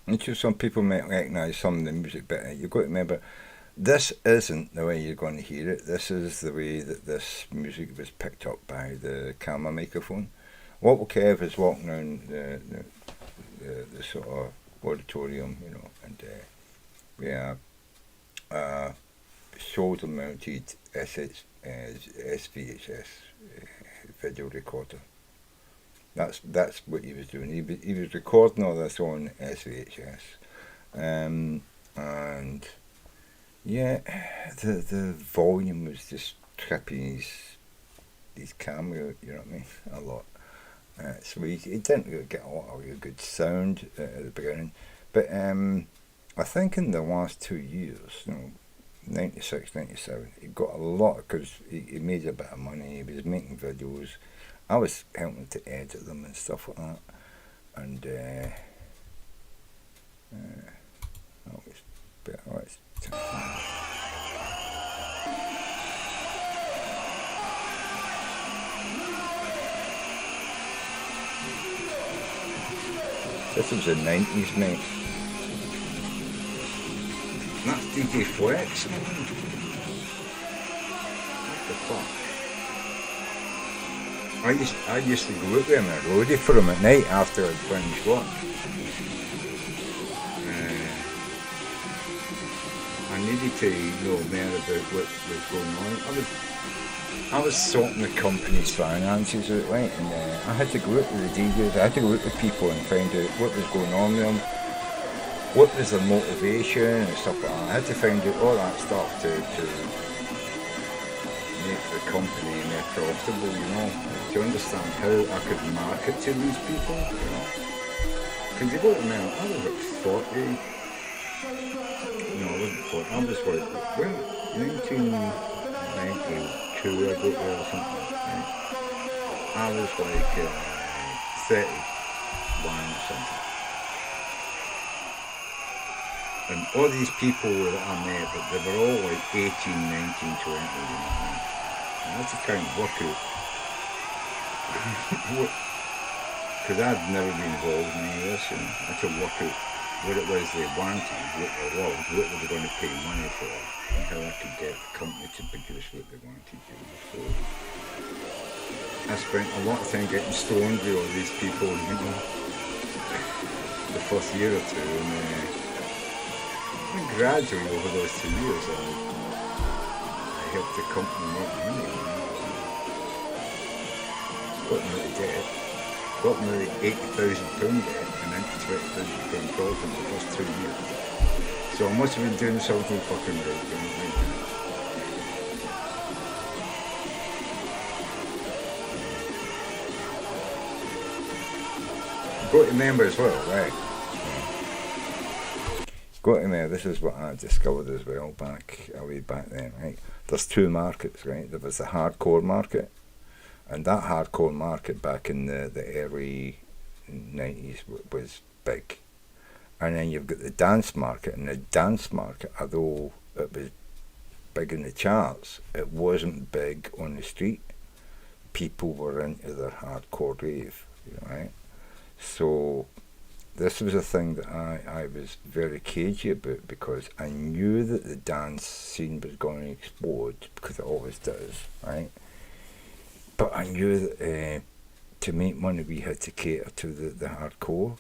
And so some people might recognise some of the music, but you've got to remember, this isn't the way you're going to hear it. This is the way that this music was picked up by the camera microphone. Little Kev is walking around the sort of auditorium, you know, and we have shoulder mounted SVHS video recorder. That's what he was doing. He was recording all this on SVHS, and yeah, the volume was just tripping his camera. You know what I mean? A lot. So he didn't really get a lot of really good sound at the beginning, But I think in the last 2 years, 96, 97, he got a lot because he made a bit of money. He was making videos. I was helping to edit them and stuff like that. And that was better. Let's This was the 90s, mate. That's DJ Flex. What the fuck? I used to go out there and roadie for him at night after I'd finished work. I needed to know more about what was going on. I was sorting the company's finances out, right, and I had to go out with the DJs, I had to go out with people and find out what was going on with them, what was their motivation and stuff like that. I had to find out all that stuff to make the company more profitable, to understand how I could market to these people, Because you go to me, I was like 40, no, I wasn't 40, I was like, when, 1990, I got there or something, right? I was like 31 or something. And all these people that I met, but they were all like 18, 19, 20, And I had to try and work out, because I'd never been involved in any of this, I had to work out what it was they wanted, what they loved, what they were going to pay money for, and how I could get the company to produce what they wanted to do. So I spent a lot of time getting stoned with all these people, the first year or two, and gradually over those 2 years I helped the company make money. Got them out of debt, got them out of £80,000 debt, and into £20,000 profit in the first 2 years. So I must have been doing something fucking right, what I mean? Got to remember as well, right? Got to remember, this is what I discovered as well way back then, right? There's two markets, right? There was the hardcore market, and that hardcore market back in the early 90s was big. And then you've got the dance market, and the dance market, although it was big in the charts, it wasn't big on the street. People were into their hardcore rave, right? So this was a thing that I was very cagey about, because I knew that the dance scene was going to explode, because it always does, right? But I knew that to make money we had to cater to the hardcore.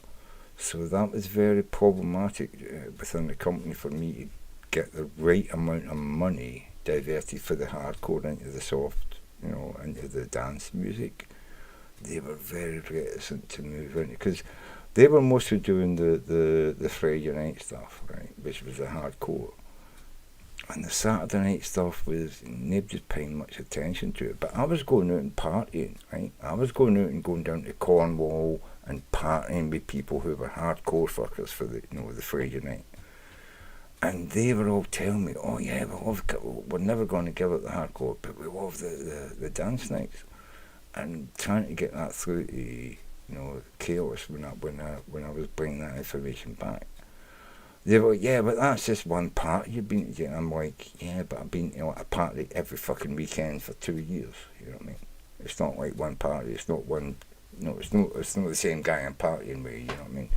So that was very problematic within the company for me to get the right amount of money diverted for the hardcore into the soft, into the dance music. They were very reticent to move into, because they were mostly doing the Friday night stuff, right, which was the hardcore. And the Saturday night stuff was, nobody was paying much attention to it. But I was going out and partying, right? I was going out and going down to Cornwall and partying with people who were hardcore fuckers for the Friday night. And they were all telling me, oh yeah, we're never going to give up the hardcore, but we love the dance nights. And trying to get that through to, chaos when I was bringing that information back. They were, yeah, but that's just one party you've been to. I'm like, yeah, but I've been to a party every fucking weekend for 2 years. You know what I mean? It's not like one party. It's not one. No, it's not the same guy I'm partying with. You know what I mean?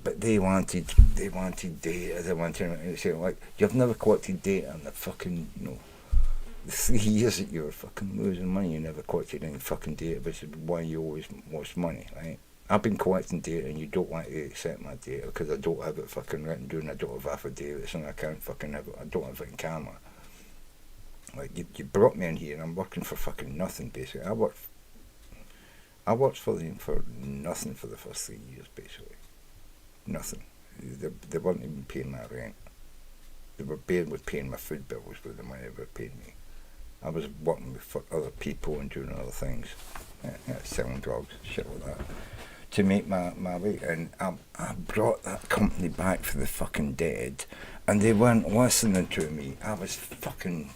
But they wanted data. They wanted to say, like, you've never collected data on the fucking, the 3 years that you were fucking losing money. You never collected any fucking data, which is why you always lost money, right? I've been collecting data, and you don't want to accept my data because I don't have it fucking written down. I don't have affidavits, and I can't fucking have it. I don't have it in camera. Like, you brought me in here, and I'm working for fucking nothing, basically. I worked for them for nothing for the first 3 years, basically. Nothing. They weren't even paying my rent. They were paying my food bills with the money they were paying me. I was working for other people and doing other things, selling drugs, shit like that. to make my way, and I brought that company back for the fucking dead, and they weren't listening to me. I was fucking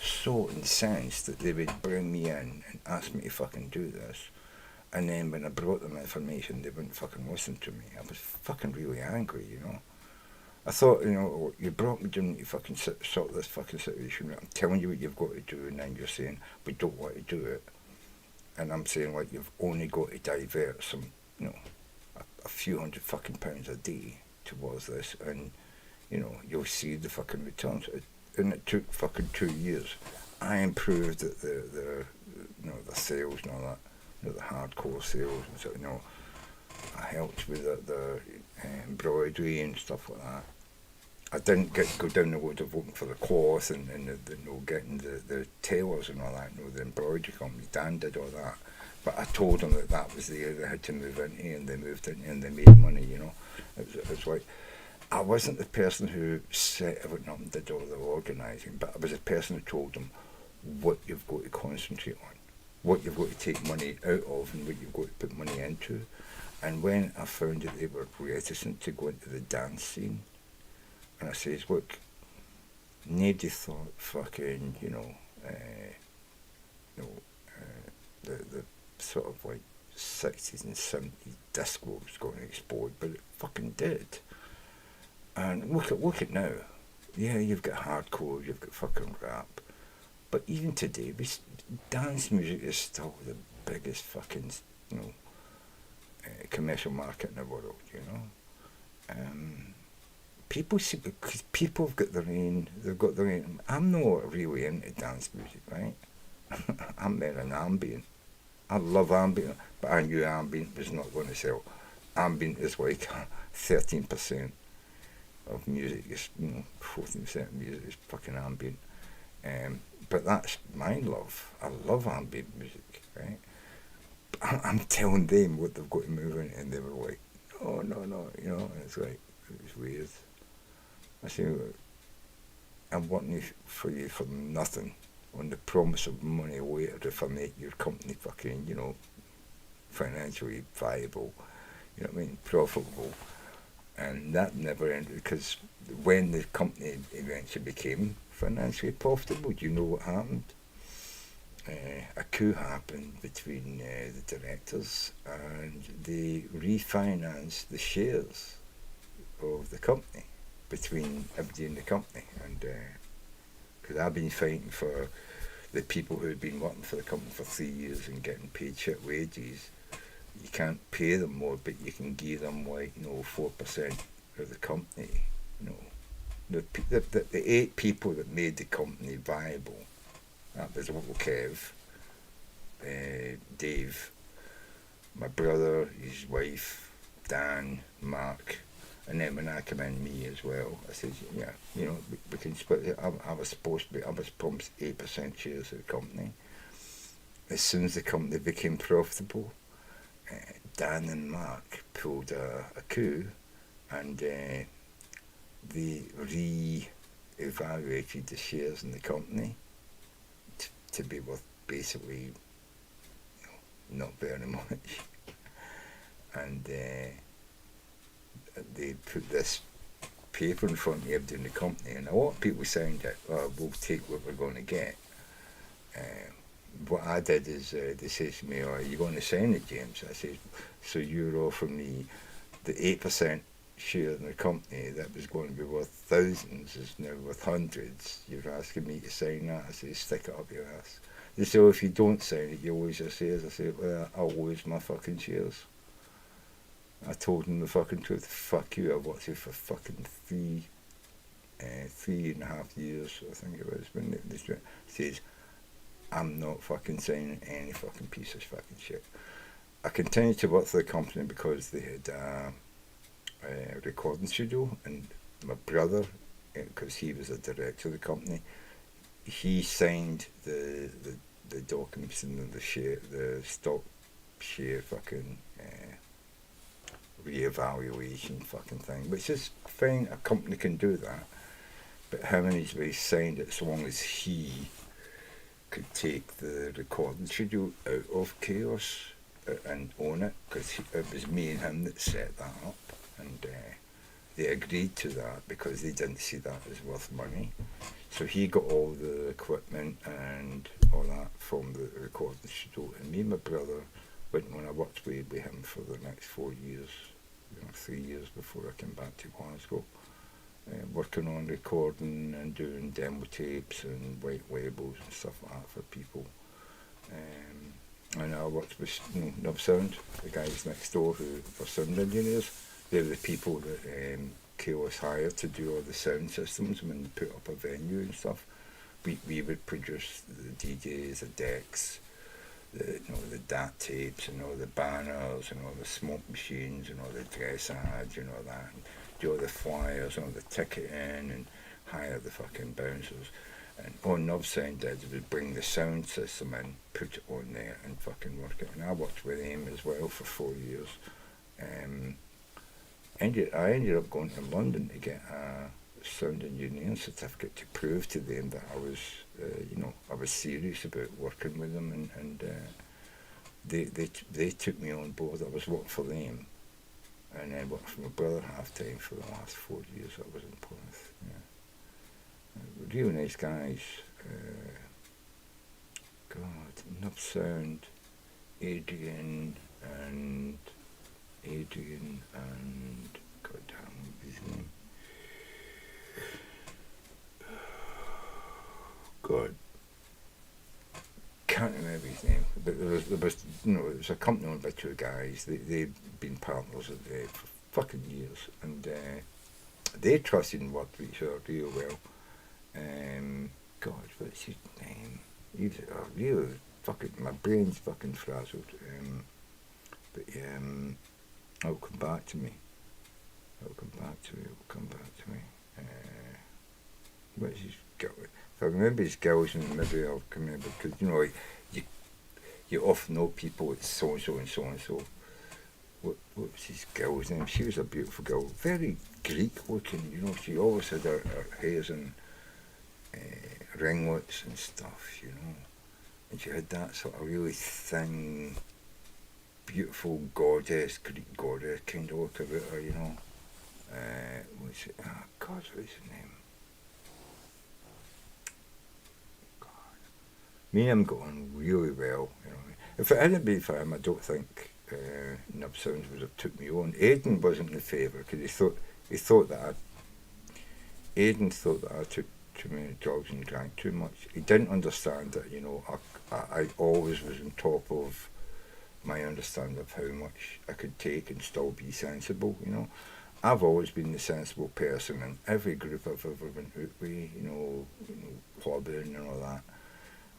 so incensed that they would bring me in and ask me to fucking do this, and then when I brought them information, they wouldn't fucking listen to me. I was fucking really angry, you know. I thought, you know, you brought me down to fucking sort this fucking situation. I'm telling you what you've got to do, and then you're saying we don't want to do it, and I'm saying like you've only got to divert some, you know, a few hundred fucking pounds a day towards this, and you know you'll see the fucking returns. And it took fucking 2 years. I improved the you know, the sales and all that, you know, the hardcore sales, and so, you know, I helped with the embroidery and stuff like that. I didn't go down the road of working for the cloth and the you know, getting the tailors and all that, you know, the embroidery company. Dan did all that. But I told them that was the area they had to move into, and they moved into and they made money, you know. It was like, I wasn't the person who set everything up and did all the organising, but I was the person who told them what you've got to concentrate on, what you've got to take money out of and what you've got to put money into. And when I found that they were reticent to go into the dance scene, and I says, look, nobody thought fucking, you know, the sort of like 60s and 70s disco was going to explode, but it fucking did. And look at now. Yeah, you've got hardcore, you've got fucking rap, but even today, dance music is still the biggest fucking, you know, commercial market in the world, you know. People see, because people have got their own, they've got their own. I'm not really into dance music, right? I'm more an ambient. I love ambient, but I knew ambient was not going to sell. Ambient is like 13% of music, is, you know, 14% of music is fucking ambient. But that's my love. I love ambient music, right? But I'm telling them what they've got to move in, and they were like, oh, no, you know, and it's like, it was weird. I say, I'm working for you for nothing, on the promise of money later if I make your company fucking, you know, financially viable, you know what I mean, profitable. And that never ended, because when the company eventually became financially profitable, do you know what happened? A coup happened between the directors, and they refinanced the shares of the company between everybody in the company. And because I've been fighting for the people who had been working for the company for 3 years and getting paid shit wages. You can't pay them more, but you can give them, like, you know, 4% of the company. You know, the 8 people that made the company viable. That was little Kev, Dave, my brother, his wife, Dan, Mark, and then when I come in, me as well. I said, yeah, you know, we can split it. I was promised 8% shares of the company. As soon as the company became profitable, Dan and Mark pulled a coup, and they re-evaluated the shares in the company to be worth basically, you know, not very much. And they put this paper in front of everybody in the company, and a lot of people signed it. We'll take what we're going to get. What I did is they said to me, are you going to sign it, James? I said, so you're offering me the 8% share in the company that was going to be worth thousands is now worth hundreds. You're asking me to sign that? I said, stick it up your ass. They said, if you don't sign it, you lose your shares. I said, well, I'll lose my fucking shares. I told them the fucking truth. Fuck you, I worked here for fucking 3.5 years, I think it was, when they says, I'm not fucking signing any fucking piece of fucking shit. I continued to work for the company because they had a recording studio, and my brother, because he was a director of the company, he signed the documents and the stock share fucking re-evaluation fucking thing, which is fine. A company can do that, but how many ways signed it so long as he could take the recording studio out of chaos, and own it, because it was me and him that set that up, and they agreed to that because they didn't see that as worth money. So he got all the equipment and all that from the recording studio, and me and my brother went on. I worked with him for the next 4 years, 3 years before I came back to Glasgow, working on recording and doing demo tapes and white labels and stuff like that for people. And I worked with Nub Sound, the guys next door who were sound engineers. They're the people that Chaos hired to do all the sound systems when they put up a venue and stuff. We would produce the DJs, the decks, the DAT tapes and all the banners and all the smoke machines and all the dress ads and all that, and do all the flyers and all the ticketing and hire the fucking bouncers. And all Nub Sound did was bring the sound system in, put it on there and fucking work it. And I worked with him as well for 4 years. I ended up going to London to get a sound engineering certificate to prove to them that I was, I was serious about working with them, and they took me on board. I was working for them, and then worked for my brother half time for the last 4 years I was in Plymouth. Yeah, really nice guys. God, Nub Sound, Adrian and goddamn, his name. God, can't remember his name. But there was it was a company owned by two guys. They'd been partners for fucking years, and they trusted and worked with each other real well. God, what's his name? He was really fucking. My brain's fucking frazzled. But yeah, it'll come back to me. What's his girl? If I remember his girls, and maybe I'll remember, because you often know people. It's so and so and so and so. What was his girl's name? She was a beautiful girl, very Greek looking. She always had her hairs and ringlets and stuff. And she had that sort of really thin, beautiful goddess, Greek goddess kind of look about her, what's it? Oh God, what's her name? God. Me and him got on really well, If it hadn't been for him, I don't think Nub Sounds would have took me on. Aidan wasn't in favour, because Aidan thought that I took too many drugs and drank too much. He didn't understand that, I always was on top of my understanding of how much I could take and still be sensible, I've always been the sensible person in every group I've ever went out with, clubbing and all that.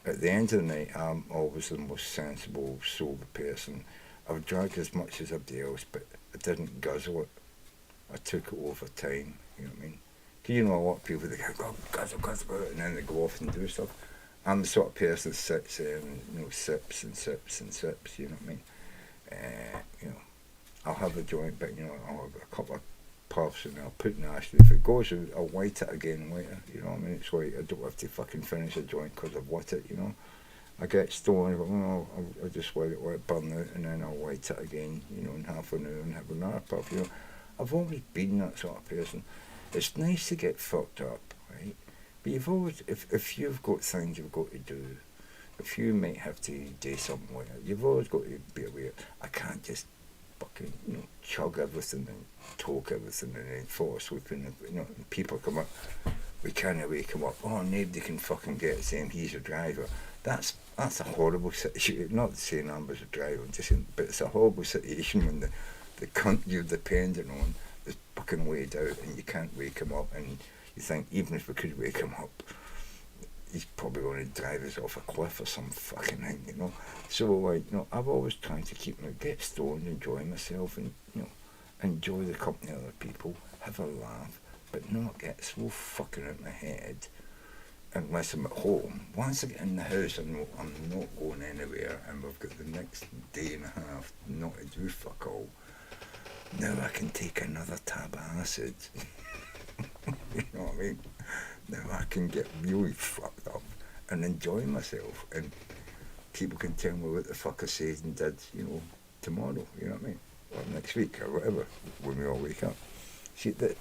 At the end of the night, I'm always the most sensible, sober person. I've drank as much as everybody else, but I didn't guzzle it. I took it over time, you know what I mean? Because a lot of people, they go, guzzle, and then they go off and do stuff. I'm the sort of person that sits there and, sips and sips and sips, you know what I mean? I'll have a joint, but, I'll have a couple of puffs and I'll put it in the ashtray. If it goes out, I'll light it again later, you know what I mean? It's like I don't have to fucking finish a joint because I've lit it, I get stoned, but I'll just let it burn out, and then I'll light it again, in half an hour and have another puff, I've always been that sort of person. It's nice to get fucked up, right? But you've always, if you've got things you've got to do, if you might have to do something like that, you've always got to be aware. I can't just fucking, chug everything and talk everything and then fall asleep and, and people come up, we can't wake him up, oh, nobody can fucking get it saying he's a driver. That's a horrible situation. Not saying I'm as a driver, I'm just saying, but it's a horrible situation when the cunt you're dependent on is fucking laid out and you can't wake him up, and you think even if we could wake him up, he's probably going to drive us off a cliff or some fucking thing, So I've always tried to get stoned, enjoy myself, and enjoy the company of other people, have a laugh, but not get so fucking out my head. Unless I'm at home. Once I get in the house, I'm not going anywhere, and we've got the next day and a half not to do fuck all. Now I can take another tab of acid. You know what I mean? Now I can get really fucked up and enjoy myself, and people can tell me what the fuck I said and did, tomorrow, you know what I mean? Or next week, or whatever, when we all wake up. See, that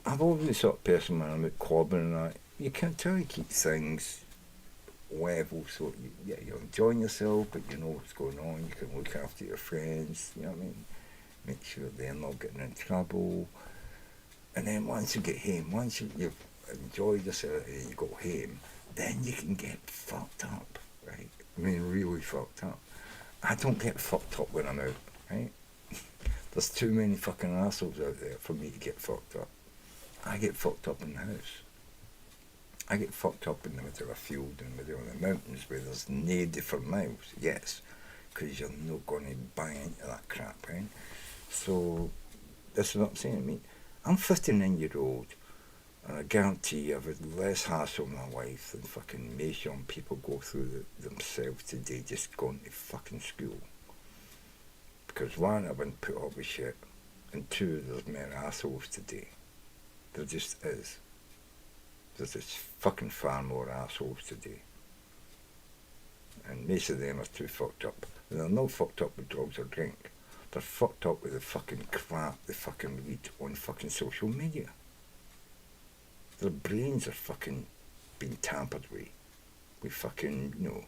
I've always been the sort of person when I'm at clubbing and that, you can't try to keep things level so you're enjoying yourself, but you know what's going on, you can look after your friends, you know what I mean? Make sure they're not getting in trouble. And then once you get home, once you've enjoyed yourself and you go home, then you can get fucked up, right? I mean, really fucked up. I don't get fucked up when I'm out, right? There's too many fucking assholes out there for me to get fucked up. I get fucked up in the house. I get fucked up in the middle of a field, in the middle of the mountains where there's nobody for miles, yes, because you're not going to bang into that crap, right? So, that's what I'm saying. I mean, I'm 59-year-old, and I guarantee I've had less hassle in my life than fucking most young people go through themselves today just going to fucking school. Because one, I've been put up with shit, and two, there's more assholes today. There just is. There's just fucking far more assholes today. And most of them are too fucked up. And they're not fucked up with drugs or drink. They're fucked up with the fucking crap they fucking read on fucking social media. Their brains are fucking being tampered with fucking, you know,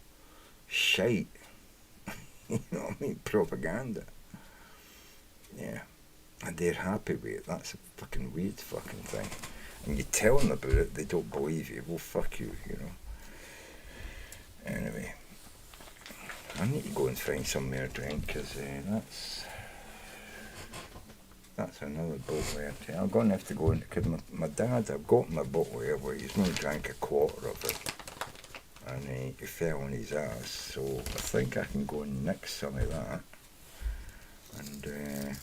shite. You know what I mean? Propaganda. Yeah. And they're happy with it. That's a fucking weird fucking thing. And you tell them about it, they don't believe you. Well, fuck you, you know. Anyway. I need to go and find some more drink, because that's another bottle empty. I'm going to have to go in, because my dad, I've got my bottle here, but he's not drank a quarter of it. And he fell on his ass, so I think I can go and nick some of that. And,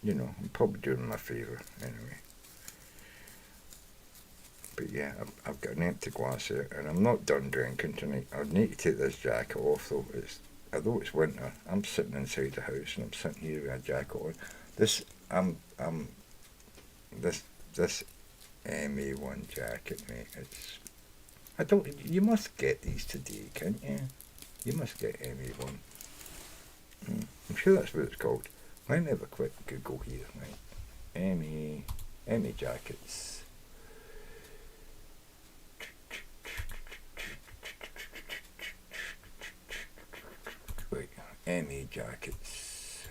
you know, I'm probably doing him a favour, anyway. But yeah, I've got an empty glass here, and I'm not done drinking tonight. I need to take this jacket off, though. Although it's winter, I'm sitting inside the house, and I'm sitting here with a jacket on. This MA1 jacket, mate. You must get these today, can't you? You must get MA1. I'm sure that's what it's called. Let me have a quick Google here, right? MA jackets. Wait, MA jackets.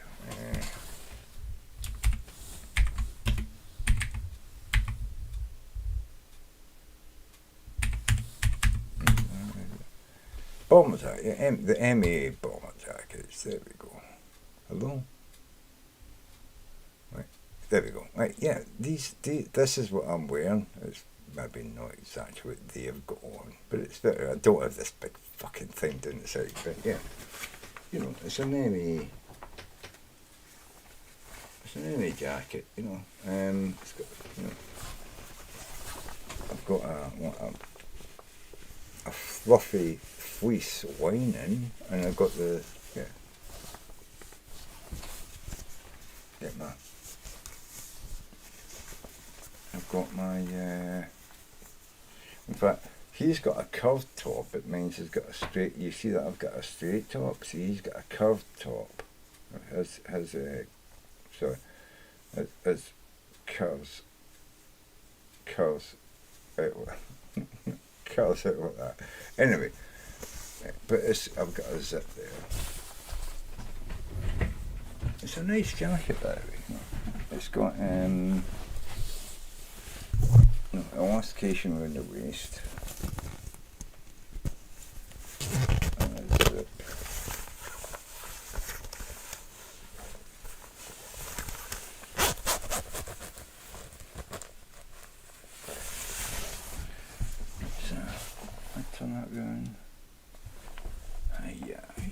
Bomber jacket, the MA bomber jackets, there we go. Hello? Right, there we go. Right, yeah, this is what I'm wearing. It's maybe not exactly what they've got on, but it's better. I don't have this big fucking thing down the side, but yeah. You know, it's an MA jacket, you know. It's got, you know, I've got a fluffy fleece lining, and I've got I've got my, in fact, he's got a curved top, it means he's got a straight, you see that I've got a straight top, see he's got a curved top, his curves out, curls out like that. Anyway, but I've got a zip there. It's a nice jacket, that way. It's got elastication around the waist. And a zip. So, I turn that round.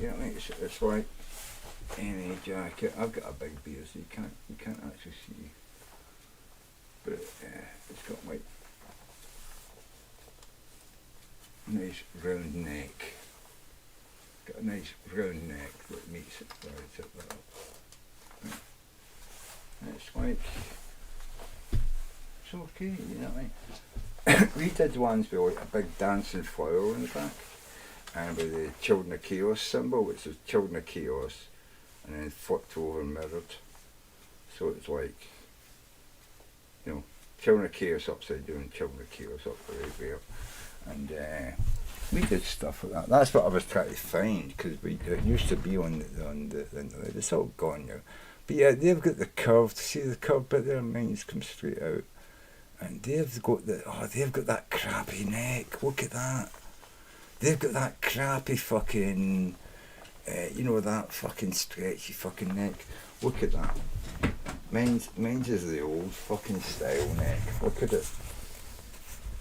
Yeah, it's like any jacket. I've got a big beard, so you can't actually see. But it's got like nice round neck. Got a nice round neck that makes it right up there. And it's like it's okay, you know what I mean? We did ones with like a big dancing flower on the back, and with the Children of Chaos symbol, which is Children of Chaos, and then flipped over and mirrored. So it's like, you know, children of chaos upside down, children of chaos up the right way up. And we did stuff like that. That's what I was trying to find, because it used to be on the internet. It's all gone now. But yeah, they've got the curved, see the curved bit there, mine's come straight out. And they've got that crappy neck, look at that. They've got that crappy fucking, you know, that fucking stretchy fucking neck. Look at that. Mine's is the old fucking style neck. Look at it.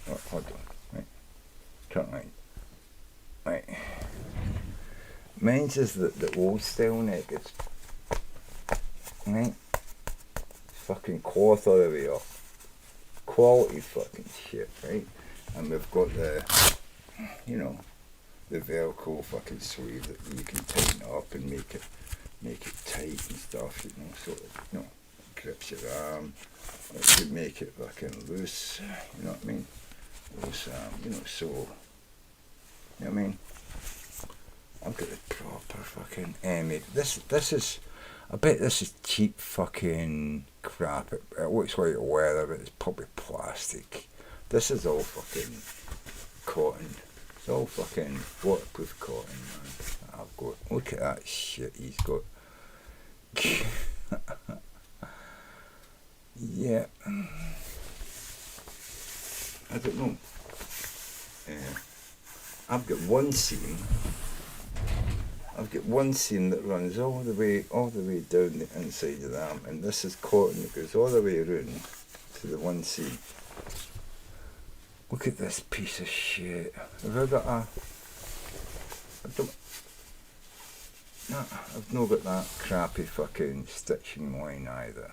Oh, hold on. Right. Turn right. Right. Mine's is the old style neck. It's right. Fucking cloth all the way up. Quality fucking shit, right? And we've got the, you know, the Velcro fucking sleeve that you can tighten up and make it tight and stuff, you know, so it, you know, grips your arm. It could make it fucking loose, you know what I mean? Loose arm, you know, so, you know what I mean? I've got the proper fucking this is, I bet this is cheap fucking crap. It looks like leather, but it's probably plastic. This is all fucking cotton. It's all fucking waterproof cotton, man. I've got, look at that shit he's got. Yeah. I don't know. I've got one seam. That runs all the way down the inside of the arm, and this is cotton that goes all the way around to the one seam. Look at this piece of shit. Have I got I've not got that crappy fucking stitching line either.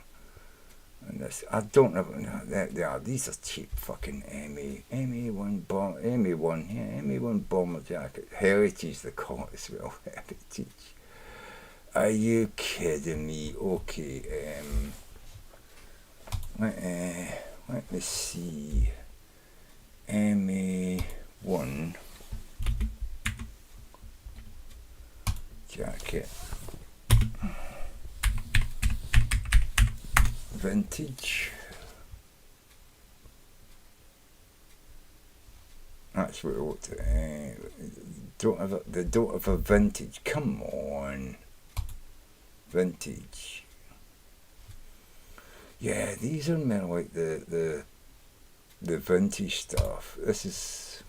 And this, I don't have, they are, these are cheap fucking MA1 bomber jacket. Heritage they call it as well, Heritage. Are you kidding me? Okay, let me see. MA1 jacket. Vintage. That's what I want to. They don't have a vintage. Come on, vintage. Yeah, these are more like the vintage stuff. This is.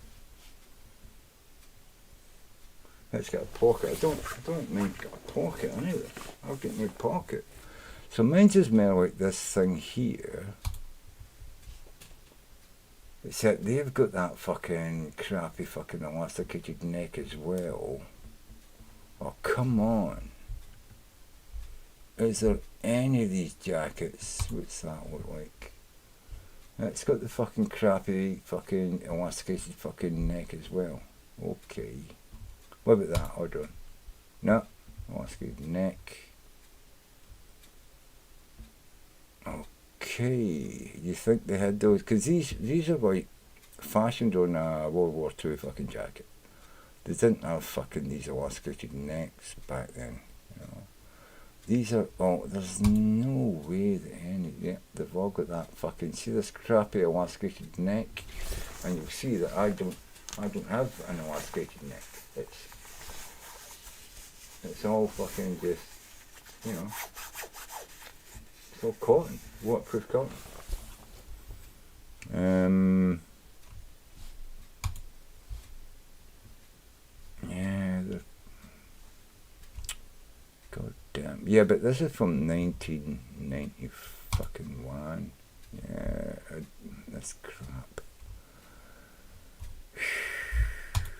It's got a pocket. I don't mind got a pocket either. I'll get my pocket. So mine's is more like this thing here. Except they've got that fucking crappy fucking elasticated neck as well. Oh, come on. Is there any of these jackets? What's that look like? It's got the fucking crappy fucking elasticated fucking neck as well. Okay. What about that? Hold on. No. Elasticated neck. Okay, you think they had those? Because these are like fashioned on a World War II fucking jacket. They didn't have fucking these elasticated necks back then, you know. These are all, there's no way that they've all got that fucking, see this crappy elasticated neck? And you'll see that I don't have an elasticated neck. It's all fucking just, you know. It's all cotton, waterproof cotton. Yeah, god damn. Yeah, but this is from 1991. Yeah, that's crap.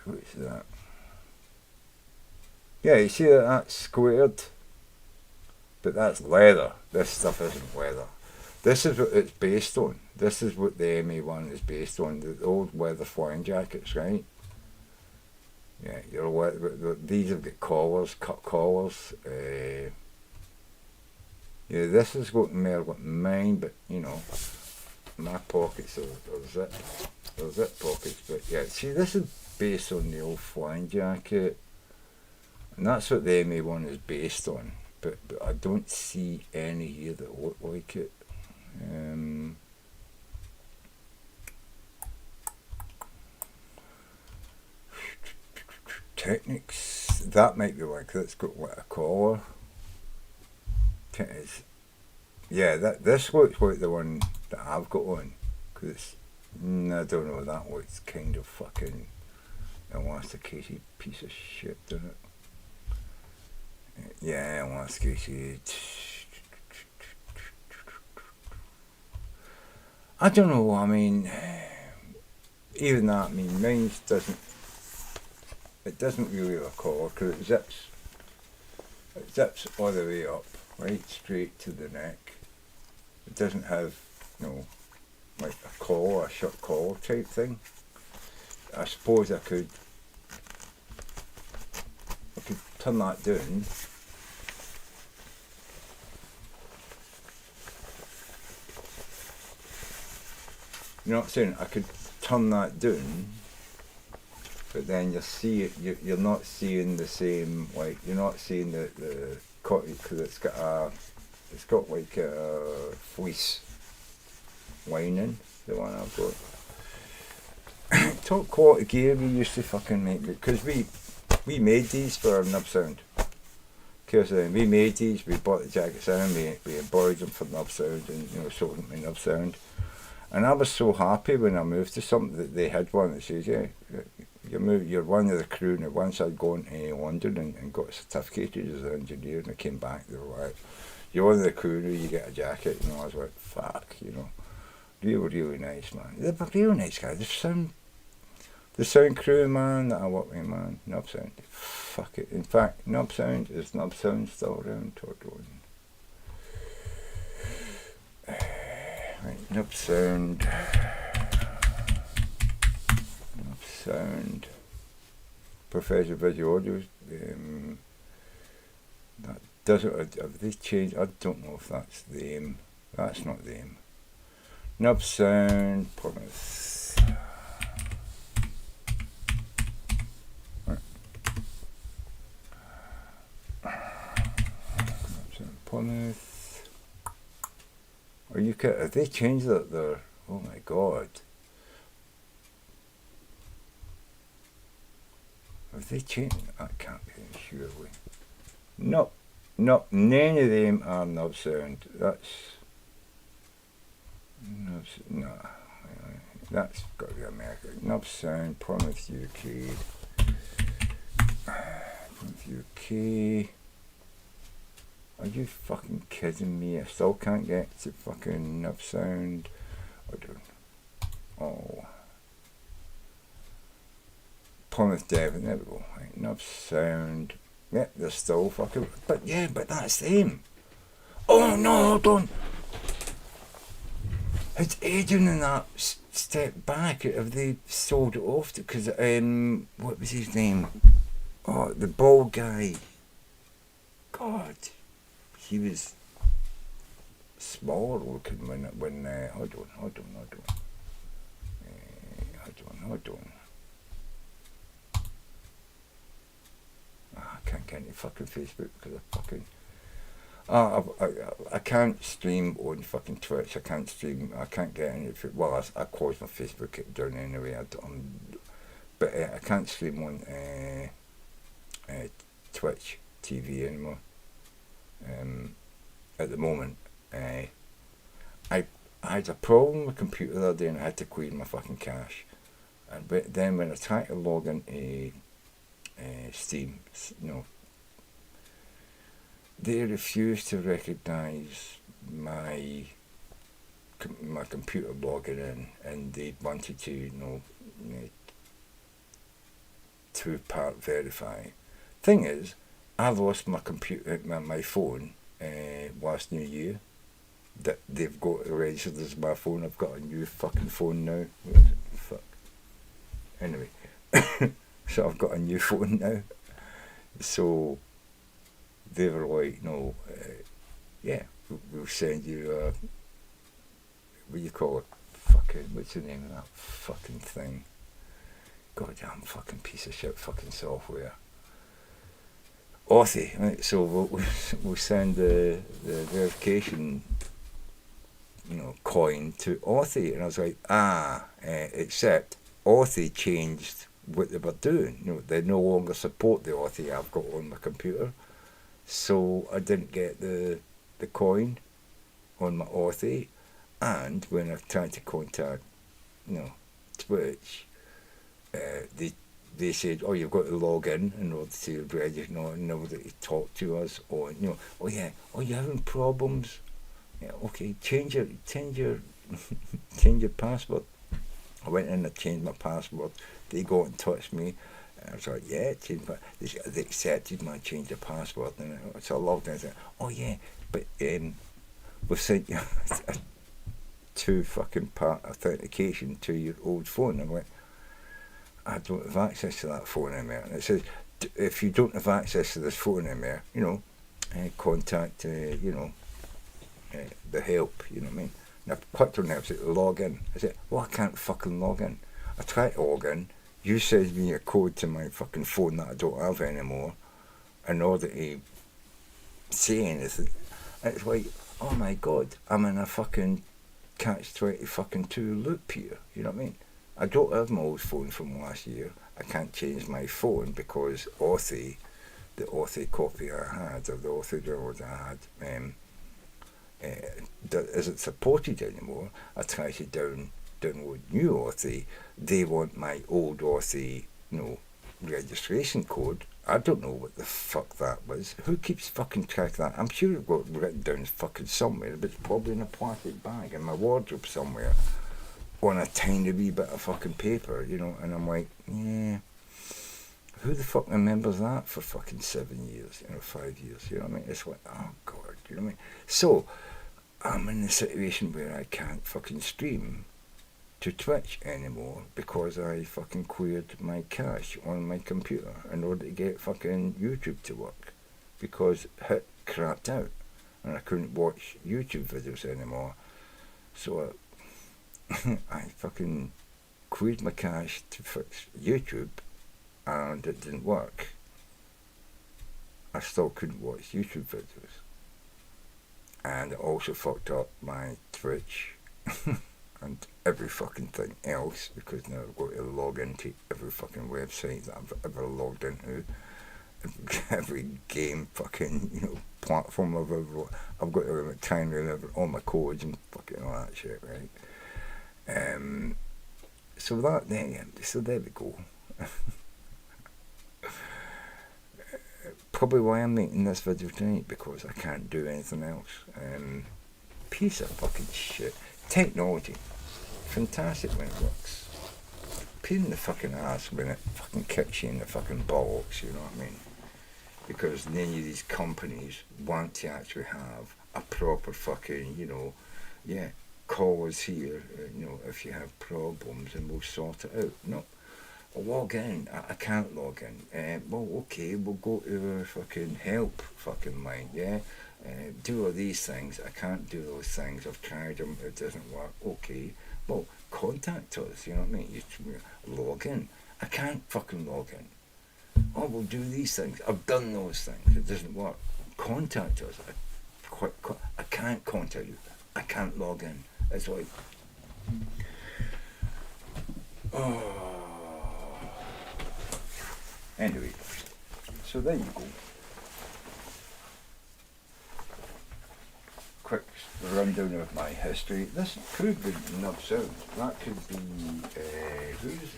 What's that? Yeah, you see that that's squared? But that's leather. This stuff isn't leather. This is what it's based on. This is what the MA1 is based on. The old leather flying jackets, right? Yeah, these have got collars, cut collars. Yeah, this is what more like mine, but you know, my pockets are zip pockets. But yeah, see, this is based on the old flying jacket, and that's what the MA1 is based on. but I don't see any here that look like it. Technics, that might be like that's got what a collar. Yeah, this looks like the one that I've got on, because I don't know, that looks kind of fucking elasticated piece of shit, doesn't it? Yeah, elasticated. I don't know, I mean, even that, I mean, mine doesn't really have a collar, because it zips all the way up, right straight to the neck. It doesn't have, like a collar, a short collar type thing. I suppose I could turn that down. You know what I'm saying? I could turn that down, but then you'll see it. You're not seeing the same, like you're not seeing the because it's got like a fleece lining. The one I've got. Top quality gear we used to fucking make, because we made these for Nub Sound. Because we made these, we bought the jackets in, we embroidered them for Nub Sound, and sold them in Nub Sound. And I was so happy when I moved to something that they had one that says, yeah, you're one of the crew. And once I'd gone to London and got certificated as an engineer, and I came back, they were like, you're one of the crew, you get a jacket. And I was like, fuck, really nice, man. They were real nice guys. The sound crew, man, that I work with, man, Nub Sound, fuck it. In fact, Nub Sound still around? Right, Nub Sound, Professional Video Audio, that doesn't, have they changed? I don't know if that's them. That's not them. Nub Sound, Plymouth. Plymouth. Are you kidding? Have they changed their? Oh my god. Have they changed? That can't be them, surely. No, none of them are Nub Sound. That's got to be America. Nub Sound, Plymouth, UK. Plymouth, UK. Are you fucking kidding me? I still can't get to fucking Nub Sound. I don't. Oh. Plymouth, Devon, there we go. Right, Nub Sound. Yeah, they're still fucking. But that's them. Oh no, hold on. Has Adrian and that stepped back? Have they sold it off? Because, what was his name? Oh, the bald guy. God. He was smaller looking when hold on. Hold on. I can't get into fucking Facebook because I can't stream on fucking Twitch. I can't get into it. Well, I closed my Facebook down anyway. But I can't stream on Twitch TV anymore. At the moment, I had a problem with the computer the other day, and I had to clear my fucking cache. But then when I tried to log into Steam, they refused to recognise my computer logging in, and they wanted to, two-part verify. Thing is, I lost my computer, my phone, last New Year. That they've got registered as my phone. I've got a new fucking phone now. Fuck. Anyway, so I've got a new phone now. So they were like, no, yeah, we'll send you what do you call it? Fucking, what's the name of that fucking thing? Goddamn fucking piece of shit fucking software. Authy, right? So we'll send the verification, coin to Authy, and I was like, except Authy changed what they were doing. They no longer support the Authy I've got on my computer, so I didn't get the coin on my Authy, and when I tried to contact, Twitch, they said, oh, you've got to log in order to register, in order to talk to us, or oh yeah, oh, you're having problems. Yeah, okay, change your change your password. I went in and changed my password. They got in touch with me. And I was like, yeah, they accepted my change of password. And so I logged in and said, oh yeah, but we've sent you a 2-fucking-part authentication to your old phone. I'm like, I don't have access to that phone anymore. And it says, if you don't have access to this phone anymore, contact, the help, you know what I mean? And I clicked on there, I said, log in. I said, well, I can't fucking log in. I tried to log in. You sent me a code to my fucking phone that I don't have anymore in order to say anything. And it's like, oh my God, I'm in a fucking catch-22 loop here, you know what I mean? I don't have my old phone from last year. I can't change my phone because Authy, the Authy copy I had, or the Authy download I had, that isn't supported anymore. I try to download new Authy. They want my old Authy, registration code. I don't know what the fuck that was. Who keeps fucking track of that? I'm sure I've got it written down fucking somewhere, but it's probably in a plastic bag in my wardrobe somewhere, on a tiny wee bit of fucking paper, and I'm like, yeah, who the fuck remembers that for fucking 7 years, 5 years, you know what I mean? It's like, oh God, you know what I mean? So, I'm in a situation where I can't fucking stream to Twitch anymore because I fucking cleared my cache on my computer in order to get fucking YouTube to work, because it crapped out and I couldn't watch YouTube videos anymore. So I fucking cleared my cache to fix YouTube, and it didn't work. I still couldn't watch YouTube videos. And it also fucked up my Twitch and every fucking thing else, because now I've got to log into every fucking website that I've ever logged into, every game fucking, platform I've got to try and remember all my codes and fucking all that shit, right? So there we go. Probably why I'm making this video tonight, because I can't do anything else. Piece of fucking shit. Technology, fantastic when it works. Pain in the fucking ass when it fucking kicks you in the fucking bollocks, you know what I mean? Because many of these companies want to actually have a proper fucking, call us here, if you have problems, and we'll sort it out. No. Log in. I can't log in. Well, okay, we'll go to our fucking help fucking line, yeah? Do all these things. I can't do those things. I've tried them. It doesn't work. Okay. Well, contact us, you know what I mean? You log in. I can't fucking log in. Oh, we'll do these things. I've done those things. It doesn't work. Contact us. I can't contact you. I can't log in. It's like... Oh... Anyway, so there you go. Quick rundown of my history. This could be nuts out. That could be, who's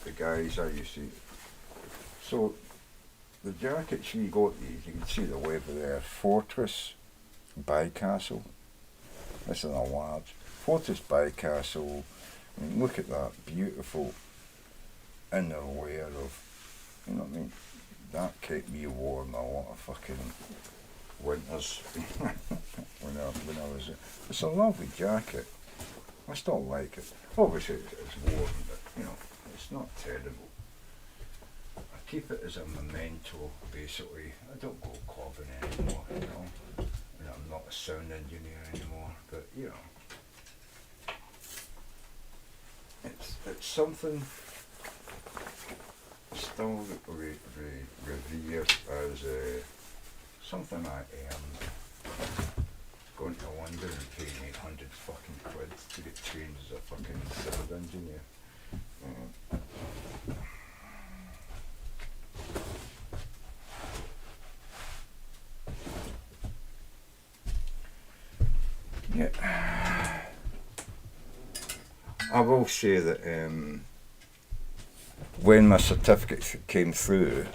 the guys I used to... So, the jackets we got these, you can see the label there, Fortress by Castle. This is a large. Fortress by Castle. I mean, look at that beautiful inner layer of, you know what I mean? That kept me warm a lot of fucking winters when I was... It's a lovely jacket. I still like it. Obviously it's warm, but it's not terrible. I keep it as a memento, basically. I don't go clubbing anymore, and I'm not a sound engineer anymore, but it's something... still revered as something like going to London and paying 800 fucking quid to get trained as a fucking civil engineer. Yeah. I will say that when my certificates came through,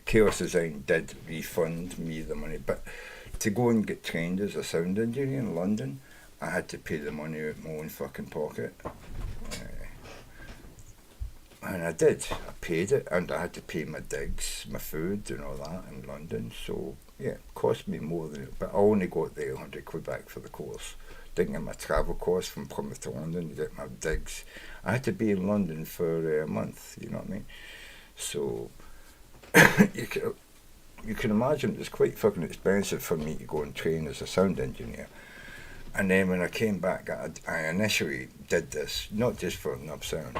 Chaos Design did refund me the money, but to go and get trained as a sound engineer in London, I had to pay the money out of my own fucking pocket. And I did. I paid it, and I had to pay my digs, my food and all that in London. So, yeah, it cost me more than it, but I only got the 100 quid back for the course. Didn't get my travel costs from Plymouth to London to get my digs. I had to be in London for a month, you know what I mean? So, you can imagine it was quite fucking expensive for me to go and train as a sound engineer. And then when I came back, I initially did this, not just for Nub Sound.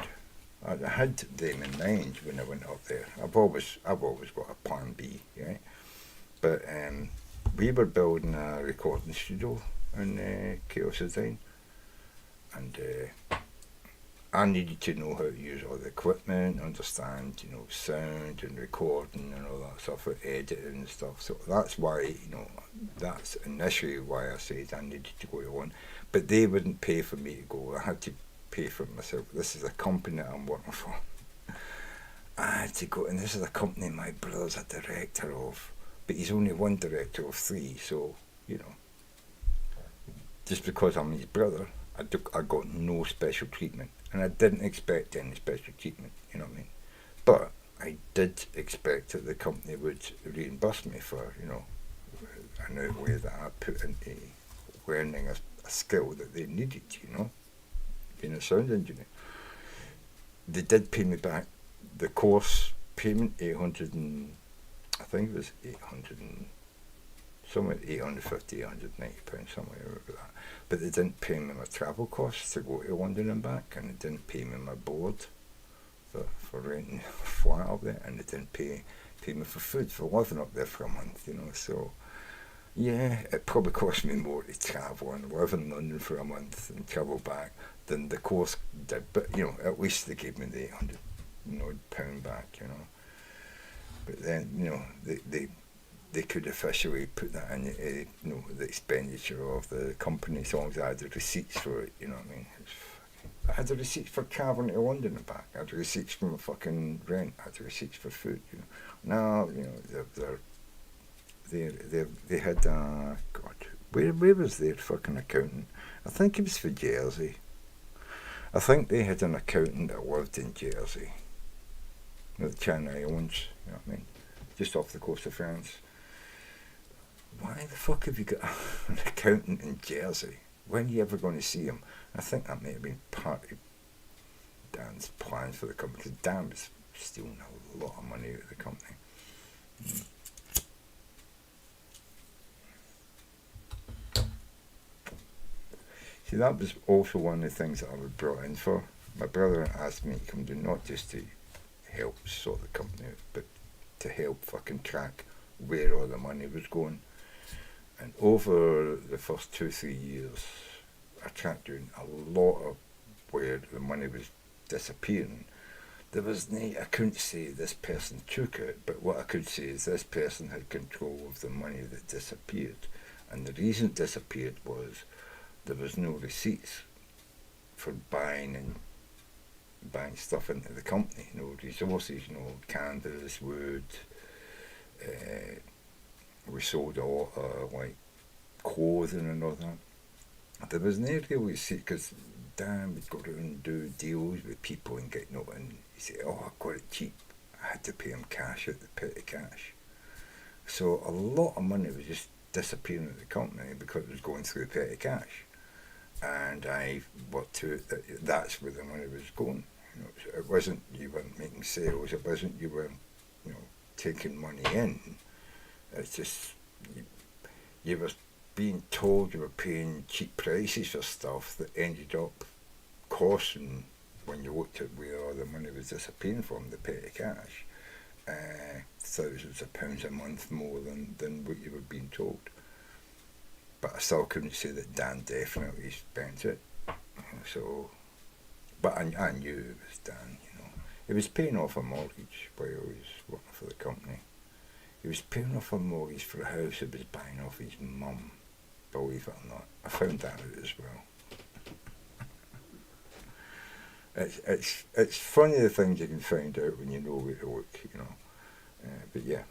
I had them in mind when I went up there. I've always got a plan B, right? But we were building a recording studio in Chaos Design, and I needed to know how to use all the equipment, understand, you know, sound and recording and all that stuff, editing and stuff. So that's why, you know, that's initially why I said I needed to go on. But they wouldn't pay for me to go. I had to pay for it myself. This is a company that I'm working for. I had to go, and this is a company my brother's a director of, but he's only one director of 3, so, you know, just because I'm his brother, I got no special treatment, and I didn't expect any special treatment, you know what I mean? But I did expect that the company would reimburse me for, you know, an outlay that I put into learning a skill that they needed, you know, being a sound engineer. They did pay me back the course payment, 800 and, I think it was 800 and, somewhere 850, 890 pounds, somewhere over that. But they didn't pay me my travel costs to go to London and back, and they didn't pay me my board for renting a flat up there, and they didn't pay me for food for living up there for a month, you know. So yeah, it probably cost me more to travel and live in London for a month and travel back than the course did. But you know, at least they gave me the 800 pound back, you know. But then, you know, they could officially put that in, you know, the expenditure of the company, as long as I had the receipts for it, you know what I mean? I had the receipts for travelling to London and back. I had the receipts for my fucking rent. I had the receipts for food, you know. Now, you know, they had, God, where was their fucking accountant? I think it was for Jersey. I think they had an accountant that lived in Jersey. You know, the Channel Islands, you know what I mean? Just off the coast of France. Why the fuck have you got an accountant in Jersey? When are you ever going to see him? I think that may have been part of Dan's plans for the company, because Dan was stealing a lot of money out of the company. See, that was also one of the things that I was brought in for. My brother asked me to come do, not just to help sort the company out, but to help fucking track where all the money was going. And over the first 2-3 years, I tracked down a lot of where the money was disappearing. There was no, I couldn't say this person took it, but what I could say is this person had control of the money that disappeared. And the reason it disappeared was there was no receipts for buying stuff into the company, no resources, you know, canvas, wood. We sold a lot of like clothing and all that. There was no real receipt, because Dan would go around and do deals with people and get no, and he said, "Oh, I got it cheap." I had to pay him cash out the petty cash. So a lot of money was just disappearing at the company because it was going through petty cash. And I worked to it that that's where the money was going. You know, it wasn't you weren't making sales. It wasn't you weren't, you know, taking money in. It's just you were being told you were paying cheap prices for stuff that ended up costing when you looked at where all the money was disappearing from, the petty cash, thousands of pounds a month more than what you were being told. But I still couldn't say that Dan definitely spent it. So, but I knew it was Dan, you know. He was paying off a mortgage while he was working for the company. He was paying off a mortgage for a house he was buying off his mum, believe it or not. I found that out as well. It's funny the things you can find out when you know where to look, you know. But yeah,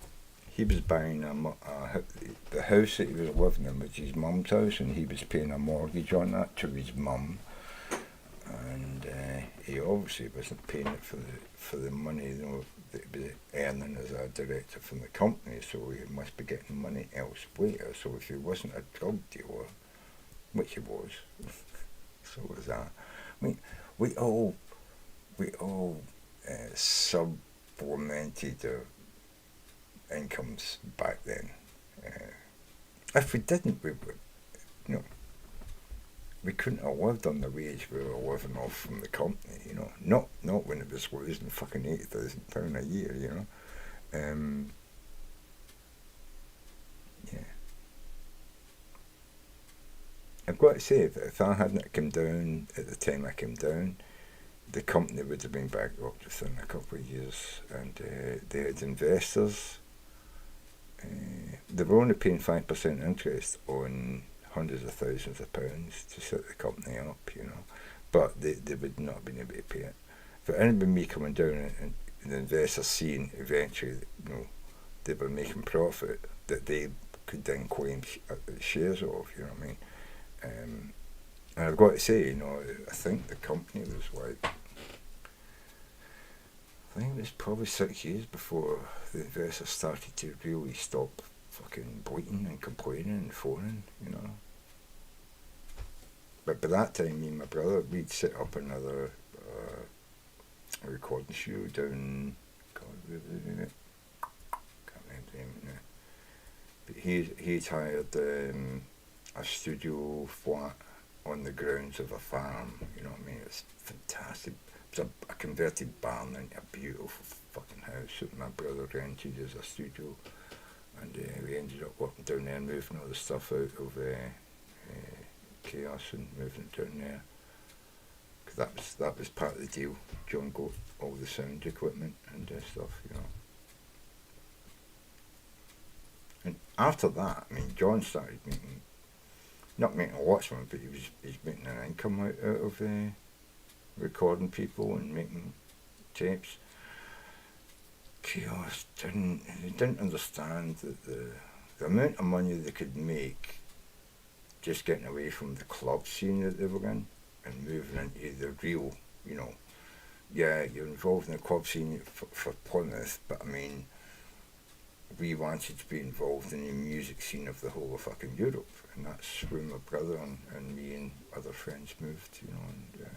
he was buying the house that he was living in was his mum's house, and he was paying a mortgage on that to his mum. And he obviously wasn't paying it for the money, you know, that he was earning as a director from the company. So he must be getting money elsewhere. So if he wasn't a drug dealer, which he was, so was that. I mean, we all supplemented our incomes back then. If we didn't, we would, you know, we couldn't have lived on the wage we were living off from the company, you know. Not when it was losing fucking £80,000 a year, you know. Yeah. I've got to say, if I hadn't come down at the time I came down, the company would have been bankrupt within a couple of years, and they had investors. They were only paying 5% interest on hundreds of thousands of pounds to set the company up, you know, but they would not have been able to pay it. If it hadn't been me coming down and the investors seeing eventually, you know, they were making profit that they could then claim shares of, you know what I mean? And I've got to say, you know, I think the company was like, I think it was probably 6 years before the investors started to really stop fucking bleating and complaining and phoning, you know. But by that time, me and my brother, we'd set up another a recording studio down, God, where was it in it? Can't remember the name of it now. But he'd hired a studio flat on the grounds of a farm, you know what I mean? It's fantastic. It was a converted barn into a beautiful fucking house that my brother rented as a studio, and we ended up working down there and moving all the stuff out of Chaos and moving it down there, because that was part of the deal. John got all the sound equipment and stuff, you know. And after that, I mean, John started not making lots of money, but he's making an income out of recording people and making tapes. Chaos didn't understand that the amount of money they could make just getting away from the club scene that they were in and moving into the real, you know, yeah, you're involved in the club scene for Plymouth, but I mean, we wanted to be involved in the music scene of the whole of fucking Europe, and that's where my brother and me and other friends moved, you know, and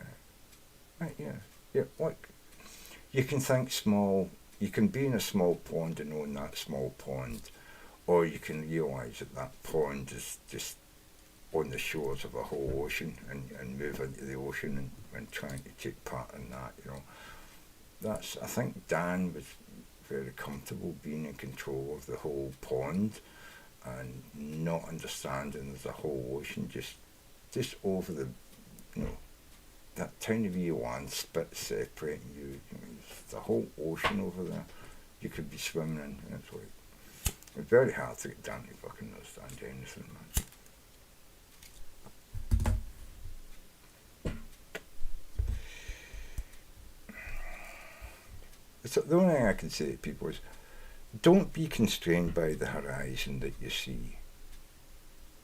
right, yeah, like, you can think small, you can be in a small pond and own that small pond, or you can realise that pond is just on the shores of a whole ocean and move into the ocean and trying to take part in that, you know. I think Dan was very comfortable being in control of the whole pond and not understanding there's a whole ocean just over the, you know, that tiny wee land spit separating you, you know, there's the whole ocean over there you could be swimming in, and it's like, it's very hard to get Dan to fucking understand anything, man. So the only thing I can say to people is, don't be constrained by the horizon that you see.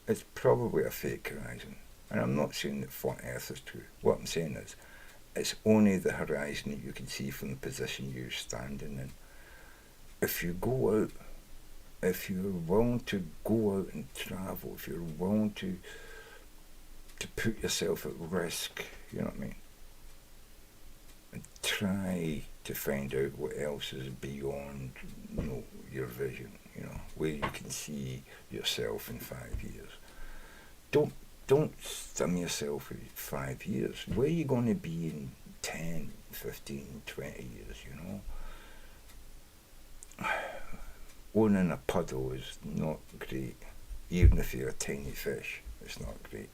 It's probably a fake horizon. And I'm not saying that flat Earth is true. What I'm saying is, it's only the horizon that you can see from the position you're standing in. If you go out, if you're willing to go out and travel, if you're willing to put yourself at risk, you know what I mean? And try to find out what else is beyond, you know, your vision, you know, where you can see yourself in 5 years. Don't stim yourself in 5 years. Where are you going to be in 10, 15, 20 years, you know. Owning a puddle is not great. Even if you're a tiny fish, it's not great.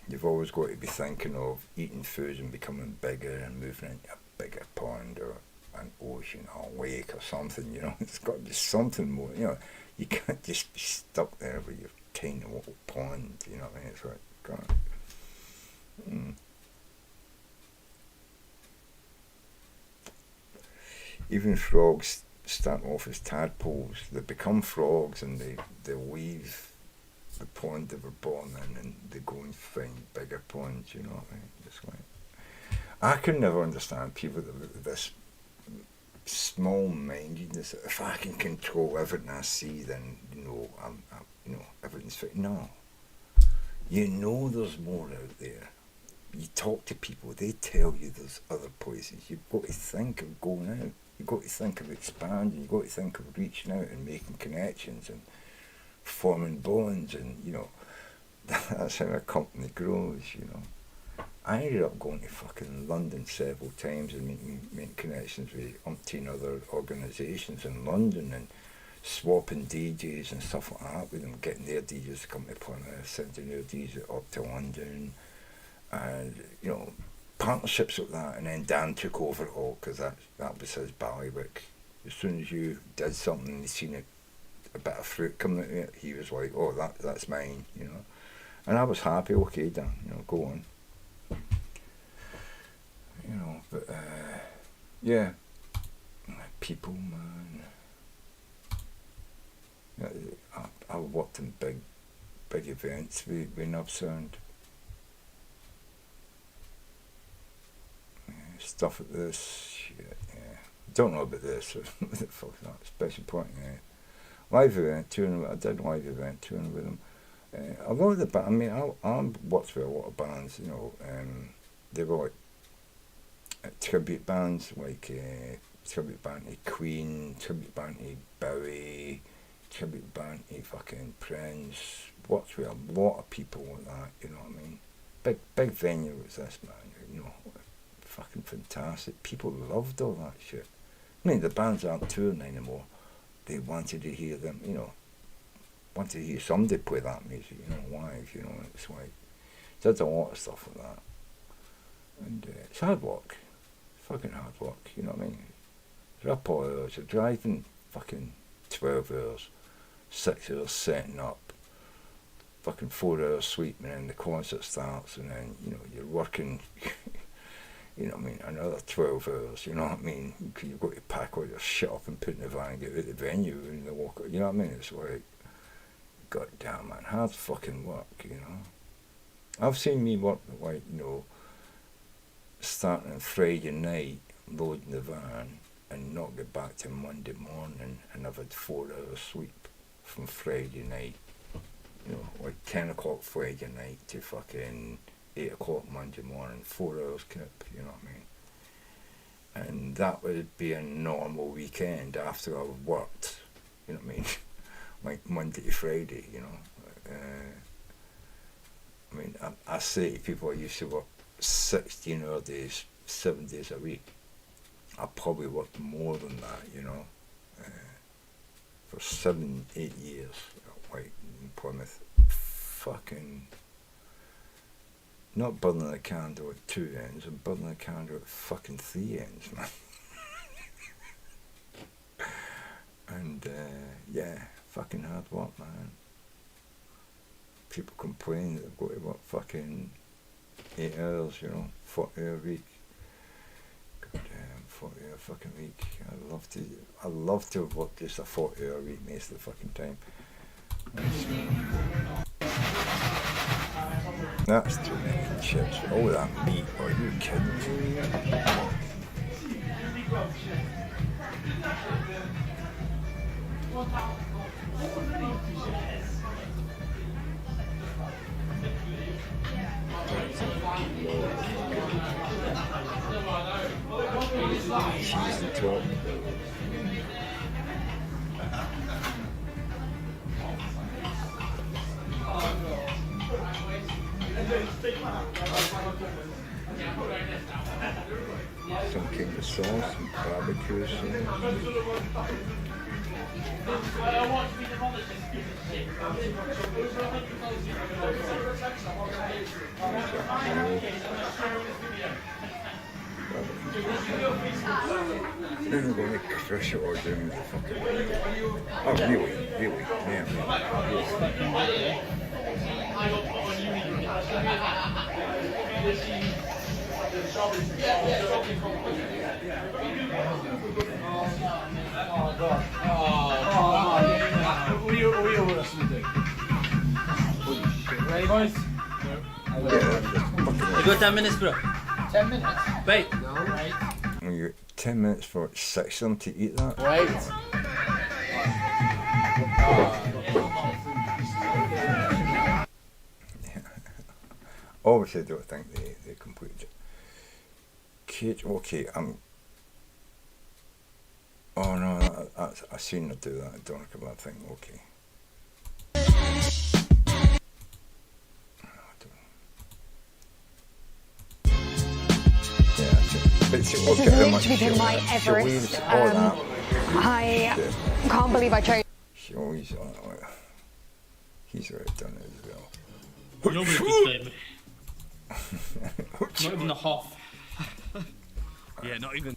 You've always got to be thinking of eating food and becoming bigger and moving into a bigger pond or an ocean or a lake or something, you know. It's got to be something more, you know. You can't just be stuck there with your tiny little pond, you know what I mean? It's like, God. Even frogs start off as tadpoles. They become frogs and they leave the pond they were born in and they go and find bigger ponds, you know what I mean? It's like, I can never understand people that with this small-mindedness. If I can control everything I see, then you know you know everything's fit. No, you know there's more out there. You talk to people, they tell you there's other places. You've got to think of going out. You've got to think of expanding. You've got to think of reaching out and making connections and forming bonds, and you know that's how a company grows, you know. I ended up going to fucking London several times and making connections with umpteen other organisations in London and swapping DJs and stuff like that with them, getting their DJs to come to Plymouth, sending their DJs up to London, and you know, partnerships like that. And then Dan took over it all because that was his bailiwick. As soon as you did something and he seen a bit of fruit coming out of it, he was like, oh, that's mine, you know. And I was happy. Okay, Dan, you know, go on. You know, but yeah, people, man. I worked in big events with Nub Sound. Stuff like this, shit, yeah. Don't know about this. What the fuck is that? Special point, yeah. Live event, touring. I did live event touring with them. A lot of the band. I mean, I worked with a lot of bands. You know, they were like tribute bands, like tribute band to Queen, tribute band to Bowie, tribute band to fucking Prince. Worked with a lot of people like that. You know what I mean? Big venue was this, man. You know, fucking fantastic. People loved all that shit. I mean, the bands aren't touring anymore. They wanted to hear them, you know, wanted to hear somebody play that music, you know, live, you know. It's like, did a lot of stuff like that. And it's hard work. Fucking hard work, you know what I mean? You're up all hours, you're driving fucking 12 hours, 6 hours setting up, fucking 4 hours sleep, and then the concert starts, and then, you know, you're working, you know what I mean, another 12 hours, you know what I mean? You've got to pack all your shit up and put in the van and get out of the venue and the walk, you know what I mean? It's like, god damn, man, hard fucking work, you know? I've seen me work, like, you know, starting on Friday night, loading the van, and not get back to Monday morning, and I've had 4 hours sleep from Friday night, you know, like 10 o'clock Friday night to fucking 8 o'clock Monday morning, 4 hours kip, you know what I mean? And that would be a normal weekend after I've worked, you know what I mean? Like Monday to Friday, you know. I mean, I say to people I used to work 16-hour days, 7 days a week. I probably worked more than that, you know, for 7, 8 years, like in Plymouth. Fucking not burning a candle at 2 ends, I'm burning a candle at fucking 3 ends, man. And yeah, fucking hard work, man. People complain that they've got to work fucking 8 hours, you know, 40-hour week. Goddamn, 40-hour fucking week. I'd love to have worked just a 40-hour week most of the fucking time. That's too many chips. All that meat, are you kidding me? Cheese and top. Some kind of sauce, some barbecue sauce. Then we're going to crush it all down with the fucking... Oh, really, yeah. Ready, boys? You got 10 minutes, bro. 10 minutes. Wait. And you got 10 minutes for 6 of them to eat that. Wait. Obviously, I don't think they completed it. Kate, okay, oh no, that's, I seen her do that doner kebab thing, okay. Yeah, but see, This look has at how much literally been my she leaves Everest. all that. I Shit. can't believe I chose. She always, he's already done it as well. Nobody could save me. Not even the half. Yeah, not even.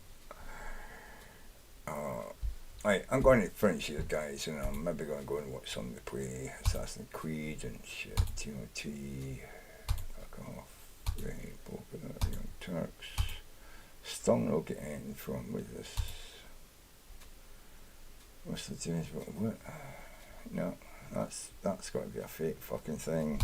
Right, I'm going to French here, guys, and I'm maybe going to go and watch somebody play Assassin's Creed and shit, TOT, fuck off, right, Polka Dot, Young Turks, still not get anything from with this. What's the James, what? No, that's got to be a fake fucking thing.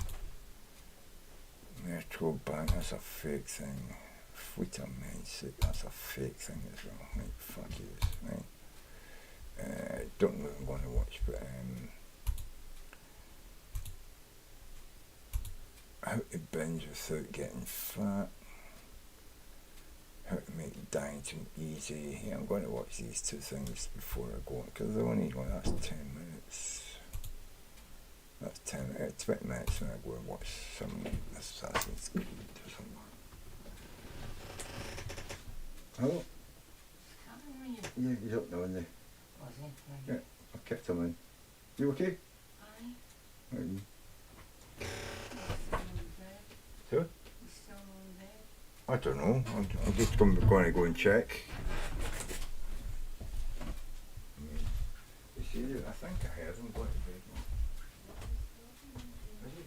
Metro Bank, that's a fake thing. Fleet of Mindset, that's a fake thing as well. Right, fuck you, right? Don't know what I'm going to watch, but how to binge without getting fat, how to make dieting easy. Yeah, I'm going to watch these two things before I go on, because they're only going, that's 10 minutes. That's 10 minutes, 20 minutes when I go and watch some Assassin's Creed or something. Hello? Yeah, he's up now, isn't he? Yeah, I kept him in. You okay? Aye. Who? I don't know. I'm just going to go and check. You see, I think I heard him going to bed. Is he?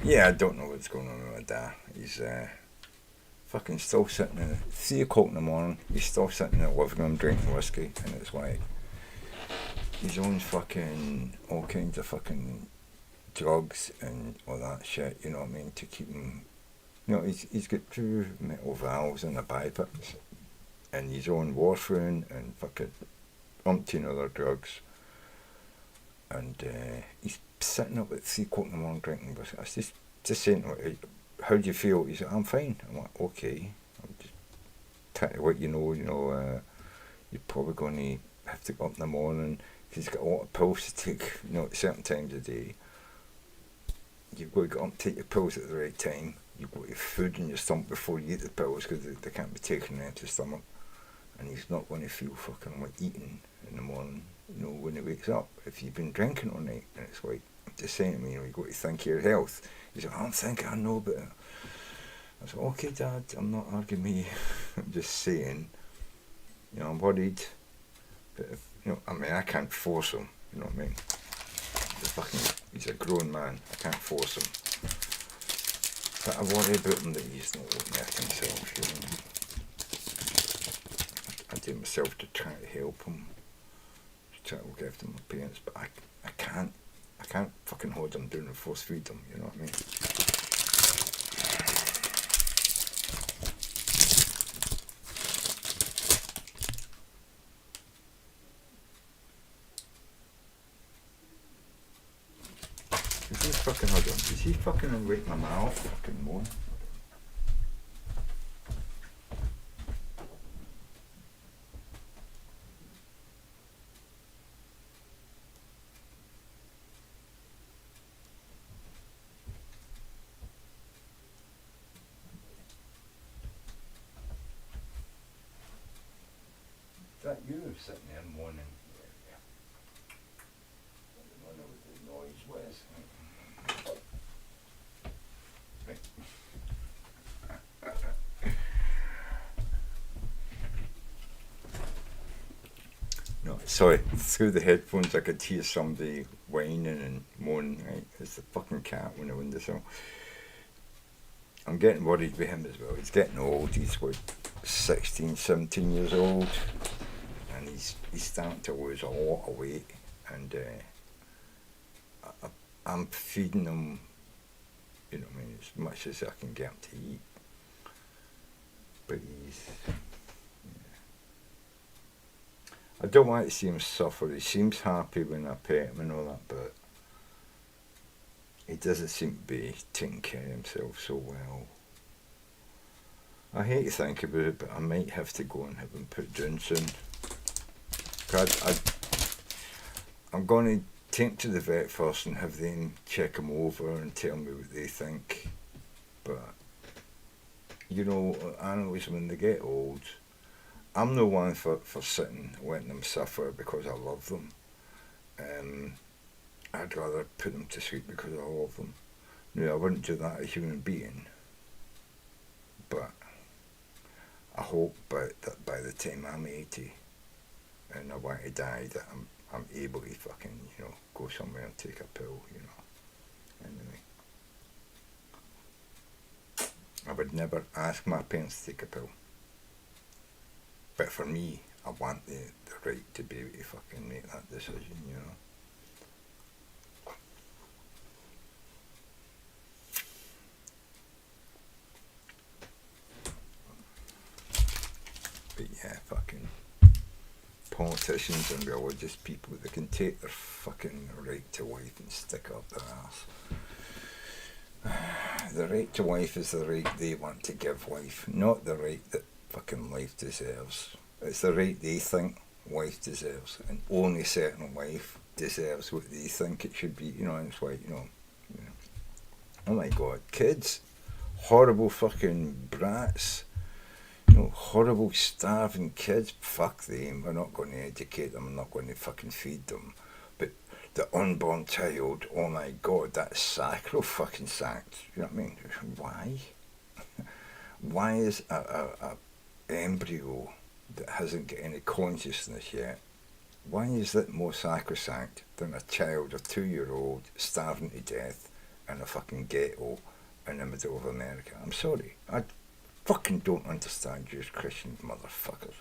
Yeah, I don't know what's going on with my dad. He's fucking still sitting in 3 o'clock in the morning. He's still sitting in the living room drinking whiskey, and it's like he's on fucking all kinds of fucking drugs and all that shit. You know what I mean? To keep him, you know, he's got 2 metal valves in the biceps, and he's on warfarin and fucking umpteen other drugs, and he's sitting up at 3 o'clock in the morning drinking whiskey. I was just saying to him, how do you feel? He's like, I'm fine. I'm like, okay. I'm just trying to let you know, you're probably going to have to go up in the morning. He's got a lot of pills to take, at certain times of the day. You've got to get up and take your pills at the right time. You've got to have food in your stomach before you eat the pills, because they can't be taken into the stomach. And he's not going to feel fucking like eating in the morning, when he wakes up. If you've been drinking all night, and it's like, I'm just saying to me, you've got to think of your health. He's like, I'm thinking, I know, but I said, okay, Dad, I'm not arguing with you. I'm just saying, I'm worried. But if, I mean, I can't force him, you know what I mean? He's a grown man, I can't force him. But I worry about him that he's not looking after himself, I do myself to try to help him, to try to look after my parents, but I can't fucking hold him down and force feed him, you know what I mean? Is he fucking awake my mouth? Fucking moan. Is that you sitting there moaning? Yeah. I don't know what the noise was. No, sorry, through the headphones I could hear somebody whining and moaning, right? It's the fucking cat on the windowsill. I'm getting worried with him as well. He's getting old, he's what, 16, 17 years old, and he's starting to lose a lot of weight, and I'm feeding him, as much as I can get him to eat, but I don't like to see him suffer. He seems happy when I pet him and all that, but he doesn't seem to be taking care of himself so well. I hate to think about it, but I might have to go and have him put down soon. I'm going to take him to the vet first and have them check him over and tell me what they think. But, animals, when they get old, I'm no one for sitting letting them suffer because I love them. I'd rather put them to sleep because I love them. I wouldn't do that as a human being, but I hope that by the time I'm 80 and I want to die, that I'm able to fucking, go somewhere and take a pill, Anyway. I would never ask my parents to take a pill. But for me, I want the right to be able to fucking make that decision, But yeah, fucking politicians and religious people, they can take their fucking right to life and stick up their ass. The right to life is the right they want to give life, not the right that fucking life deserves. It's the right they think life deserves, and only certain life deserves what they think it should be. It's like, oh my god, kids, horrible fucking brats, horrible starving kids, fuck them. We're not going to educate them, we're not going to fucking feed them. But the unborn child, oh my god, that's sacro-fucking-sacked. You know what I mean? Why? Why is a embryo that hasn't got any consciousness yet, why is that more sacrosanct than a child, a 2-year-old, starving to death in a fucking ghetto in the middle of America. I'm sorry. I fucking don't understand you Christian motherfuckers.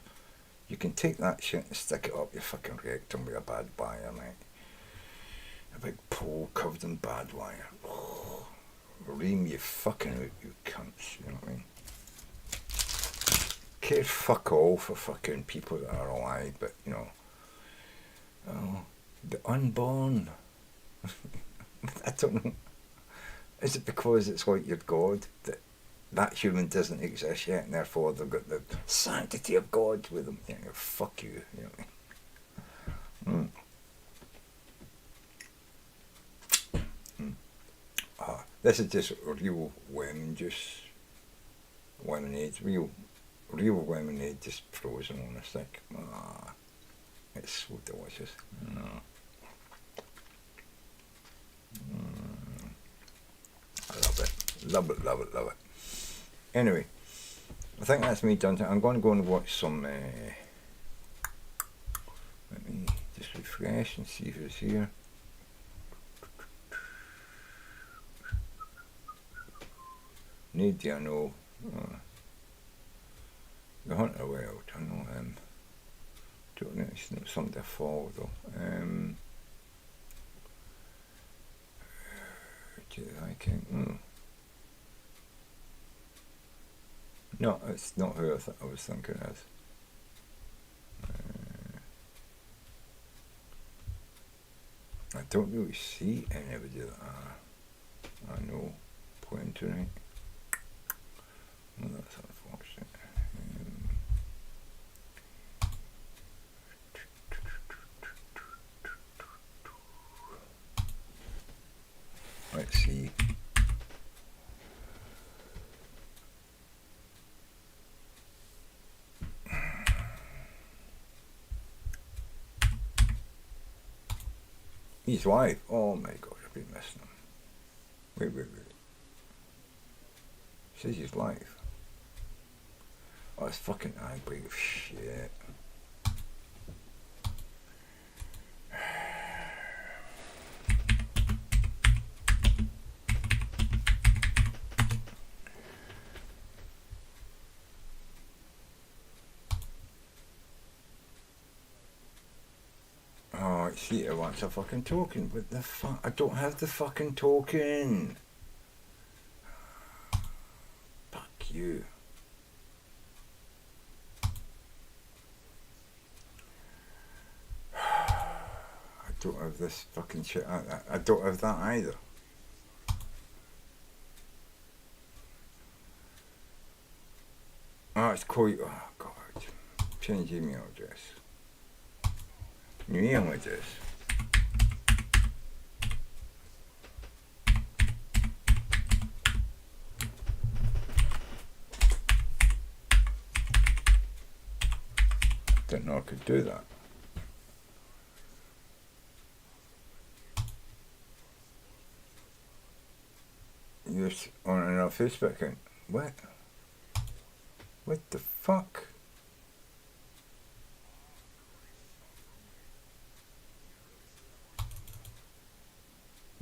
You can take that shit and stick it up your fucking rectum with a bad wire, mate. A big pole covered in bad wire. Oh, ream you fucking out, you cunts, you know what I mean? Care fuck all for fucking people that are alive, but, you know, oh, the unborn. I don't know. Is it because it's like your God that that human doesn't exist yet, and therefore they've got the sanctity of God with them? You know, fuck you. You know what I mean? This is just real lemon juice, lemonade, real lemonade, just frozen on a stick. It's so delicious. I love it. Love it, love it, love it. Anyway, I think that's me done. I'm going to go and watch some... let me just refresh and see who's here. Nadia, I know. The Hunter Wild, I know him. Don't know, it's not something to follow though. I can. No, it's not who I was thinking of. I don't really see anybody that I know playing tonight. Well, that's unfortunate. Let's see. He's live. Oh my god, I've been missing him. Wait. Says he's live. Oh, it's fucking angry shit. Oh, see, it wants a fucking token. What the fuck? I don't have the fucking token. Fuck you. I don't have this fucking shit. I don't have that either. Oh, it's quite. Oh, God. Change email address. New email address. Didn't know I could do that. You're on our Facebook account. What? What the fuck?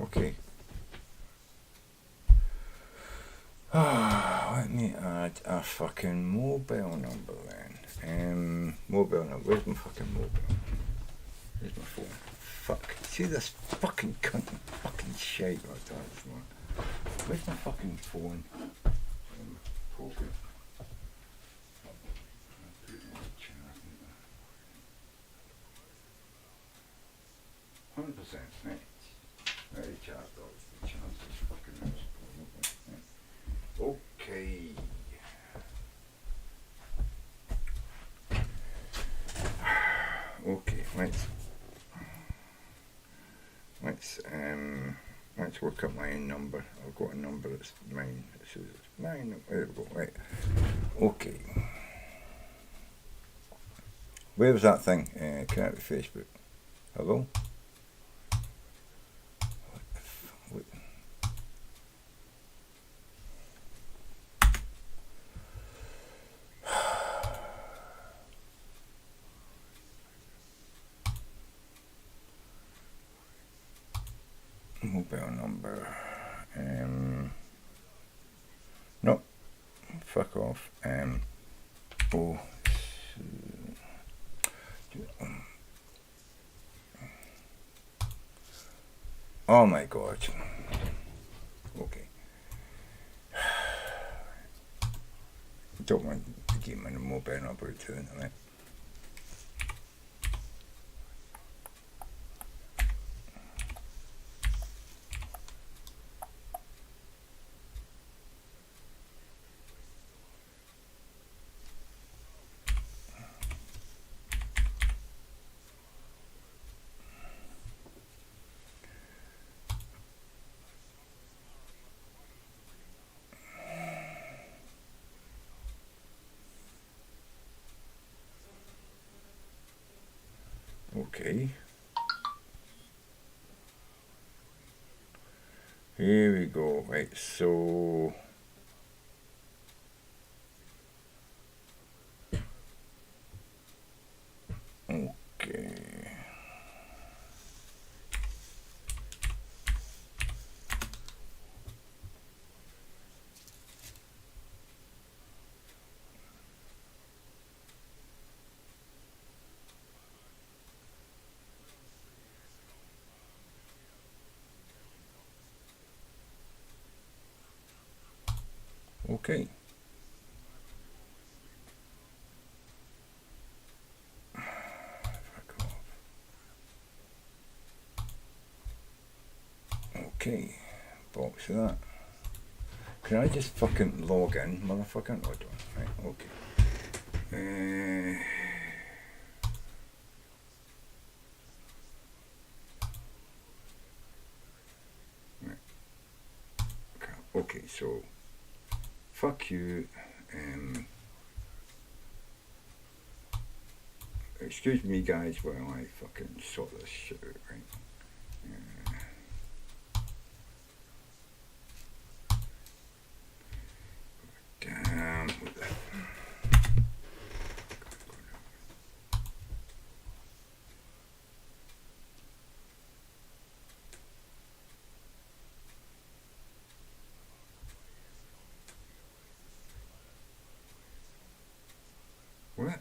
Okay. Let me add a fucking mobile number then. Mobile number. Where's my fucking mobile? Where's my phone? Fuck. See this fucking cunt fucking shite like that. Where's my fucking phone? Pocket. 100%, right? Very charged off. The chance is fucking okay. Okay, let's work out my number. I've got a number that's mine. It says it's mine. There we go. Right. Okay. Where was that thing? Connect with Facebook. Hello? What the fuck? Mobile number. No, fuck off. Oh. Oh my god. Okay. Don't want the game any more better about it to the internet. Okay. Here we go. Right, so okay. Okay. Fuck off. Okay. Box of that. Can I just fucking log in, motherfucker? No, I don't. Right, okay. Right. Okay, so fuck you. Excuse me, guys, while I fucking sort this shit out, right? Damn. What?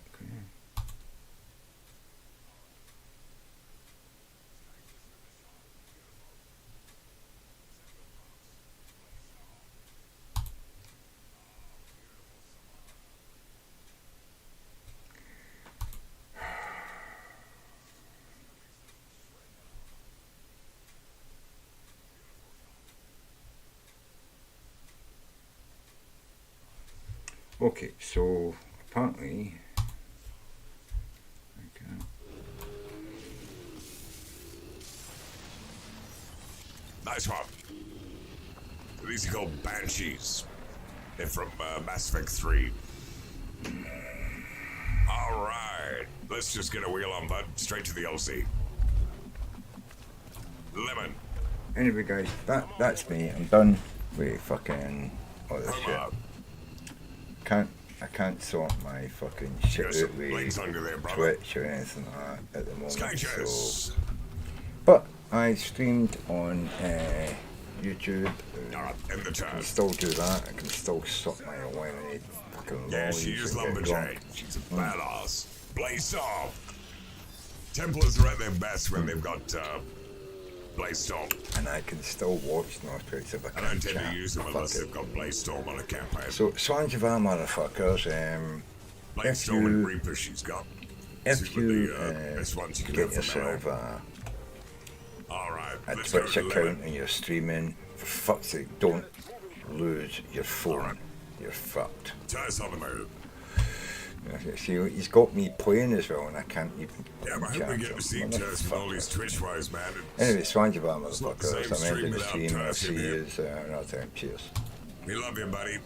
Okay, so apparently I can't. Nice one. These are called Banshees. They're from Mass Effect 3. Alright, let's just get a wheel on, bud. Straight to the LC. Lemon. Anyway, guys, that's me. I'm done with fucking all this shit. I can't sort my fucking shit out with Twitch or anything like that at the moment. So, but I streamed on YouTube. I can still do that. I can still suck my lemonade. Yeah, she is lumberjack. She's a badass. Blaze off. Templars are at their best when they've got Blaze Storm. And I can still watch Northwich if I can. I don't tend to use them unless they've got Blaze Storm on a campaign. So, Swanjivar motherfuckers, Blaze Storm and Reaper she's got. If you get yourself a Twitch account and you're streaming, for fuck's sake, don't lose your phone. You're fucked. Tersse on the move. See, he's got me playing as well, and I can't even. Yeah, but I hope we get to see Tersse with all these Twitch wise, man. Anyway, Swanjivar motherfuckers, I'm ending the stream. I'll see you another time. Cheers. We love you, buddy.